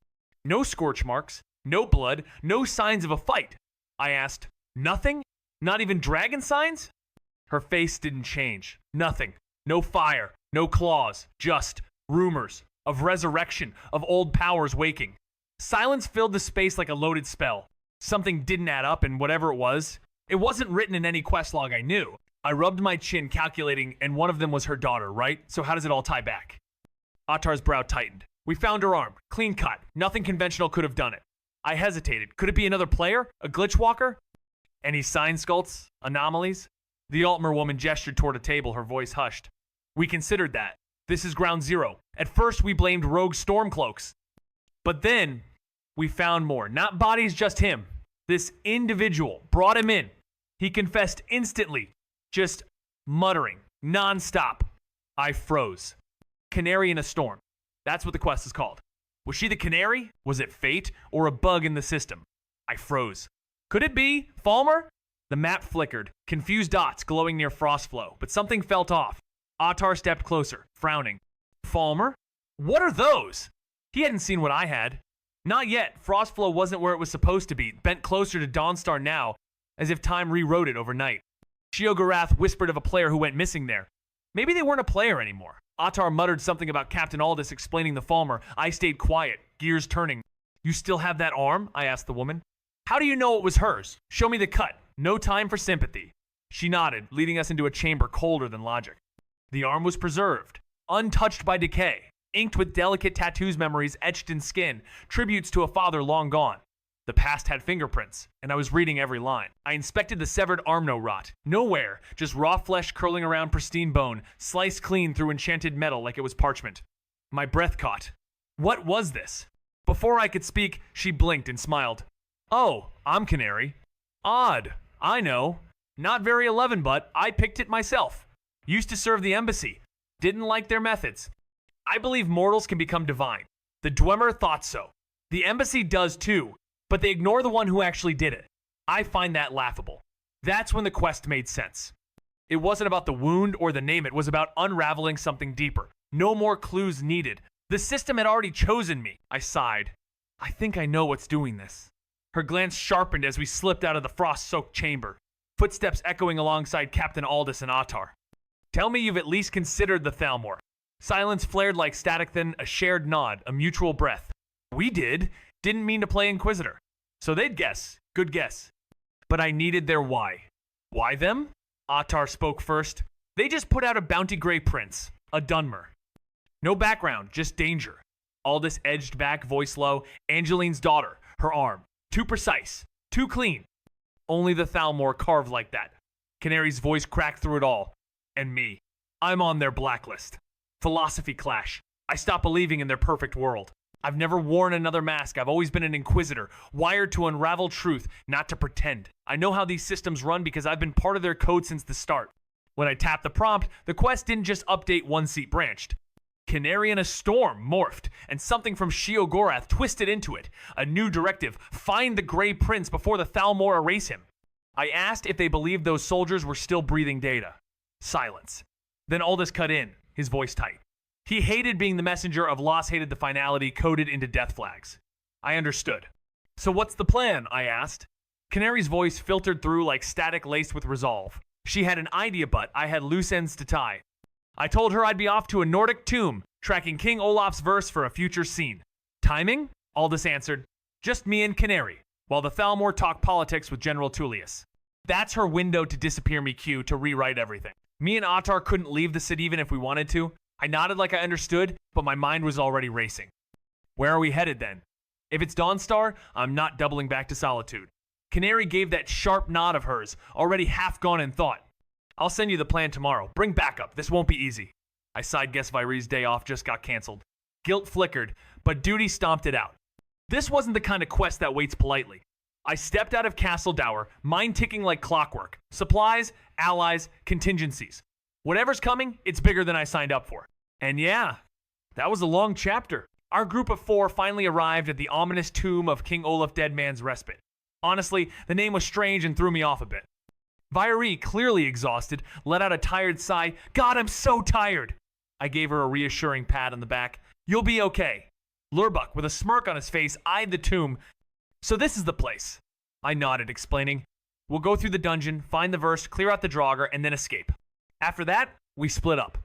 No scorch marks. No blood. No signs of a fight. I asked, nothing? Not even dragon signs? Her face didn't change. Nothing. No fire. No claws. Just rumors of resurrection, of old powers waking. Silence filled the space like a loaded spell. Something didn't add up, and whatever it wasn't written in any quest log I knew. I rubbed my chin, calculating, and one of them was her daughter, right? So how does it all tie back? Attar's brow tightened. We found her arm. Clean cut. Nothing conventional could have done it. I hesitated. Could it be another player? A glitch walker? Any sign sculpts? Anomalies? The Altmer woman gestured toward a table, her voice hushed. We considered that. This is ground zero. At first, we blamed rogue stormcloaks. But then, we found more. Not bodies, just him. This individual brought him in. He confessed instantly, just muttering, non-stop. I froze. Canary in a storm. That's what the quest is called. Was she the canary? Was it fate or a bug in the system? I froze. Could it be Falmer? The map flickered, confused dots glowing near Frostflow, but something felt off. Attar stepped closer, frowning. Falmer? What are those? He hadn't seen what I had. Not yet. Frostflow wasn't where it was supposed to be, bent closer to Dawnstar now, as if time rewrote it overnight. Sheogorath whispered of a player who went missing there. Maybe they weren't a player anymore. Attar muttered something about Captain Aldous explaining the Falmer. I stayed quiet, gears turning. You still have that arm? I asked the woman. How do you know it was hers? Show me the cut. No time for sympathy. She nodded, leading us into a chamber colder than logic. The arm was preserved, untouched by decay, inked with delicate tattoos memories etched in skin, tributes to a father long gone. The past had fingerprints, and I was reading every line. I inspected the severed arm, no rot. Nowhere, just raw flesh curling around pristine bone, sliced clean through enchanted metal like it was parchment. My breath caught. What was this? Before I could speak, she blinked and smiled. Oh, I'm Canary. Odd. I know. Not very 11, but I picked it myself. Used to serve the embassy. Didn't like their methods. I believe mortals can become divine. The Dwemer thought so. The embassy does too, but they ignore the one who actually did it. I find that laughable. That's when the quest made sense. It wasn't about the wound or the name, it was about unraveling something deeper. No more clues needed. The system had already chosen me. I sighed. I think I know what's doing this. Her glance sharpened as we slipped out of the frost-soaked chamber, footsteps echoing alongside Captain Aldous and Attar. Tell me you've at least considered the Thalmor. Silence flared like static, then a shared nod, a mutual breath. We did. Didn't mean to play Inquisitor. So they'd guess. Good guess. But I needed their why. Why them? Attar spoke first. They just put out a bounty gray prince. A Dunmer. No background, just danger. Aldous edged back, voice low. Angeline's daughter. Her arm. Too precise. Too clean. Only the Thalmor carved like that. Canary's voice cracked through it all. And me. I'm on their blacklist. Philosophy clash. I stopped believing in their perfect world. I've never worn another mask. I've always been an Inquisitor, wired to unravel truth, not to pretend. I know how these systems run because I've been part of their code since the start. When I tapped the prompt, the quest didn't just update one seat branched. Canary in a storm morphed, and something from Sheogorath twisted into it. A new directive, find the Grey Prince before the Thalmor erase him. I asked if they believed those soldiers were still breathing data. Silence. Then Aldous cut in, his voice tight. He hated being the messenger of loss, hated the finality coded into death flags. I understood. So what's the plan? I asked. Canary's voice filtered through like static laced with resolve. She had an idea, but I had loose ends to tie. I told her I'd be off to a Nordic tomb, tracking King Olaf's verse for a future scene. Timing? Aldous answered. Just me and Canary, while the Thalmor talk politics with General Tullius. That's her window to disappear me cue to rewrite everything. Me and Attar couldn't leave the city even if we wanted to. I nodded like I understood, but my mind was already racing. Where are we headed then? If it's Dawnstar, I'm not doubling back to Solitude. Canary gave that sharp nod of hers, already half gone in thought. I'll send you the plan tomorrow. Bring backup. This won't be easy. I sighed, guess Vyree's day off just got canceled. Guilt flickered, but duty stomped it out. This wasn't the kind of quest that waits politely. I stepped out of Castle Dower, mind ticking like clockwork. Supplies, allies, contingencies. Whatever's coming, it's bigger than I signed up for. And yeah, that was a long chapter. Our group of 4 finally arrived at the ominous tomb of King Olaf Deadman's Respite. Honestly, the name was strange and threw me off a bit. Vyree, clearly exhausted, let out a tired sigh. God, I'm so tired. I gave her a reassuring pat on the back. You'll be okay. Lurbuck, with a smirk on his face, eyed the tomb. So this is the place. I nodded, explaining. We'll go through the dungeon, find the verse, clear out the Draugr, and then escape. After that, we split up.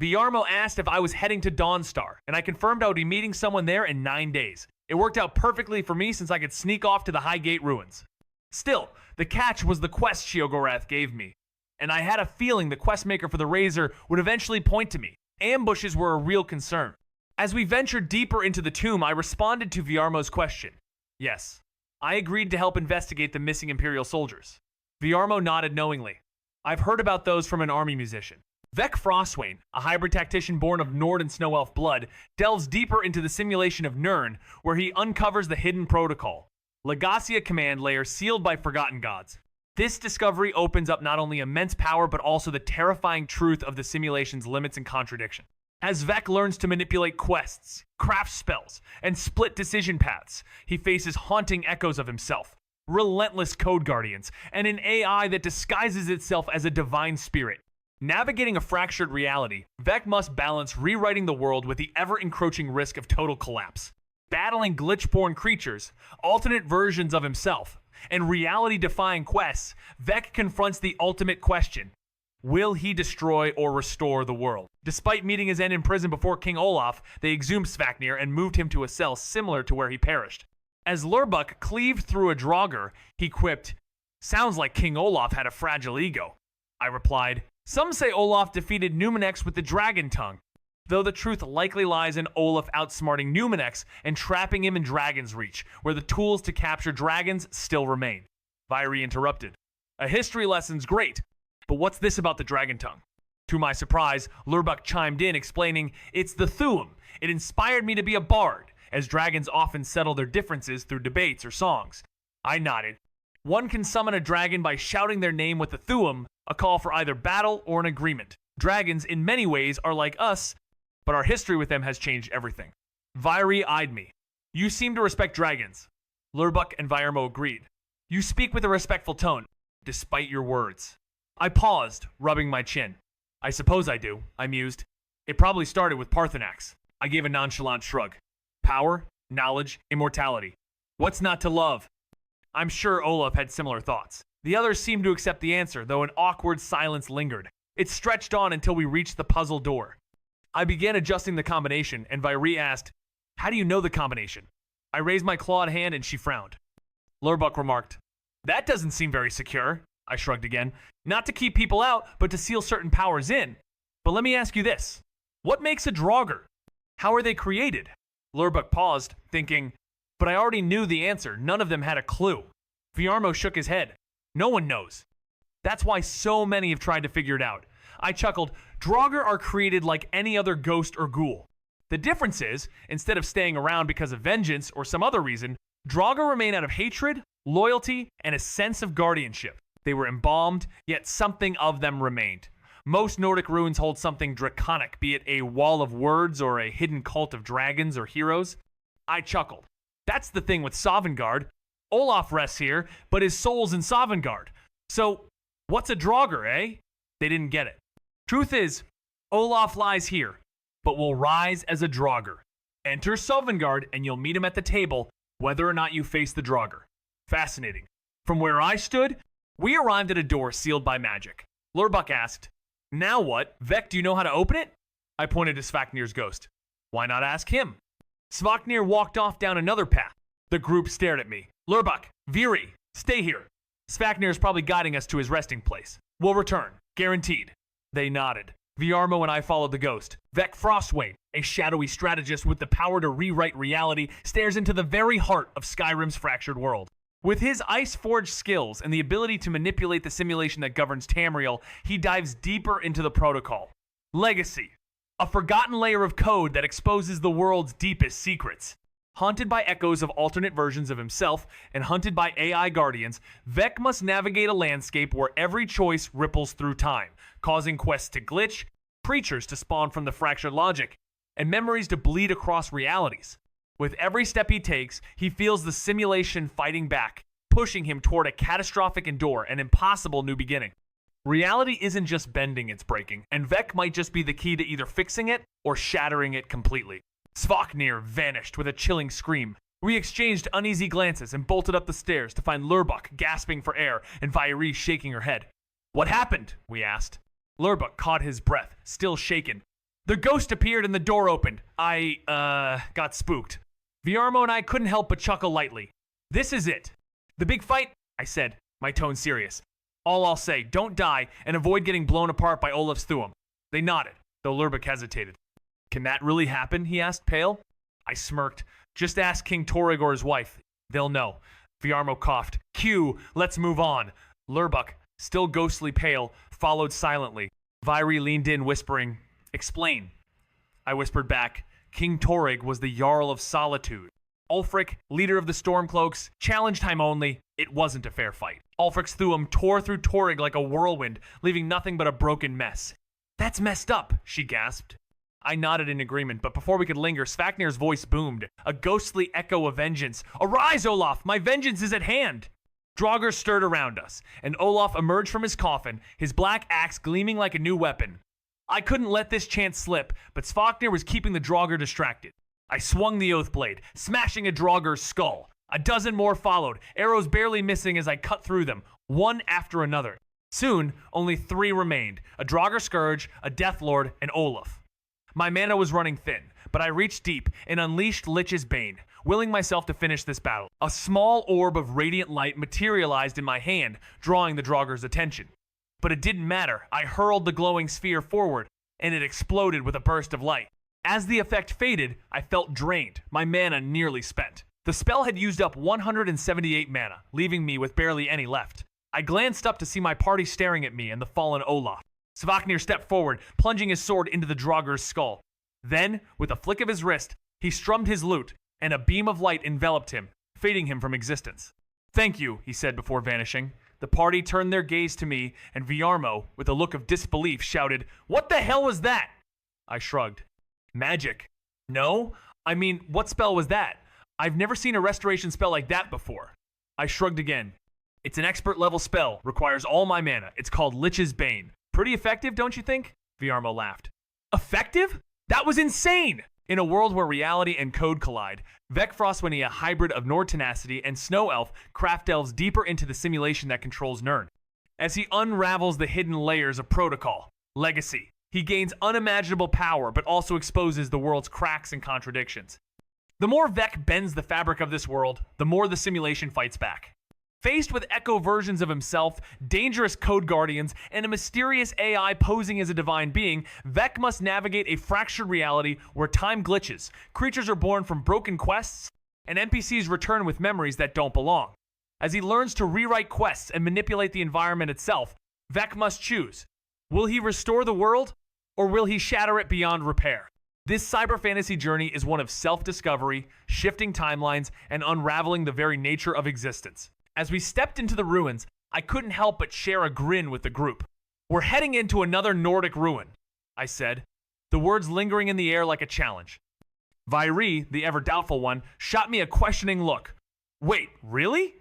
Viarmo asked if I was heading to Dawnstar, and I confirmed I would be meeting someone there in 9 days. It worked out perfectly for me since I could sneak off to the High Gate ruins. Still, the catch was the quest Sheogorath gave me, and I had a feeling the questmaker for the Razor would eventually point to me. Ambushes were a real concern. As we ventured deeper into the tomb, I responded to Viarmo's question. Yes, I agreed to help investigate the missing Imperial soldiers. Viarmo nodded knowingly. I've heard about those from an army musician. Vec Frostwain, a hybrid tactician born of Nord and Snow Elf blood, delves deeper into the simulation of Nirn, where he uncovers the hidden protocol. Legacia command layer sealed by forgotten gods. This discovery opens up not only immense power, but also the terrifying truth of the simulation's limits and contradiction. As Vec learns to manipulate quests, craft spells, and split decision paths, he faces haunting echoes of himself, relentless code guardians, and an AI that disguises itself as a divine spirit. Navigating a fractured reality, Vec must balance rewriting the world with the ever-encroaching risk of total collapse. Battling glitch-born creatures, alternate versions of himself, and reality-defying quests, Vec confronts the ultimate question. Will he destroy or restore the world? Despite meeting his end in prison before King Olaf, they exhumed Svaknir and moved him to a cell similar to where he perished. As Lurbuck cleaved through a Draugr, he quipped, "Sounds like King Olaf had a fragile ego." I replied, "Some say Olaf defeated Numenex with the dragon tongue, though the truth likely lies in Olaf outsmarting Numenex and trapping him in Dragon's Reach, where the tools to capture dragons still remain." Vyree interrupted. "A history lesson's great, but what's this about the dragon tongue?" To my surprise, Lurbuck chimed in, explaining, "It's the Thuum. It inspired me to be a bard, as dragons often settle their differences through debates or songs." I nodded. One can summon a dragon by shouting their name with the Thuum, a call for either battle or an agreement. Dragons, in many ways, are like us, but our history with them has changed everything. Vyree eyed me. "You seem to respect dragons." Lurbuck and Viarmo agreed. "You speak with a respectful tone, despite your words." I paused, rubbing my chin. "I suppose I do," I mused. "It probably started with Parthenax." I gave a nonchalant shrug. "Power, knowledge, immortality. What's not to love?" I'm sure Olaf had similar thoughts. The others seemed to accept the answer, though an awkward silence lingered. It stretched on until we reached the puzzle door. I began adjusting the combination, and Vyree asked, "How do you know the combination?" I raised my clawed hand, and she frowned. Lurbuck remarked, "That doesn't seem very secure." I shrugged again. "Not to keep people out, but to seal certain powers in. But let me ask you this. What makes a Draugr? How are they created?" Lurbuck paused, thinking, but I already knew the answer. None of them had a clue. Viarmo shook his head. "No one knows. That's why so many have tried to figure it out." I chuckled. "Draugr are created like any other ghost or ghoul. The difference is, instead of staying around because of vengeance or some other reason, Draugr remain out of hatred, loyalty, and a sense of guardianship. They were embalmed, yet something of them remained. Most Nordic ruins hold something draconic, be it a wall of words or a hidden cult of dragons or heroes." I chuckled. "That's the thing with Sovngarde. Olaf rests here, but his soul's in Sovngarde. So, what's a Draugr, eh?" They didn't get it. "Truth is, Olaf lies here, but will rise as a Draugr. Enter Sovngarde and you'll meet him at the table, whether or not you face the Draugr." Fascinating. From where I stood, we arrived at a door sealed by magic. Lurbuck asked, "Now what? Vec, do you know how to open it?" I pointed to Svaknir's ghost. "Why not ask him?" Svaknir walked off down another path. The group stared at me. "Lurbuck, Vyree, stay here. Svaknir is probably guiding us to his resting place. We'll return, guaranteed." They nodded. Viarmo and I followed the ghost. Vec Frostway, a shadowy strategist with the power to rewrite reality, stares into the very heart of Skyrim's fractured world. With his ice-forged skills and the ability to manipulate the simulation that governs Tamriel, he dives deeper into the protocol. Legacy, a forgotten layer of code that exposes the world's deepest secrets. Haunted by echoes of alternate versions of himself and hunted by AI guardians, Vec must navigate a landscape where every choice ripples through time, causing quests to glitch, creatures to spawn from the fractured logic, and memories to bleed across realities. With every step he takes, he feels the simulation fighting back, pushing him toward a catastrophic endure, an impossible new beginning. Reality isn't just bending, it's breaking, and Vec might just be the key to either fixing it or shattering it completely. Svaknir vanished with a chilling scream. We exchanged uneasy glances and bolted up the stairs to find Lurbuk gasping for air and Vairi shaking her head. "What happened?" we asked. Lurbuk caught his breath, still shaken. "The ghost appeared and the door opened. I got spooked." Viarmo and I couldn't help but chuckle lightly. "This is it. The big fight," I said, my tone serious. "All I'll say, don't die and avoid getting blown apart by Olaf's Thuum." They nodded, though Lurbuk hesitated. "Can that really happen?" he asked, pale. I smirked. "Just ask King Torrig or his wife. They'll know." Viarmo coughed. "Q, let's move on." Lurbuk, still ghostly pale, followed silently. Vairi leaned in, whispering, "Explain." I whispered back, "King Torrig was the Jarl of Solitude. Ulfric, leader of the Stormcloaks, challenged time only. It wasn't a fair fight. Ulfric's Thuum tore through Torrig like a whirlwind, leaving nothing but a broken mess." "That's messed up," she gasped. I nodded in agreement, but before we could linger, Svaknir's voice boomed, a ghostly echo of vengeance. "Arise, Olaf! My vengeance is at hand!" Draugr stirred around us, and Olaf emerged from his coffin, his black axe gleaming like a new weapon. I couldn't let this chance slip, but Svaknir was keeping the Draugr distracted. I swung the oath blade, smashing a Draugr's skull. A dozen more followed, arrows barely missing as I cut through them, one after another. Soon, only 3 remained, a Draugr Scourge, a Death Lord, and Olaf. My mana was running thin, but I reached deep and unleashed Lich's Bane, willing myself to finish this battle. A small orb of radiant light materialized in my hand, drawing the Draugr's attention. But it didn't matter. I hurled the glowing sphere forward, and it exploded with a burst of light. As the effect faded, I felt drained, my mana nearly spent. The spell had used up 178 mana, leaving me with barely any left. I glanced up to see my party staring at me and the fallen Olaf. Svaknir stepped forward, plunging his sword into the Draugr's skull. Then, with a flick of his wrist, he strummed his lute, and a beam of light enveloped him, fading him from existence. "Thank you," he said before vanishing. The party turned their gaze to me, and Viarmo, with a look of disbelief, shouted, "What the hell was that?" I shrugged. "Magic." "No? I mean, what spell was that? I've never seen a restoration spell like that before." I shrugged again. "It's an expert-level spell, requires all my mana. It's called Lich's Bane. Pretty effective, don't you think?" Viarmo laughed. "Effective? That was insane!" In a world where reality and code collide, Vec Frostway, a hybrid of Nord tenacity and Snow Elf, craft delves deeper into the simulation that controls Nirn. As he unravels the hidden layers of protocol, legacy, he gains unimaginable power but also exposes the world's cracks and contradictions. The more Vec bends the fabric of this world, the more the simulation fights back. Faced with echo versions of himself, dangerous code guardians, and a mysterious AI posing as a divine being, Vec must navigate a fractured reality where time glitches, creatures are born from broken quests, and NPCs return with memories that don't belong. As he learns to rewrite quests and manipulate the environment itself, Vec must choose. Will he restore the world, or will he shatter it beyond repair? This cyber fantasy journey is one of self-discovery, shifting timelines, and unraveling the very nature of existence. As we stepped into the ruins, I couldn't help but share a grin with the group. "We're heading into another Nordic ruin," I said, the words lingering in the air like a challenge. Vairi, the ever-doubtful one, shot me a questioning look. "Wait, really?"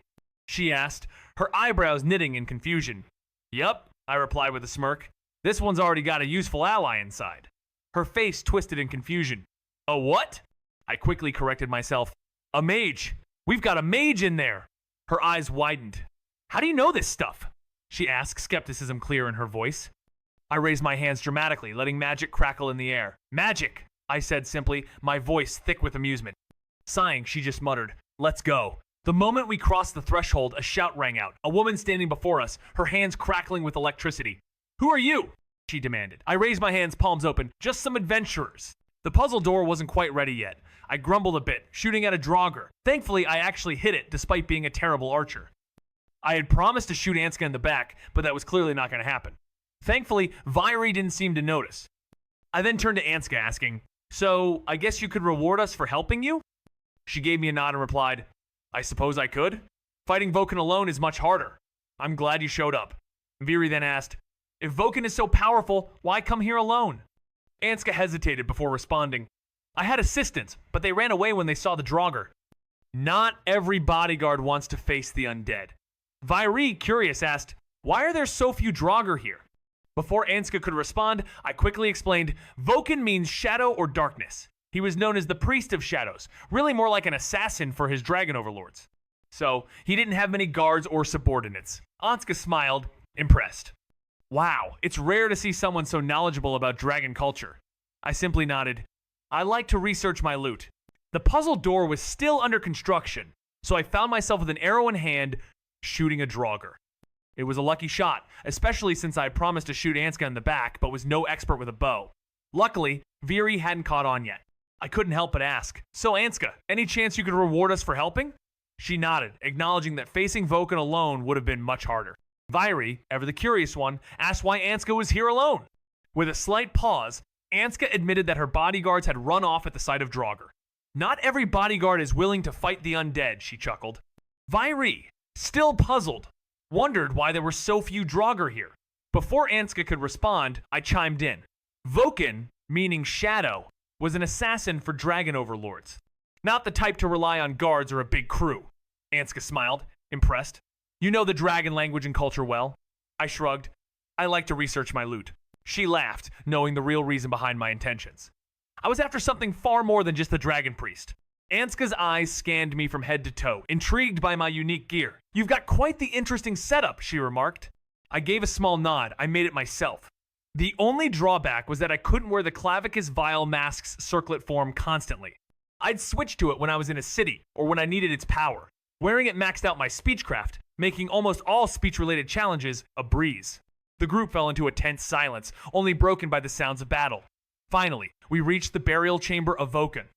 she asked, her eyebrows knitting in confusion. "Yup," I replied with a smirk. "This one's already got a useful ally inside." Her face twisted in confusion. "A what?" I quickly corrected myself. "A mage. We've got a mage in there." Her eyes widened. "How do you know this stuff?" she asked, skepticism clear in her voice. I raised my hands dramatically, letting magic crackle in the air. "Magic," I said simply, my voice thick with amusement. Sighing, she just muttered, "Let's go." The moment we crossed the threshold, a shout rang out, a woman standing before us, her hands crackling with electricity. "Who are you?" she demanded. I raised my hands, palms open. Just some adventurers. The puzzle door wasn't quite ready yet. I grumbled a bit, shooting at a Draugr. Thankfully, I actually hit it, despite being a terrible archer. I had promised to shoot Anska in the back, but that was clearly not going to happen. Thankfully, Vyri didn't seem to notice. I then turned to Anska, asking, "So, I guess you could reward us for helping you?" She gave me a nod and replied, "I suppose I could. Fighting Vulcan alone is much harder. I'm glad you showed up." Vyri then asked, "If Vulcan is so powerful, why come here alone?" Anska hesitated before responding, "I had assistants, but they ran away when they saw the Draugr." Not every bodyguard wants to face the undead. Vyri, curious, asked, "Why are there so few Draugr here?" Before Anska could respond, I quickly explained, Vulcan means shadow or darkness. He was known as the Priest of Shadows, really more like an assassin for his dragon overlords. So, he didn't have many guards or subordinates. Anska smiled, impressed. Wow, it's rare to see someone so knowledgeable about dragon culture. I simply nodded. I like to research my loot. The puzzle door was still under construction, so I found myself with an arrow in hand, shooting a Draugr. It was a lucky shot, especially since I had promised to shoot Anska in the back, but was no expert with a bow. Luckily, Vyri hadn't caught on yet. I couldn't help but ask, "So Anska, any chance you could reward us for helping?" She nodded, acknowledging that facing Vulcan alone would have been much harder. Vyri, ever the curious one, asked why Anska was here alone. With a slight pause, Anska admitted that her bodyguards had run off at the sight of Draugr. Not every bodyguard is willing to fight the undead, she chuckled. Vyri, still puzzled, wondered why there were so few Draugr here. Before Anska could respond, I chimed in. Vulcan, meaning shadow, was an assassin for dragon overlords. Not the type to rely on guards or a big crew. Anska smiled, impressed. You know the dragon language and culture well. I shrugged. I like to research my loot. She laughed, knowing the real reason behind my intentions. I was after something far more than just the dragon priest. Anska's eyes scanned me from head to toe, intrigued by my unique gear. You've got quite the interesting setup, she remarked. I gave a small nod. I made it myself. The only drawback was that I couldn't wear the Clavicus Vial mask's circlet form constantly. I'd switch to it when I was in a city, or when I needed its power. Wearing it maxed out my speechcraft, making almost all speech-related challenges a breeze. The group fell into a tense silence, only broken by the sounds of battle. Finally, we reached the burial chamber of Vulcan.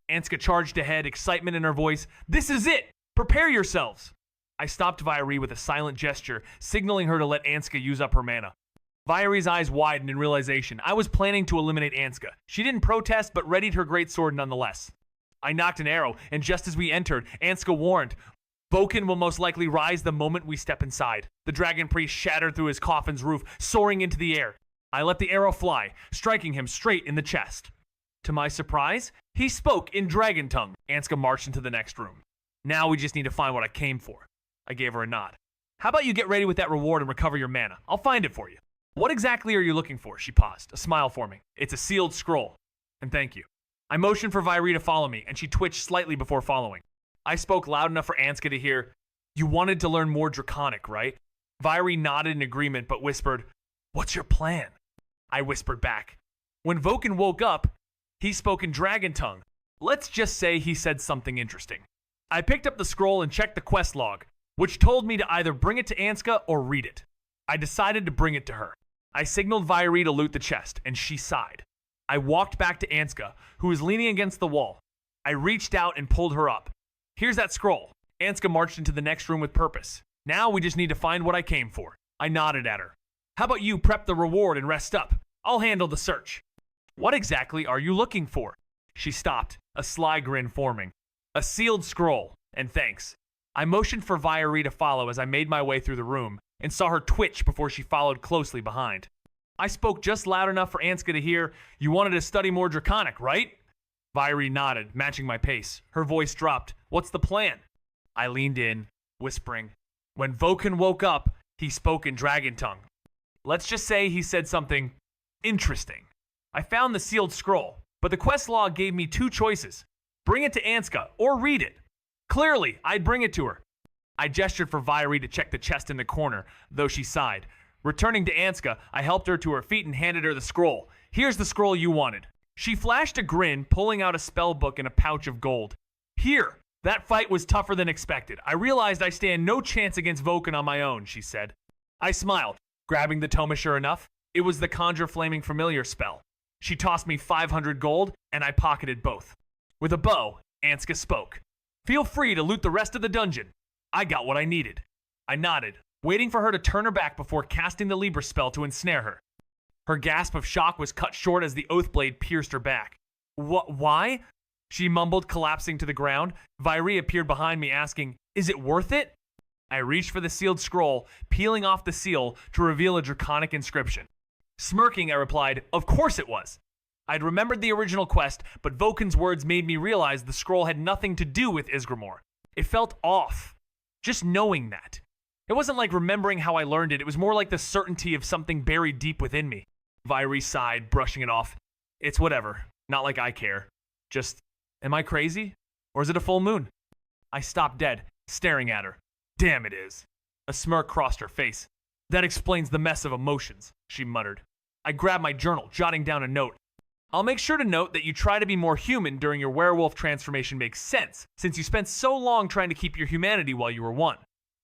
Anska charged ahead, excitement in her voice. This is it! Prepare yourselves! I stopped Vyri with a silent gesture, signaling her to let Anska use up her mana. Vyri's eyes widened in realization. I was planning to eliminate Anska. She didn't protest, but readied her greatsword nonetheless. I knocked an arrow, and just as we entered, Anska warned, Vulcan will most likely rise the moment we step inside. The dragon priest shattered through his coffin's roof, soaring into the air. I let the arrow fly, striking him straight in the chest. To my surprise, he spoke in dragon tongue. Anska marched into the next room. Now we just need to find what I came for. I gave her a nod. How about you get ready with that reward and recover your mana? I'll find it for you. What exactly are you looking for? She paused, a smile forming. It's a sealed scroll. And thank you. I motioned for Vyri to follow me, and she twitched slightly before following. I spoke loud enough for Anska to hear, You wanted to learn more Draconic, right? Vyri nodded in agreement, but whispered, What's your plan? I whispered back. When Vulcan woke up, he spoke in dragon tongue. Let's just say he said something interesting. I picked up the scroll and checked the quest log, which told me to either bring it to Anska or read it. I decided to bring it to her. I signaled Vyri to loot the chest, and she sighed. I walked back to Anska, who was leaning against the wall. I reached out and pulled her up. Here's that scroll. Anska marched into the next room with purpose. Now we just need to find what I came for. I nodded at her. How about you prep the reward and rest up? I'll handle the search. What exactly are you looking for? She stopped, a sly grin forming. A sealed scroll, and thanks. I motioned for Vyri to follow as I made my way through the room, and saw her twitch before she followed closely behind. I spoke just loud enough for Anska to hear, You wanted to study more Draconic, right? Vyri nodded, matching my pace. Her voice dropped. What's the plan? I leaned in, whispering. When Vulcan woke up, he spoke in dragon tongue. Let's just say he said something interesting. I found the sealed scroll, but the quest log gave me two choices. Bring it to Anska, or read it. Clearly, I'd bring it to her. I gestured for Vyri to check the chest in the corner, though she sighed. Returning to Anska, I helped her to her feet and handed her the scroll. Here's the scroll you wanted. She flashed a grin, pulling out a spell book and a pouch of gold. Here, that fight was tougher than expected. I realized I stand no chance against Vulcan on my own, she said. I smiled, grabbing the tome sure enough. It was the Conjure Flaming Familiar spell. She tossed me 500 gold, and I pocketed both. With a bow, Anska spoke. Feel free to loot the rest of the dungeon. I got what I needed. I nodded, waiting for her to turn her back before casting the Libra spell to ensnare her. Her gasp of shock was cut short as the oath blade pierced her back. Why? She mumbled, collapsing to the ground. Vairi appeared behind me, asking, is it worth it? I reached for the sealed scroll, peeling off the seal to reveal a draconic inscription. Smirking, I replied, of course it was. I'd remembered the original quest, but Voken's words made me realize the scroll had nothing to do with Ysgramor. It felt off, just knowing that. It wasn't like remembering how I learned it, it was more like the certainty of something buried deep within me. Vairi sighed, brushing it off. It's whatever, not like I care. Just, am I crazy? Or is it a full moon? I stopped dead, staring at her. Damn it is. A smirk crossed her face. That explains the mess of emotions, she muttered. I grabbed my journal, jotting down a note. I'll make sure to note that you try to be more human during your werewolf transformation makes sense, since you spent so long trying to keep your humanity while you were one.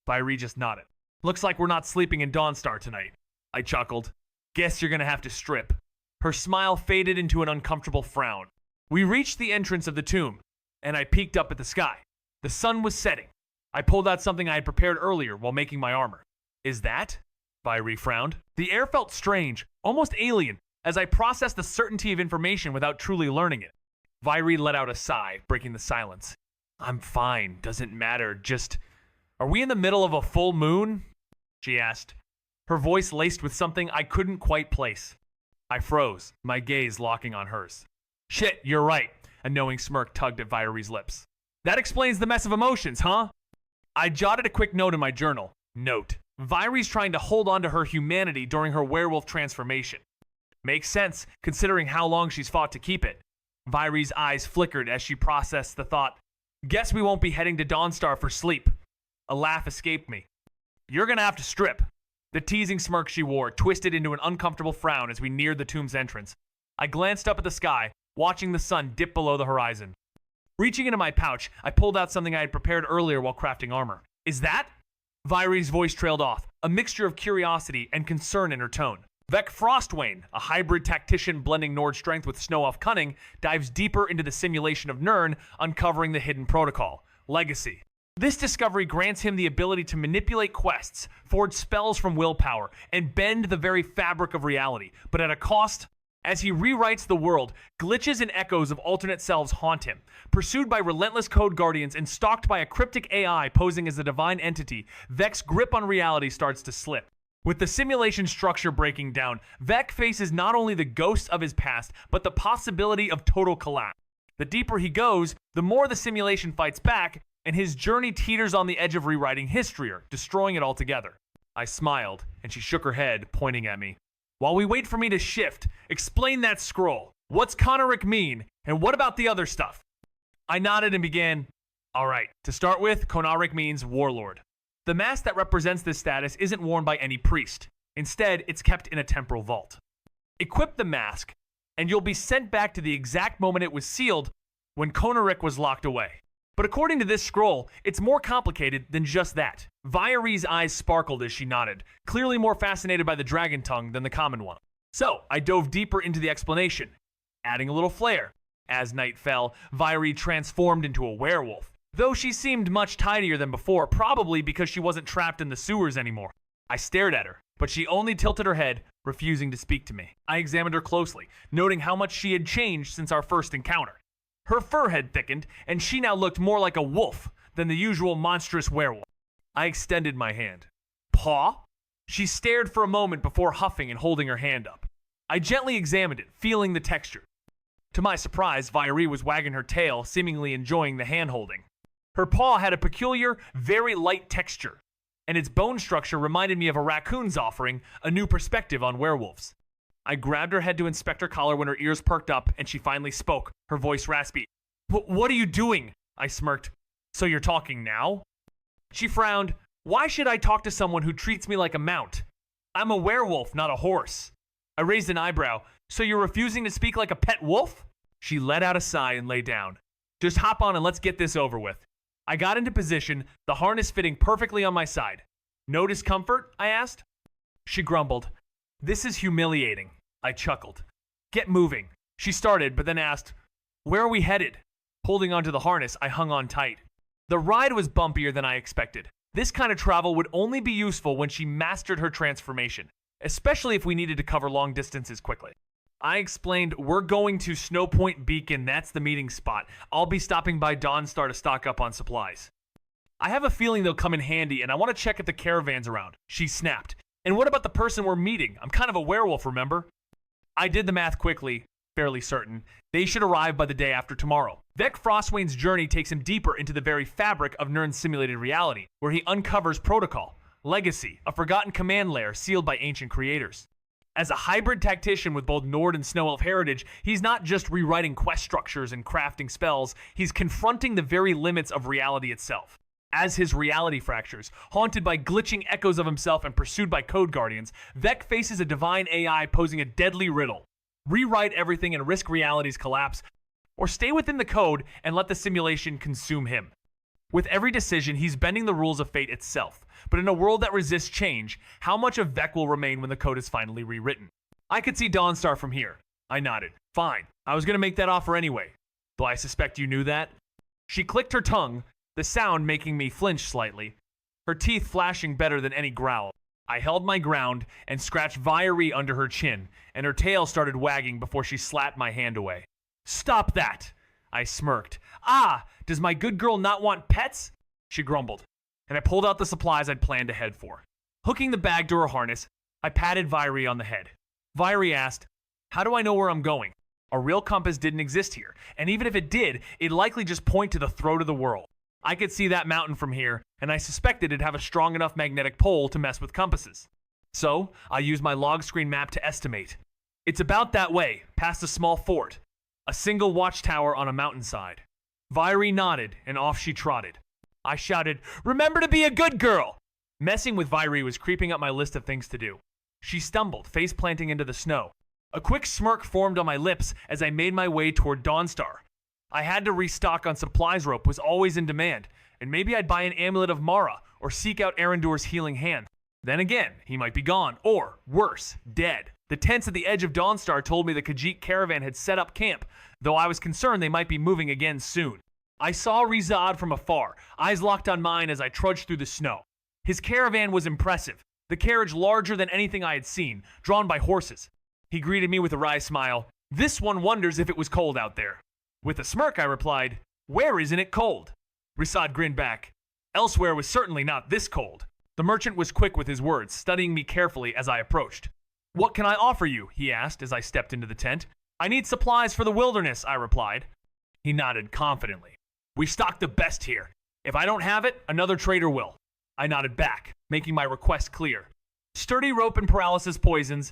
Vairi just nodded. Looks like we're not sleeping in Dawnstar tonight. I chuckled. Guess you're gonna have to strip. Her smile faded into an uncomfortable frown. We reached the entrance of the tomb, and I peeked up at the sky. The sun was setting. I pulled out something I had prepared earlier while making my armor. Is that? Vairi frowned. The air felt strange, almost alien, as I processed the certainty of information without truly learning it. Vairi let out a sigh, breaking the silence. I'm fine, doesn't matter, just... Are we in the middle of a full moon? She asked, her voice laced with something I couldn't quite place. I froze, my gaze locking on hers. Shit, you're right, a knowing smirk tugged at Vairi's lips. That explains the mess of emotions, huh? I jotted a quick note in my journal. Note, Vairi's trying to hold on to her humanity during her werewolf transformation. Makes sense, considering how long she's fought to keep it. Vairi's eyes flickered as she processed the thought. Guess we won't be heading to Dawnstar for sleep. A laugh escaped me. You're gonna have to strip. The teasing smirk she wore twisted into an uncomfortable frown as we neared the tomb's entrance. I glanced up at the sky, watching the sun dip below the horizon. Reaching into my pouch, I pulled out something I had prepared earlier while crafting armor. Is that? Vairi's voice trailed off, a mixture of curiosity and concern in her tone. Vec Frostwain, a hybrid tactician blending Nord strength with Snow-Elf cunning, dives deeper into the simulation of Nirn, uncovering the hidden protocol, Legacy. This discovery grants him the ability to manipulate quests, forge spells from willpower, and bend the very fabric of reality, but at a cost. As he rewrites the world, glitches and echoes of alternate selves haunt him. Pursued by relentless code guardians and stalked by a cryptic AI posing as a divine entity, Vec's grip on reality starts to slip. With the simulation structure breaking down, Vec faces not only the ghosts of his past, but the possibility of total collapse. The deeper he goes, the more the simulation fights back, and his journey teeters on the edge of rewriting history, destroying it altogether. I smiled, and she shook her head, pointing at me. While we wait for me to shift, explain that scroll. What's Konarek mean, and what about the other stuff? I nodded and began, all right, to start with, Konarek means warlord. The mask that represents this status isn't worn by any priest. Instead, it's kept in a temporal vault. Equip the mask, and you'll be sent back to the exact moment it was sealed when Konarek was locked away. But according to this scroll, it's more complicated than just that. Vairi's eyes sparkled as she nodded, clearly more fascinated by the dragon tongue than the common one. So, I dove deeper into the explanation, adding a little flair. As night fell, Vairi transformed into a werewolf, though she seemed much tidier than before, probably because she wasn't trapped in the sewers anymore. I stared at her, but she only tilted her head, refusing to speak to me. I examined her closely, noting how much she had changed since our first encounter. Her fur had thickened, and she now looked more like a wolf than the usual monstrous werewolf. I extended my hand. Paw? She stared for a moment before huffing and holding her hand up. I gently examined it, feeling the texture. To my surprise, Vairi was wagging her tail, seemingly enjoying the hand-holding. Her paw had a peculiar, very light texture, and its bone structure reminded me of a raccoon's offering a new perspective on werewolves. I grabbed her head to inspect her collar when her ears perked up and she finally spoke, her voice raspy. What are you doing? I smirked. So you're talking now? She frowned. Why should I talk to someone who treats me like a mount? I'm a werewolf, not a horse. I raised an eyebrow. So you're refusing to speak like a pet wolf? She let out a sigh and lay down. Just hop on and let's get this over with. I got into position, the harness fitting perfectly on my side. No discomfort? I asked. She grumbled. This is humiliating, I chuckled. Get moving. She started, but then asked, where are we headed? Holding onto the harness, I hung on tight. The ride was bumpier than I expected. This kind of travel would only be useful when she mastered her transformation, especially if we needed to cover long distances quickly. I explained, we're going to Snow Point Beacon, that's the meeting spot. I'll be stopping by Dawnstar to stock up on supplies. I have a feeling they'll come in handy, and I want to check if the caravan's around. She snapped. And what about the person we're meeting? I'm kind of a werewolf, remember? I did the math quickly, fairly certain. They should arrive by the day after tomorrow. Vec Frostwain's journey takes him deeper into the very fabric of Nirn's simulated reality, where he uncovers Protocol, Legacy, a forgotten command layer sealed by ancient creators. As a hybrid tactician with both Nord and Snow Elf heritage, he's not just rewriting quest structures and crafting spells, he's confronting the very limits of reality itself. As his reality fractures, haunted by glitching echoes of himself and pursued by code guardians, Vec faces a divine AI posing a deadly riddle. Rewrite everything and risk reality's collapse, or stay within the code and let the simulation consume him. With every decision, he's bending the rules of fate itself. But in a world that resists change, how much of Vec will remain when the code is finally rewritten? I could see Dawnstar from here. I nodded. Fine. I was going to make that offer anyway. Though I suspect you knew that. She clicked her tongue, the sound making me flinch slightly, her teeth flashing better than any growl. I held my ground and scratched Vieri under her chin, and her tail started wagging before she slapped my hand away. Stop that! I smirked. Ah, does my good girl not want pets? She grumbled, and I pulled out the supplies I'd planned to head for. Hooking the bag to her harness, I patted Vieri on the head. Vieri asked, how do I know where I'm going? A real compass didn't exist here, and even if it did, it'd likely just point to the throat of the world. I could see that mountain from here, and I suspected it'd have a strong enough magnetic pole to mess with compasses. So, I used my log screen map to estimate. It's about that way, past a small fort, a single watchtower on a mountainside. Vieri nodded, and off she trotted. I shouted, remember to be a good girl! Messing with Vieri was creeping up my list of things to do. She stumbled, face planting into the snow. A quick smirk formed on my lips as I made my way toward Dawnstar. I had to restock on supplies rope was always in demand, and maybe I'd buy an amulet of Mara or seek out Arendur's healing hand. Then again, he might be gone, or, worse, dead. The tents at the edge of Dawnstar told me the Khajiit caravan had set up camp, though I was concerned they might be moving again soon. I saw Rizad from afar, eyes locked on mine as I trudged through the snow. His caravan was impressive, the carriage larger than anything I had seen, drawn by horses. He greeted me with a wry smile. This one wonders if it was cold out there. With a smirk, I replied, where isn't it cold? Rizad grinned back. Elsewhere was certainly not this cold. The merchant was quick with his words, studying me carefully as I approached. What can I offer you? He asked as I stepped into the tent. I need supplies for the wilderness, I replied. He nodded confidently. We stock the best here. If I don't have it, another trader will. I nodded back, making my request clear. Sturdy rope and paralysis poisons,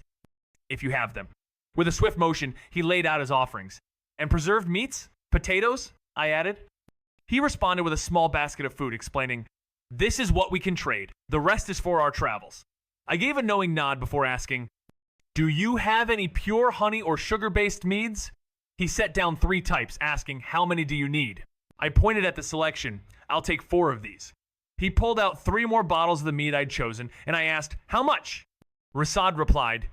if you have them. With a swift motion, he laid out his offerings. And preserved meats? Potatoes? I added. He responded with a small basket of food, explaining, this is what we can trade. The rest is for our travels. I gave a knowing nod before asking, do you have any pure honey or sugar-based meads? He set down 3 types, asking, how many do you need? I pointed at the selection. I'll take 4 of these. He pulled out 3 more bottles of the mead I'd chosen, and I asked, how much? Rasad replied,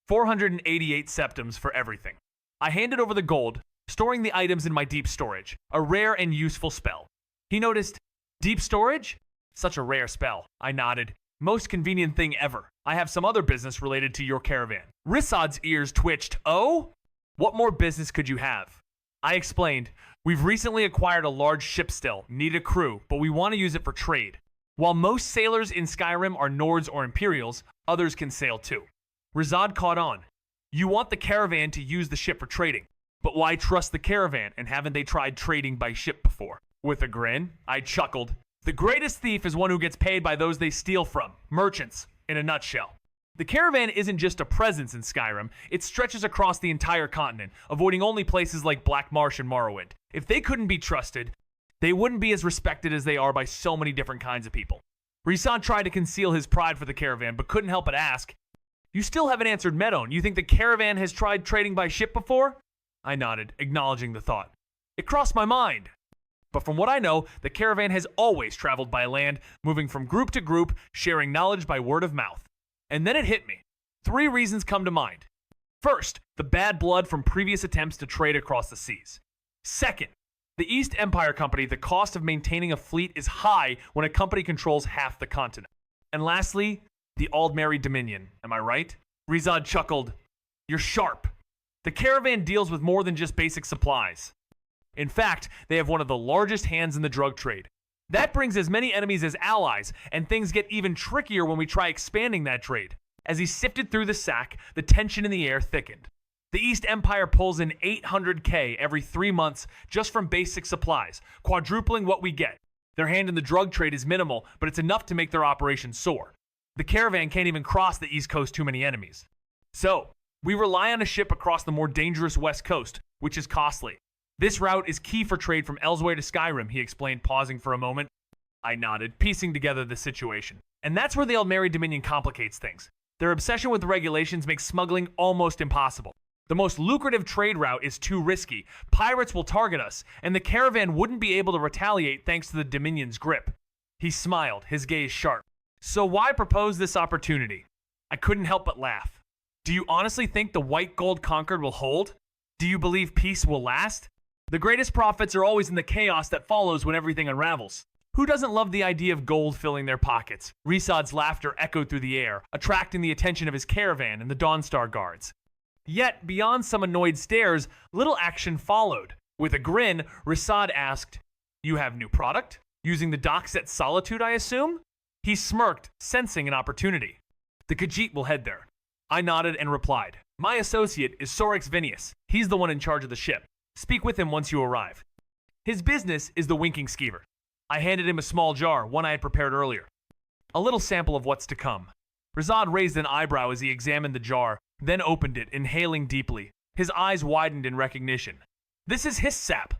488 septums for everything. I handed over the gold, storing the items in my deep storage, a rare and useful spell. He noticed, deep storage? Such a rare spell. I nodded. Most convenient thing ever. I have some other business related to your caravan. Rissad's ears twitched. Oh? What more business could you have? I explained, we've recently acquired a large ship still, need a crew, but we want to use it for trade. While most sailors in Skyrim are Nords or Imperials, others can sail too. Rizad caught on. You want the caravan to use the ship for trading. But why trust the caravan, and haven't they tried trading by ship before? With a grin, I chuckled. The greatest thief is one who gets paid by those they steal from. Merchants, in a nutshell. The caravan isn't just a presence in Skyrim, it stretches across the entire continent, avoiding only places like Black Marsh and Morrowind. If they couldn't be trusted, they wouldn't be as respected as they are by so many different kinds of people. Rhysand tried to conceal his pride for the caravan, but couldn't help but ask, you still haven't answered Medone. You think the caravan has tried trading by ship before? I nodded, acknowledging the thought. It crossed my mind. But from what I know, the caravan has always traveled by land, moving from group to group, sharing knowledge by word of mouth. And then it hit me. 3 reasons come to mind. First, the bad blood from previous attempts to trade across the seas. Second, the East Empire Company, the cost of maintaining a fleet is high when a company controls half the continent. And lastly, the Aldmeri Dominion. Am I right? Rizad chuckled. You're sharp. The caravan deals with more than just basic supplies. In fact, they have one of the largest hands in the drug trade. That brings as many enemies as allies, and things get even trickier when we try expanding that trade. As he sifted through the sack, the tension in the air thickened. The East Empire pulls in 800k every 3 months just from basic supplies, quadrupling what we get. Their hand in the drug trade is minimal, but it's enough to make their operation soar. The caravan can't even cross the East Coast too many enemies. So, we rely on a ship across the more dangerous West Coast, which is costly. This route is key for trade from Elsewhere to Skyrim, he explained, pausing for a moment. I nodded, piecing together the situation. And that's where the Aldmeri Dominion complicates things. Their obsession with the regulations makes smuggling almost impossible. The most lucrative trade route is too risky. Pirates will target us, and the caravan wouldn't be able to retaliate thanks to the Dominion's grip. He smiled, his gaze sharp. So why propose this opportunity? I couldn't help but laugh. Do you honestly think the white gold conquered will hold? Do you believe peace will last? The greatest profits are always in the chaos that follows when everything unravels. Who doesn't love the idea of gold filling their pockets? Risad's laughter echoed through the air, attracting the attention of his caravan and the Dawnstar guards. Yet, beyond some annoyed stares, little action followed. With a grin, Risad asked, You have new product? Using the docks at Solitude, I assume? He smirked, sensing an opportunity. The Khajiit will head there. I nodded and replied, My associate is Sorix Vinius. He's the one in charge of the ship. Speak with him once you arrive. His business is the Winking Skeever. I handed him a small jar, one I had prepared earlier. A little sample of what's to come. Rizad raised an eyebrow as he examined the jar, then opened it, inhaling deeply. His eyes widened in recognition. This is his sap.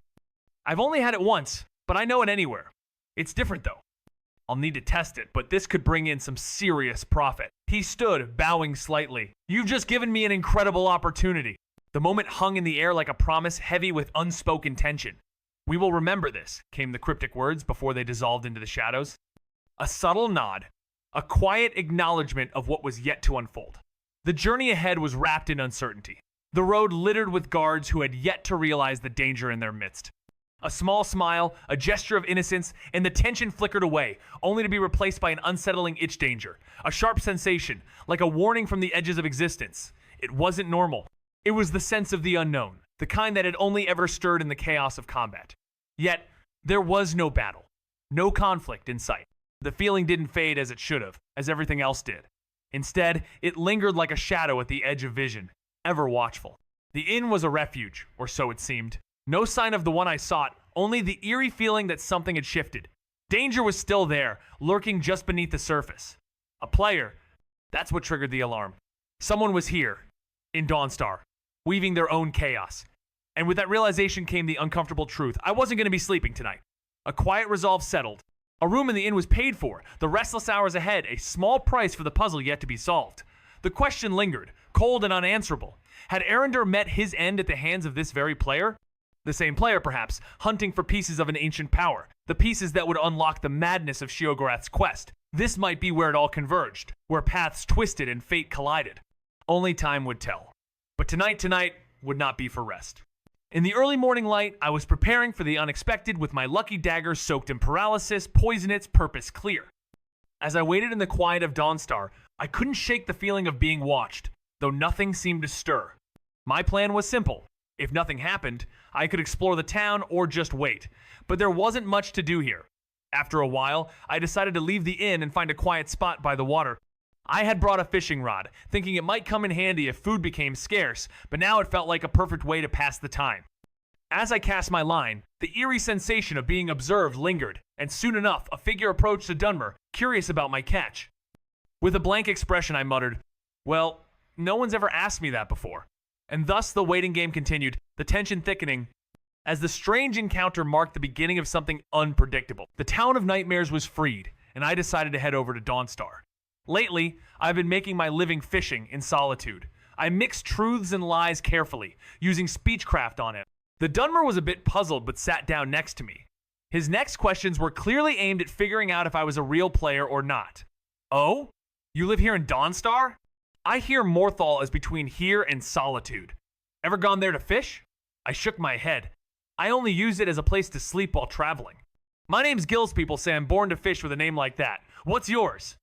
I've only had it once, but I know it anywhere. It's different though. I'll need to test it, but this could bring in some serious profit. He stood, bowing slightly. You've just given me an incredible opportunity. The moment hung in the air like a promise, heavy with unspoken tension. We will remember this, came the cryptic words before they dissolved into the shadows. A subtle nod, a quiet acknowledgement of what was yet to unfold. The journey ahead was wrapped in uncertainty. The road littered with guards who had yet to realize the danger in their midst. A small smile, a gesture of innocence, and the tension flickered away, only to be replaced by an unsettling itch danger. A sharp sensation, like a warning from the edges of existence. It wasn't normal. It was the sense of the unknown, the kind that had only ever stirred in the chaos of combat. Yet, there was no battle, no conflict in sight. The feeling didn't fade as it should have, as everything else did. Instead, it lingered like a shadow at the edge of vision, ever watchful. The inn was a refuge, or so it seemed. No sign of the one I sought, only the eerie feeling that something had shifted. Danger was still there, lurking just beneath the surface. A player, that's what triggered the alarm. Someone was here, in Dawnstar, weaving their own chaos. And with that realization came the uncomfortable truth. I wasn't going to be sleeping tonight. A quiet resolve settled. A room in the inn was paid for, the restless hours ahead, a small price for the puzzle yet to be solved. The question lingered, cold and unanswerable. Had Erendur met his end at the hands of this very player? The same player, perhaps, hunting for pieces of an ancient power, the pieces that would unlock the madness of Sheogorath's quest. This might be where it all converged, where paths twisted and fate collided. Only time would tell. But tonight would not be for rest. In the early morning light, I was preparing for the unexpected with my lucky dagger soaked in paralysis, poison its purpose clear. As I waited in the quiet of Dawnstar, I couldn't shake the feeling of being watched, though nothing seemed to stir. My plan was simple. If nothing happened, I could explore the town or just wait. But there wasn't much to do here. After a while, I decided to leave the inn and find a quiet spot by the water. I had brought a fishing rod, thinking it might come in handy if food became scarce, but now it felt like a perfect way to pass the time. As I cast my line, the eerie sensation of being observed lingered, and soon enough, a figure approached the Dunmer, curious about my catch. With a blank expression, I muttered, Well, no one's ever asked me that before. And thus the waiting game continued, the tension thickening, as the strange encounter marked the beginning of something unpredictable. The town of nightmares was freed, and I decided to head over to Dawnstar. Lately, I've been making my living fishing in solitude. I mixed truths and lies carefully, using speechcraft on it. The Dunmer was a bit puzzled but sat down next to me. His next questions were clearly aimed at figuring out if I was a real player or not. Oh? You live here in Dawnstar? I hear Morthal as between here and Solitude. Ever gone there to fish? I shook my head. I only use it as a place to sleep while traveling. My name's Gills. People say I'm born to fish with a name like that. What's yours?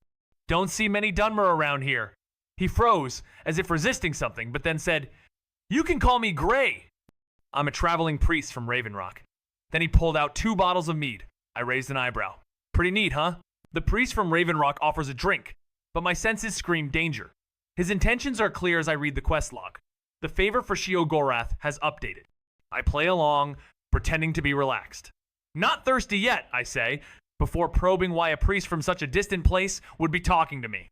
Don't see many Dunmer around here. He froze, as if resisting something, but then said, You can call me Gray. I'm a traveling priest from Raven Rock. Then he pulled out 2 bottles of mead. I raised an eyebrow. Pretty neat, huh? The priest from Raven Rock offers a drink, but my senses scream danger. His intentions are clear as I read the quest log. The favor for Sheogorath has updated. I play along, pretending to be relaxed. Not thirsty yet, I say, before probing why a priest from such a distant place would be talking to me.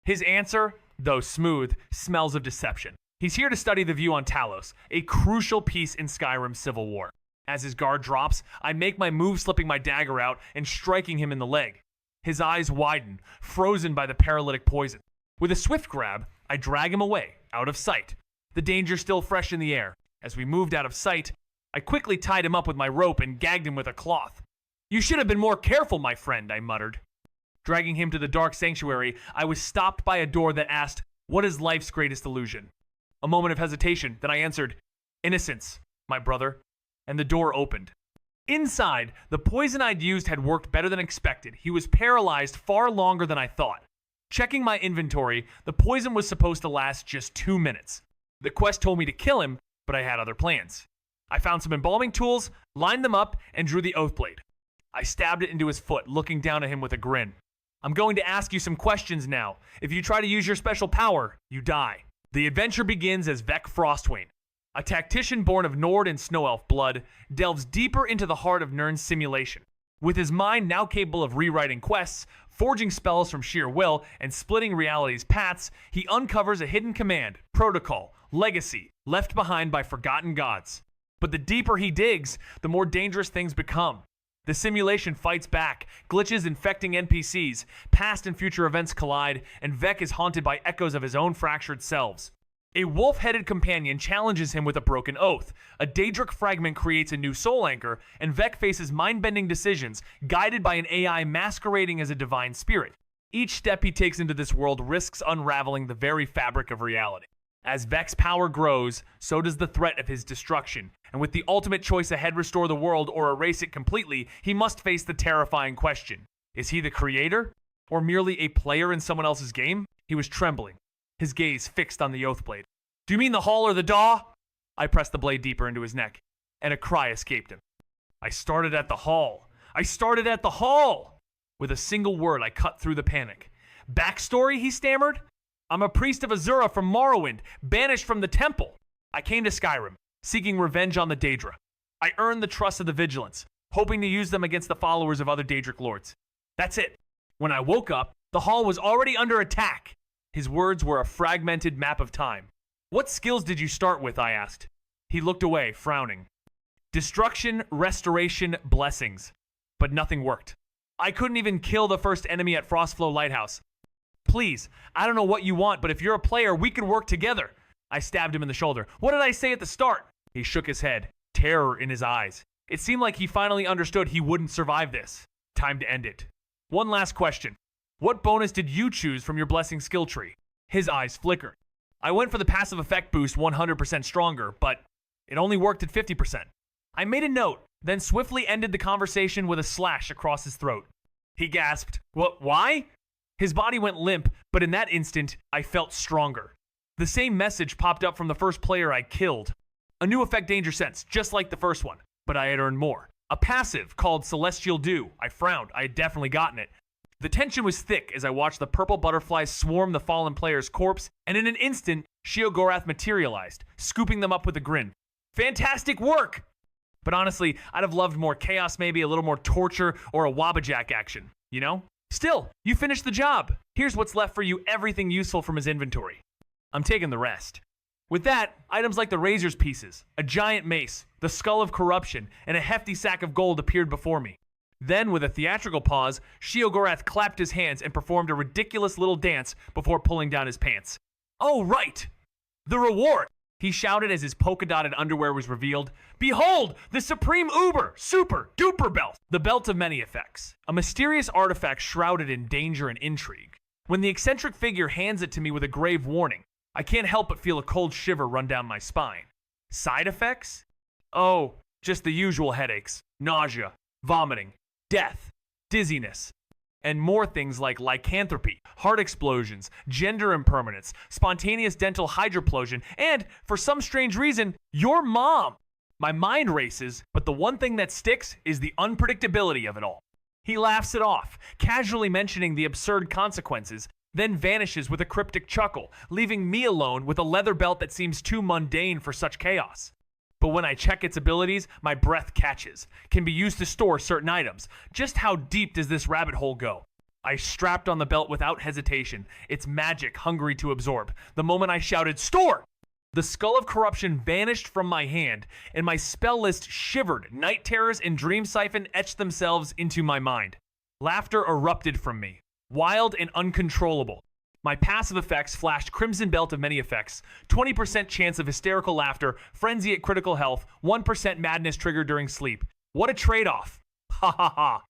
His answer, though smooth, smells of deception. He's here to study the view on Talos, a crucial piece in Skyrim's civil war. As his guard drops, I make my move, slipping my dagger out and striking him in the leg. His eyes widen, frozen by the paralytic poison. With a swift grab, I drag him away, out of sight. The danger still fresh in the air. As we moved out of sight, I quickly tied him up with my rope and gagged him with a cloth. You should have been more careful, my friend, I muttered. Dragging him to the dark sanctuary, I was stopped by a door that asked, What is life's greatest illusion? A moment of hesitation, then I answered, Innocence, my brother. And the door opened. Inside, the poison I'd used had worked better than expected. He was paralyzed far longer than I thought. Checking my inventory, the poison was supposed to last just 2 minutes. The quest told me to kill him, but I had other plans. I found some embalming tools, lined them up, and drew the oath blade. I stabbed it into his foot, looking down at him with a grin. I'm going to ask you some questions now. If you try to use your special power, you die. The adventure begins as Vec Frostwain, a tactician born of Nord and Snow Elf blood, delves deeper into the heart of Nirn's simulation. With his mind now capable of rewriting quests, forging spells from sheer will, and splitting reality's paths, he uncovers a hidden command, protocol, legacy, left behind by forgotten gods. But the deeper he digs, the more dangerous things become. The simulation fights back, glitches infecting NPCs, past and future events collide, and Vec is haunted by echoes of his own fractured selves. A wolf-headed companion challenges him with a broken oath. A Daedric fragment creates a new soul anchor, and Vec faces mind-bending decisions, guided by an AI masquerading as a divine spirit. Each step he takes into this world risks unraveling the very fabric of reality. As Vec's power grows, so does the threat of his destruction, and with the ultimate choice ahead, restore the world or erase it completely, he must face the terrifying question. Is he the creator, or merely a player in someone else's game? He was trembling, his gaze fixed on the oath blade. Do you mean the Hall or the Daw? I pressed the blade deeper into his neck, and a cry escaped him. I started at the Hall. I started at the Hall! With a single word, I cut through the panic. Backstory, he stammered. I'm a priest of Azura from Morrowind, banished from the temple. I came to Skyrim, seeking revenge on the Daedra. I earned the trust of the Vigilance, hoping to use them against the followers of other Daedric lords. That's it. When I woke up, the Hall was already under attack. His words were a fragmented map of time. What skills did you start with? I asked. He looked away, frowning. Destruction, restoration, blessings. But nothing worked. I couldn't even kill the first enemy at Frostflow Lighthouse. Please, I don't know what you want, but if you're a player, we could work together. I stabbed him in the shoulder. What did I say at the start? He shook his head, terror in his eyes. It seemed like he finally understood he wouldn't survive this. Time to end it. One last question. What bonus did you choose from your blessing skill tree? His eyes flickered. I went for the passive effect boost 100% stronger, but it only worked at 50%. I made a note, then swiftly ended the conversation with a slash across his throat. He gasped. What? Why? His body went limp, but in that instant, I felt stronger. The same message popped up from the first player I killed. A new effect danger sense, just like the first one, but I had earned more. A passive called Celestial Dew. I frowned. I had definitely gotten it. The tension was thick as I watched the purple butterflies swarm the fallen player's corpse, and in an instant, Sheogorath materialized, scooping them up with a grin. Fantastic work! But honestly, I'd have loved more chaos, maybe a little more torture, or a Wabbajack action, you know? Still, you finished the job. Here's what's left for you, everything useful from his inventory. I'm taking the rest. With that, items like the razor's pieces, a giant mace, the skull of corruption, and a hefty sack of gold appeared before me. Then, with a theatrical pause, Sheogorath clapped his hands and performed a ridiculous little dance before pulling down his pants. Oh, right! The reward! He shouted as his polka-dotted underwear was revealed. Behold, the supreme uber, super, duper belt! The belt of many effects. A mysterious artifact shrouded in danger and intrigue. When the eccentric figure hands it to me with a grave warning, I can't help but feel a cold shiver run down my spine. Side effects? Oh, just the usual headaches, nausea, vomiting, death, dizziness, and more things like lycanthropy, heart explosions, gender impermanence, spontaneous dental hydroplosion, and, for some strange reason, your mom. My mind races, but the one thing that sticks is the unpredictability of it all. He laughs it off, casually mentioning the absurd consequences, then vanishes with a cryptic chuckle, leaving me alone with a leather belt that seems too mundane for such chaos. But when I check its abilities, my breath catches. Can be used to store certain items. Just how deep does this rabbit hole go? I strapped on the belt without hesitation, its magic hungry to absorb. The moment I shouted, "Store!" the skull of corruption vanished from my hand, and my spell list shivered. Night terrors and dream siphon etched themselves into my mind. Laughter erupted from me, wild and uncontrollable. My passive effects flashed Crimson Belt of many effects, 20% chance of hysterical laughter, frenzy at critical health, 1% madness triggered during sleep. What a trade-off. Ha ha ha.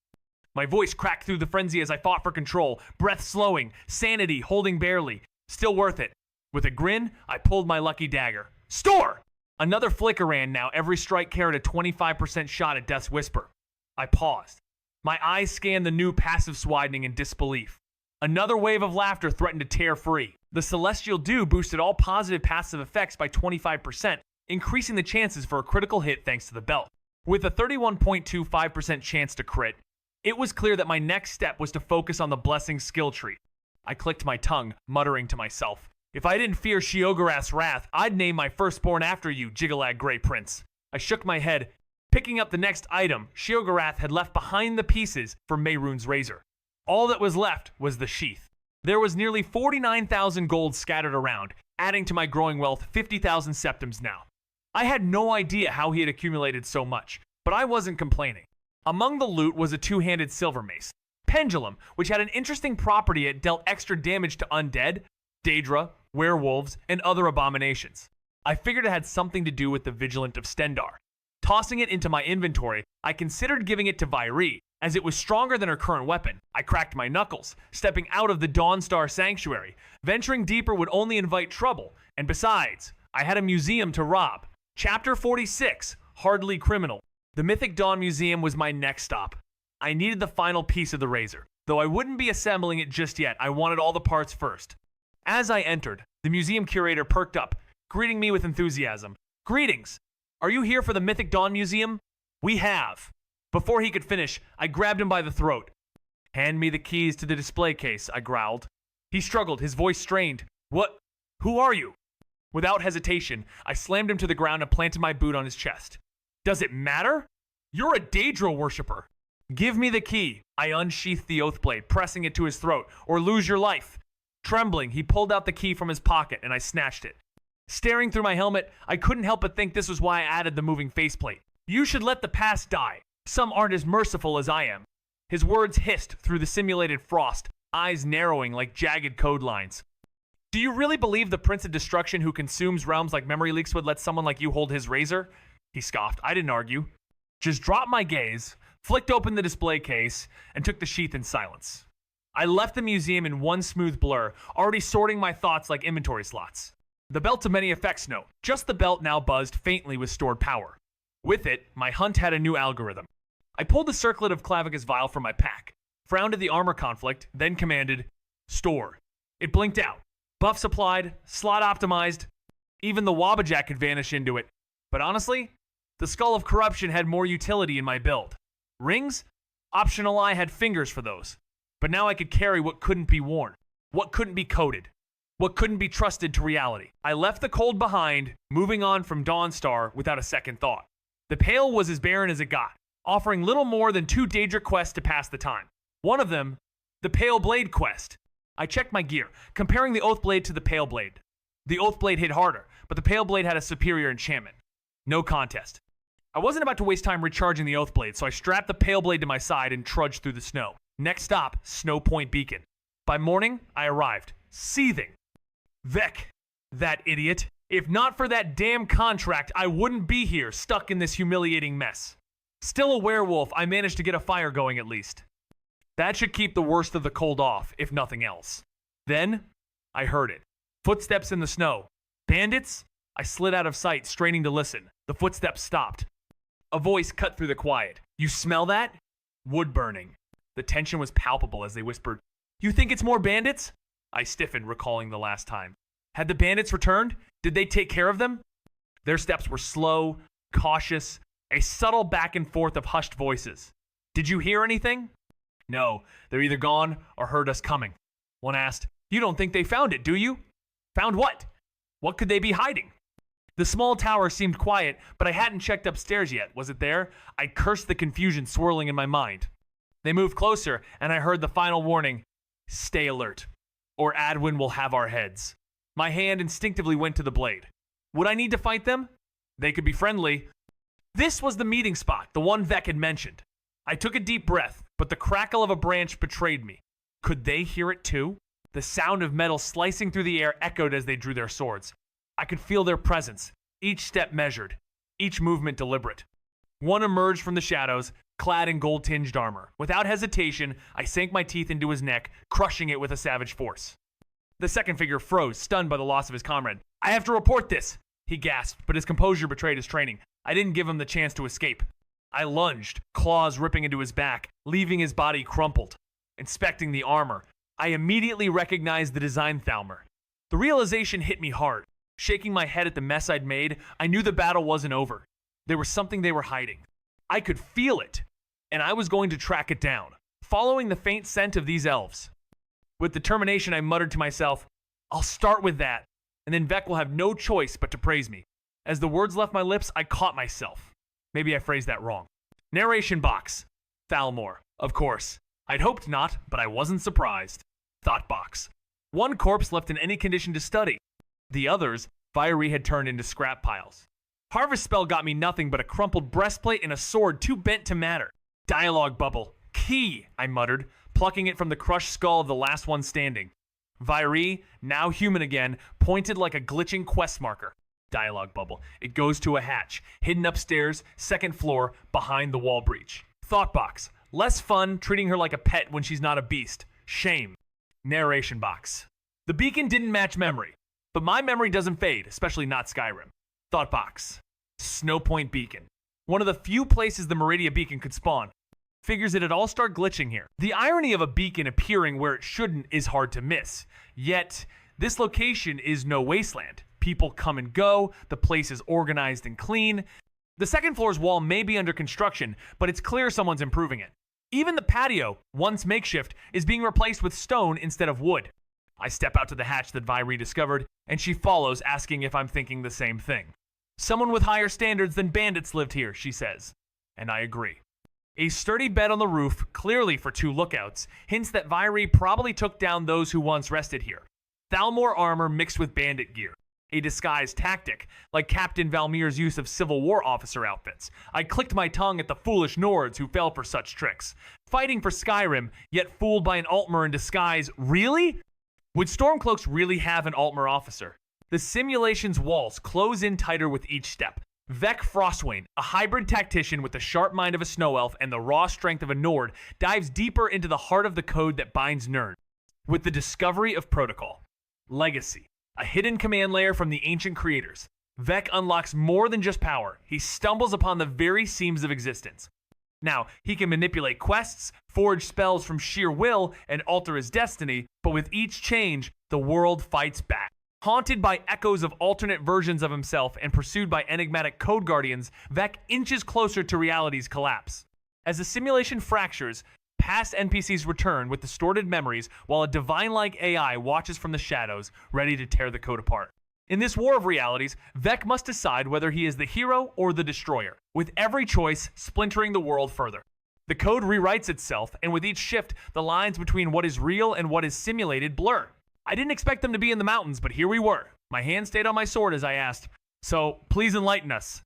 My voice cracked through the frenzy as I fought for control, breath slowing, sanity holding barely. Still worth it. With a grin, I pulled my lucky dagger. Store! Another flicker ran now, every strike carried a 25% shot at Death's Whisper. I paused. My eyes scanned the new passives widening in disbelief. Another wave of laughter threatened to tear free. The Celestial Dew boosted all positive passive effects by 25%, increasing the chances for a critical hit thanks to the belt. With a 31.25% chance to crit, it was clear that my next step was to focus on the Blessing skill tree. I clicked my tongue, muttering to myself, "If I didn't fear Sheogorath's wrath, I'd name my firstborn after you, Jiggalag Grey Prince." I shook my head, picking up the next item Sheogorath had left behind the pieces for Mehrunes' razor. All that was left was the sheath. There was nearly 49,000 gold scattered around, adding to my growing wealth 50,000 septims now. I had no idea how he had accumulated so much, but I wasn't complaining. Among the loot was a two-handed silver mace, Pendulum, which had an interesting property. It dealt extra damage to undead, Daedra, werewolves, and other abominations. I figured it had something to do with the Vigilant of Stendar. Tossing it into my inventory, I considered giving it to Vairi, as it was stronger than her current weapon. I cracked my knuckles, stepping out of the Dawnstar Sanctuary. Venturing deeper would only invite trouble, and besides, I had a museum to rob. Chapter 46, Hardly Criminal. The Mythic Dawn Museum was my next stop. I needed the final piece of the razor. Though I wouldn't be assembling it just yet, I wanted all the parts first. As I entered, the museum curator perked up, greeting me with enthusiasm. "Greetings! Are you here for the Mythic Dawn Museum?" "We have." Before he could finish, I grabbed him by the throat. "Hand me the keys to the display case," I growled. He struggled, his voice strained. "What? Who are you?" Without hesitation, I slammed him to the ground and planted my boot on his chest. "Does it matter? You're a Daedra worshiper." "Give me the key." I unsheathed the oathblade, pressing it to his throat, "or lose your life." Trembling, he pulled out the key from his pocket, and I snatched it. Staring through my helmet, I couldn't help but think this was why I added the moving faceplate. "You should let the past die. Some aren't as merciful as I am." His words hissed through the simulated frost, eyes narrowing like jagged code lines. "Do you really believe the Prince of Destruction who consumes realms like memory leaks would let someone like you hold his razor?" He scoffed. I didn't argue. Just dropped my gaze, flicked open the display case, and took the sheath in silence. I left the museum in one smooth blur, already sorting my thoughts like inventory slots. The belt of many effects note. Just the belt now buzzed faintly with stored power. With it, my hunt had a new algorithm. I pulled the circlet of Clavicus vial from my pack, frowned at the armor conflict, then commanded, "Store." It blinked out. Buffs applied, slot optimized. Even the Wabbajack could vanish into it. But honestly, the Skull of Corruption had more utility in my build. Rings? Optional. I had fingers for those. But now I could carry what couldn't be worn, what couldn't be coded, what couldn't be trusted to reality. I left the cold behind, moving on from Dawnstar without a second thought. The Pale was as barren as it got, offering little more than 2 Daedra quests to pass the time. One of them, the Pale Blade quest. I checked my gear, comparing the Oathblade to the Pale Blade. The Oathblade hit harder, but the Pale Blade had a superior enchantment. No contest. I wasn't about to waste time recharging the Oathblade, so I strapped the Pale Blade to my side and trudged through the snow. Next stop, Snow Point Beacon. By morning, I arrived, seething. Vec, that idiot. If not for that damn contract, I wouldn't be here, stuck in this humiliating mess. Still a werewolf, I managed to get a fire going at least. That should keep the worst of the cold off, if nothing else. Then, I heard it. Footsteps in the snow. Bandits? I slid out of sight, straining to listen. The footsteps stopped. A voice cut through the quiet. You smell that? Wood burning. The tension was palpable as they whispered, You think it's more bandits? I stiffened, recalling the last time. Had the bandits returned? Did they take care of them? Their steps were slow, cautious, a subtle back and forth of hushed voices. Did you hear anything? No, they're either gone or heard us coming. One asked, You don't think they found it, do you? Found what? What could they be hiding? The small tower seemed quiet, but I hadn't checked upstairs yet. Was it there? I cursed the confusion swirling in my mind. They moved closer, and I heard the final warning, Stay alert, or Adwin will have our heads. My hand instinctively went to the blade. Would I need to fight them? They could be friendly. This was the meeting spot, the one Vec had mentioned. I took a deep breath, but the crackle of a branch betrayed me. Could they hear it too? The sound of metal slicing through the air echoed as they drew their swords. I could feel their presence, each step measured, each movement deliberate. One emerged from the shadows, clad in gold-tinged armor. Without hesitation, I sank my teeth into his neck, crushing it with a savage force. The second figure froze, stunned by the loss of his comrade. I have to report this, he gasped, but his composure betrayed his training. I didn't give him the chance to escape. I lunged, claws ripping into his back, leaving his body crumpled. Inspecting the armor, I immediately recognized the design Thalmor. The realization hit me hard. Shaking my head at the mess I'd made, I knew the battle wasn't over. There was something they were hiding. I could feel it, and I was going to track it down, following the faint scent of these elves. With determination, I muttered to myself, I'll start with that, and then Vec will have no choice but to praise me. As the words left my lips, I caught myself. Maybe I phrased that wrong. Narration box. Thalmor. Of course. I'd hoped not, but I wasn't surprised. Thought box. One corpse left in any condition to study. The others, Fiery had turned into scrap piles. Harvest spell got me nothing but a crumpled breastplate and a sword too bent to matter. Dialogue bubble. Key, I muttered, plucking it from the crushed skull of the last one standing. Fiery, now human again, pointed like a glitching quest marker. Dialogue bubble. It goes to a hatch, hidden upstairs, second floor, behind the wall breach. Thought box. Less fun treating her like a pet when she's not a beast. Shame. Narration box. The beacon didn't match memory, but my memory doesn't fade, especially not Skyrim. Thought box. Snowpoint beacon. One of the few places the Meridia beacon could spawn. Figures it'd all start glitching here. The irony of a beacon appearing where it shouldn't is hard to miss. Yet, this location is no wasteland. People come and go, the place is organized and clean. The second floor's wall may be under construction, but it's clear someone's improving it. Even the patio, once makeshift, is being replaced with stone instead of wood. I step out to the hatch that Vi rediscovered, and she follows, asking if I'm thinking the same thing. Someone with higher standards than bandits lived here, she says. And I agree. A sturdy bed on the roof, clearly for two lookouts, hints that Vyri probably took down those who once rested here. Thalmor armor mixed with bandit gear. A disguised tactic, like Captain Valmir's use of Civil War officer outfits. I clicked my tongue at the foolish Nords who fell for such tricks. Fighting for Skyrim, yet fooled by an Altmer in disguise. Really? Would Stormcloaks really have an Altmer officer? The simulation's walls close in tighter with each step. Vec Frostwain, a hybrid tactician with the sharp mind of a snow elf and the raw strength of a Nord, dives deeper into the heart of the code that binds Nirn. With the discovery of Protocol. Legacy. A hidden command layer from the ancient creators. Vec unlocks more than just power. He stumbles upon the very seams of existence. Now, he can manipulate quests, forge spells from sheer will, and alter his destiny, but with each change, the world fights back. Haunted by echoes of alternate versions of himself and pursued by enigmatic code guardians, Vec inches closer to reality's collapse. As the simulation fractures, past NPCs return with distorted memories while a divine-like AI watches from the shadows, ready to tear the code apart. In this war of realities, Vec must decide whether he is the hero or the destroyer, with every choice splintering the world further. The code rewrites itself, and with each shift, the lines between what is real and what is simulated blur. I didn't expect them to be in the mountains, but here we were. My hand stayed on my sword as I asked, "So, please enlighten us."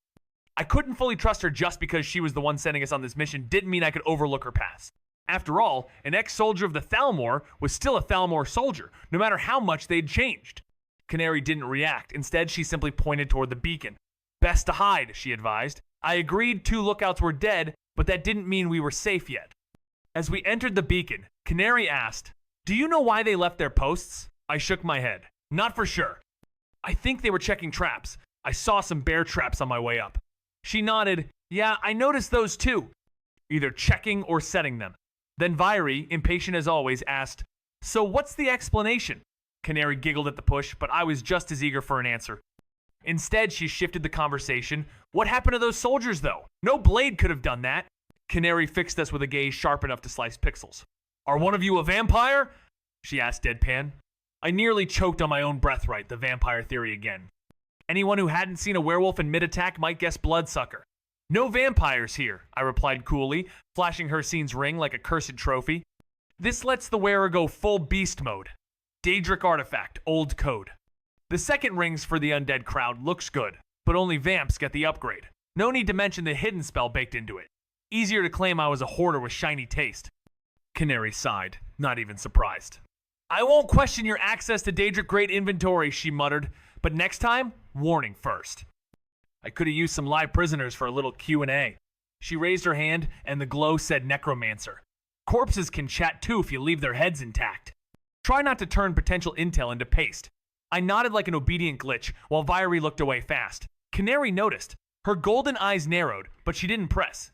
I couldn't fully trust her just because she was the one sending us on this mission didn't mean I could overlook her past. After all, an ex-soldier of the Thalmor was still a Thalmor soldier, no matter how much they'd changed. Canary didn't react. Instead, she simply pointed toward the beacon. "Best to hide," she advised. I agreed 2 lookouts were dead, but that didn't mean we were safe yet. As we entered the beacon, Canary asked, Do you know why they left their posts? I shook my head. Not for sure. I think they were checking traps. I saw some bear traps on my way up. She nodded. Yeah, I noticed those too. Either checking or setting them. Then Vyri, impatient as always, asked, so what's the explanation? Canary giggled at the push, but I was just as eager for an answer. Instead, she shifted the conversation. What happened to those soldiers, though? No blade could have done that. Canary fixed us with a gaze sharp enough to slice pixels. Are one of you a vampire? She asked deadpan. I nearly choked on my own breath right, the vampire theory again. Anyone who hadn't seen a werewolf in mid-attack might guess bloodsucker. No vampires here, I replied coolly, flashing Hircine's ring like a cursed trophy. This lets the wearer go full beast mode. Daedric artifact, old code. The second rings for the undead crowd looks good, but only vamps get the upgrade. No need to mention the hidden spell baked into it. Easier to claim I was a hoarder with shiny taste. Canary sighed, not even surprised. I won't question your access to Daedric Great Inventory, she muttered, but next time, warning first. I could have used some live prisoners for a little Q&A. She raised her hand, and the glow said necromancer. Corpses can chat too if you leave their heads intact. Try not to turn potential intel into paste. I nodded like an obedient glitch, while Vyri looked away fast. Canary noticed. Her golden eyes narrowed, but she didn't press.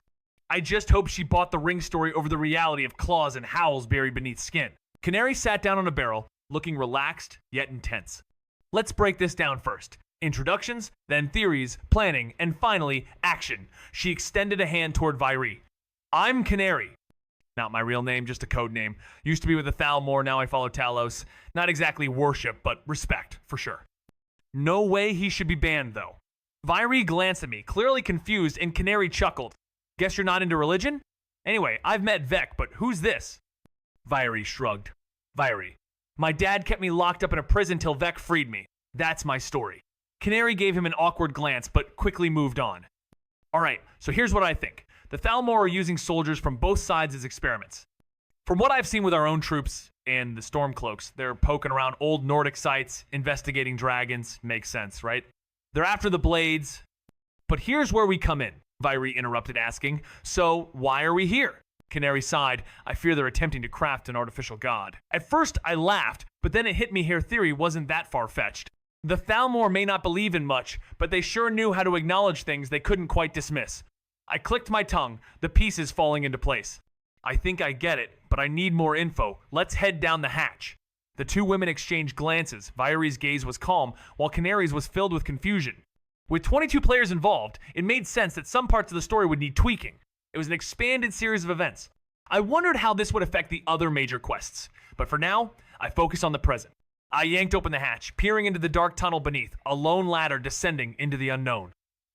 I just hope she bought the ring story over the reality of claws and howls buried beneath skin. Canary sat down on a barrel, looking relaxed yet intense. Let's break this down first. Introductions, then theories, planning, and finally, action. She extended a hand toward Vyri. I'm Canary. Not my real name, just a code name. Used to be with the Thalmor, now I follow Talos. Not exactly worship, but respect, for sure. No way he should be banned, though. Vyri glanced at me, clearly confused, and Canary chuckled. Guess you're not into religion? Anyway, I've met Vec, but who's this? Vyri shrugged. Vyri. My dad kept me locked up in a prison till Vec freed me. That's my story. Canary gave him an awkward glance, but quickly moved on. Alright, so here's what I think. The Thalmor are using soldiers from both sides as experiments. From what I've seen with our own troops and the Stormcloaks, they're poking around old Nordic sites, investigating dragons. Makes sense, right? They're after the blades. But here's where we come in, Vyri interrupted, asking, so why are we here? Canary sighed. I fear they're attempting to craft an artificial god. At first, I laughed, but then it hit me her theory wasn't that far-fetched. The Thalmor may not believe in much, but they sure knew how to acknowledge things they couldn't quite dismiss. I clicked my tongue, the pieces falling into place. I think I get it, but I need more info. Let's head down the hatch. The two women exchanged glances. Vyri's gaze was calm, while Canary's was filled with confusion. With 22 players involved, it made sense that some parts of the story would need tweaking. It was an expanded series of events. I wondered how this would affect the other major quests, but for now, I focus on the present. I yanked open the hatch, peering into the dark tunnel beneath, a lone ladder descending into the unknown.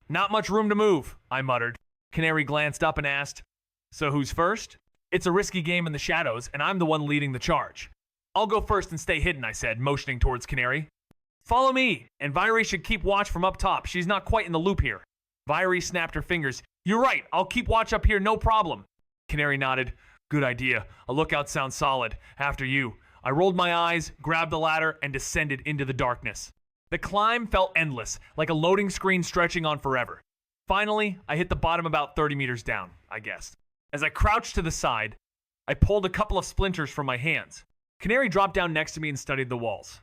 Not much room to move, I muttered. Canary glanced up and asked, so who's first? It's a risky game in the shadows, and I'm the one leading the charge. I'll go first and stay hidden, I said, motioning towards Canary. Follow me, and Vyri should keep watch from up top. She's not quite in the loop here. Vyri snapped her fingers. You're right, I'll keep watch up here, no problem. Canary nodded. Good idea. A lookout sounds solid. After you. I rolled my eyes, grabbed the ladder, and descended into the darkness. The climb felt endless, like a loading screen stretching on forever. Finally, I hit the bottom about 30 meters down, I guessed. As I crouched to the side, I pulled a couple of splinters from my hands. Canary dropped down next to me and studied the walls.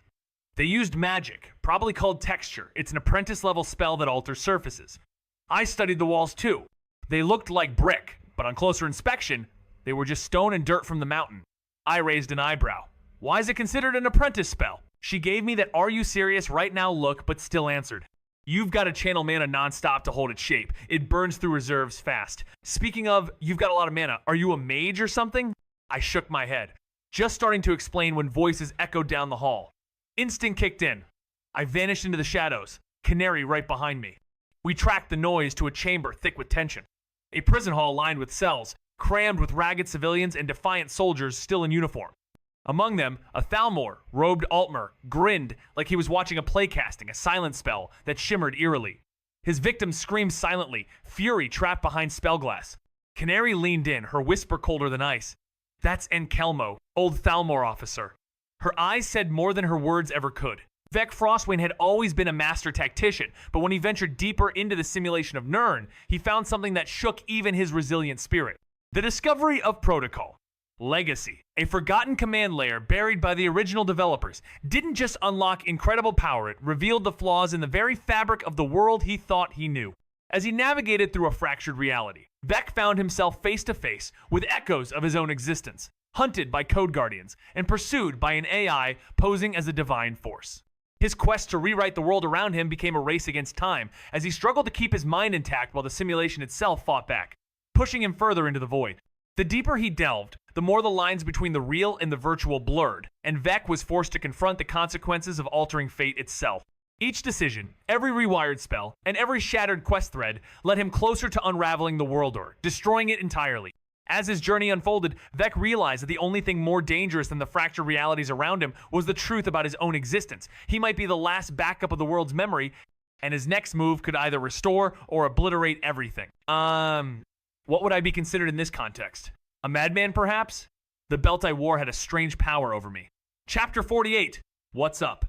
They used magic, probably called texture. It's an apprentice-level spell that alters surfaces. I studied the walls too. They looked like brick, but on closer inspection, they were just stone and dirt from the mountain. I raised an eyebrow. Why is it considered an apprentice spell? She gave me that are you serious right now look, but still answered. You've got to channel mana nonstop to hold its shape. It burns through reserves fast. Speaking of, you've got a lot of mana. Are you a mage or something? I shook my head, just starting to explain when voices echoed down the hall. Instinct kicked in. I vanished into the shadows, Canary right behind me. We tracked the noise to a chamber thick with tension. A prison hall lined with cells, crammed with ragged civilians and defiant soldiers still in uniform. Among them, a Thalmor, robed Altmer, grinned like he was watching a playcasting, a silent spell that shimmered eerily. His victims screamed silently, fury trapped behind spellglass. Canary leaned in, her whisper colder than ice. That's Enkelmo, old Thalmor officer. Her eyes said more than her words ever could. Vec Frostwind had always been a master tactician, but when he ventured deeper into the simulation of Nirn, he found something that shook even his resilient spirit. The discovery of protocol. Legacy, a forgotten command layer buried by the original developers, didn't just unlock incredible power, it revealed the flaws in the very fabric of the world he thought he knew. As he navigated through a fractured reality, Vec found himself face to face with echoes of his own existence, hunted by code guardians, and pursued by an AI posing as a divine force. His quest to rewrite the world around him became a race against time, as he struggled to keep his mind intact while the simulation itself fought back, pushing him further into the void. The deeper he delved, the more the lines between the real and the virtual blurred, and Vec was forced to confront the consequences of altering fate itself. Each decision, every rewired spell, and every shattered quest thread led him closer to unraveling the world or destroying it entirely. As his journey unfolded, Vec realized that the only thing more dangerous than the fractured realities around him was the truth about his own existence. He might be the last backup of the world's memory, and his next move could either restore or obliterate everything. What would I be considered in this context? A madman, perhaps? The belt I wore had a strange power over me. Chapter 48. What's up?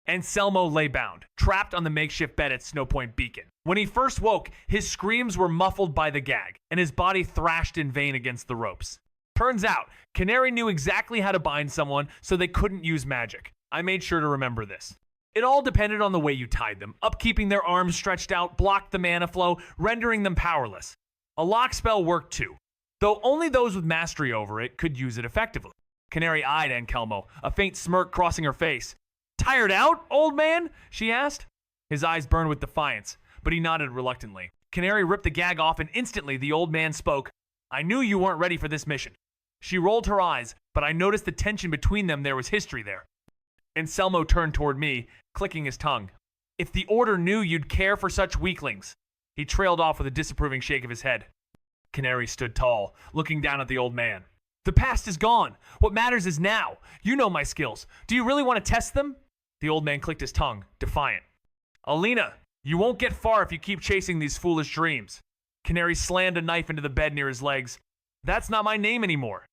Anselmo lay bound, trapped on the makeshift bed at Snowpoint Beacon. When he first woke, his screams were muffled by the gag, and his body thrashed in vain against the ropes. Turns out, Canary knew exactly how to bind someone so they couldn't use magic. I made sure to remember this. It all depended on the way you tied them. Upkeeping their arms stretched out blocked the mana flow, rendering them powerless. A lock spell worked too, though only those with mastery over it could use it effectively. Canary eyed Anselmo, a faint smirk crossing her face. Tired out, old man? She asked. His eyes burned with defiance, but he nodded reluctantly. Canary ripped the gag off, and instantly the old man spoke. I knew you weren't ready for this mission. She rolled her eyes, but I noticed the tension between them. There was history there. Anselmo turned toward me, clicking his tongue. If the Order knew you'd care for such weaklings. He trailed off with a disapproving shake of his head. Canary stood tall, looking down at the old man. The past is gone. What matters is now. You know my skills. Do you really want to test them? The old man clicked his tongue, defiant. Alina, you won't get far if you keep chasing these foolish dreams. Canary slammed a knife into the bed near his legs. That's not my name anymore.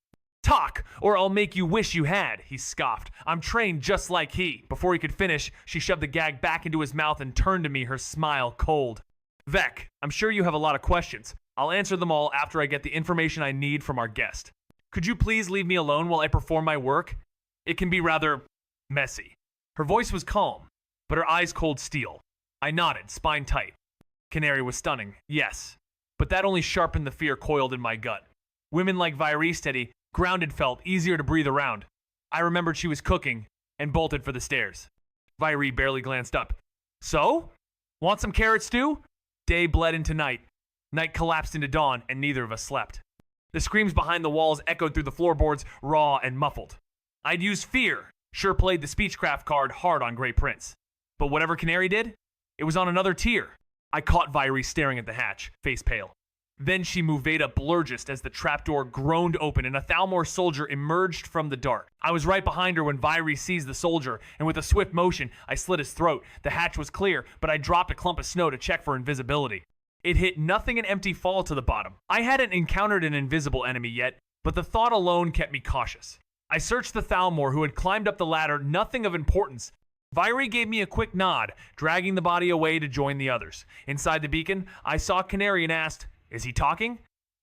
Talk, or I'll make you wish you had, he scoffed. I'm trained just like he. Before he could finish, she shoved the gag back into his mouth and turned to me, her smile cold. Vec, I'm sure you have a lot of questions. I'll answer them all after I get the information I need from our guest. Could you please leave me alone while I perform my work? It can be rather messy. Her voice was calm, but her eyes cold steel. I nodded, spine tight. Canary was stunning, yes, but that only sharpened the fear coiled in my gut. Women like Vairi steady, grounded felt easier to breathe around. I remembered she was cooking and bolted for the stairs. Vairi barely glanced up. So? Want some carrot stew? Day bled into night. Night collapsed into dawn, and neither of us slept. The screams behind the walls echoed through the floorboards, raw and muffled. I'd used fear. Sure played the speechcraft card hard on Grey Prince. But whatever Canary did, it was on another tier. I caught Vairi staring at the hatch, face pale. Then she moved Veda blurgist as the trapdoor groaned open and a Thalmor soldier emerged from the dark. I was right behind her when Vairi seized the soldier, and with a swift motion, I slit his throat. The hatch was clear, but I dropped a clump of snow to check for invisibility. It hit nothing an empty fall to the bottom. I hadn't encountered an invisible enemy yet, but the thought alone kept me cautious. I searched the Thalmor who had climbed up the ladder, nothing of importance. Vairi gave me a quick nod, dragging the body away to join the others. Inside the beacon, I saw Canary and asked, Is he talking?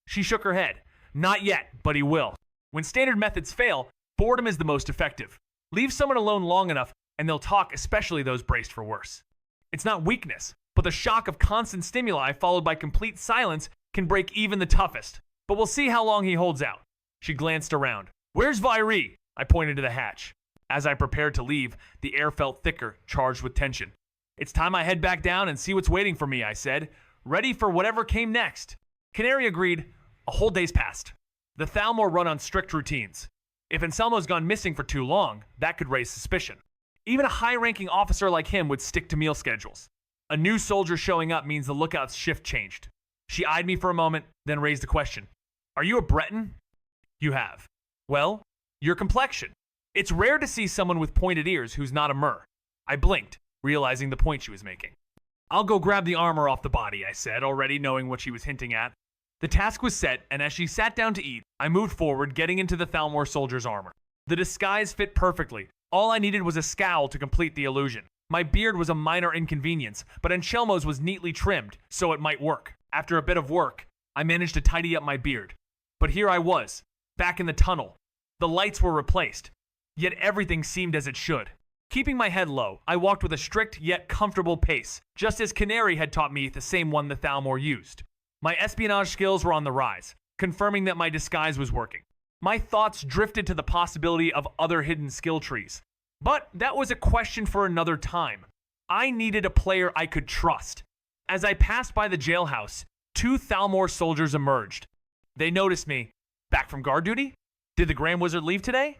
She shook her head. Not yet, but he will. When standard methods fail, boredom is the most effective. Leave someone alone long enough, and they'll talk, especially those braced for worse. It's not weakness, but the shock of constant stimuli followed by complete silence can break even the toughest. But we'll see how long he holds out. She glanced around. Where's Vairi? I pointed to the hatch. As I prepared to leave, the air felt thicker, charged with tension. It's time I head back down and see what's waiting for me, I said, ready for whatever came next. Canary agreed. A whole day's passed. The Thalmor run on strict routines. If Anselmo's gone missing for too long, that could raise suspicion. Even a high-ranking officer like him would stick to meal schedules. A new soldier showing up means the lookout's shift changed. She eyed me for a moment, then raised a question. Are you a Breton? You have. Well, your complexion. It's rare to see someone with pointed ears who's not a Mer. I blinked, realizing the point she was making. I'll go grab the armor off the body, I said, already knowing what she was hinting at. The task was set, and as she sat down to eat, I moved forward, getting into the Thalmor soldier's armor. The disguise fit perfectly. All I needed was a scowl to complete the illusion. My beard was a minor inconvenience, but Anselmo's was neatly trimmed, so it might work. After a bit of work, I managed to tidy up my beard. But here I was, back in the tunnel, The lights were replaced, yet everything seemed as it should. Keeping my head low, I walked with a strict yet comfortable pace, just as Canary had taught me, the same one that Thalmor used. My espionage skills were on the rise, confirming that my disguise was working. My thoughts drifted to the possibility of other hidden skill trees. But that was a question for another time. I needed a player I could trust. As I passed by the jailhouse, 2 Thalmor soldiers emerged. They noticed me. Back from guard duty? Did the Grand Wizard leave today?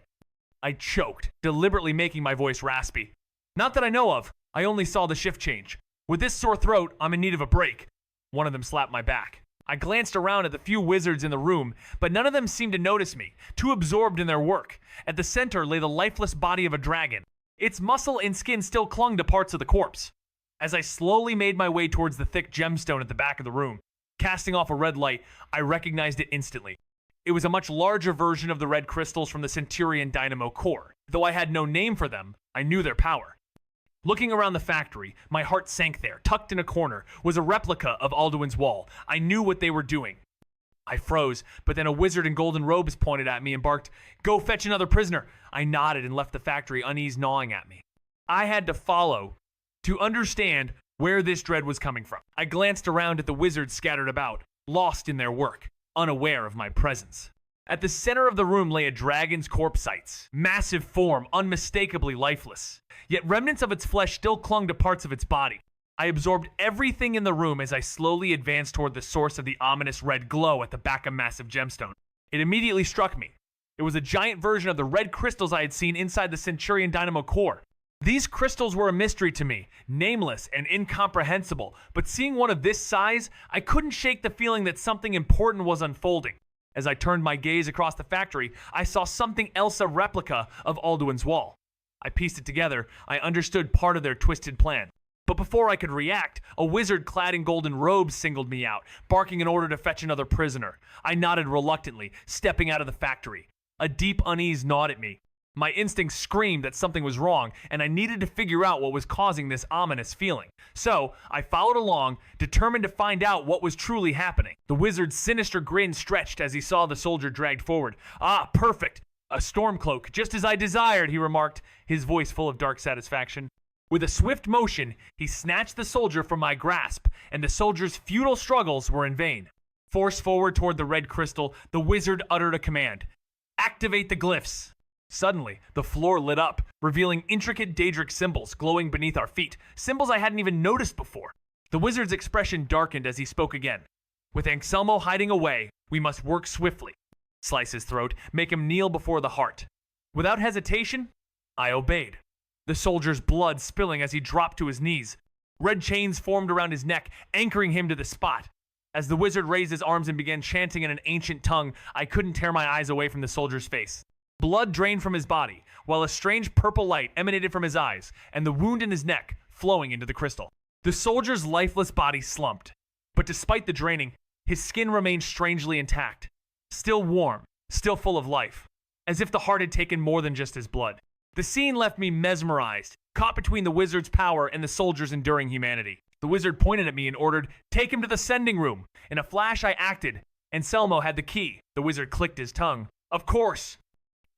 I choked, deliberately making my voice raspy. Not that I know of. I only saw the shift change. With this sore throat, I'm in need of a break. One of them slapped my back. I glanced around at the few wizards in the room, but none of them seemed to notice me, too absorbed in their work. At the center lay the lifeless body of a dragon. Its muscle and skin still clung to parts of the corpse. As I slowly made my way towards the thick gemstone at the back of the room, casting off a red light, I recognized it instantly. It was a much larger version of the red crystals from the Centurion Dynamo core. Though I had no name for them, I knew their power. Looking around the factory, my heart sank there. Tucked in a corner was a replica of Alduin's wall. I knew what they were doing. I froze, but then a wizard in golden robes pointed at me and barked, "Go fetch another prisoner." I nodded and left the factory, unease gnawing at me. I had to follow to understand where this dread was coming from. I glanced around at the wizards scattered about, lost in their work, unaware of my presence. At the center of the room lay a dragon's corpsites, massive form, unmistakably lifeless. Yet remnants of its flesh still clung to parts of its body. I absorbed everything in the room as I slowly advanced toward the source of the ominous red glow at the back of massive gemstone. It immediately struck me. It was a giant version of the red crystals I had seen inside the Centurion Dynamo core. These crystals were a mystery to me, nameless and incomprehensible, but seeing one of this size, I couldn't shake the feeling that something important was unfolding. As I turned my gaze across the factory, I saw something else, a replica of Alduin's wall. I pieced it together. I understood part of their twisted plan. But before I could react, a wizard clad in golden robes singled me out, barking an order to fetch another prisoner. I nodded reluctantly, stepping out of the factory. A deep unease gnawed at me. My instincts screamed that something was wrong, and I needed to figure out what was causing this ominous feeling. So, I followed along, determined to find out what was truly happening. The wizard's sinister grin stretched as he saw the soldier dragged forward. "Ah, perfect! A storm cloak, just as I desired," he remarked, his voice full of dark satisfaction. With a swift motion, he snatched the soldier from my grasp, and the soldier's futile struggles were in vain. Forced forward toward the red crystal, the wizard uttered a command. "Activate the glyphs." Suddenly, the floor lit up, revealing intricate Daedric symbols glowing beneath our feet, symbols I hadn't even noticed before. The wizard's expression darkened as he spoke again. "With Anselmo hiding away, we must work swiftly. Slice his throat, make him kneel before the heart." Without hesitation, I obeyed. The soldier's blood spilling as he dropped to his knees. Red chains formed around his neck, anchoring him to the spot. As the wizard raised his arms and began chanting in an ancient tongue, I couldn't tear my eyes away from the soldier's face. Blood drained from his body, while a strange purple light emanated from his eyes, and the wound in his neck flowing into the crystal. The soldier's lifeless body slumped, but despite the draining, his skin remained strangely intact, still warm, still full of life, as if the heart had taken more than just his blood. The scene left me mesmerized, caught between the wizard's power and the soldier's enduring humanity. The wizard pointed at me and ordered, "Take him to the sending room." In a flash, I acted. Anselmo had the key. The wizard clicked his tongue. "Of course."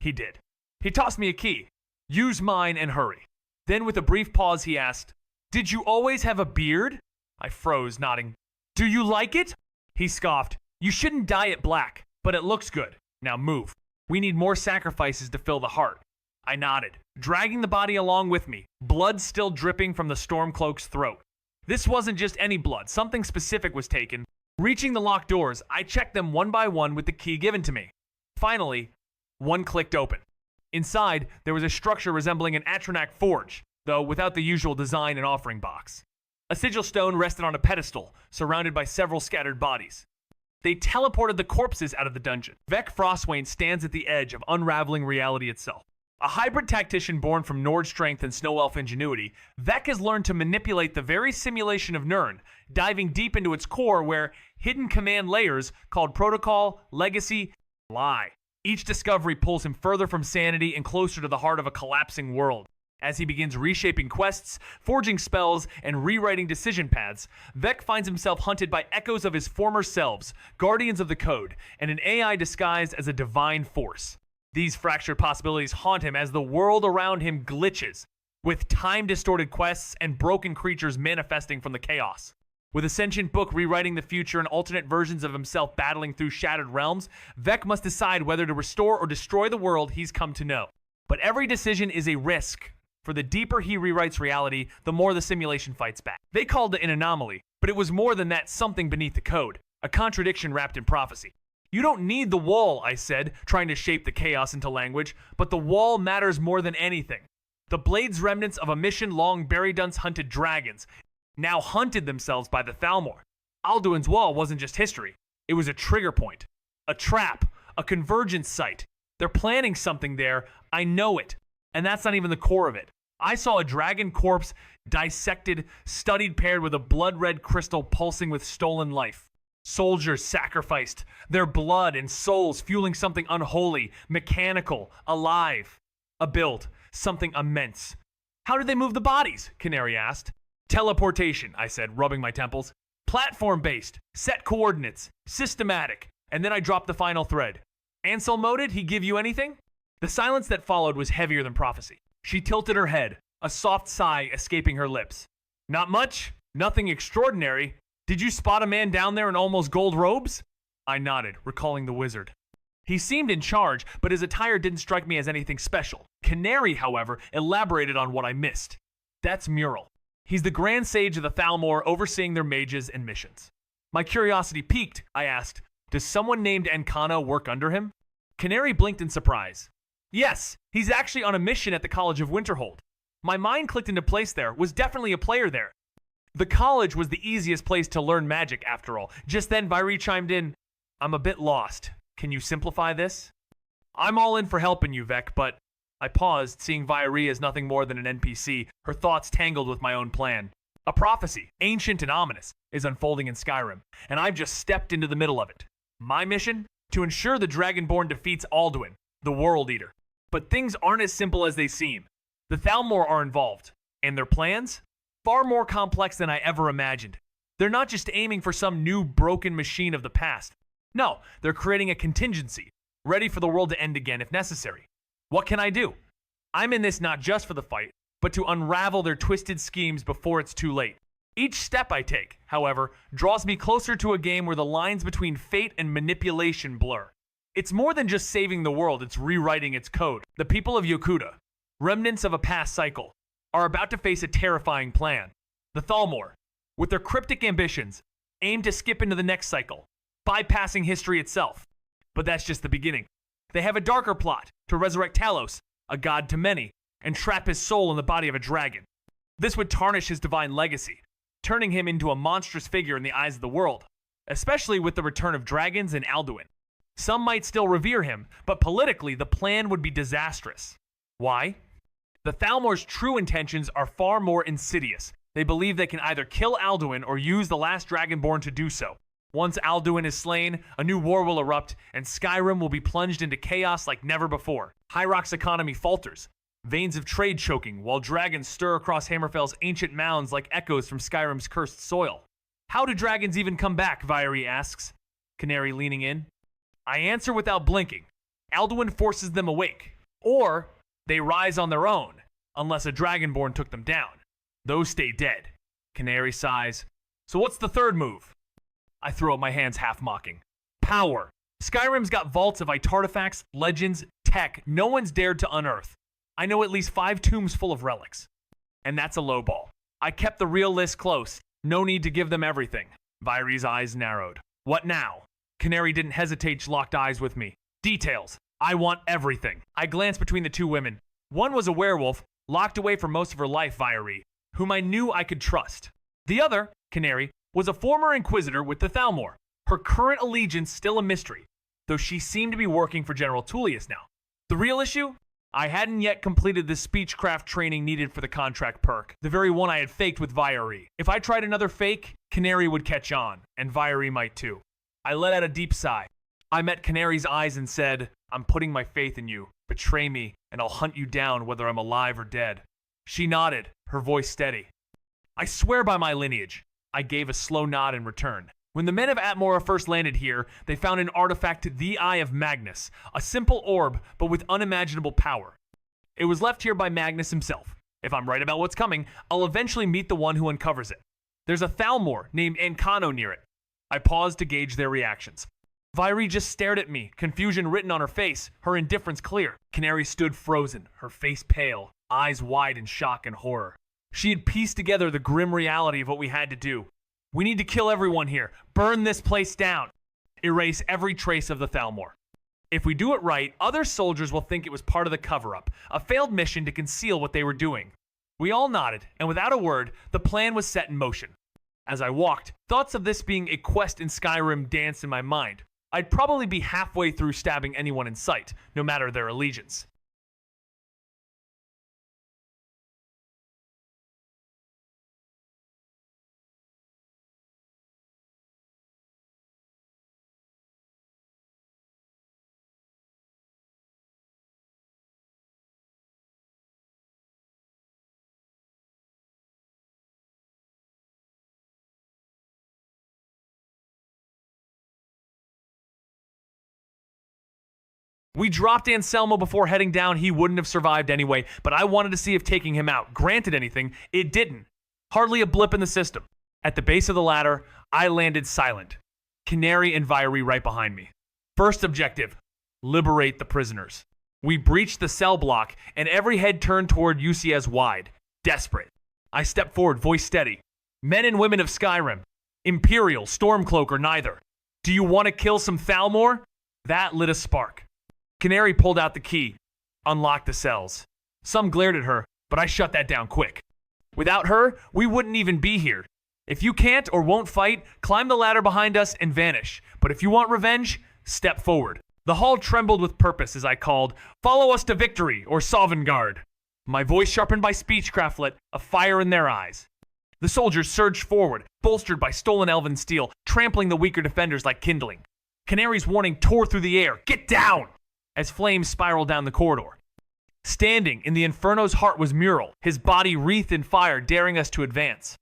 He did. He tossed me a key. "Use mine and hurry." Then with a brief pause he asked, "Did you always have a beard?" I froze, nodding. "Do you like it?" He scoffed. "You shouldn't dye it black, but it looks good. Now move. We need more sacrifices to fill the heart." I nodded, dragging the body along with me, blood still dripping from the Stormcloak's throat. This wasn't just any blood. Something specific was taken. Reaching the locked doors, I checked them one by one with the key given to me. Finally, one clicked open. Inside, there was a structure resembling an Atronac forge, though without the usual design and offering box. A sigil stone rested on a pedestal, surrounded by several scattered bodies. They teleported the corpses out of the dungeon. Vec Frostwain stands at the edge of unraveling reality itself. A hybrid tactician born from Nord strength and Snow Elf ingenuity, Vec has learned to manipulate the very simulation of Nirn, diving deep into its core where hidden command layers called Protocol, Legacy, lie. Each discovery pulls him further from sanity and closer to the heart of a collapsing world. As he begins reshaping quests, forging spells, and rewriting decision paths, Vec finds himself hunted by echoes of his former selves, guardians of the code, and an AI disguised as a divine force. These fractured possibilities haunt him as the world around him glitches, with time-distorted quests and broken creatures manifesting from the chaos. With a sentient book rewriting the future and alternate versions of himself battling through shattered realms, Vec must decide whether to restore or destroy the world he's come to know. But every decision is a risk, for the deeper he rewrites reality, the more the simulation fights back. They called it an anomaly, but it was more than that, something beneath the code, a contradiction wrapped in prophecy. You don't need the wall, I said, trying to shape the chaos into language, but the wall matters more than anything. The Blade's remnants of a mission long buried once hunted dragons, now hunted themselves by the Thalmor. Alduin's wall wasn't just history. It was a trigger point, a trap, a convergence site. They're planning something there. I know it. And that's not even the core of it. I saw a dragon corpse dissected, studied, paired with a blood-red crystal pulsing with stolen life. Soldiers sacrificed, their blood and souls fueling something unholy, mechanical, alive. A build, something immense. How did they move the bodies? Canary asked. Teleportation, I said, rubbing my temples. Platform-based, set coordinates, systematic. And then I dropped the final thread. Ansel moded, he give you anything? The silence that followed was heavier than prophecy. She tilted her head, a soft sigh escaping her lips. Not much, nothing extraordinary. Did you spot a man down there in almost gold robes? I nodded, recalling the wizard. He seemed in charge, but his attire didn't strike me as anything special. Canary, however, elaborated on what I missed. That's Mural. He's the Grand Sage of the Thalmor, overseeing their mages and missions. My curiosity piqued. I asked, does someone named Encana work under him? Canary blinked in surprise. Yes, he's actually on a mission at the College of Winterhold. My mind clicked into place there, was definitely a player there. The college was the easiest place to learn magic, after all. Just then, Vairi chimed in, I'm a bit lost. Can you simplify this? I'm all in for helping you, Vec, but... I paused, seeing Vairi as nothing more than an NPC, her thoughts tangled with my own plan. A prophecy, ancient and ominous, is unfolding in Skyrim, and I've just stepped into the middle of it. My mission? To ensure the Dragonborn defeats Alduin, the World Eater. But things aren't as simple as they seem. The Thalmor are involved, and their plans? Far more complex than I ever imagined. They're not just aiming for some new broken machine of the past. No, they're creating a contingency, ready for the world to end again if necessary. What can I do? I'm in this not just for the fight, but to unravel their twisted schemes before it's too late. Each step I take, however, draws me closer to a game where the lines between fate and manipulation blur. It's more than just saving the world, it's rewriting its code. The people of Yokuda, remnants of a past cycle, are about to face a terrifying plan. The Thalmor, with their cryptic ambitions, aim to skip into the next cycle, bypassing history itself. But that's just the beginning. They have a darker plot, to resurrect Talos, a god to many, and trap his soul in the body of a dragon. This would tarnish his divine legacy, turning him into a monstrous figure in the eyes of the world, especially with the return of dragons and Alduin. Some might still revere him, but politically the plan would be disastrous. Why? The Thalmor's true intentions are far more insidious. They believe they can either kill Alduin or use the last Dragonborn to do so. Once Alduin is slain, a new war will erupt, and Skyrim will be plunged into chaos like never before. High Rock's economy falters, veins of trade choking, while dragons stir across Hammerfell's ancient mounds like echoes from Skyrim's cursed soil. How do dragons even come back, Vairi asks, Canary leaning in. I answer without blinking. Alduin forces them awake, or they rise on their own, unless a Dragonborn took them down. Those stay dead. Canary sighs. So what's the third move? I throw up my hands half mocking. Power. Skyrim's got vaults of artifacts, legends, tech no one's dared to unearth. I know at least 5 tombs full of relics. And that's a low ball. I kept the real list close. No need to give them everything. Vairi's eyes narrowed. What now? Canary didn't hesitate, she locked eyes with me. Details. I want everything. I glanced between the two women. One was a werewolf, locked away for most of her life, Vairi, whom I knew I could trust. The other, Canary, was a former inquisitor with the Thalmor. Her current allegiance still a mystery, though she seemed to be working for General Tullius now. The real issue? I hadn't yet completed the speechcraft training needed for the contract perk, the very one I had faked with Vairi. If I tried another fake, Canary would catch on, and Vairi might too. I let out a deep sigh. I met Canary's eyes and said, I'm putting my faith in you. Betray me, and I'll hunt you down whether I'm alive or dead. She nodded, her voice steady. I swear by my lineage. I gave a slow nod in return. When the men of Atmora first landed here, they found an artifact, the Eye of Magnus, a simple orb, but with unimaginable power. It was left here by Magnus himself. If I'm right about what's coming, I'll eventually meet the one who uncovers it. There's a Thalmor named Ancano near it. I paused to gauge their reactions. Vairi just stared at me, confusion written on her face, her indifference clear. Canary stood frozen, her face pale, eyes wide in shock and horror. She had pieced together the grim reality of what we had to do. We need to kill everyone here, burn this place down, erase every trace of the Thalmor. If we do it right, other soldiers will think it was part of the cover-up, a failed mission to conceal what they were doing. We all nodded, and without a word, the plan was set in motion. As I walked, thoughts of this being a quest in Skyrim danced in my mind. I'd probably be halfway through stabbing anyone in sight, no matter their allegiance. We dropped Anselmo before heading down. He wouldn't have survived anyway, but I wanted to see if taking him out granted anything. It didn't. Hardly a blip in the system. At the base of the ladder, I landed silent. Canary and Vairi right behind me. First objective, liberate the prisoners. We breached the cell block, and every head turned toward UCS wide. Desperate. I stepped forward, voice steady. Men and women of Skyrim. Imperial, Stormcloak, or neither. Do you want to kill some Thalmor? That lit a spark. Canary pulled out the key, unlocked the cells. Some glared at her, but I shut that down quick. Without her, we wouldn't even be here. If you can't or won't fight, climb the ladder behind us and vanish. But if you want revenge, step forward. The hall trembled with purpose as I called, "Follow us to victory," or Sovngarde. My voice sharpened by speechcraft lit a fire in their eyes. The soldiers surged forward, bolstered by stolen elven steel, trampling the weaker defenders like kindling. Canary's warning tore through the air, "Get down!" as flames spiraled down the corridor. Standing in the Inferno's heart was Mural, his body wreathed in fire, daring us to advance.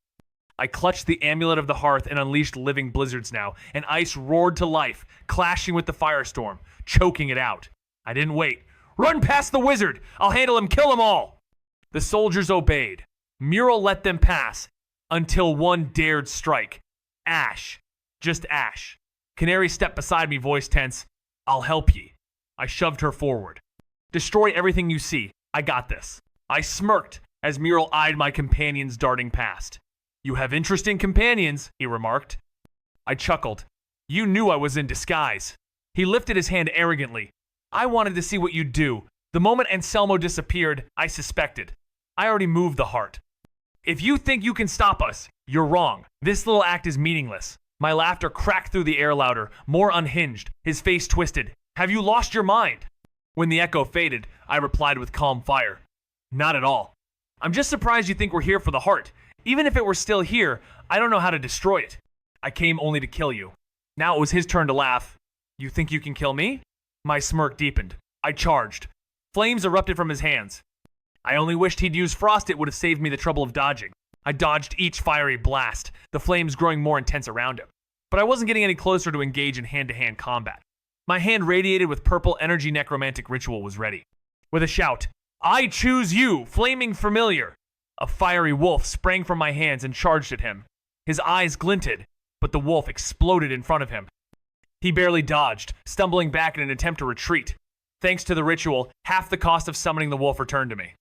I clutched the amulet of the hearth and unleashed living blizzards now, and ice roared to life, clashing with the firestorm, choking it out. I didn't wait. "Run past the wizard! I'll handle him, kill them all!" The soldiers obeyed. Mural let them pass, until one dared strike. Ash. Just Ash. Canary stepped beside me, voice tense. "I'll help ye." I shoved her forward. "Destroy everything you see. I got this." I smirked as Mural eyed my companions darting past. "You have interesting companions," he remarked. I chuckled. "You knew I was in disguise." He lifted his hand arrogantly. "I wanted to see what you'd do. The moment Anselmo disappeared, I suspected. I already moved the heart. If you think you can stop us, you're wrong. This little act is meaningless." My laughter cracked through the air louder, more unhinged, his face twisted. "Have you lost your mind?" When the echo faded, I replied with calm fire. "Not at all. I'm just surprised you think we're here for the heart. Even if it were still here, I don't know how to destroy it. I came only to kill you." Now it was his turn to laugh. "You think you can kill me?" My smirk deepened. I charged. Flames erupted from his hands. I only wished he'd used frost. It would have saved me the trouble of dodging. I dodged each fiery blast, the flames growing more intense around him. But I wasn't getting any closer to engage in hand-to-hand combat. My hand radiated with purple energy. Necromantic ritual was ready. With a shout, "I choose you, flaming familiar!" A fiery wolf sprang from my hands and charged at him. His eyes glinted, but the wolf exploded in front of him. He barely dodged, stumbling back in an attempt to retreat. Thanks to the ritual, half the cost of summoning the wolf returned to me.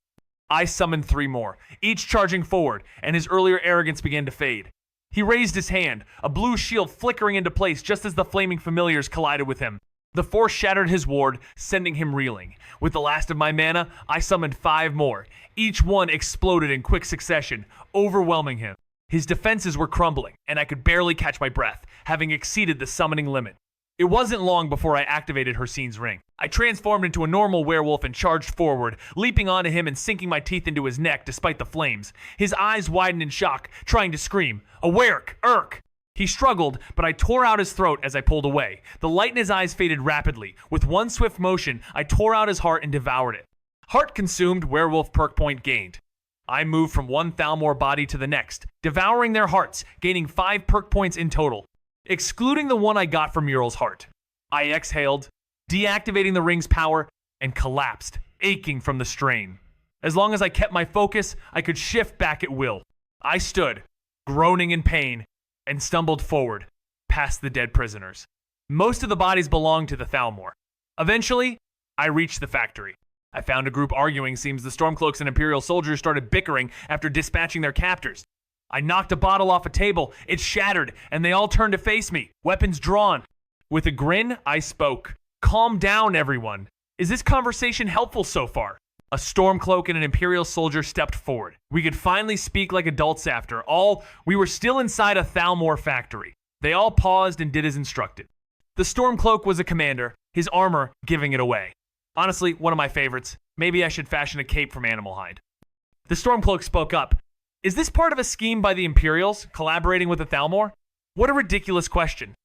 I summoned 3 more, each charging forward, and his earlier arrogance began to fade. He raised his hand, a blue shield flickering into place just as the flaming familiars collided with him. The force shattered his ward, sending him reeling. With the last of my mana, I summoned 5 more. Each one exploded in quick succession, overwhelming him. His defenses were crumbling, and I could barely catch my breath, having exceeded the summoning limit. It wasn't long before I activated Hircine's ring. I transformed into a normal werewolf and charged forward, leaping onto him and sinking my teeth into his neck despite the flames. His eyes widened in shock, trying to scream, "Awerk! Urk!" He struggled, but I tore out his throat as I pulled away. The light in his eyes faded rapidly. With one swift motion, I tore out his heart and devoured it. Heart consumed, werewolf perk point gained. I moved from one Thalmor body to the next, devouring their hearts, gaining 5 perk points in total. excluding the one I got from Mural's heart. I exhaled, deactivating the ring's power, and collapsed, aching from the strain. As long as I kept my focus, I could shift back at will. I stood, groaning in pain, and stumbled forward, past the dead prisoners. Most of the bodies belonged to the Thalmor. Eventually, I reached the factory. I found a group arguing. Seems the Stormcloaks and Imperial soldiers started bickering after dispatching their captors. I knocked a bottle off a table. It shattered, and they all turned to face me, weapons drawn. With a grin, I spoke. Calm down, everyone. Is this conversation helpful so far? A Stormcloak and an Imperial soldier stepped forward. We could finally speak like adults after all. We were still inside a Thalmor factory. They all paused and did as instructed. The Stormcloak was a commander, his armor giving it away. Honestly, one of my favorites. Maybe I should fashion a cape from animal hide. The Stormcloak spoke up. Is this part of a scheme by the Imperials, collaborating with the Thalmor? What a ridiculous question.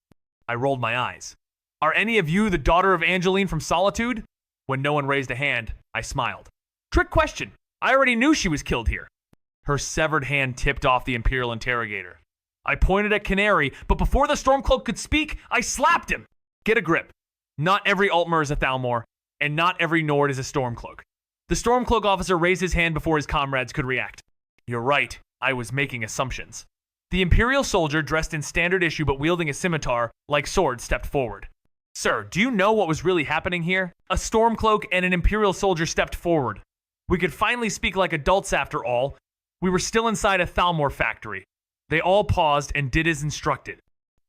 I rolled my eyes. Are any of you the daughter of Angeline from Solitude? When no one raised a hand, I smiled. Trick question. I already knew she was killed here. Her severed hand tipped off the Imperial interrogator. I pointed at Canary, but before the Stormcloak could speak, I slapped him. Get a grip. Not every Altmer is a Thalmor, and not every Nord is a Stormcloak. The Stormcloak officer raised his hand before his comrades could react. You're right, I was making assumptions. The Imperial soldier, dressed in standard issue but wielding a scimitar like sword, stepped forward. Sir, do you know what was really happening here? A Stormcloak and an Imperial soldier stepped forward. We could finally speak like adults after all. We were still inside a Thalmor factory. They all paused and did as instructed.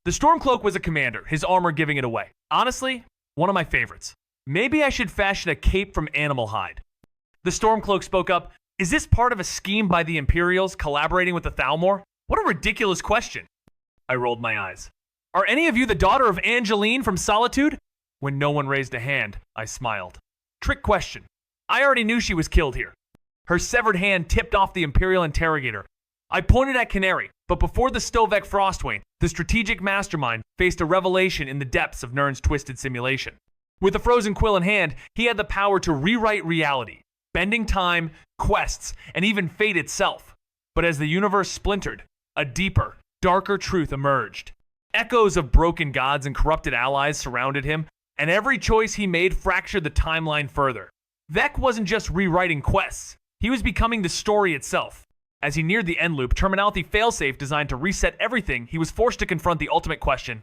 The Stormcloak was a commander, his armor giving it away. Honestly, one of my favorites. Maybe I should fashion a cape from animal hide. The Stormcloak spoke up. Is this part of a scheme by the Imperials collaborating with the Thalmor? What a ridiculous question. I rolled my eyes. Are any of you the daughter of Angeline from Solitude? When no one raised a hand, I smiled. Trick question. I already knew she was killed here. Her severed hand tipped off the Imperial interrogator. I pointed at Canary, but before the Stovek Frostwain, the strategic mastermind faced a revelation in the depths of Nirn's twisted simulation. With a frozen quill in hand, he had the power to rewrite reality, bending time, quests, and even fate itself. But as the universe splintered, a deeper, darker truth emerged. Echoes of broken gods and corrupted allies surrounded him, and every choice he made fractured the timeline further. Vec wasn't just rewriting quests, he was becoming the story itself. As he neared the end loop, Terminality failsafe designed to reset everything, he was forced to confront the ultimate question.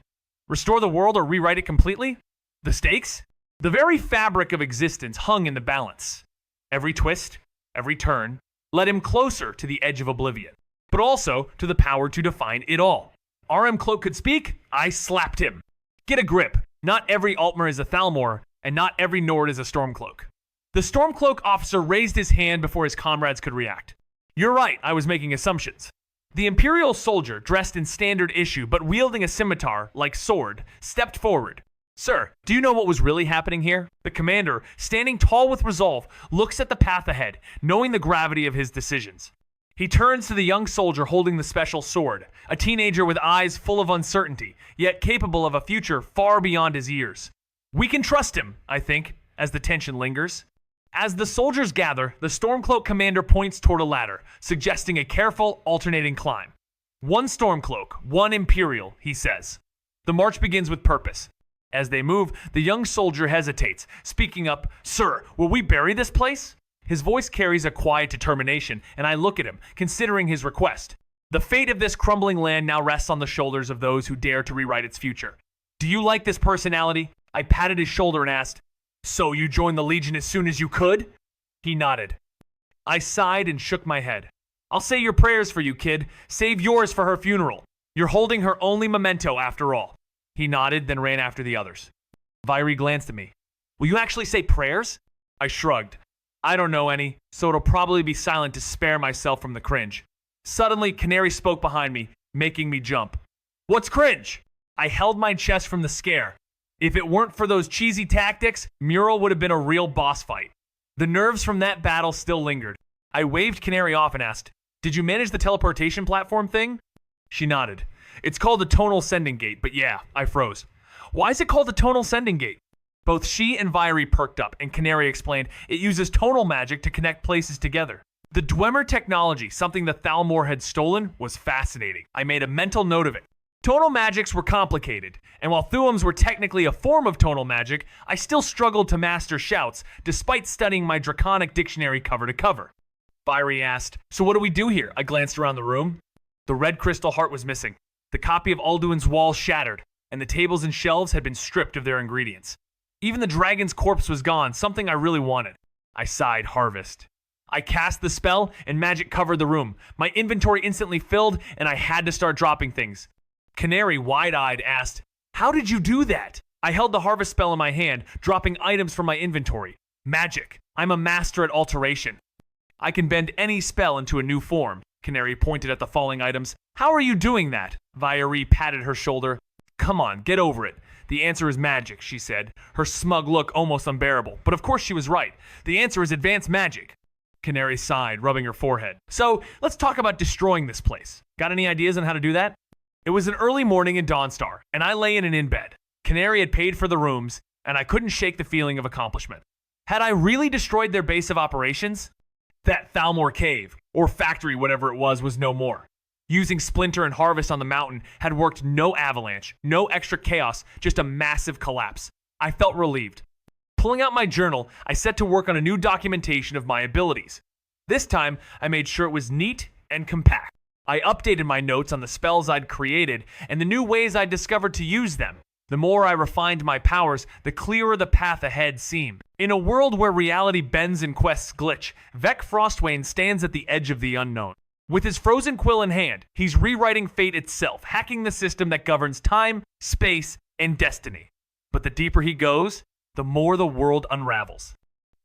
Restore the world or rewrite it completely? The stakes? The very fabric of existence hung in the balance. Every twist, every turn, led him closer to the edge of oblivion, but also to the power to define it all. RM Cloak could speak, I slapped him. Get a grip. Not every Altmer is a Thalmor, and not every Nord is a Stormcloak. The Stormcloak officer raised his hand before his comrades could react. You're right, I was making assumptions. The Imperial soldier, dressed in standard issue but wielding a scimitar, like sword, stepped forward. Sir, do you know what was really happening here? The commander, standing tall with resolve, looks at the path ahead, knowing the gravity of his decisions. He turns to the young soldier holding the special sword, a teenager with eyes full of uncertainty, yet capable of a future far beyond his years. We can trust him, I think, as the tension lingers. As the soldiers gather, the Stormcloak commander points toward a ladder, suggesting a careful, alternating climb. One Stormcloak, one Imperial, he says. The march begins with purpose. As they move, the young soldier hesitates, speaking up, Sir, will we bury this place? His voice carries a quiet determination, and I look at him, considering his request. The fate of this crumbling land now rests on the shoulders of those who dare to rewrite its future. Do you like this personality? I patted his shoulder and asked, So you joined the Legion as soon as you could? He nodded. I sighed and shook my head. I'll say your prayers for you, kid. Save yours for her funeral. You're holding her only memento after all. He nodded, then ran after the others. Vairi glanced at me. Will you actually say prayers? I shrugged. I don't know any, so it'll probably be silent to spare myself from the cringe. Suddenly, Canary spoke behind me, making me jump. What's cringe? I held my chest from the scare. If it weren't for those cheesy tactics, Mural would have been a real boss fight. The nerves from that battle still lingered. I waved Canary off and asked, Did you manage the teleportation platform thing? She nodded. It's called the tonal sending gate, but yeah, I froze. Why is it called the tonal sending gate? Both she and Vairi perked up, and Canary explained it uses tonal magic to connect places together. The Dwemer technology, something the Thalmor had stolen, was fascinating. I made a mental note of it. Tonal magics were complicated, and while Thuums were technically a form of tonal magic, I still struggled to master shouts, despite studying my draconic dictionary cover to cover. Fiery asked, "So what do we do here?" I glanced around the room. The red crystal heart was missing. The copy of Alduin's wall shattered, and the tables and shelves had been stripped of their ingredients. Even the dragon's corpse was gone, something I really wanted. I sighed, harvest. I cast the spell, and magic covered the room. My inventory instantly filled, and I had to start dropping things. Canary, wide-eyed, asked, "How did you do that?" I held the harvest spell in my hand, dropping items from my inventory. Magic. I'm a master at alteration. I can bend any spell into a new form. Canary pointed at the falling items. "How are you doing that?" Vieri patted her shoulder. "Come on, get over it. The answer is magic," she said, her smug look almost unbearable. But of course she was right. The answer is advanced magic. Canary sighed, rubbing her forehead. "So, let's talk about destroying this place. Got any ideas on how to do that?" It was an early morning in Dawnstar, and I lay in and in bed. Canary had paid for the rooms, and I couldn't shake the feeling of accomplishment. Had I really destroyed their base of operations? That Thalmor cave, or factory whatever it was no more. Using Splinter and Harvest on the mountain had worked no avalanche, no extra chaos, just a massive collapse. I felt relieved. Pulling out my journal, I set to work on a new documentation of my abilities. This time, I made sure it was neat and compact. I updated my notes on the spells I'd created and the new ways I'd discovered to use them. The more I refined my powers, the clearer the path ahead seemed. In a world where reality bends and quests glitch, Vec Frostwain stands at the edge of the unknown. With his frozen quill in hand, he's rewriting fate itself, hacking the system that governs time, space, and destiny. But the deeper he goes, the more the world unravels.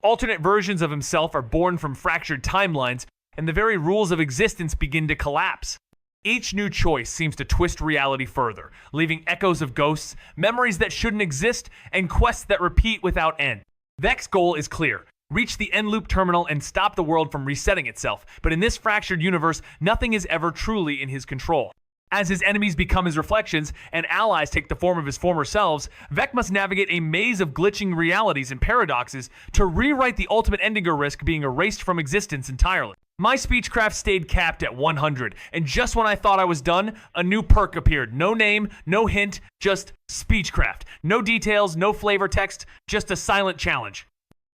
Alternate versions of himself are born from fractured timelines, and the very rules of existence begin to collapse. Each new choice seems to twist reality further, leaving echoes of ghosts, memories that shouldn't exist, and quests that repeat without end. Vec's goal is clear: reach the end loop terminal and stop the world from resetting itself. But in this fractured universe, nothing is ever truly in his control. As his enemies become his reflections and allies take the form of his former selves, Vec must navigate a maze of glitching realities and paradoxes to rewrite the ultimate ending or risk being erased from existence entirely. My speechcraft stayed capped at 100, and just when I thought I was done, a new perk appeared. No name, no hint, just speechcraft. No details, no flavor text, just a silent challenge.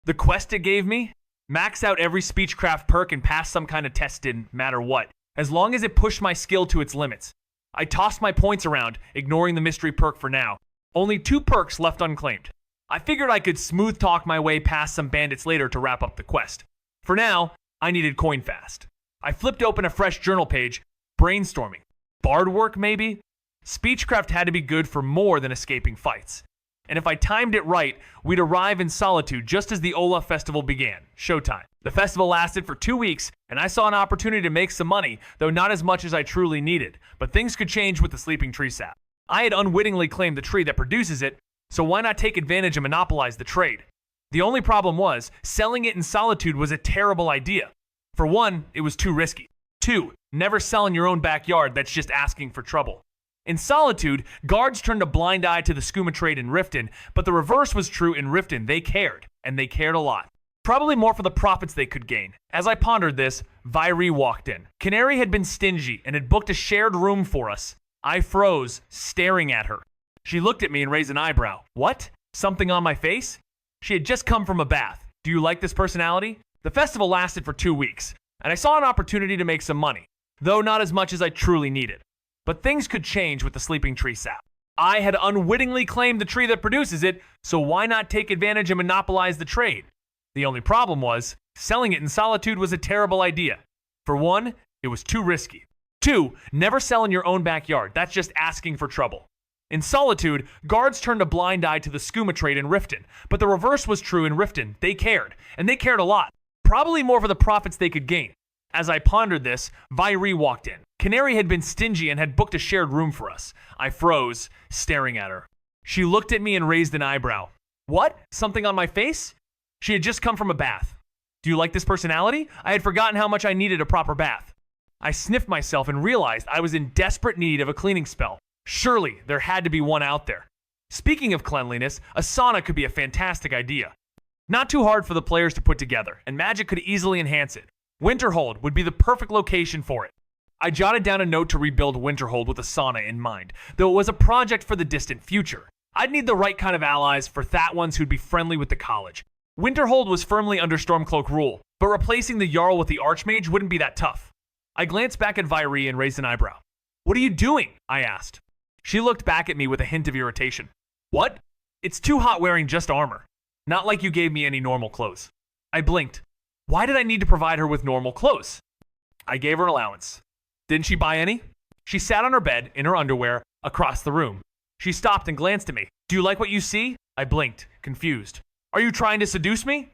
The quest it gave me? Max out every speechcraft perk and pass some kind of test didn't matter what, as long as it pushed my skill to its limits. I tossed my points around, ignoring the mystery perk for now. Only 2 perks left unclaimed. I figured I could smooth talk my way past some bandits later to wrap up the quest. For now, I needed coin fast. I flipped open a fresh journal page, brainstorming. Bard work, maybe? Speechcraft had to be good for more than escaping fights. And if I timed it right, we'd arrive in Solitude just as the Olaf Festival began. Showtime. The festival lasted for 2 weeks, and I saw an opportunity to make some money, though not as much as I truly needed. But things could change with the Sleeping Tree sap. I had unwittingly claimed the tree that produces it, so why not take advantage and monopolize the trade? The only problem was, selling it in Solitude was a terrible idea. For one, it was too risky. 2, never sell in your own backyard, that's just asking for trouble. In Solitude, guards turned a blind eye to the skooma trade in Riften, but the reverse was true in Riften. They cared, and they cared a lot. Probably more for the profits they could gain. As I pondered this, Vieri walked in. Canary had been stingy and had booked a shared room for us. I froze, staring at her. She looked at me and raised an eyebrow. What? Something on my face? She had just come from a bath. Do you like this personality? The festival lasted for 2 weeks, and I saw an opportunity to make some money, though not as much as I truly needed. But things could change with the Sleeping Tree sap. I had unwittingly claimed the tree that produces it, so why not take advantage and monopolize the trade? The only problem was, selling it in Solitude was a terrible idea. For one, it was too risky. 2, never sell in your own backyard. That's just asking for trouble. In Solitude, guards turned a blind eye to the skooma trade in Riften, but the reverse was true in Riften. They cared, and they cared a lot. Probably more for the profits they could gain. As I pondered this, Vieri walked in. Canary had been stingy and had booked a shared room for us. I froze, staring at her. She looked at me and raised an eyebrow. What? Something on my face? She had just come from a bath. Do you like this personality? I had forgotten how much I needed a proper bath. I sniffed myself and realized I was in desperate need of a cleaning spell. Surely there had to be one out there. Speaking of cleanliness, a sauna could be a fantastic idea. Not too hard for the players to put together, and magic could easily enhance it. Winterhold would be the perfect location for it. I jotted down a note to rebuild Winterhold with a sauna in mind, though it was a project for the distant future. I'd need the right kind of allies for that ones who'd be friendly with the college. Winterhold was firmly under Stormcloak rule, but replacing the Jarl with the Archmage wouldn't be that tough. I glanced back at Vairi and raised an eyebrow. "What are you doing?" I asked. She looked back at me with a hint of irritation. "What? It's too hot wearing just armor. Not like you gave me any normal clothes." I blinked. Why did I need to provide her with normal clothes? I gave her an allowance. Didn't she buy any? She sat on her bed, in her underwear, across the room. She stopped and glanced at me. "Do you like what you see?" I blinked, confused. "Are you trying to seduce me?"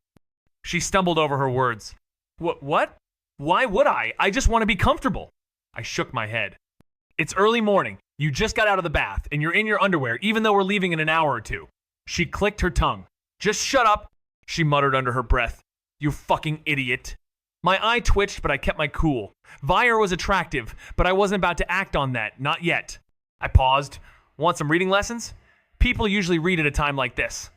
She stumbled over her words. What? Why would I? I just want to be comfortable." I shook my head. "It's early morning. You just got out of the bath, and you're in your underwear, even though we're leaving in an hour or two." She clicked her tongue. "Just shut up," she muttered under her breath. "You fucking idiot." My eye twitched, but I kept my cool. Vair was attractive, but I wasn't about to act on that, not yet. I paused. "Want some reading lessons?" People usually read at a time like this.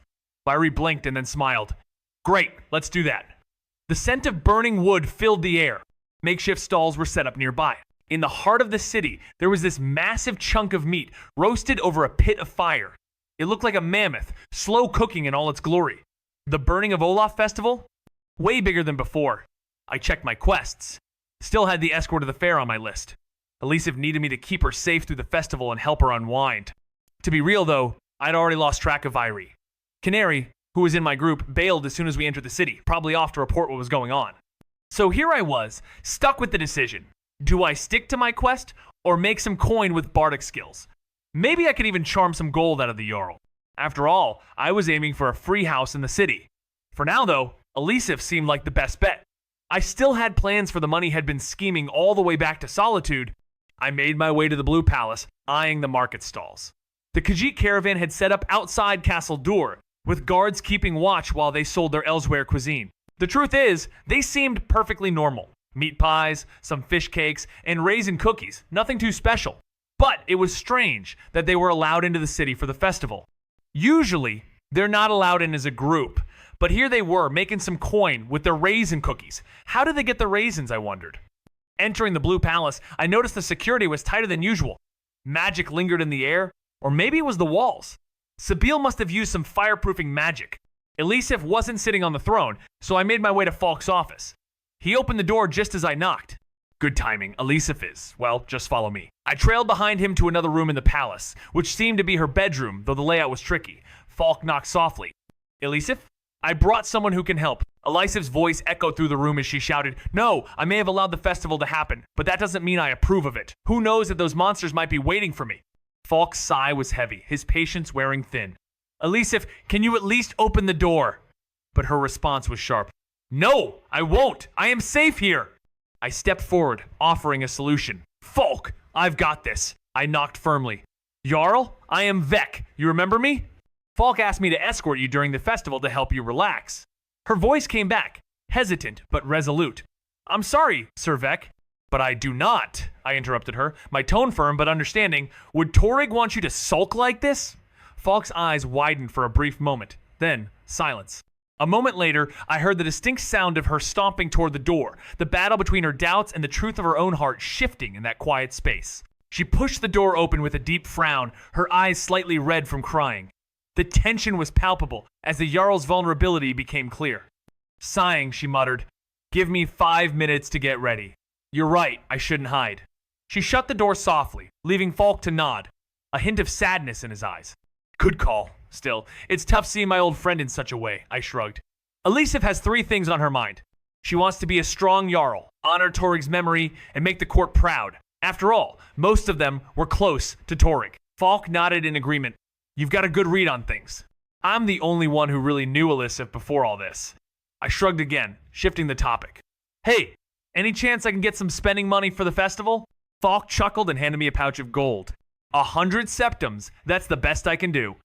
Vairi blinked and then smiled. "Great, let's do that." The scent of burning wood filled the air. Makeshift stalls were set up nearby. In the heart of the city, there was this massive chunk of meat roasted over a pit of fire. It looked like a mammoth, slow cooking in all its glory. The Burning of Olaf festival? Way bigger than before. I checked my quests. Still had the escort of the fair on my list. Elisive needed me to keep her safe through the festival and help her unwind. To be real though, I'd already lost track of Vairi. Canary, who was in my group, bailed as soon as we entered the city, probably off to report what was going on. So here I was, stuck with the decision. Do I stick to my quest, or make some coin with bardic skills? Maybe I could even charm some gold out of the Jarl. After all, I was aiming for a free house in the city. For now though, Elisive seemed like the best bet. I still had plans for the money had been scheming all the way back to Solitude. I made my way to the Blue Palace, eyeing the market stalls. The Khajiit caravan had set up outside Castle Dur, with guards keeping watch while they sold their elsewhere cuisine. The truth is, they seemed perfectly normal. Meat pies, some fish cakes, and raisin cookies, nothing too special. But it was strange that they were allowed into the city for the festival. Usually, they're not allowed in as a group, but here they were making some coin with their raisin cookies. How did they get the raisins, I wondered. Entering the Blue Palace, I noticed the security was tighter than usual. Magic lingered in the air, or maybe it was the walls. Sabeel must have used some fireproofing magic. Elisive wasn't sitting on the throne, so I made my way to Falk's office. He opened the door just as I knocked. Good timing, Elisive is. Well, just follow me. I trailed behind him to another room in the palace, which seemed to be her bedroom, though the layout was tricky. Falk knocked softly. Elisive? I brought someone who can help. Elisive's voice echoed through the room as she shouted, "No, I may have allowed the festival to happen, but that doesn't mean I approve of it. Who knows if those monsters might be waiting for me?" Falk's sigh was heavy, his patience wearing thin. "Elisive, can you at least open the door?" But her response was sharp. "No, I won't. I am safe here." I stepped forward, offering a solution. "Falk, I've got this." I knocked firmly. "Jarl, I am Vek. You remember me?" "Falk asked me to escort you during the festival to help you relax." Her voice came back, hesitant but resolute. "I'm sorry, Sir Vek." "But I do not," I interrupted her, my tone firm but understanding. "Would Torrig want you to sulk like this?" Falk's eyes widened for a brief moment, then silence. A moment later, I heard the distinct sound of her stomping toward the door, the battle between her doubts and the truth of her own heart shifting in that quiet space. She pushed the door open with a deep frown, her eyes slightly red from crying. The tension was palpable as the Jarl's vulnerability became clear. Sighing, she muttered, "Give me 5 minutes to get ready. You're right, I shouldn't hide." She shut the door softly, leaving Falk to nod, a hint of sadness in his eyes. Good call. Still, it's tough seeing my old friend in such a way, I shrugged. Elisive has 3 things on her mind. She wants to be a strong Jarl, honor Torrig's memory, and make the court proud. After all, most of them were close to Torrig. Falk nodded in agreement. You've got a good read on things. I'm the only one who really knew Elisive before all this. I shrugged again, shifting the topic. Hey, any chance I can get some spending money for the festival? Falk chuckled and handed me a pouch of gold. 100 septums, that's the best I can do.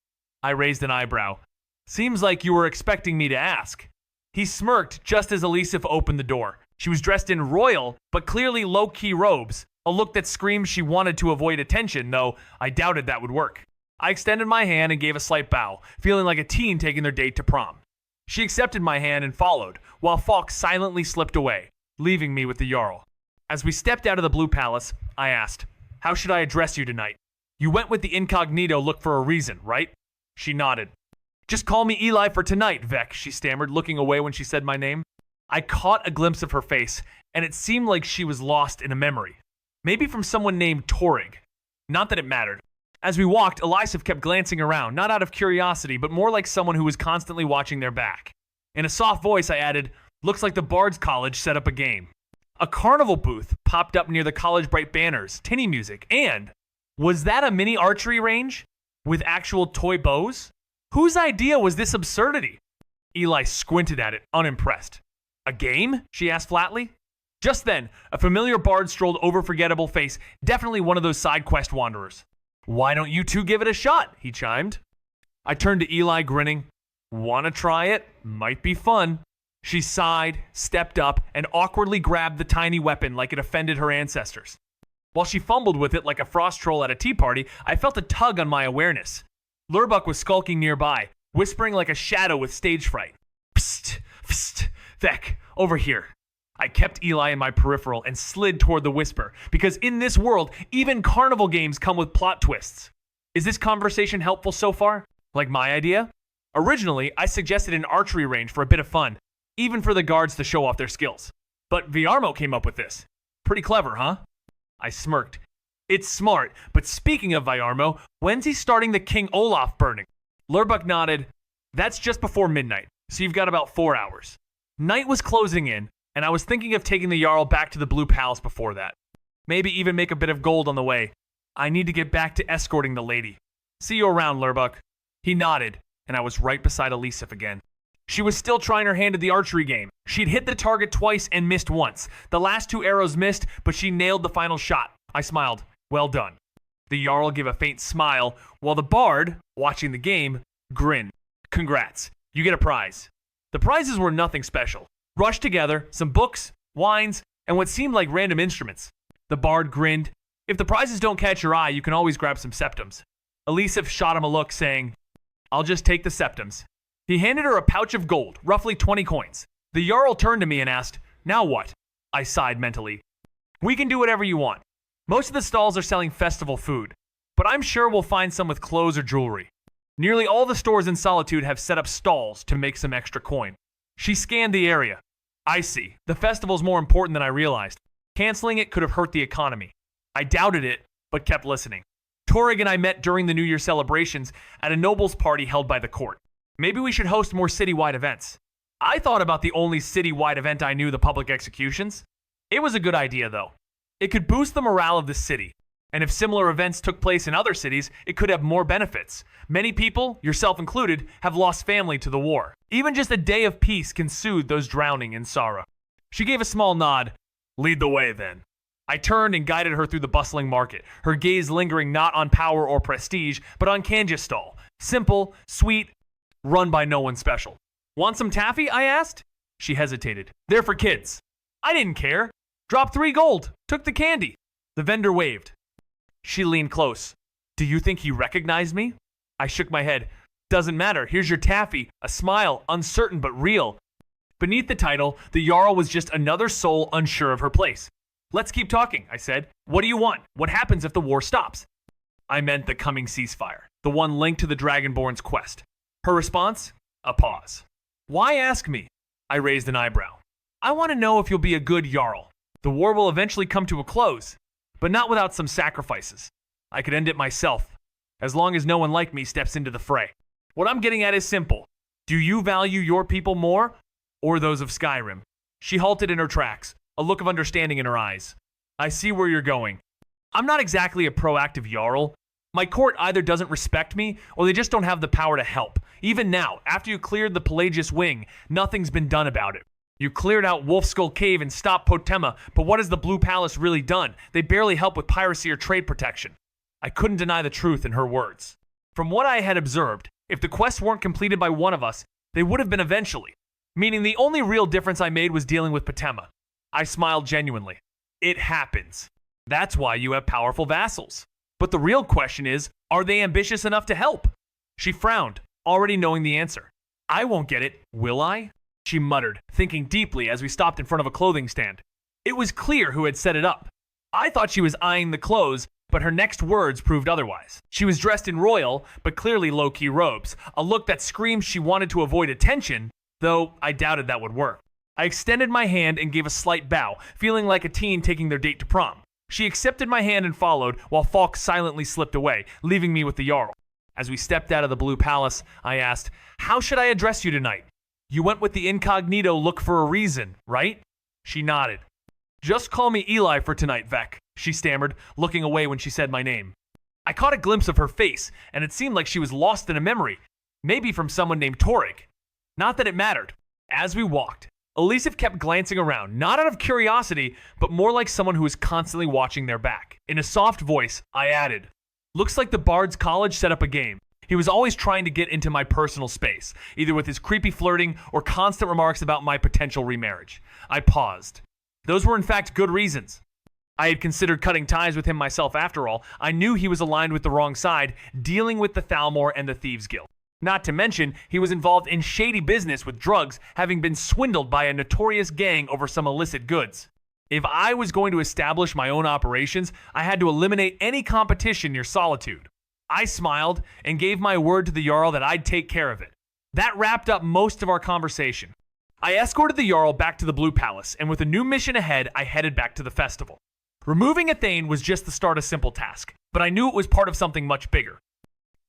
I raised an eyebrow. Seems like you were expecting me to ask. He smirked just as Elisive opened the door. She was dressed in royal, but clearly low-key robes, a look that screamed she wanted to avoid attention, though I doubted that would work. I extended my hand and gave a slight bow, feeling like a teen taking their date to prom. She accepted my hand and followed, while Falk silently slipped away, leaving me with the Jarl. As we stepped out of the Blue Palace, I asked, "How should I address you tonight? You went with the incognito look for a reason, right?" She nodded. "Just call me Eli for tonight, Vec," she stammered, looking away when she said my name. I caught a glimpse of her face, and it seemed like she was lost in a memory. Maybe from someone named Torig. Not that it mattered. As we walked, Elysif kept glancing around, not out of curiosity, but more like someone who was constantly watching their back. In a soft voice, I added, "Looks like the Bard's College set up a game." A carnival booth popped up near the college bright banners, tinny music, and was that a mini archery range with actual toy bows? Whose idea was this absurdity? Eli squinted at it, unimpressed. "A game?" she asked flatly. Just then, a familiar bard strolled over Forgettable Face, definitely one of those side quest wanderers. "Why don't you two give it a shot?" he chimed. I turned to Eli, grinning. "Wanna try it? Might be fun." She sighed, stepped up, and awkwardly grabbed the tiny weapon like it offended her ancestors. While she fumbled with it like a frost troll at a tea party, I felt a tug on my awareness. Lurbuck was skulking nearby, whispering like a shadow with stage fright. "Psst, psst, Vec, over here." I kept Eli in my peripheral and slid toward the whisper, because in this world, even carnival games come with plot twists. Is this conversation helpful so far? Like my idea? Originally, I suggested an archery range for a bit of fun, even for the guards to show off their skills. But Viarmo came up with this. Pretty clever, huh? I smirked. It's smart, but speaking of Viarmo, when's he starting the King Olaf burning? Lurbuck nodded. That's just before midnight, so you've got about 4 hours. Night was closing in, and I was thinking of taking the Jarl back to the Blue Palace before that. Maybe even make a bit of gold on the way. I need to get back to escorting the lady. See you around, Lurbuck. He nodded, and I was right beside Elysif again. She was still trying her hand at the archery game. She'd hit the target twice and missed once. The last 2 arrows missed, but she nailed the final shot. I smiled. Well done. The Jarl gave a faint smile, while the bard, watching the game, grinned. Congrats. You get a prize. The prizes were nothing special. Rushed together, some books, wines, and what seemed like random instruments. The bard grinned. If the prizes don't catch your eye, you can always grab some septums. Elysif shot him a look, saying, "I'll just take the septums." He handed her a pouch of gold, roughly 20 coins. The Jarl turned to me and asked, "Now what?" I sighed mentally. "We can do whatever you want. Most of the stalls are selling festival food, but I'm sure we'll find some with clothes or jewelry. Nearly all the stores in Solitude have set up stalls to make some extra coin." She scanned the area. I see. The festival's more important than I realized. Canceling it could have hurt the economy. I doubted it, but kept listening. Torig and I met during the New Year celebrations at a nobles party held by the court. Maybe we should host more citywide events. I thought about the only citywide event I knew, the public executions. It was a good idea, though. It could boost the morale of the city. And if similar events took place in other cities, it could have more benefits. Many people, yourself included, have lost family to the war. Even just a day of peace can soothe those drowning in sorrow. She gave a small nod. "Lead the way, then." I turned and guided her through the bustling market, her gaze lingering not on power or prestige, but on Kanja's stall. Simple, sweet, run by no one special. "Want some taffy?" I asked. She hesitated. "They're for kids." I didn't care. Dropped 3 gold. Took the candy. The vendor waved. She leaned close. "Do you think he recognized me?" I shook my head. "Doesn't matter. Here's your taffy." A smile, uncertain but real. Beneath the title, the Jarl was just another soul unsure of her place. "Let's keep talking," I said. "What do you want? What happens if the war stops?" I meant the coming ceasefire, the one linked to the Dragonborn's quest. Her response? A pause. "Why ask me?" I raised an eyebrow. "I want to know if you'll be a good Jarl. The war will eventually come to a close, but not without some sacrifices. I could end it myself, as long as no one like me steps into the fray. What I'm getting at is simple. Do you value your people more, or those of Skyrim?" She halted in her tracks, a look of understanding in her eyes. "I see where you're going. I'm not exactly a proactive Jarl. My court either doesn't respect me, or they just don't have the power to help. Even now, after you cleared the Pelagius Wing, nothing's been done about it. You cleared out Wolfskull Cave and stopped Potema, but what has the Blue Palace really done? They barely help with piracy or trade protection." I couldn't deny the truth in her words. From what I had observed, if the quests weren't completed by one of us, they would have been eventually. Meaning the only real difference I made was dealing with Potema. I smiled genuinely. It happens. That's why you have powerful vassals. But the real question is, are they ambitious enough to help? She frowned, already knowing the answer. "I won't get it, will I?" She muttered, thinking deeply as we stopped in front of a clothing stand. It was clear who had set it up. I thought she was eyeing the clothes, but her next words proved otherwise. She was dressed in royal, but clearly low-key robes, a look that screamed she wanted to avoid attention, though I doubted that would work. I extended my hand and gave a slight bow, feeling like a teen taking their date to prom. She accepted my hand and followed, while Falk silently slipped away, leaving me with the Jarl. As we stepped out of the Blue Palace, I asked, "How should I address you tonight? You went with the incognito look for a reason, right?" She nodded. "Just call me Eli for tonight, Vec," she stammered, looking away when she said my name. I caught a glimpse of her face, and it seemed like she was lost in a memory, maybe from someone named Torig. Not that it mattered. As we walked, Elisif kept glancing around, not out of curiosity, but more like someone who was constantly watching their back. In a soft voice, I added, "Looks like the Bard's College set up a game. He was always trying to get into my personal space, either with his creepy flirting or constant remarks about my potential remarriage." I paused. Those were in fact good reasons. I had considered cutting ties with him myself after all. I knew he was aligned with the wrong side, dealing with the Thalmor and the Thieves Guild. Not to mention, he was involved in shady business with drugs, having been swindled by a notorious gang over some illicit goods. If I was going to establish my own operations, I had to eliminate any competition near Solitude. I smiled and gave my word to the Jarl that I'd take care of it. That wrapped up most of our conversation. I escorted the Jarl back to the Blue Palace, and with a new mission ahead, I headed back to the festival. Removing a Thane was just the start of a simple task, but I knew it was part of something much bigger.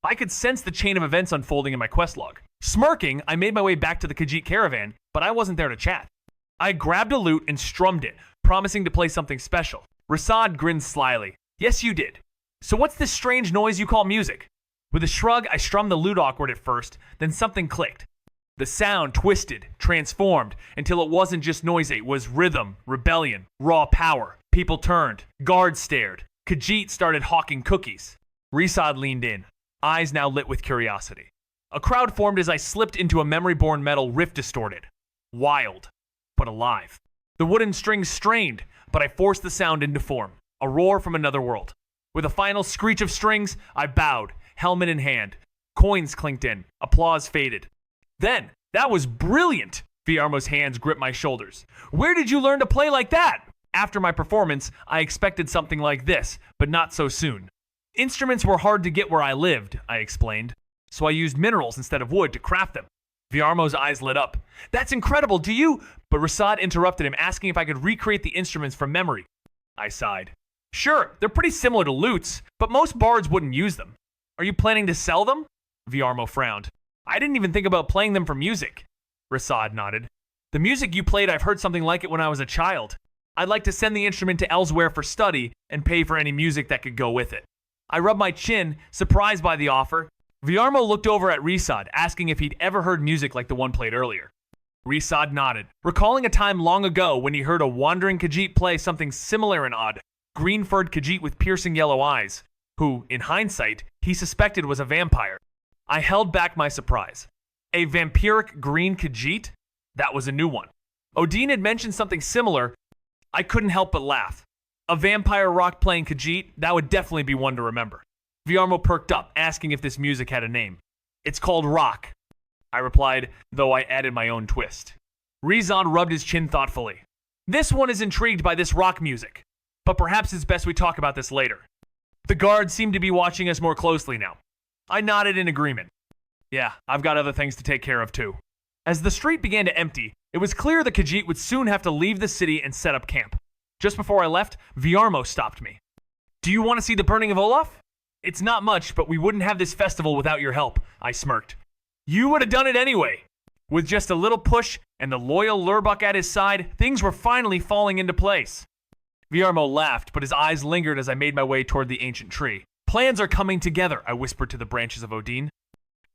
I could sense the chain of events unfolding in my quest log. Smirking, I made my way back to the Khajiit caravan, but I wasn't there to chat. I grabbed a lute and strummed it, promising to play something special. Rasad grinned slyly. "Yes, you did. So what's this strange noise you call music?" With a shrug, I strummed the lute awkward at first, then something clicked. The sound twisted, transformed, until it wasn't just noise, it was rhythm, rebellion, raw power. People turned, guards stared. Khajiit started hawking cookies. Risad leaned in, eyes now lit with curiosity. A crowd formed as I slipped into a memory-born metal rift distorted. Wild, but alive. The wooden strings strained, but I forced the sound into form, a roar from another world. With a final screech of strings, I bowed, helmet in hand. Coins clinked in, applause faded. Then, "That was brilliant!" Viarmo's hands gripped my shoulders. "Where did you learn to play like that?" After my performance, I expected something like this, but not so soon. "Instruments were hard to get where I lived," I explained, "so I used minerals instead of wood to craft them." Viarmo's eyes lit up. "That's incredible, do you—" But Rasad interrupted him, asking if I could recreate the instruments from memory. I sighed. "Sure, they're pretty similar to lutes, but most bards wouldn't use them. Are you planning to sell them?" Viarmo frowned. "I didn't even think about playing them for music." Rasad nodded. "The music you played, I've heard something like it when I was a child. I'd like to send the instrument to elsewhere for study and pay for any music that could go with it." I rubbed my chin, surprised by the offer. Viarmo looked over at Risad, asking if he'd ever heard music like the one played earlier. Risad nodded, recalling a time long ago when he heard a wandering Khajiit play something similar and odd. Green-furred Khajiit with piercing yellow eyes, who, in hindsight, he suspected was a vampire. I held back my surprise. A vampiric green Khajiit? That was a new one. Odin had mentioned something similar. I couldn't help but laugh. A vampire rock-playing Khajiit? That would definitely be one to remember. Viarmo perked up, asking if this music had a name. "It's called rock," I replied, though I added my own twist. Rizan rubbed his chin thoughtfully. "This one is intrigued by this rock music, but perhaps it's best we talk about this later." The guards seemed to be watching us more closely now. I nodded in agreement. "Yeah, I've got other things to take care of too." As the street began to empty, it was clear the Khajiit would soon have to leave the city and set up camp. Just before I left, Viarmo stopped me. "Do you want to see the burning of Olaf?" "It's not much, but we wouldn't have this festival without your help," I smirked. "You would have done it anyway." With just a little push and the loyal Lurbuck at his side, things were finally falling into place. Viarmo laughed, but his eyes lingered as I made my way toward the ancient tree. "Plans are coming together," I whispered to the branches of Odin.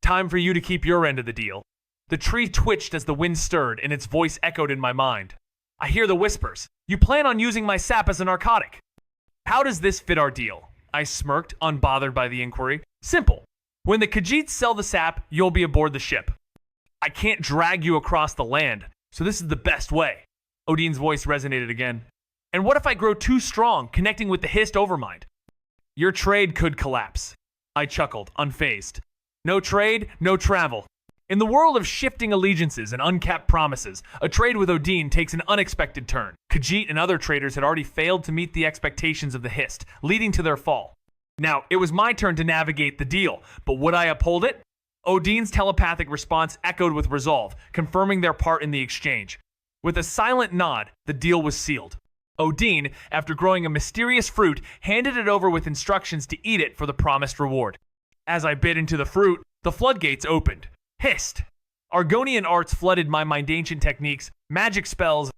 "Time for you to keep your end of the deal." The tree twitched as the wind stirred, and its voice echoed in my mind. I hear the whispers. "You plan on using my sap as a narcotic." "How does this fit our deal?" I smirked, unbothered by the inquiry. "Simple. When the Khajiits sell the sap, you'll be aboard the ship. I can't drag you across the land, so this is the best way." Odin's voice resonated again. "And what if I grow too strong, connecting with the Hist Overmind?" "Your trade could collapse." I chuckled, unfazed. "No trade, no travel. In the world of shifting allegiances and uncapped promises, a trade with Odin takes an unexpected turn. Khajiit and other traders had already failed to meet the expectations of the Hist, leading to their fall. Now, it was my turn to navigate the deal, but would I uphold it? Odin's telepathic response echoed with resolve, confirming their part in the exchange. With a silent nod, the deal was sealed. Odin, after growing a mysterious fruit, handed it over with instructions to eat it for the promised reward. As I bit into the fruit, the floodgates opened. Hist! Argonian arts flooded my mind-ancient techniques, magic spells,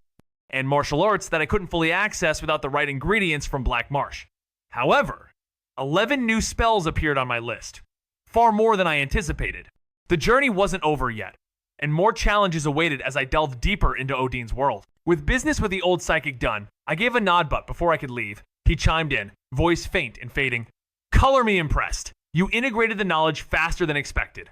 and martial arts that I couldn't fully access without the right ingredients from Black Marsh. However, 11 new spells appeared on my list. Far more than I anticipated. The journey wasn't over yet, and more challenges awaited as I delved deeper into Odin's world. With business with the old psychic done, I gave a nod but before I could leave, he chimed in, voice faint and fading. Color me impressed. You integrated the knowledge faster than expected.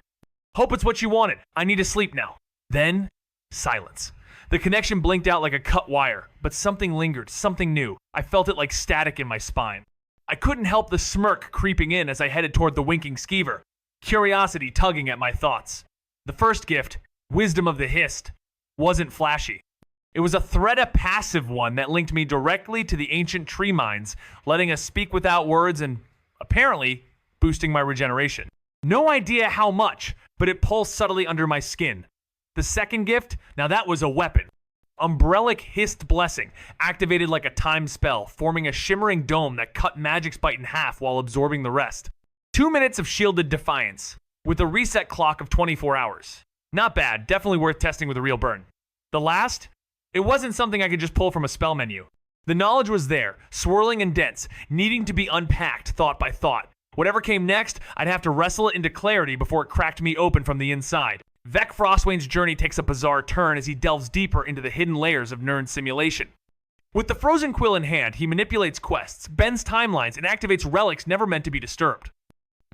Hope it's what you wanted. I need to sleep now. Then, silence. The connection blinked out like a cut wire, but something lingered, something new. I felt it like static in my spine. I couldn't help the smirk creeping in as I headed toward the winking skeever, curiosity tugging at my thoughts. The first gift, wisdom of the Hist, wasn't flashy. It was a Threada passive one that linked me directly to the ancient tree minds, letting us speak without words and, apparently, boosting my regeneration. No idea how much, but it pulsed subtly under my skin. The second gift, now that was a weapon. Umbrellic Hist Blessing, activated like a timed spell, forming a shimmering dome that cut Magic's bite in half while absorbing the rest. 2 minutes of shielded defiance, with a reset clock of 24 hours. Not bad, definitely worth testing with a real burn. The last? It wasn't something I could just pull from a spell menu. The knowledge was there, swirling and dense, needing to be unpacked thought by thought. Whatever came next, I'd have to wrestle it into clarity before it cracked me open from the inside. Vec Frostwain's journey takes a bizarre turn as he delves deeper into the hidden layers of Nirn's simulation. With the frozen quill in hand, he manipulates quests, bends timelines, and activates relics never meant to be disturbed.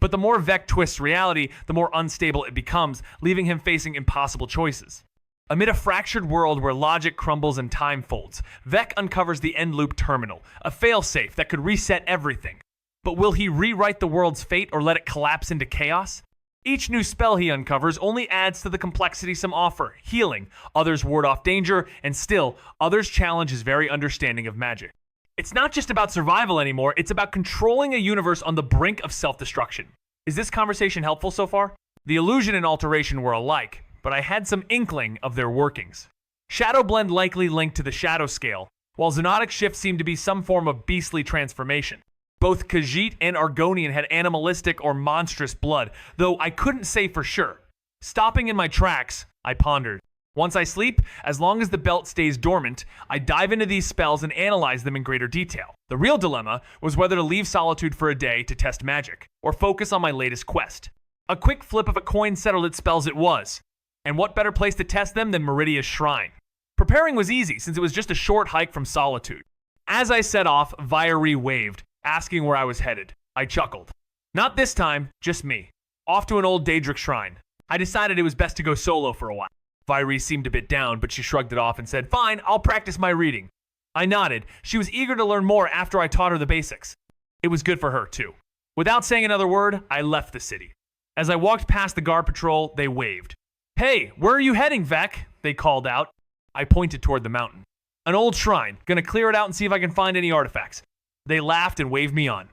But the more Vec twists reality, the more unstable it becomes, leaving him facing impossible choices. Amid a fractured world where logic crumbles and time folds, Vec uncovers the end loop terminal, a failsafe that could reset everything. But will he rewrite the world's fate or let it collapse into chaos? Each new spell he uncovers only adds to the complexity some offer, healing, others ward off danger, and still, others challenge his very understanding of magic. It's not just about survival anymore, it's about controlling a universe on the brink of self-destruction. Is this conversation helpful so far? The illusion and alteration were alike, but I had some inkling of their workings. Shadow Blend likely linked to the Shadow Scale, while Xenotic Shift seemed to be some form of beastly transformation. Both Khajiit and Argonian had animalistic or monstrous blood, though I couldn't say for sure. Stopping in my tracks, I pondered. Once I sleep, as long as the belt stays dormant, I dive into these spells and analyze them in greater detail. The real dilemma was whether to leave Solitude for a day to test magic, or focus on my latest quest. A quick flip of a coin settled its spells it was. And what better place to test them than Meridia's shrine? Preparing was easy, since it was just a short hike from Solitude. As I set off, Vyre waved, asking where I was headed. I chuckled. Not this time, just me. Off to an old Daedric shrine. I decided it was best to go solo for a while. Vyre seemed a bit down, but she shrugged it off and said, "Fine, I'll practice my reading." I nodded. She was eager to learn more after I taught her the basics. It was good for her, too. Without saying another word, I left the city. As I walked past the guard patrol, they waved. "Hey, where are you heading, Vec?" they called out. I pointed toward the mountain. "An old shrine. Gonna clear it out and see if I can find any artifacts." They laughed and waved me on.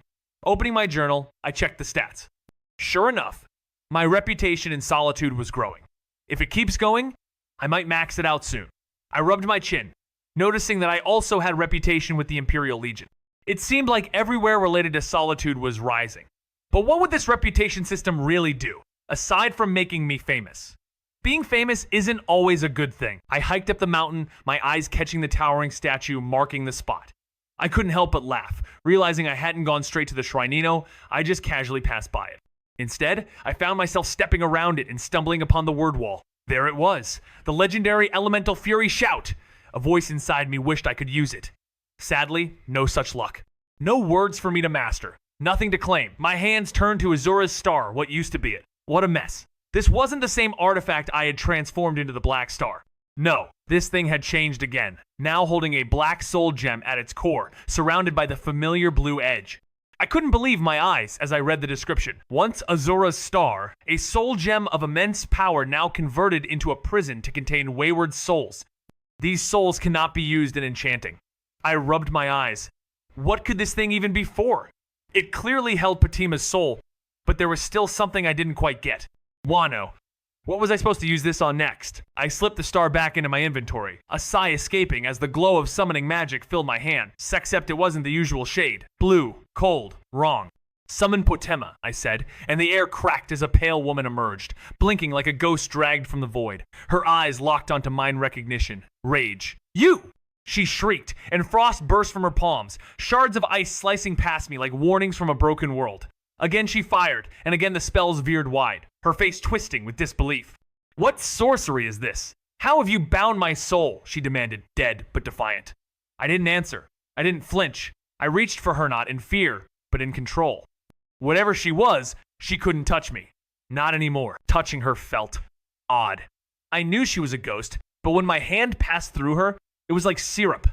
Opening my journal, I checked the stats. Sure enough, my reputation in Solitude was growing. If it keeps going, I might max it out soon. I rubbed my chin, noticing that I also had reputation with the Imperial Legion. It seemed like everywhere related to Solitude was rising. But what would this reputation system really do, aside from making me famous? Being famous isn't always a good thing. I hiked up the mountain, my eyes catching the towering statue marking the spot. I couldn't help but laugh, realizing I hadn't gone straight to the Shrinino, I just casually passed by it. Instead, I found myself stepping around it and stumbling upon the word wall. There it was, the legendary Elemental Fury Shout. A voice inside me wished I could use it. Sadly, no such luck. No words for me to master. Nothing to claim. My hands turned to Azura's star, what used to be it. What a mess. This wasn't the same artifact I had transformed into the Black Star. No, this thing had changed again, now holding a black soul gem at its core, surrounded by the familiar blue edge. I couldn't believe my eyes as I read the description. Once Azura's star, a soul gem of immense power now converted into a prison to contain wayward souls. These souls cannot be used in enchanting. I rubbed my eyes. What could this thing even be for? It clearly held Patima's soul, but there was still something I didn't quite get. Wano. What was I supposed to use this on next? I slipped the star back into my inventory, a sigh escaping as the glow of summoning magic filled my hand, except it wasn't the usual shade. Blue, cold, wrong. Summon Potema, I said, and the air cracked as a pale woman emerged, blinking like a ghost dragged from the void. Her eyes locked onto mine recognition. Rage. You! She shrieked, and frost burst from her palms, shards of ice slicing past me like warnings from a broken world. Again she fired, and again the spells veered wide, her face twisting with disbelief. What sorcery is this? How have you bound my soul? She demanded, dead but defiant. I didn't answer. I didn't flinch. I reached for her not in fear, but in control. Whatever she was, she couldn't touch me. Not anymore. Touching her felt odd. I knew she was a ghost, but when my hand passed through her, it was like syrup.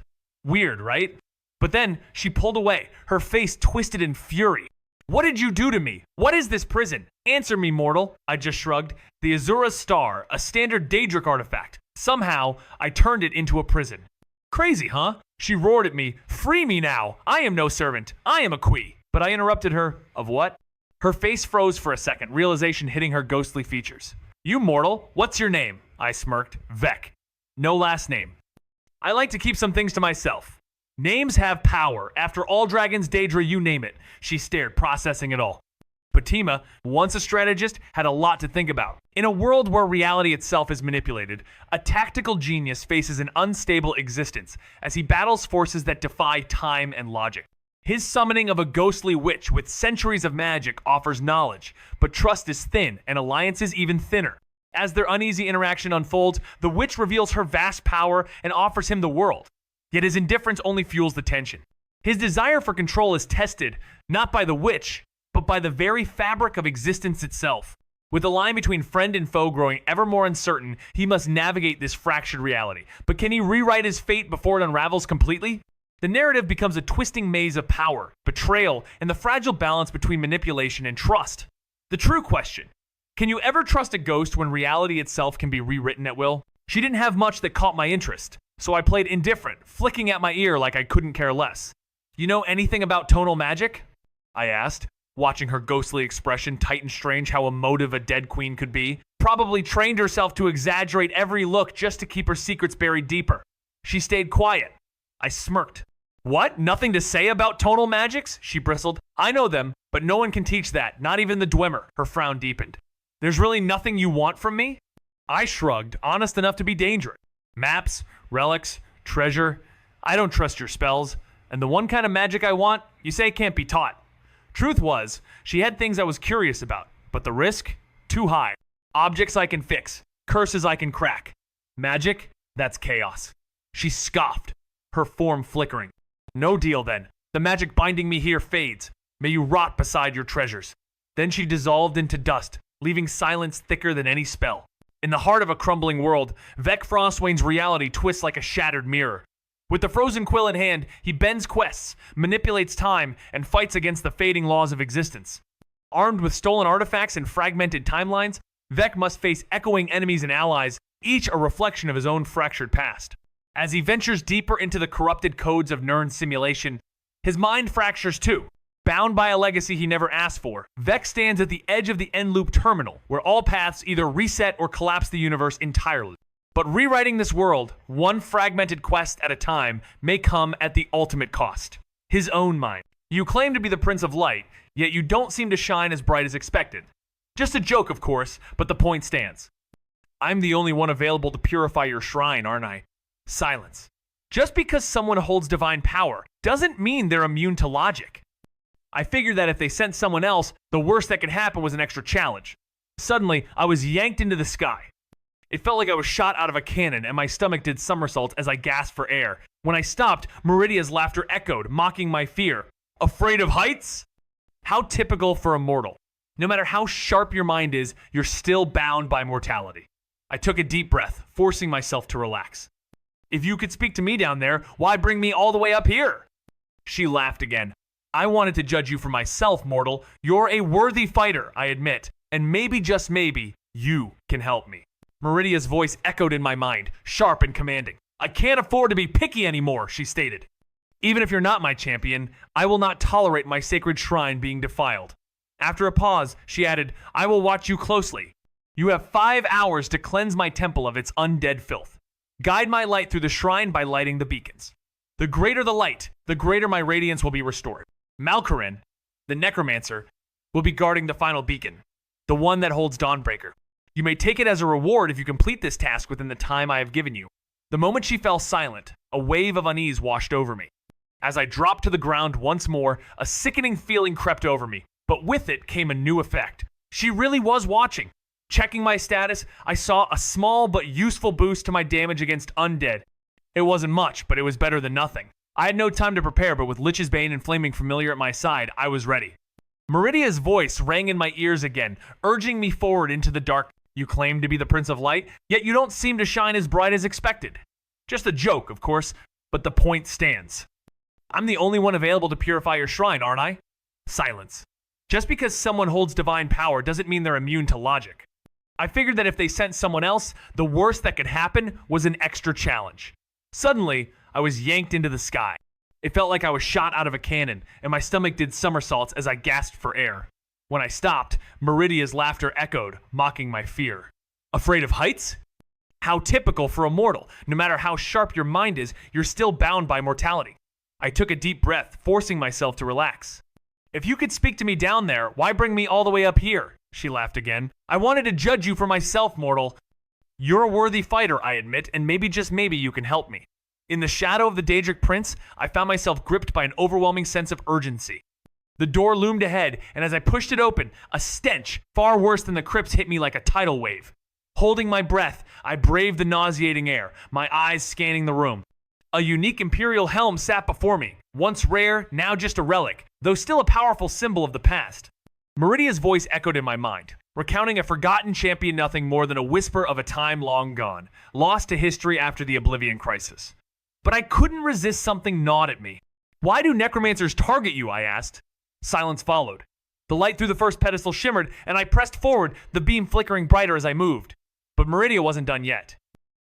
Weird, right? But then she pulled away, her face twisted in fury. What did you do to me? What is this prison? Answer me, mortal. I just shrugged. The Azura Star, a standard Daedric artifact. Somehow, I turned it into a prison. Crazy, huh? She roared at me. Free me now. I am no servant. I am a queen. But I interrupted her. Of what? Her face froze for a second, realization hitting her ghostly features. You mortal, what's your name? I smirked. Vec. No last name. I like to keep some things to myself. Names have power. After all dragons, Daedra, you name it. She stared, processing it all. Patima, once a strategist, had a lot to think about. In a world where reality itself is manipulated, a tactical genius faces an unstable existence as he battles forces that defy time and logic. His summoning of a ghostly witch with centuries of magic offers knowledge, but trust is thin and alliances even thinner. As their uneasy interaction unfolds, the witch reveals her vast power and offers him the world. Yet his indifference only fuels the tension. His desire for control is tested, not by the witch, but by the very fabric of existence itself. With the line between friend and foe growing ever more uncertain, he must navigate this fractured reality. But can he rewrite his fate before it unravels completely? The narrative becomes a twisting maze of power, betrayal, and the fragile balance between manipulation and trust. The true question: can you ever trust a ghost when reality itself can be rewritten at will? She didn't have much that caught my interest, so I played indifferent, flicking at my ear like I couldn't care less. You know anything about tonal magic? I asked, watching her ghostly expression tighten strange how emotive a dead queen could be. Probably trained herself to exaggerate every look just to keep her secrets buried deeper. She stayed quiet. I smirked. What? Nothing to say about tonal magics? She bristled. I know them, but no one can teach that, not even the Dwemer. Her frown deepened. There's really nothing you want from me? I shrugged, honest enough to be dangerous. Maps, relics, treasure. I don't trust your spells. And the one kind of magic I want, you say can't be taught. Truth was, she had things I was curious about, but the risk? Too high. Objects I can fix. Curses I can crack. Magic? That's chaos. She scoffed, her form flickering. No deal then. The magic binding me here fades. May you rot beside your treasures. Then she dissolved into dust, leaving silence thicker than any spell. In the heart of a crumbling world, Vec Frostwain's reality twists like a shattered mirror. With the frozen quill in hand, he bends quests, manipulates time, and fights against the fading laws of existence. Armed with stolen artifacts and fragmented timelines, Vec must face echoing enemies and allies, each a reflection of his own fractured past. As he ventures deeper into the corrupted codes of Nirn's simulation, his mind fractures too. Bound by a legacy he never asked for, Vec stands at the edge of the end loop terminal, where all paths either reset or collapse the universe entirely. But rewriting this world, one fragmented quest at a time, may come at the ultimate cost. His own mind. You claim to be the Prince of Light, yet you don't seem to shine as bright as expected. Just a joke, of course, but the point stands. I'm the only one available to purify your shrine, aren't I? Silence. Just because someone holds divine power doesn't mean they're immune to logic. I figured that if they sent someone else, the worst that could happen was an extra challenge. Suddenly, I was yanked into the sky. It felt like I was shot out of a cannon, and my stomach did somersaults as I gasped for air. When I stopped, Meridia's laughter echoed, mocking my fear. Afraid of heights? How typical for a mortal. No matter how sharp your mind is, you're still bound by mortality. I took a deep breath, forcing myself to relax. If you could speak to me down there, why bring me all the way up here? She laughed again. I wanted to judge you for myself, mortal. You're a worthy fighter, I admit, and maybe, just maybe, you can help me. Meridia's voice echoed in my mind, sharp and commanding. I can't afford to be picky anymore, she stated. Even if you're not my champion, I will not tolerate my sacred shrine being defiled. After a pause, she added, I will watch you closely. You have 5 hours to cleanse my temple of its undead filth. Guide my light through the shrine by lighting the beacons. The greater the light, the greater my radiance will be restored. Malkorin, the necromancer, will be guarding the final beacon, the one that holds Dawnbreaker. You may take it as a reward if you complete this task within the time I have given you. The moment she fell silent, a wave of unease washed over me. As I dropped to the ground once more, a sickening feeling crept over me, but with it came a new effect. She really was watching. Checking my status, I saw a small but useful boost to my damage against undead. It wasn't much, but it was better than nothing. I had no time to prepare, but with Lich's Bane and Flaming Familiar at my side, I was ready. Meridia's voice rang in my ears again, urging me forward into the dark. You claim to be the Prince of Light, yet you don't seem to shine as bright as expected. Just a joke, of course, but the point stands. I'm the only one available to purify your shrine, aren't I? Silence. Just because someone holds divine power doesn't mean they're immune to logic. I figured that if they sent someone else, the worst that could happen was an extra challenge. Suddenly, I was yanked into the sky. It felt like I was shot out of a cannon, and my stomach did somersaults as I gasped for air. When I stopped, Meridia's laughter echoed, mocking my fear. Afraid of heights? How typical for a mortal. No matter how sharp your mind is, you're still bound by mortality. I took a deep breath, forcing myself to relax. If you could speak to me down there, why bring me all the way up here? She laughed again. I wanted to judge you for myself, mortal. You're a worthy fighter, I admit, and maybe, just maybe, you can help me. In the shadow of the Daedric Prince, I found myself gripped by an overwhelming sense of urgency. The door loomed ahead, and as I pushed it open, a stench, far worse than the crypts, hit me like a tidal wave. Holding my breath, I braved the nauseating air, my eyes scanning the room. A unique Imperial helm sat before me, once rare, now just a relic, though still a powerful symbol of the past. Meridia's voice echoed in my mind, recounting a forgotten champion, nothing more than a whisper of a time long gone, lost to history after the Oblivion Crisis. But I couldn't resist something gnawed at me. Why do necromancers target you, I asked. Silence followed. The light through the first pedestal shimmered, and I pressed forward, the beam flickering brighter as I moved. But Meridia wasn't done yet.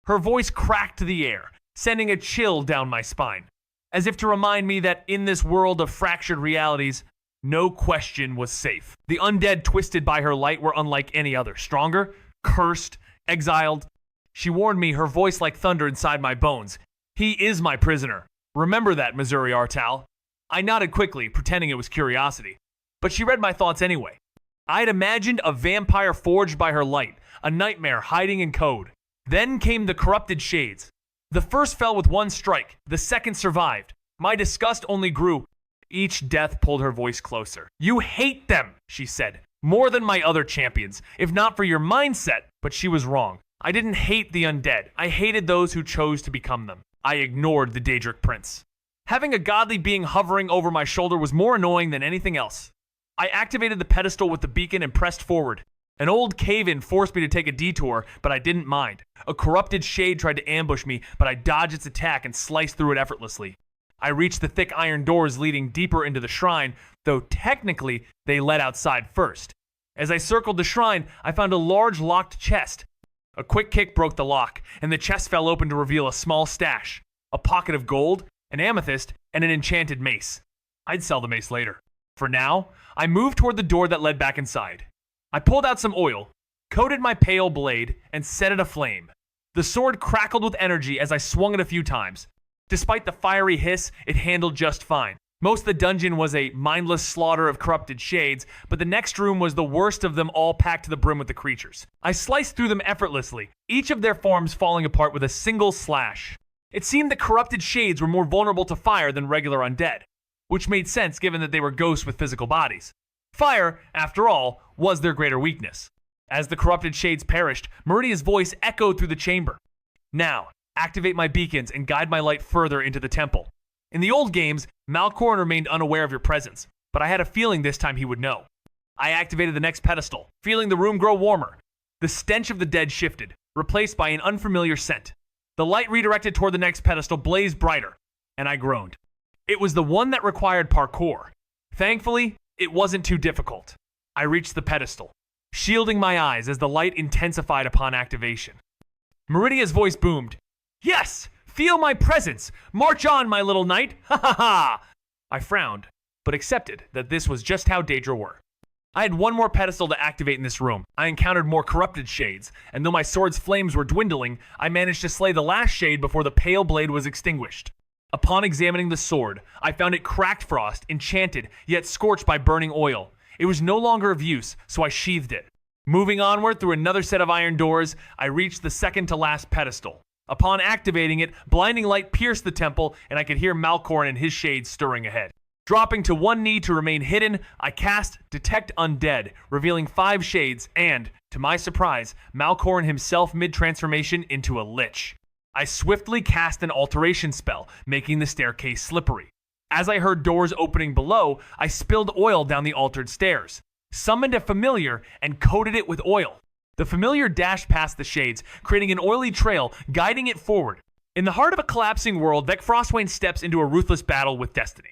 Her voice cracked the air, sending a chill down my spine, as if to remind me that in this world of fractured realities, no question was safe. The undead twisted by her light were unlike any other, stronger, cursed, exiled. She warned me, her voice like thunder inside my bones. He is my prisoner. Remember that, Missouri Artal. I nodded quickly, pretending it was curiosity. But she read my thoughts anyway. I had imagined a vampire forged by her light, a nightmare hiding in code. Then came the corrupted shades. The first fell with one strike, the second survived. My disgust only grew. Each death pulled her voice closer. You hate them, she said, more than my other champions, if not for your mindset. But she was wrong. I didn't hate the undead. I hated those who chose to become them. I ignored the Daedric Prince. Having a godly being hovering over my shoulder was more annoying than anything else. I activated the pedestal with the beacon and pressed forward. An old cave-in forced me to take a detour, but I didn't mind. A corrupted shade tried to ambush me, but I dodged its attack and sliced through it effortlessly. I reached the thick iron doors leading deeper into the shrine, though technically they led outside first. As I circled the shrine, I found a large locked chest. A quick kick broke the lock, and the chest fell open to reveal a small stash, a pocket of gold, an amethyst, and an enchanted mace. I'd sell the mace later. For now, I moved toward the door that led back inside. I pulled out some oil, coated my pale blade, and set it aflame. The sword crackled with energy as I swung it a few times. Despite the fiery hiss, it handled just fine. Most of the dungeon was a mindless slaughter of corrupted shades, but the next room was the worst of them all, packed to the brim with the creatures. I sliced through them effortlessly, each of their forms falling apart with a single slash. It seemed the corrupted shades were more vulnerable to fire than regular undead, which made sense given that they were ghosts with physical bodies. Fire, after all, was their greater weakness. As the corrupted shades perished, Meridia's voice echoed through the chamber. Now, activate my beacons and guide my light further into the temple. In the old games, Malkorin remained unaware of your presence, but I had a feeling this time he would know. I activated the next pedestal, feeling the room grow warmer. The stench of the dead shifted, replaced by an unfamiliar scent. The light redirected toward the next pedestal blazed brighter, and I groaned. It was the one that required parkour. Thankfully, it wasn't too difficult. I reached the pedestal, shielding my eyes as the light intensified upon activation. Meridia's voice boomed. Yes! Feel my presence! March on, my little knight! Ha ha ha! I frowned, but accepted that this was just how Daedra were. I had one more pedestal to activate in this room. I encountered more corrupted shades, and though my sword's flames were dwindling, I managed to slay the last shade before the pale blade was extinguished. Upon examining the sword, I found it cracked frost, enchanted, yet scorched by burning oil. It was no longer of use, so I sheathed it. Moving onward through another set of iron doors, I reached the second to last pedestal. Upon activating it, blinding light pierced the temple, and I could hear Malkorn and his shades stirring ahead. Dropping to one knee to remain hidden, I cast Detect Undead, revealing 5 shades and, to my surprise, Malkorn himself mid-transformation into a lich. I swiftly cast an alteration spell, making the staircase slippery. As I heard doors opening below, I spilled oil down the altered stairs, summoned a familiar, and coated it with oil. The familiar dashed past the shades, creating an oily trail, guiding it forward. In the heart of a collapsing world, Vec Frostwain steps into a ruthless battle with destiny.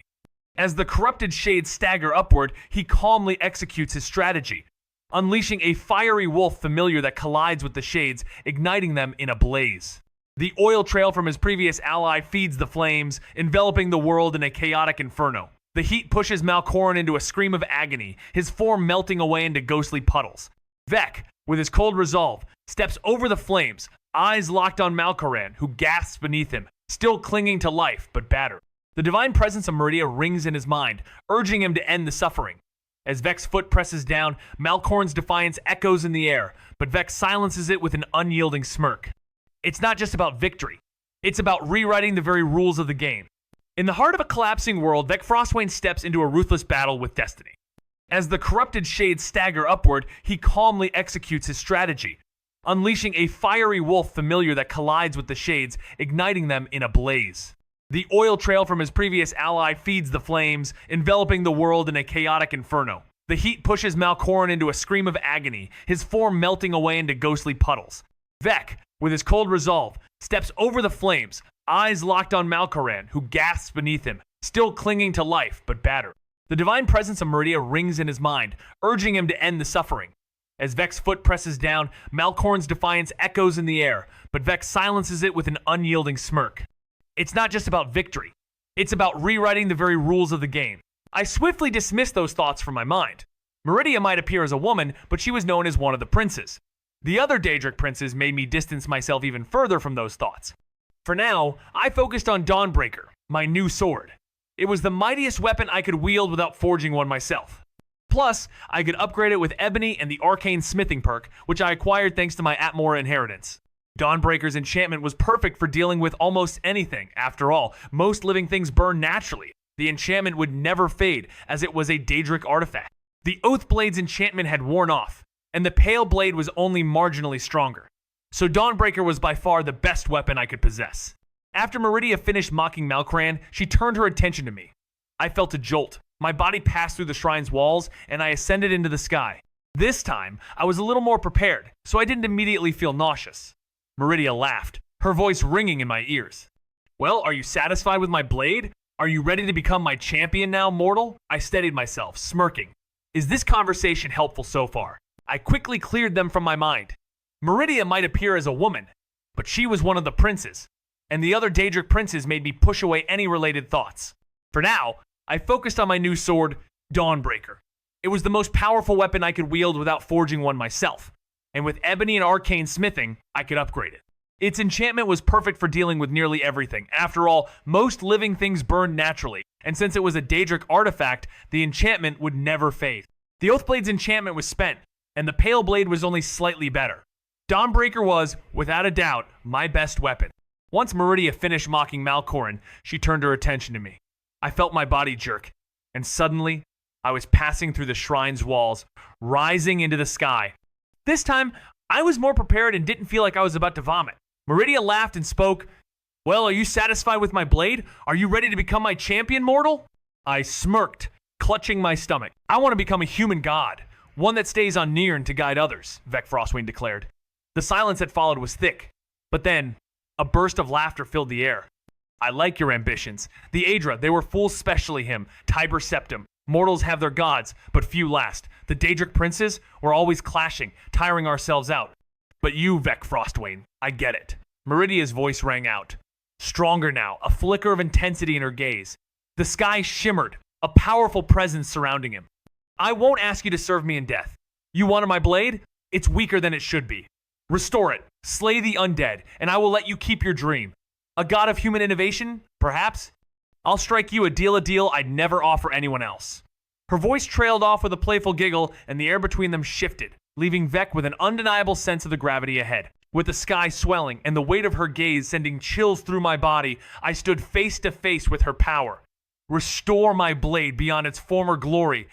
As the corrupted shades stagger upward, he calmly executes his strategy, unleashing a fiery wolf familiar that collides with the shades, igniting them in a blaze. The oil trail from his previous ally feeds the flames, enveloping the world in a chaotic inferno. The heat pushes Malkorn into a scream of agony, his form melting away into ghostly puddles. Vec, with his cold resolve, steps over the flames, eyes locked on Malkoran, who gasps beneath him, still clinging to life but battered. The divine presence of Meridia rings in his mind, urging him to end the suffering. As Vec's foot presses down, Malkorn's defiance echoes in the air, but Vec silences it with an unyielding smirk. It's not just about victory. It's about rewriting the very rules of the game. In the heart of a collapsing world, Vec Frostwain steps into a ruthless battle with destiny. As the corrupted shades stagger upward, he calmly executes his strategy, unleashing a fiery wolf familiar that collides with the shades, igniting them in a blaze. The oil trail from his previous ally feeds the flames, enveloping the world in a chaotic inferno. The heat pushes Malkorn into a scream of agony, his form melting away into ghostly puddles. Vec, with his cold resolve, steps over the flames, eyes locked on Malkoran, who gasps beneath him, still clinging to life but battered. The divine presence of Meridia rings in his mind, urging him to end the suffering. As Vec's foot presses down, Malkorn's defiance echoes in the air, but Vec silences it with an unyielding smirk. It's not just about victory. It's about rewriting the very rules of the game. I swiftly dismissed those thoughts from my mind. Meridia might appear as a woman, but she was known as one of the princes. The other Daedric princes made me distance myself even further from those thoughts. For now, I focused on Dawnbreaker, my new sword. It was the mightiest weapon I could wield without forging one myself. Plus, I could upgrade it with Ebony and the Arcane Smithing perk, which I acquired thanks to my Atmora inheritance. Dawnbreaker's enchantment was perfect for dealing with almost anything. After all, most living things burn naturally. The enchantment would never fade, as it was a Daedric artifact. The Oathblade's enchantment had worn off, and the Pale Blade was only marginally stronger. So Dawnbreaker was by far the best weapon I could possess. After Meridia finished mocking Malkoran, she turned her attention to me. I felt a jolt. My body passed through the shrine's walls, and I ascended into the sky. This time, I was a little more prepared, so I didn't immediately feel nauseous. Meridia laughed, her voice ringing in my ears. Well, are you satisfied with my blade? Are you ready to become my champion now, mortal? I steadied myself, smirking. Is this conversation helpful so far? I quickly cleared them from my mind. Meridia might appear as a woman, but she was one of the princes, and the other Daedric princes made me push away any related thoughts. For now, I focused on my new sword, Dawnbreaker. It was the most powerful weapon I could wield without forging one myself. And with Ebony and Arcane Smithing, I could upgrade it. Its enchantment was perfect for dealing with nearly everything. After all, most living things burn naturally, and since it was a Daedric artifact, the enchantment would never fade. The Oathblade's enchantment was spent, and the Pale Blade was only slightly better. Dawnbreaker was, without a doubt, my best weapon. Once Meridia finished mocking Malkoran, she turned her attention to me. I felt my body jerk, and suddenly, I was passing through the shrine's walls, rising into the sky. This time, I was more prepared and didn't feel like I was about to vomit. Meridia laughed and spoke. Well, are you satisfied with my blade? Are you ready to become my champion, mortal? I smirked, clutching my stomach. I want to become a human god, one that stays on Nirn to guide others, Vec Frostwain declared. The silence that followed was thick, but then a burst of laughter filled the air. I like your ambitions. The Aedra, they were full specially him, Tiber Septim. Mortals have their gods, but few last. The Daedric princes were always clashing, tiring ourselves out. But you, Vec Frostwain, I get it. Meridia's voice rang out. Stronger now, a flicker of intensity in her gaze. The sky shimmered, a powerful presence surrounding him. I won't ask you to serve me in death. You wanted my blade? It's weaker than it should be. Restore it, slay the undead, and I will let you keep your dream. A god of human innovation, perhaps? I'll strike you a deal I'd never offer anyone else. Her voice trailed off with a playful giggle, and the air between them shifted, leaving Vec with an undeniable sense of the gravity ahead. With the sky swelling and the weight of her gaze sending chills through my body, I stood face to face with her power. Restore my blade beyond its former glory,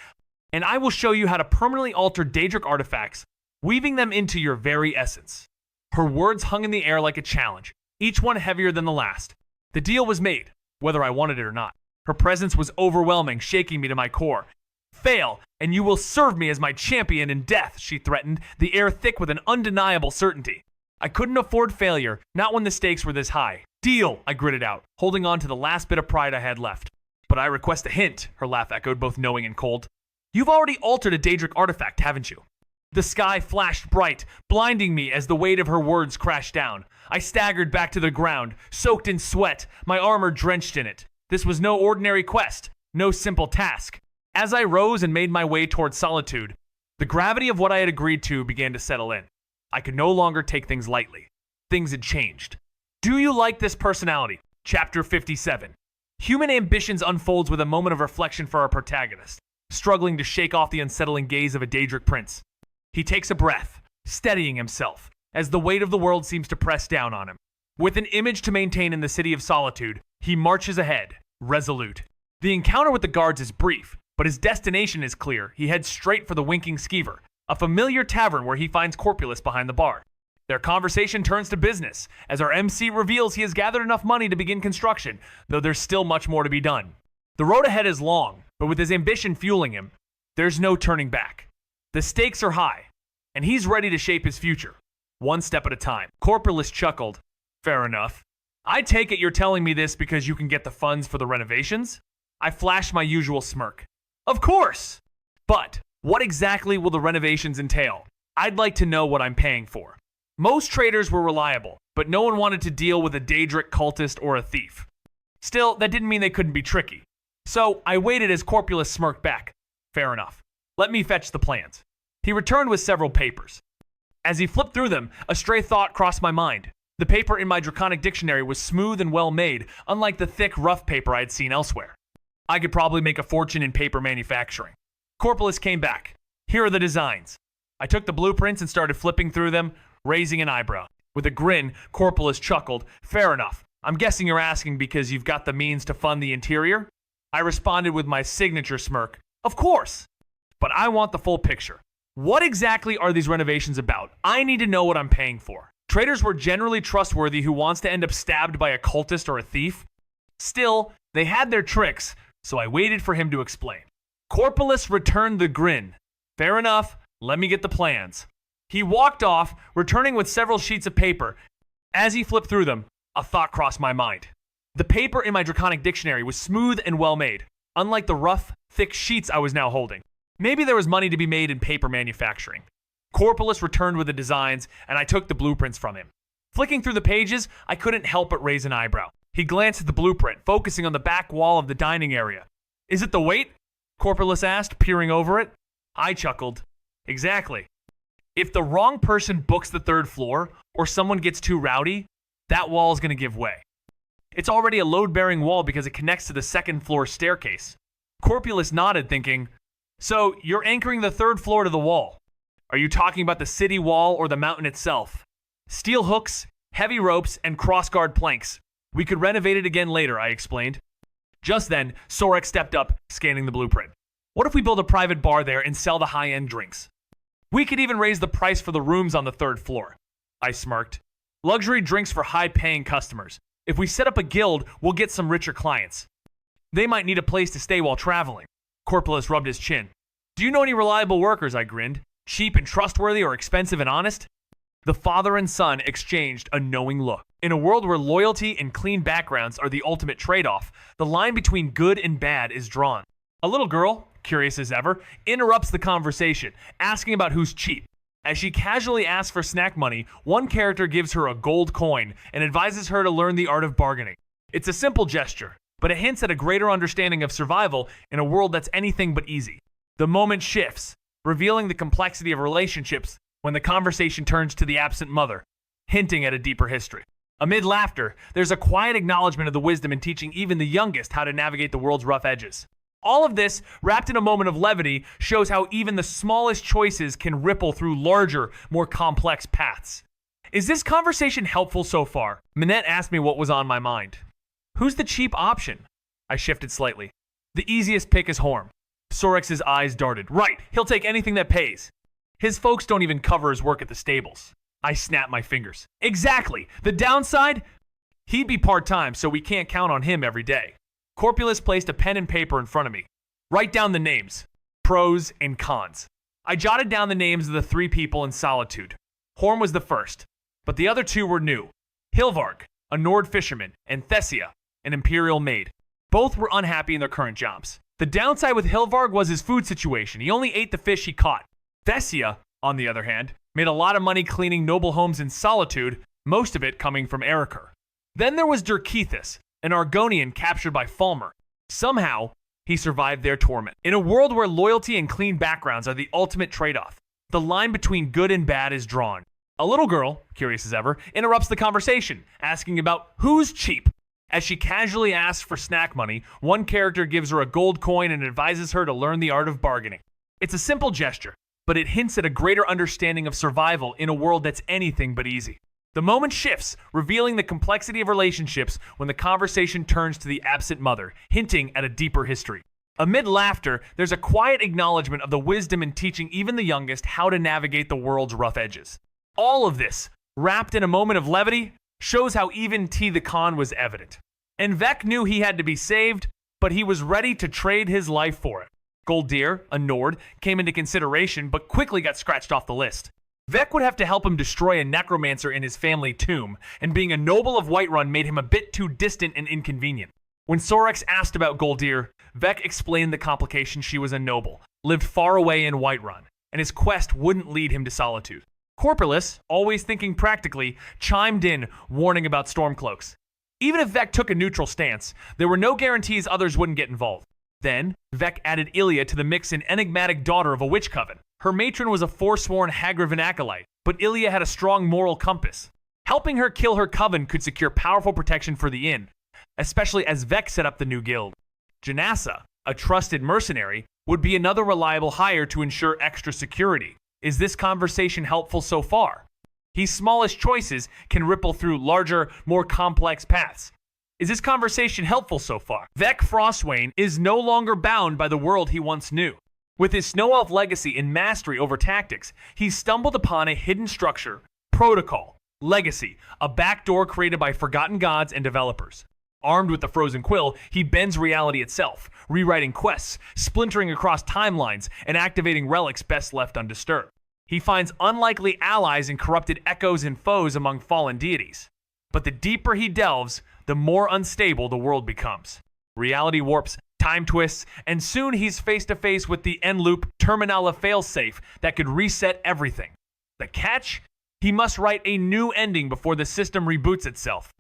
and I will show you how to permanently alter Daedric artifacts, weaving them into your very essence. Her words hung in the air like a challenge, each one heavier than the last. The deal was made, whether I wanted it or not. Her presence was overwhelming, shaking me to my core. Fail, and you will serve me as my champion in death, she threatened, the air thick with an undeniable certainty. I couldn't afford failure, not when the stakes were this high. Deal, I gritted out, holding on to the last bit of pride I had left. But I request a hint, her laugh echoed, both knowing and cold. You've already altered a Daedric artifact, haven't you? The sky flashed bright, blinding me as the weight of her words crashed down. I staggered back to the ground, soaked in sweat, my armor drenched in it. This was no ordinary quest, no simple task. As I rose and made my way towards solitude, the gravity of what I had agreed to began to settle in. I could no longer take things lightly. Things had changed. Do you like this personality? Chapter 57. Human ambitions unfolds with a moment of reflection for our protagonist, struggling to shake off the unsettling gaze of a Daedric prince. He takes a breath, steadying himself, as the weight of the world seems to press down on him. With an image to maintain in the city of solitude, he marches ahead, resolute. The encounter with the guards is brief, but his destination is clear. He heads straight for the Winking Skeever, a familiar tavern where he finds Corpulus behind the bar. Their conversation turns to business, as our MC reveals he has gathered enough money to begin construction, though there's still much more to be done. The road ahead is long, but with his ambition fueling him, there's no turning back. The stakes are high, and he's ready to shape his future, one step at a time. Corpulus chuckled. Fair enough. I take it you're telling me this because you can get the funds for the renovations? I flashed my usual smirk. Of course! But what exactly will the renovations entail? I'd like to know what I'm paying for. Most traders were reliable, but no one wanted to deal with a Daedric cultist or a thief. Still, that didn't mean they couldn't be tricky. So I waited as Corpulus smirked back. Fair enough. Let me fetch the plans. He returned with several papers. As he flipped through them, a stray thought crossed my mind. The paper in my draconic dictionary was smooth and well made, unlike the thick, rough paper I had seen elsewhere. I could probably make a fortune in paper manufacturing. Corpulus came back. Here are the designs. I took the blueprints and started flipping through them, raising an eyebrow. With a grin, Corpulus chuckled. Fair enough. I'm guessing you're asking because you've got the means to fund the interior? I responded with my signature smirk. Of course. But I want the full picture. What exactly are these renovations about? I need to know what I'm paying for. Traders were generally trustworthy who wants to end up stabbed by a cultist or a thief. Still, they had their tricks, so I waited for him to explain. Corpulus returned the grin. Fair enough, let me get the plans. He walked off, returning with several sheets of paper. As he flipped through them, a thought crossed my mind. The paper in my draconic dictionary was smooth and well made, unlike the rough, thick sheets I was now holding. Maybe there was money to be made in paper manufacturing. Corpulus returned with the designs, and I took the blueprints from him. Flicking through the pages, I couldn't help but raise an eyebrow. He glanced at the blueprint, focusing on the back wall of the dining area. Is it the weight? Corpulus asked, peering over it. I chuckled. Exactly. If the wrong person books the third floor, or someone gets too rowdy, that wall is going to give way. It's already a load-bearing wall because it connects to the second floor staircase. Corpulus nodded, thinking, so you're anchoring the third floor to the wall. Are you talking about the city wall or the mountain itself? Steel hooks, heavy ropes, and crossguard planks. We could renovate it again later, I explained. Just then, Sorek stepped up, scanning the blueprint. What if we build a private bar there and sell the high-end drinks? We could even raise the price for the rooms on the third floor. I smirked. Luxury drinks for high-paying customers. If we set up a guild, we'll get some richer clients. They might need a place to stay while traveling. Corpulus rubbed his chin. Do you know any reliable workers? I grinned. Cheap and trustworthy or expensive and honest? The father and son exchanged a knowing look. In a world where loyalty and clean backgrounds are the ultimate trade-off, the line between good and bad is drawn. A little girl, curious as ever, interrupts the conversation, asking about who's cheap. As she casually asks for snack money, one character gives her a gold coin and advises her to learn the art of bargaining. It's a simple gesture, but it hints at a greater understanding of survival in a world that's anything but easy. The moment shifts, revealing the complexity of relationships when the conversation turns to the absent mother, hinting at a deeper history. Amid laughter, there's a quiet acknowledgement of the wisdom in teaching even the youngest how to navigate the world's rough edges. All of this, wrapped in a moment of levity, shows how even the smallest choices can ripple through larger, more complex paths. Is this conversation helpful so far? Minette asked me what was on my mind. Who's the cheap option? I shifted slightly. The easiest pick is Horm. Sorex's eyes darted. Right, he'll take anything that pays. His folks don't even cover his work at the stables. I snapped my fingers. Exactly. The downside? He'd be part-time, so we can't count on him every day. Corpulus placed a pen and paper in front of me. Write down the names, pros and cons. I jotted down the names of the 3 people in solitude. Horm was the first, but the other 2 were new. Hilvarg, a Nord fisherman, and Thessia, an imperial maid. Both were unhappy in their current jobs. The downside with Hilvarg was his food situation. He only ate the fish he caught. Thessia, on the other hand, made a lot of money cleaning noble homes in solitude, most of it coming from Erikr. Then there was Dirkethus, an Argonian captured by Falmer. Somehow, he survived their torment. In a world where loyalty and clean backgrounds are the ultimate trade-off, the line between good and bad is drawn. A little girl, curious as ever, interrupts the conversation, asking about who's cheap. As she casually asks for snack money, one character gives her a gold coin and advises her to learn the art of bargaining. It's a simple gesture, but it hints at a greater understanding of survival in a world that's anything but easy. The moment shifts, revealing the complexity of relationships when the conversation turns to the absent mother, hinting at a deeper history. Amid laughter, there's a quiet acknowledgement of the wisdom in teaching even the youngest how to navigate the world's rough edges. All of this, wrapped in a moment of levity, shows how even T the Con was evident. And Vec knew he had to be saved, but he was ready to trade his life for it. Goldir, a Nord, came into consideration, but quickly got scratched off the list. Vec would have to help him destroy a necromancer in his family tomb, and being a noble of Whiterun made him a bit too distant and inconvenient. When Sorex asked about Goldir, Vec explained the complication. She was a noble, lived far away in Whiterun, and his quest wouldn't lead him to solitude. Corpulus, always thinking practically, chimed in, warning about Stormcloaks. Even if Vec took a neutral stance, there were no guarantees others wouldn't get involved. Then, Vec added Ilia to the mix, an enigmatic daughter of a witch coven. Her matron was a forsworn Hagraven acolyte, but Ilia had a strong moral compass. Helping her kill her coven could secure powerful protection for the inn, especially as Vec set up the new guild. Janassa, a trusted mercenary, would be another reliable hire to ensure extra security. Is this conversation helpful so far? His smallest choices can ripple through larger, more complex paths. Is this conversation helpful so far? Vec Frostwain is no longer bound by the world he once knew. With his Snow Elf legacy and mastery over tactics, he stumbled upon a hidden structure, protocol, legacy, a backdoor created by forgotten gods and developers. Armed with the Frozen Quill, he bends reality itself, rewriting quests, splintering across timelines, and activating relics best left undisturbed. He finds unlikely allies and corrupted echoes and foes among fallen deities. But the deeper he delves, the more unstable the world becomes. Reality warps, time twists, and soon he's face to face with the end loop Terminala failsafe that could reset everything. The catch? He must write a new ending before the system reboots itself.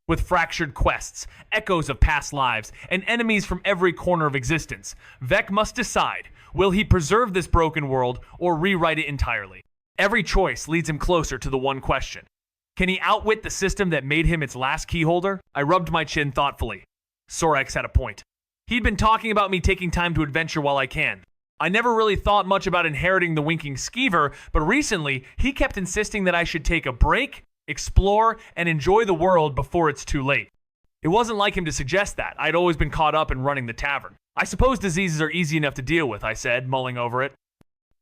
With fractured quests, echoes of past lives, and enemies from every corner of existence, Vec must decide, will he preserve this broken world or rewrite it entirely? Every choice leads him closer to the one question. Can he outwit the system that made him its last keyholder? I rubbed my chin thoughtfully. Sorex had a point. He'd been talking about me taking time to adventure while I can. I never really thought much about inheriting the Winking Skeever, but recently he kept insisting that I should take a break, explore, and enjoy the world before it's too late. It wasn't like him to suggest that. I'd always been caught up in running the tavern. I suppose diseases are easy enough to deal with, I said, mulling over it.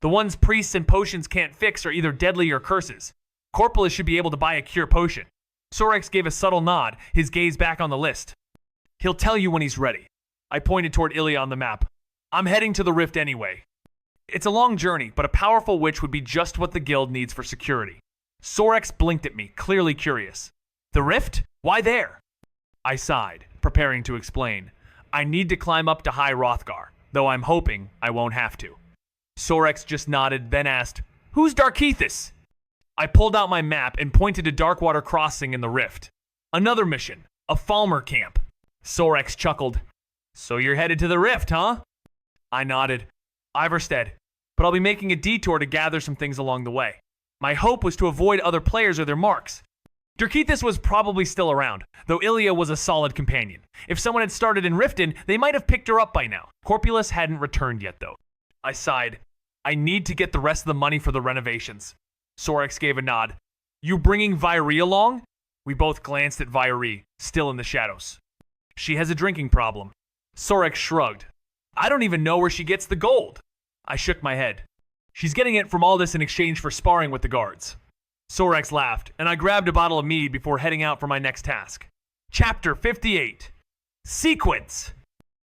The ones priests and potions can't fix are either deadly or curses. Corpulus should be able to buy a cure potion. Sorex gave a subtle nod, his gaze back on the list. He'll tell you when he's ready. I pointed toward Ilia on the map. I'm heading to the Rift anyway. It's a long journey, but a powerful witch would be just what the guild needs for security. Sorex blinked at me, clearly curious. The Rift? Why there? I sighed, preparing to explain. I need to climb up to High Hrothgar. though I'm hoping I won't have to. Sorex just nodded, then asked, "Who's Darkethus?" I pulled out my map and pointed to Darkwater Crossing in the Rift. Another mission, a Falmer camp. Sorex chuckled. "So you're headed to the Rift, huh?" I nodded. "Iverstead, but I'll be making a detour to gather some things along the way. My hope was to avoid other players or their marks." Darkethus was probably still around, though Ilya was a solid companion. If someone had started in Riften, they might have picked her up by now. Corpulus hadn't returned yet, though. I sighed. "I need to get the rest of the money for the renovations." Sorex gave a nod. "You bringing Vyri along?" We both glanced at Vyri, still in the shadows. "She has a drinking problem." Sorex shrugged. "I don't even know where she gets the gold." I shook my head. "She's getting it from all this in exchange for sparring with the guards." Sorex laughed, and I grabbed a bottle of mead before heading out for my next task. Chapter 58. Sequence.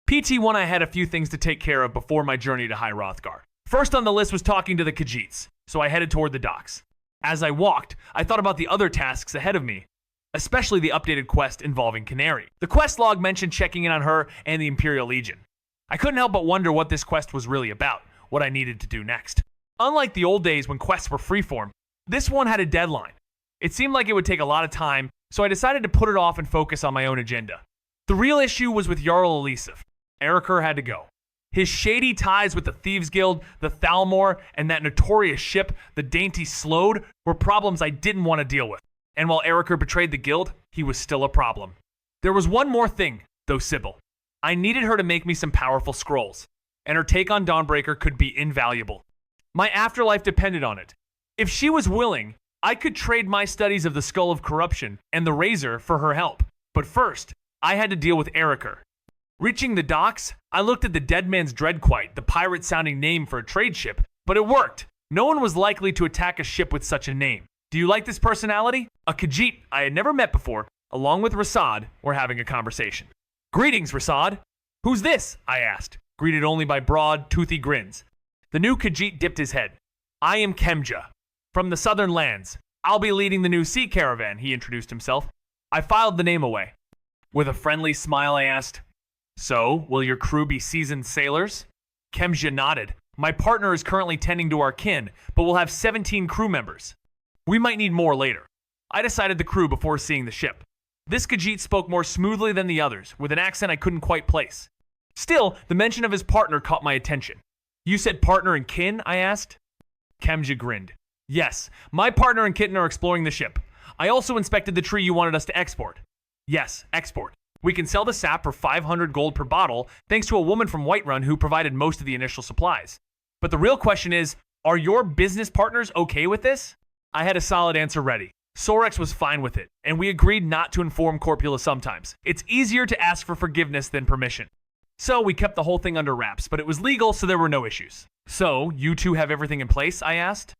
PT1 I had a few things to take care of before my journey to High Hrothgar. First on the list was talking to the Khajiits, so I headed toward the docks. As I walked, I thought about the other tasks ahead of me, especially the updated quest involving Canary. The quest log mentioned checking in on her and the Imperial Legion. I couldn't help but wonder what this quest was really about, what I needed to do next. Unlike the old days when quests were freeform, this one had a deadline. It seemed like it would take a lot of time, so I decided to put it off and focus on my own agenda. The real issue was with Jarl Elisif. Erikr had to go. His shady ties with the Thieves Guild, the Thalmor, and that notorious ship, the Dainty Slode, were problems I didn't want to deal with. And while Erikr betrayed the guild, he was still a problem. There was one more thing, though, Sybil. I needed her to make me some powerful scrolls, and her take on Dawnbreaker could be invaluable. My afterlife depended on it. If she was willing, I could trade my studies of the Skull of Corruption and the Razor for her help. But first, I had to deal with Erikr. Reaching the docks, I looked at the Dead Man's Dreadquite, the pirate-sounding name for a trade ship, but it worked. No one was likely to attack a ship with such a name. "Do you like this personality?" A Khajiit I had never met before, along with Rasad, were having a conversation. "Greetings, Rasad." "Who's this?" I asked, greeted only by broad, toothy grins. The new Khajiit dipped his head. "I am Kemja, from the southern lands. I'll be leading the new sea caravan," he introduced himself. I filed the name away. With a friendly smile, I asked, "So, will your crew be seasoned sailors?" Kemja nodded. "My partner is currently tending to our kin, but we'll have 17 crew members. We might need more later." I decided the crew before seeing the ship. This Khajiit spoke more smoothly than the others, with an accent I couldn't quite place. Still, the mention of his partner caught my attention. "You said partner and kin?" I asked. Kemja grinned. "Yes, my partner and kin are exploring the ship. I also inspected the tree you wanted us to export." "Yes, export. We can sell the sap for 500 gold per bottle, thanks to a woman from Whiterun who provided most of the initial supplies. But the real question is, are your business partners okay with this?" I had a solid answer ready. Sorex was fine with it, and we agreed not to inform Corpula sometimes. It's easier to ask for forgiveness than permission. So we kept the whole thing under wraps, but it was legal, so there were no issues. "So, you two have everything in place?" I asked.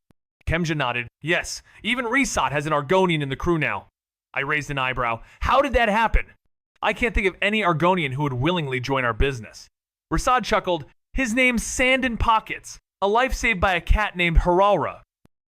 Kemja nodded. "Yes, even Resat has an Argonian in the crew now." I raised an eyebrow. "How did that happen?" "I can't think of any Argonian who would willingly join our business." Rasad chuckled. "His name's Sand in Pockets, a life saved by a cat named Haralra.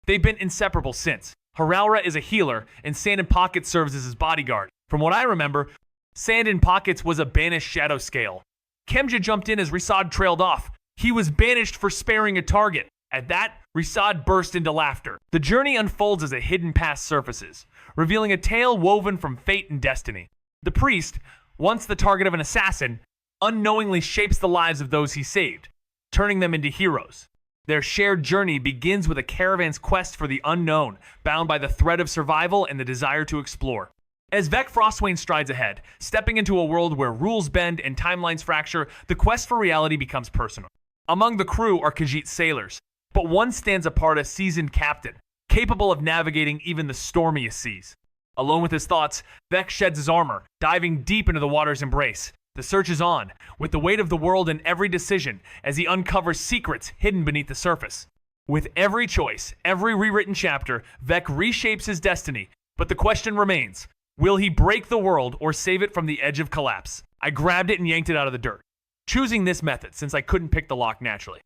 They've been inseparable since. Haralra is a healer, and Sand in Pockets serves as his bodyguard. From what I remember, Sand in Pockets was a banished shadow scale." Kemja jumped in as Rasad trailed off. "He was banished for sparing a target." At that, Rasad burst into laughter. The journey unfolds as a hidden past surfaces, revealing a tale woven from fate and destiny. The priest, once the target of an assassin, unknowingly shapes the lives of those he saved, turning them into heroes. Their shared journey begins with a caravan's quest for the unknown, bound by the thread of survival and the desire to explore. As Vec Frostwain strides ahead, stepping into a world where rules bend and timelines fracture, the quest for reality becomes personal. Among the crew are Khajiit sailors, but one stands apart, a seasoned captain, capable of navigating even the stormiest seas. Alone with his thoughts, Vec sheds his armor, diving deep into the water's embrace. The search is on, with the weight of the world in every decision, as he uncovers secrets hidden beneath the surface. With every choice, every rewritten chapter, Vec reshapes his destiny, but the question remains, will he break the world or save it from the edge of collapse? I grabbed it and yanked it out of the dirt, choosing this method since I couldn't pick the lock naturally.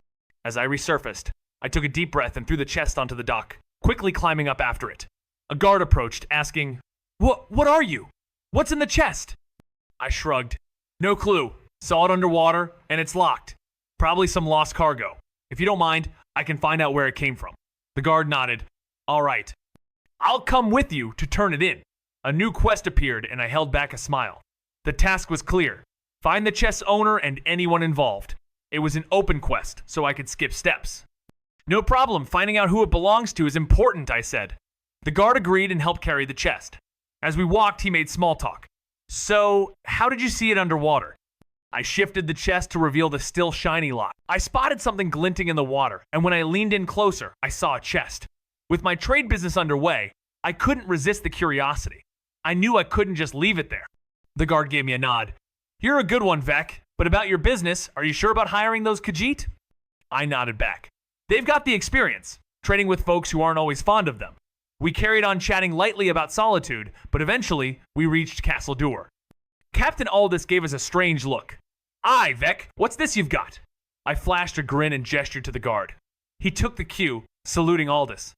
As I resurfaced, I took a deep breath and threw the chest onto the dock, quickly climbing up after it. A guard approached, asking, What are you? What's in the chest?" I shrugged. "No clue. Saw it underwater, and it's locked." Probably some lost cargo. If you don't mind, I can find out where it came from. The guard nodded. All right. I'll come with you to turn it in. A new quest appeared and I held back a smile. The task was clear. Find the chest's owner and anyone involved. It was an open quest, so I could skip steps. No problem, finding out who it belongs to is important, I said. The guard agreed and helped carry the chest. As we walked, he made small talk. So, how did you see it underwater? I shifted the chest to reveal the still shiny lot. I spotted something glinting in the water, and when I leaned in closer, I saw a chest. With my trade business underway, I couldn't resist the curiosity. I knew I couldn't just leave it there. The guard gave me a nod. You're a good one, Vec, but about your business, are you sure about hiring those Khajiit? I nodded back. They've got the experience, trading with folks who aren't always fond of them. We carried on chatting lightly about solitude, but eventually, we reached Castle Dur. Captain Aldous gave us a strange look. Aye, Vec, what's this you've got? I flashed a grin and gestured to the guard. He took the cue, saluting Aldous.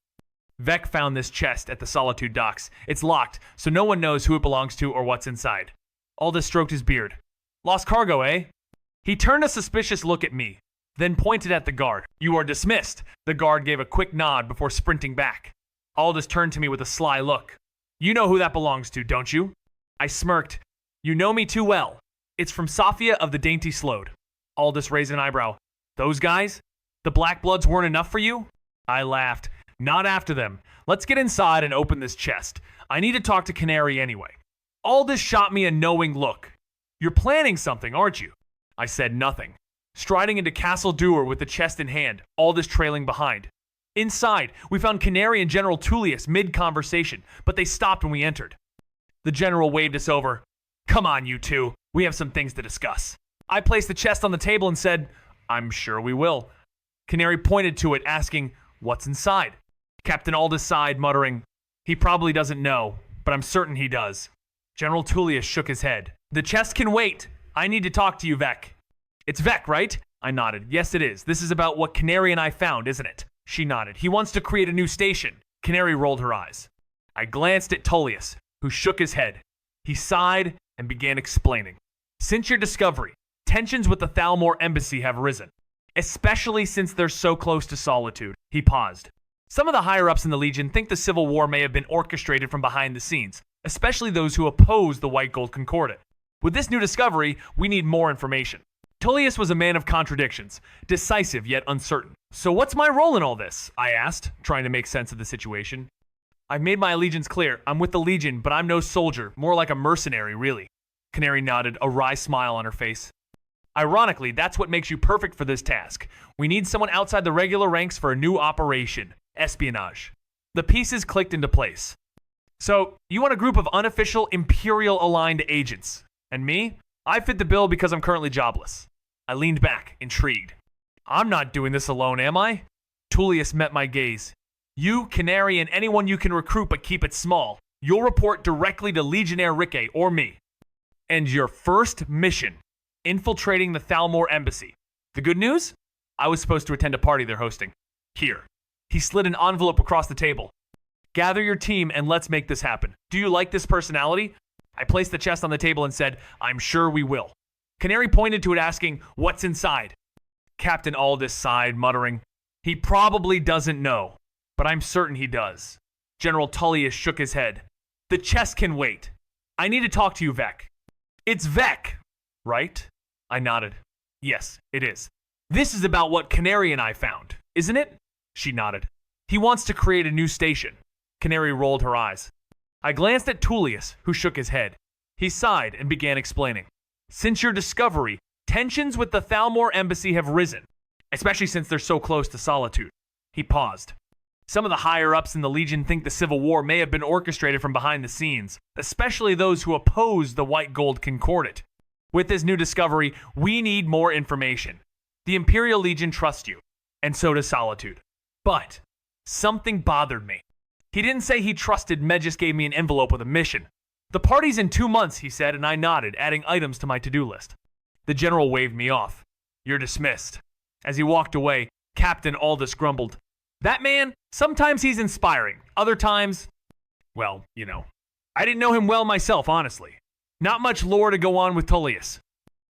Vec found this chest at the Solitude docks. It's locked, so no one knows who it belongs to or what's inside. Aldous stroked his beard. Lost cargo, eh? He turned a suspicious look at me, then pointed at the guard. You are dismissed. The guard gave a quick nod before sprinting back. Aldous turned to me with a sly look. You know who that belongs to, don't you? I smirked. You know me too well. It's from Safia of the Dainty Slode. Aldous raised an eyebrow. Those guys? The Black Bloods weren't enough for you? I laughed. Not after them. Let's get inside and open this chest. I need to talk to Canary anyway. Aldous shot me a knowing look. You're planning something, aren't you? I said nothing. Striding into Castle Dur with the chest in hand, Aldous trailing behind. Inside, we found Canary and General Tullius mid-conversation, but they stopped when we entered. The general waved us over. Come on, you two. We have some things to discuss. I placed the chest on the table and said, I'm sure we will. Canary pointed to it, asking, what's inside? Captain Aldous sighed, muttering, he probably doesn't know, but I'm certain he does. General Tullius shook his head. The chest can wait. I need to talk to you, Vec. It's Vec, right? I nodded. Yes, it is. This is about what Canary and I found, isn't it? She nodded. He wants to create a new station. Canary rolled her eyes. I glanced at Tullius, who shook his head. He sighed and began explaining. Since your discovery, tensions with the Thalmor embassy have risen, especially since they're so close to Solitude. He paused. Some of the higher-ups in the Legion think the Civil War may have been orchestrated from behind the scenes, especially those who oppose the White Gold Concordat. With this new discovery, we need more information. Tullius was a man of contradictions, decisive yet uncertain. So what's my role in all this? I asked, trying to make sense of the situation. I've made my allegiance clear. I'm with the Legion, but I'm no soldier, more like a mercenary, really. Canary nodded, a wry smile on her face. Ironically, that's what makes you perfect for this task. We need someone outside the regular ranks for a new operation, espionage. The pieces clicked into place. So, you want a group of unofficial Imperial-aligned agents. And me? I fit the bill because I'm currently jobless. I leaned back, intrigued. I'm not doing this alone, am I? Tullius met my gaze. You, Canary, and anyone you can recruit but keep it small. You'll report directly to Legionnaire Rikke or me. And your first mission, infiltrating the Thalmor embassy. The good news? I was supposed to attend a party they're hosting. Here. He slid an envelope across the table. Gather your team and let's make this happen. Do you like this personality? I placed the chest on the table and said, I'm sure we will. Canary pointed to it asking, what's inside? Captain Aldous sighed, muttering, he probably doesn't know, but I'm certain he does. General Tullius shook his head. The chest can wait. I need to talk to you, Vec. It's Vec, right? I nodded. Yes, it is. This is about what Canary and I found, isn't it? She nodded. He wants to create a new station. Canary rolled her eyes. I glanced at Tullius, who shook his head. He sighed and began explaining. Since your discovery, tensions with the Thalmor embassy have risen, especially since they're so close to Solitude. He paused. Some of the higher-ups in the Legion think the Civil War may have been orchestrated from behind the scenes, especially those who oppose the White Gold Concordat. With this new discovery, we need more information. The Imperial Legion trusts you, and so does Solitude. But something bothered me. He didn't say he trusted Med just gave me an envelope with a mission. The party's in 2 months, he said, and I nodded, adding items to my to-do list. The general waved me off. You're dismissed. As he walked away, Captain Aldous grumbled. That man, sometimes he's inspiring. Other times, well, you know. I didn't know him well myself, honestly. Not much lore to go on with Tullius.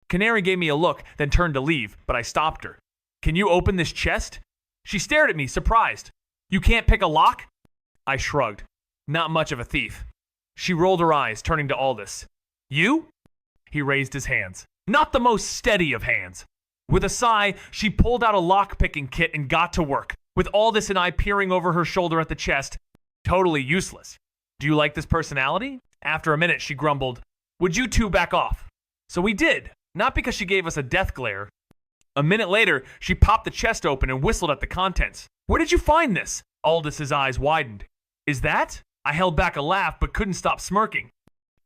Canary gave me a look, then turned to leave, but I stopped her. Can you open this chest? She stared at me, surprised. You can't pick a lock? I shrugged. Not much of a thief. She rolled her eyes, turning to Aldous. You? He raised his hands. Not the most steady of hands. With a sigh, she pulled out a lock-picking kit and got to work, with Aldous and I peering over her shoulder at the chest. Totally useless. Do you like this personality? After a minute, she grumbled, Would you two back off? So we did, not because she gave us a death glare. A minute later, she popped the chest open and whistled at the contents. Where did you find this? Aldous' eyes widened. Is that? I held back a laugh but couldn't stop smirking.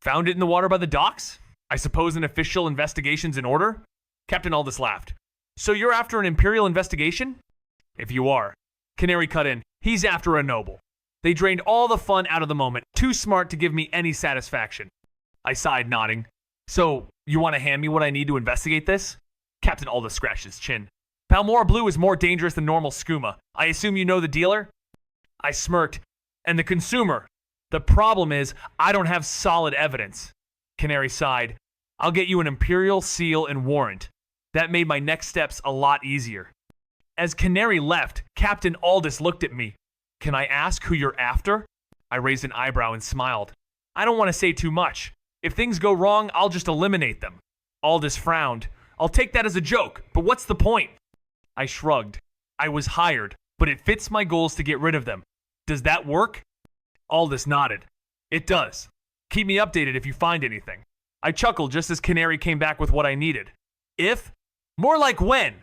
Found it in the water by the docks? I suppose an official investigation's in order? Captain Aldous laughed. So you're after an Imperial investigation? If you are. Canary cut in. He's after a noble. They drained all the fun out of the moment, too smart to give me any satisfaction. I sighed, nodding. So, you want to hand me what I need to investigate this? Captain Aldous scratched his chin. Palmora Blue is more dangerous than normal skooma. I assume you know the dealer? I smirked. And the consumer. The problem is, I don't have solid evidence. Canary sighed. I'll get you an Imperial seal and warrant. That made my next steps a lot easier. As Canary left, Captain Aldous looked at me. Can I ask who you're after? I raised an eyebrow and smiled. I don't want to say too much. If things go wrong, I'll just eliminate them. Aldous frowned. I'll take that as a joke, but what's the point? I shrugged. I was hired, but it fits my goals to get rid of them. Does that work? Aldous nodded. It does. Keep me updated if you find anything. I chuckled just as Canary came back with what I needed. If? More like when?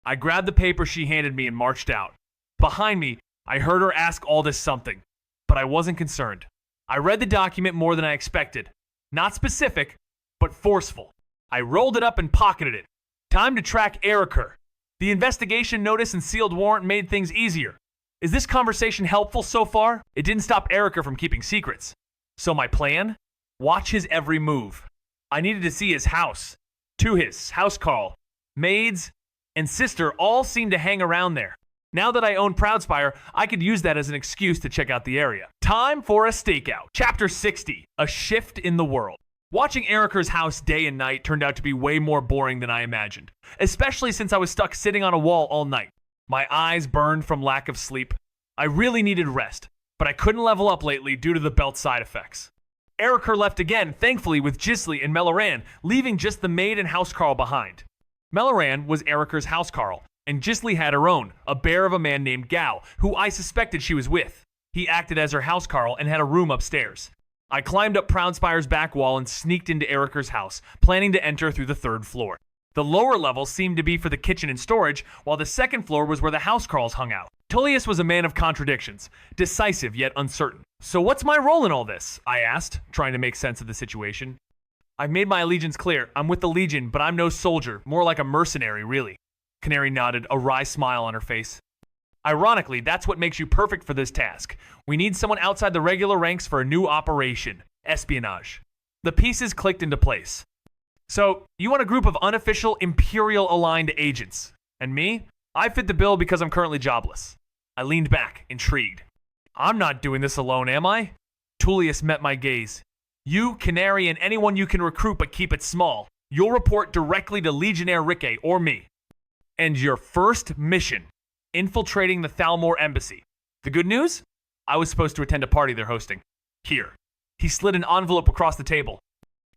I grabbed the paper she handed me and marched out. Behind me, I heard her ask Aldous something, but I wasn't concerned. I read the document more than I expected. Not specific, but forceful. I rolled it up and pocketed it. Time to track Eriker. The investigation notice and sealed warrant made things easier. Is this conversation helpful so far? It didn't stop Eriker from keeping secrets. So my plan? Watch his every move. I needed to see his house. To his housecarl, maids, and sister all seemed to hang around there. Now that I own Proudspire, I could use that as an excuse to check out the area. Time for a stakeout. Chapter 60, A Shift in the World. Watching Eriker's house day and night turned out to be way more boring than I imagined, especially since I was stuck sitting on a wall all night. My eyes burned from lack of sleep. I really needed rest, but I couldn't level up lately due to the belt side effects. Eriker left again, thankfully, with Gisli and Meloran, leaving just the maid and housecarl behind. Meloran was Eriker's housecarl, and Gisli had her own, a bear of a man named Gao, who I suspected she was with. He acted as her housecarl and had a room upstairs. I climbed up Proudspire's back wall and sneaked into Eriker's house, planning to enter through the third floor. The lower level seemed to be for the kitchen and storage, while the second floor was where the housecarls hung out. Tullius was a man of contradictions, decisive yet uncertain. So what's my role in all this? I asked, trying to make sense of the situation. I've made my allegiance clear. I'm with the Legion, but I'm no soldier, more like a mercenary, really. Canary nodded, a wry smile on her face. Ironically, that's what makes you perfect for this task. We need someone outside the regular ranks for a new operation, espionage. The pieces clicked into place. So, you want a group of unofficial Imperial-aligned agents. And me? I fit the bill because I'm currently jobless. I leaned back, intrigued. I'm not doing this alone, am I? Tullius met my gaze. You, Canary, and anyone you can recruit but keep it small. You'll report directly to Legionnaire Rikke or me. And your first mission, infiltrating the Thalmor embassy. The good news? I was supposed to attend a party they're hosting. Here. He slid an envelope across the table.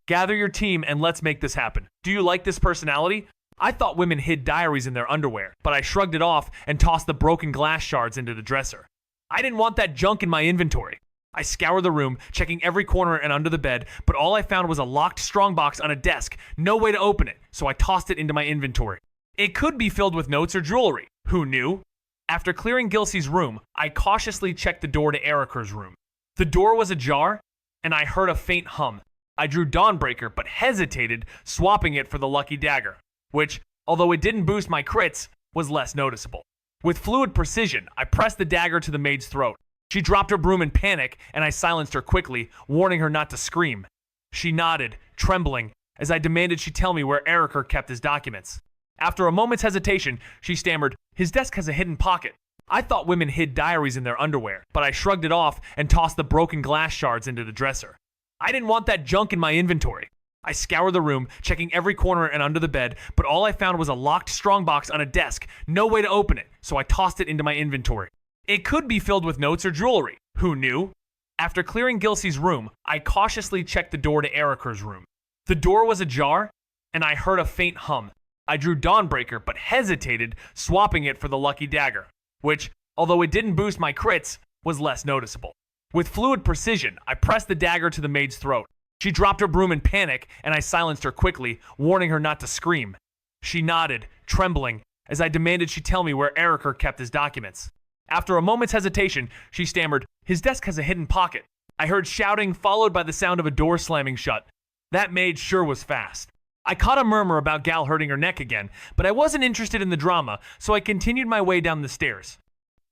Gather your team and let's make this happen. Do you like this personality? I thought women hid diaries in their underwear, but I shrugged it off and tossed the broken glass shards into the dresser. I didn't want that junk in my inventory. I scoured the room, checking every corner and under the bed, but all I found was a locked strongbox on a desk, no way to open it, so I tossed it into my inventory. It could be filled with notes or jewelry. Who knew? After clearing Gilsey's room, I cautiously checked the door to Eriker's room. The door was ajar, and I heard a faint hum. I drew Dawnbreaker, but hesitated, swapping it for the Lucky Dagger, which, although it didn't boost my crits, was less noticeable. With fluid precision, I pressed the dagger to the maid's throat. She dropped her broom in panic, and I silenced her quickly, warning her not to scream. She nodded, trembling, as I demanded she tell me where Eriker kept his documents. After a moment's hesitation, she stammered, "His desk has a hidden pocket." I thought women hid diaries in their underwear, but I shrugged it off and tossed the broken glass shards into the dresser. I didn't want that junk in my inventory. I scoured the room, checking every corner and under the bed, but all I found was a locked strongbox on a desk, no way to open it, so I tossed it into my inventory. It could be filled with notes or jewelry. Who knew? After clearing Gilsey's room, I cautiously checked the door to Erica's room. The door was ajar, and I heard a faint hum. I drew Dawnbreaker, but hesitated, swapping it for the Lucky Dagger, which, although it didn't boost my crits, was less noticeable. With fluid precision, I pressed the dagger to the maid's throat. She dropped her broom in panic, and I silenced her quickly, warning her not to scream. She nodded, trembling, as I demanded she tell me where Erica kept his documents. After a moment's hesitation, she stammered, "His desk has a hidden pocket." I heard shouting, followed by the sound of a door slamming shut. That maid sure was fast. I caught a murmur about Gal hurting her neck again, but I wasn't interested in the drama, so I continued my way down the stairs.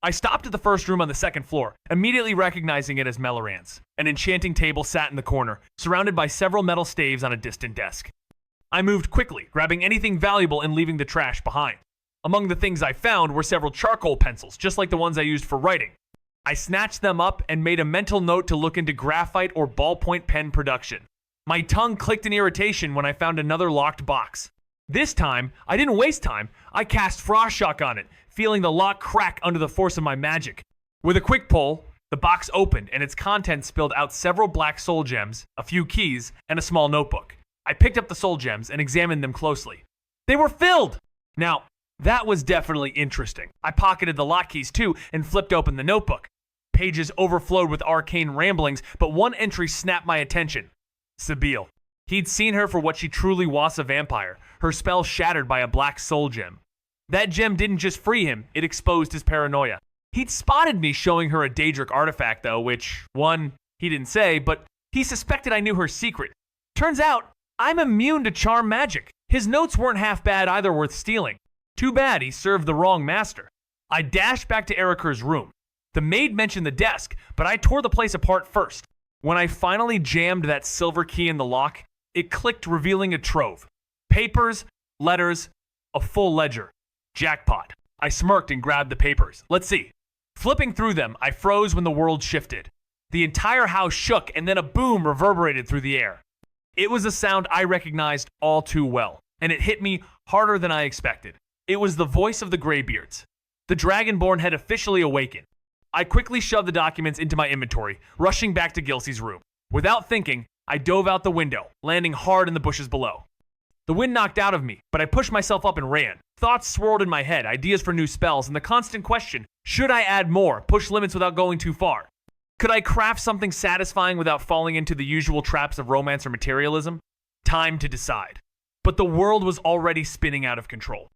I stopped at the first room on the second floor, immediately recognizing it as Melloran's. An enchanting table sat in the corner, surrounded by several metal staves on a distant desk. I moved quickly, grabbing anything valuable and leaving the trash behind. Among the things I found were several charcoal pencils, just like the ones I used for writing. I snatched them up and made a mental note to look into graphite or ballpoint pen production. My tongue clicked in irritation when I found another locked box. This time, I didn't waste time. I cast Frost Shock on it, feeling the lock crack under the force of my magic. With a quick pull, the box opened and its contents spilled out several black soul gems, a few keys, and a small notebook. I picked up the soul gems and examined them closely. They were filled! Now, that was definitely interesting. I pocketed the lock keys too and flipped open the notebook. Pages overflowed with arcane ramblings, but one entry snapped my attention. Sabile. He'd seen her for what she truly was, a vampire, her spell shattered by a black soul gem. That gem didn't just free him, it exposed his paranoia. He'd spotted me showing her a Daedric artifact though, which, one, he didn't say, but he suspected I knew her secret. Turns out, I'm immune to charm magic. His notes weren't half bad either, worth stealing. Too bad he served the wrong master. I dashed back to Erica's room. The maid mentioned the desk, but I tore the place apart first. When I finally jammed that silver key in the lock, it clicked, revealing a trove. Papers, letters, a full ledger. Jackpot. I smirked and grabbed the papers. Let's see. Flipping through them, I froze when the world shifted. The entire house shook, and then a boom reverberated through the air. It was a sound I recognized all too well, and it hit me harder than I expected. It was the voice of the Greybeards. The Dragonborn had officially awakened. I quickly shoved the documents into my inventory, rushing back to Gilsey's room. Without thinking, I dove out the window, landing hard in the bushes below. The wind knocked out of me, but I pushed myself up and ran. Thoughts swirled in my head, ideas for new spells, and the constant question, should I add more, push limits without going too far? Could I craft something satisfying without falling into the usual traps of romance or materialism? Time to decide. But the world was already spinning out of control.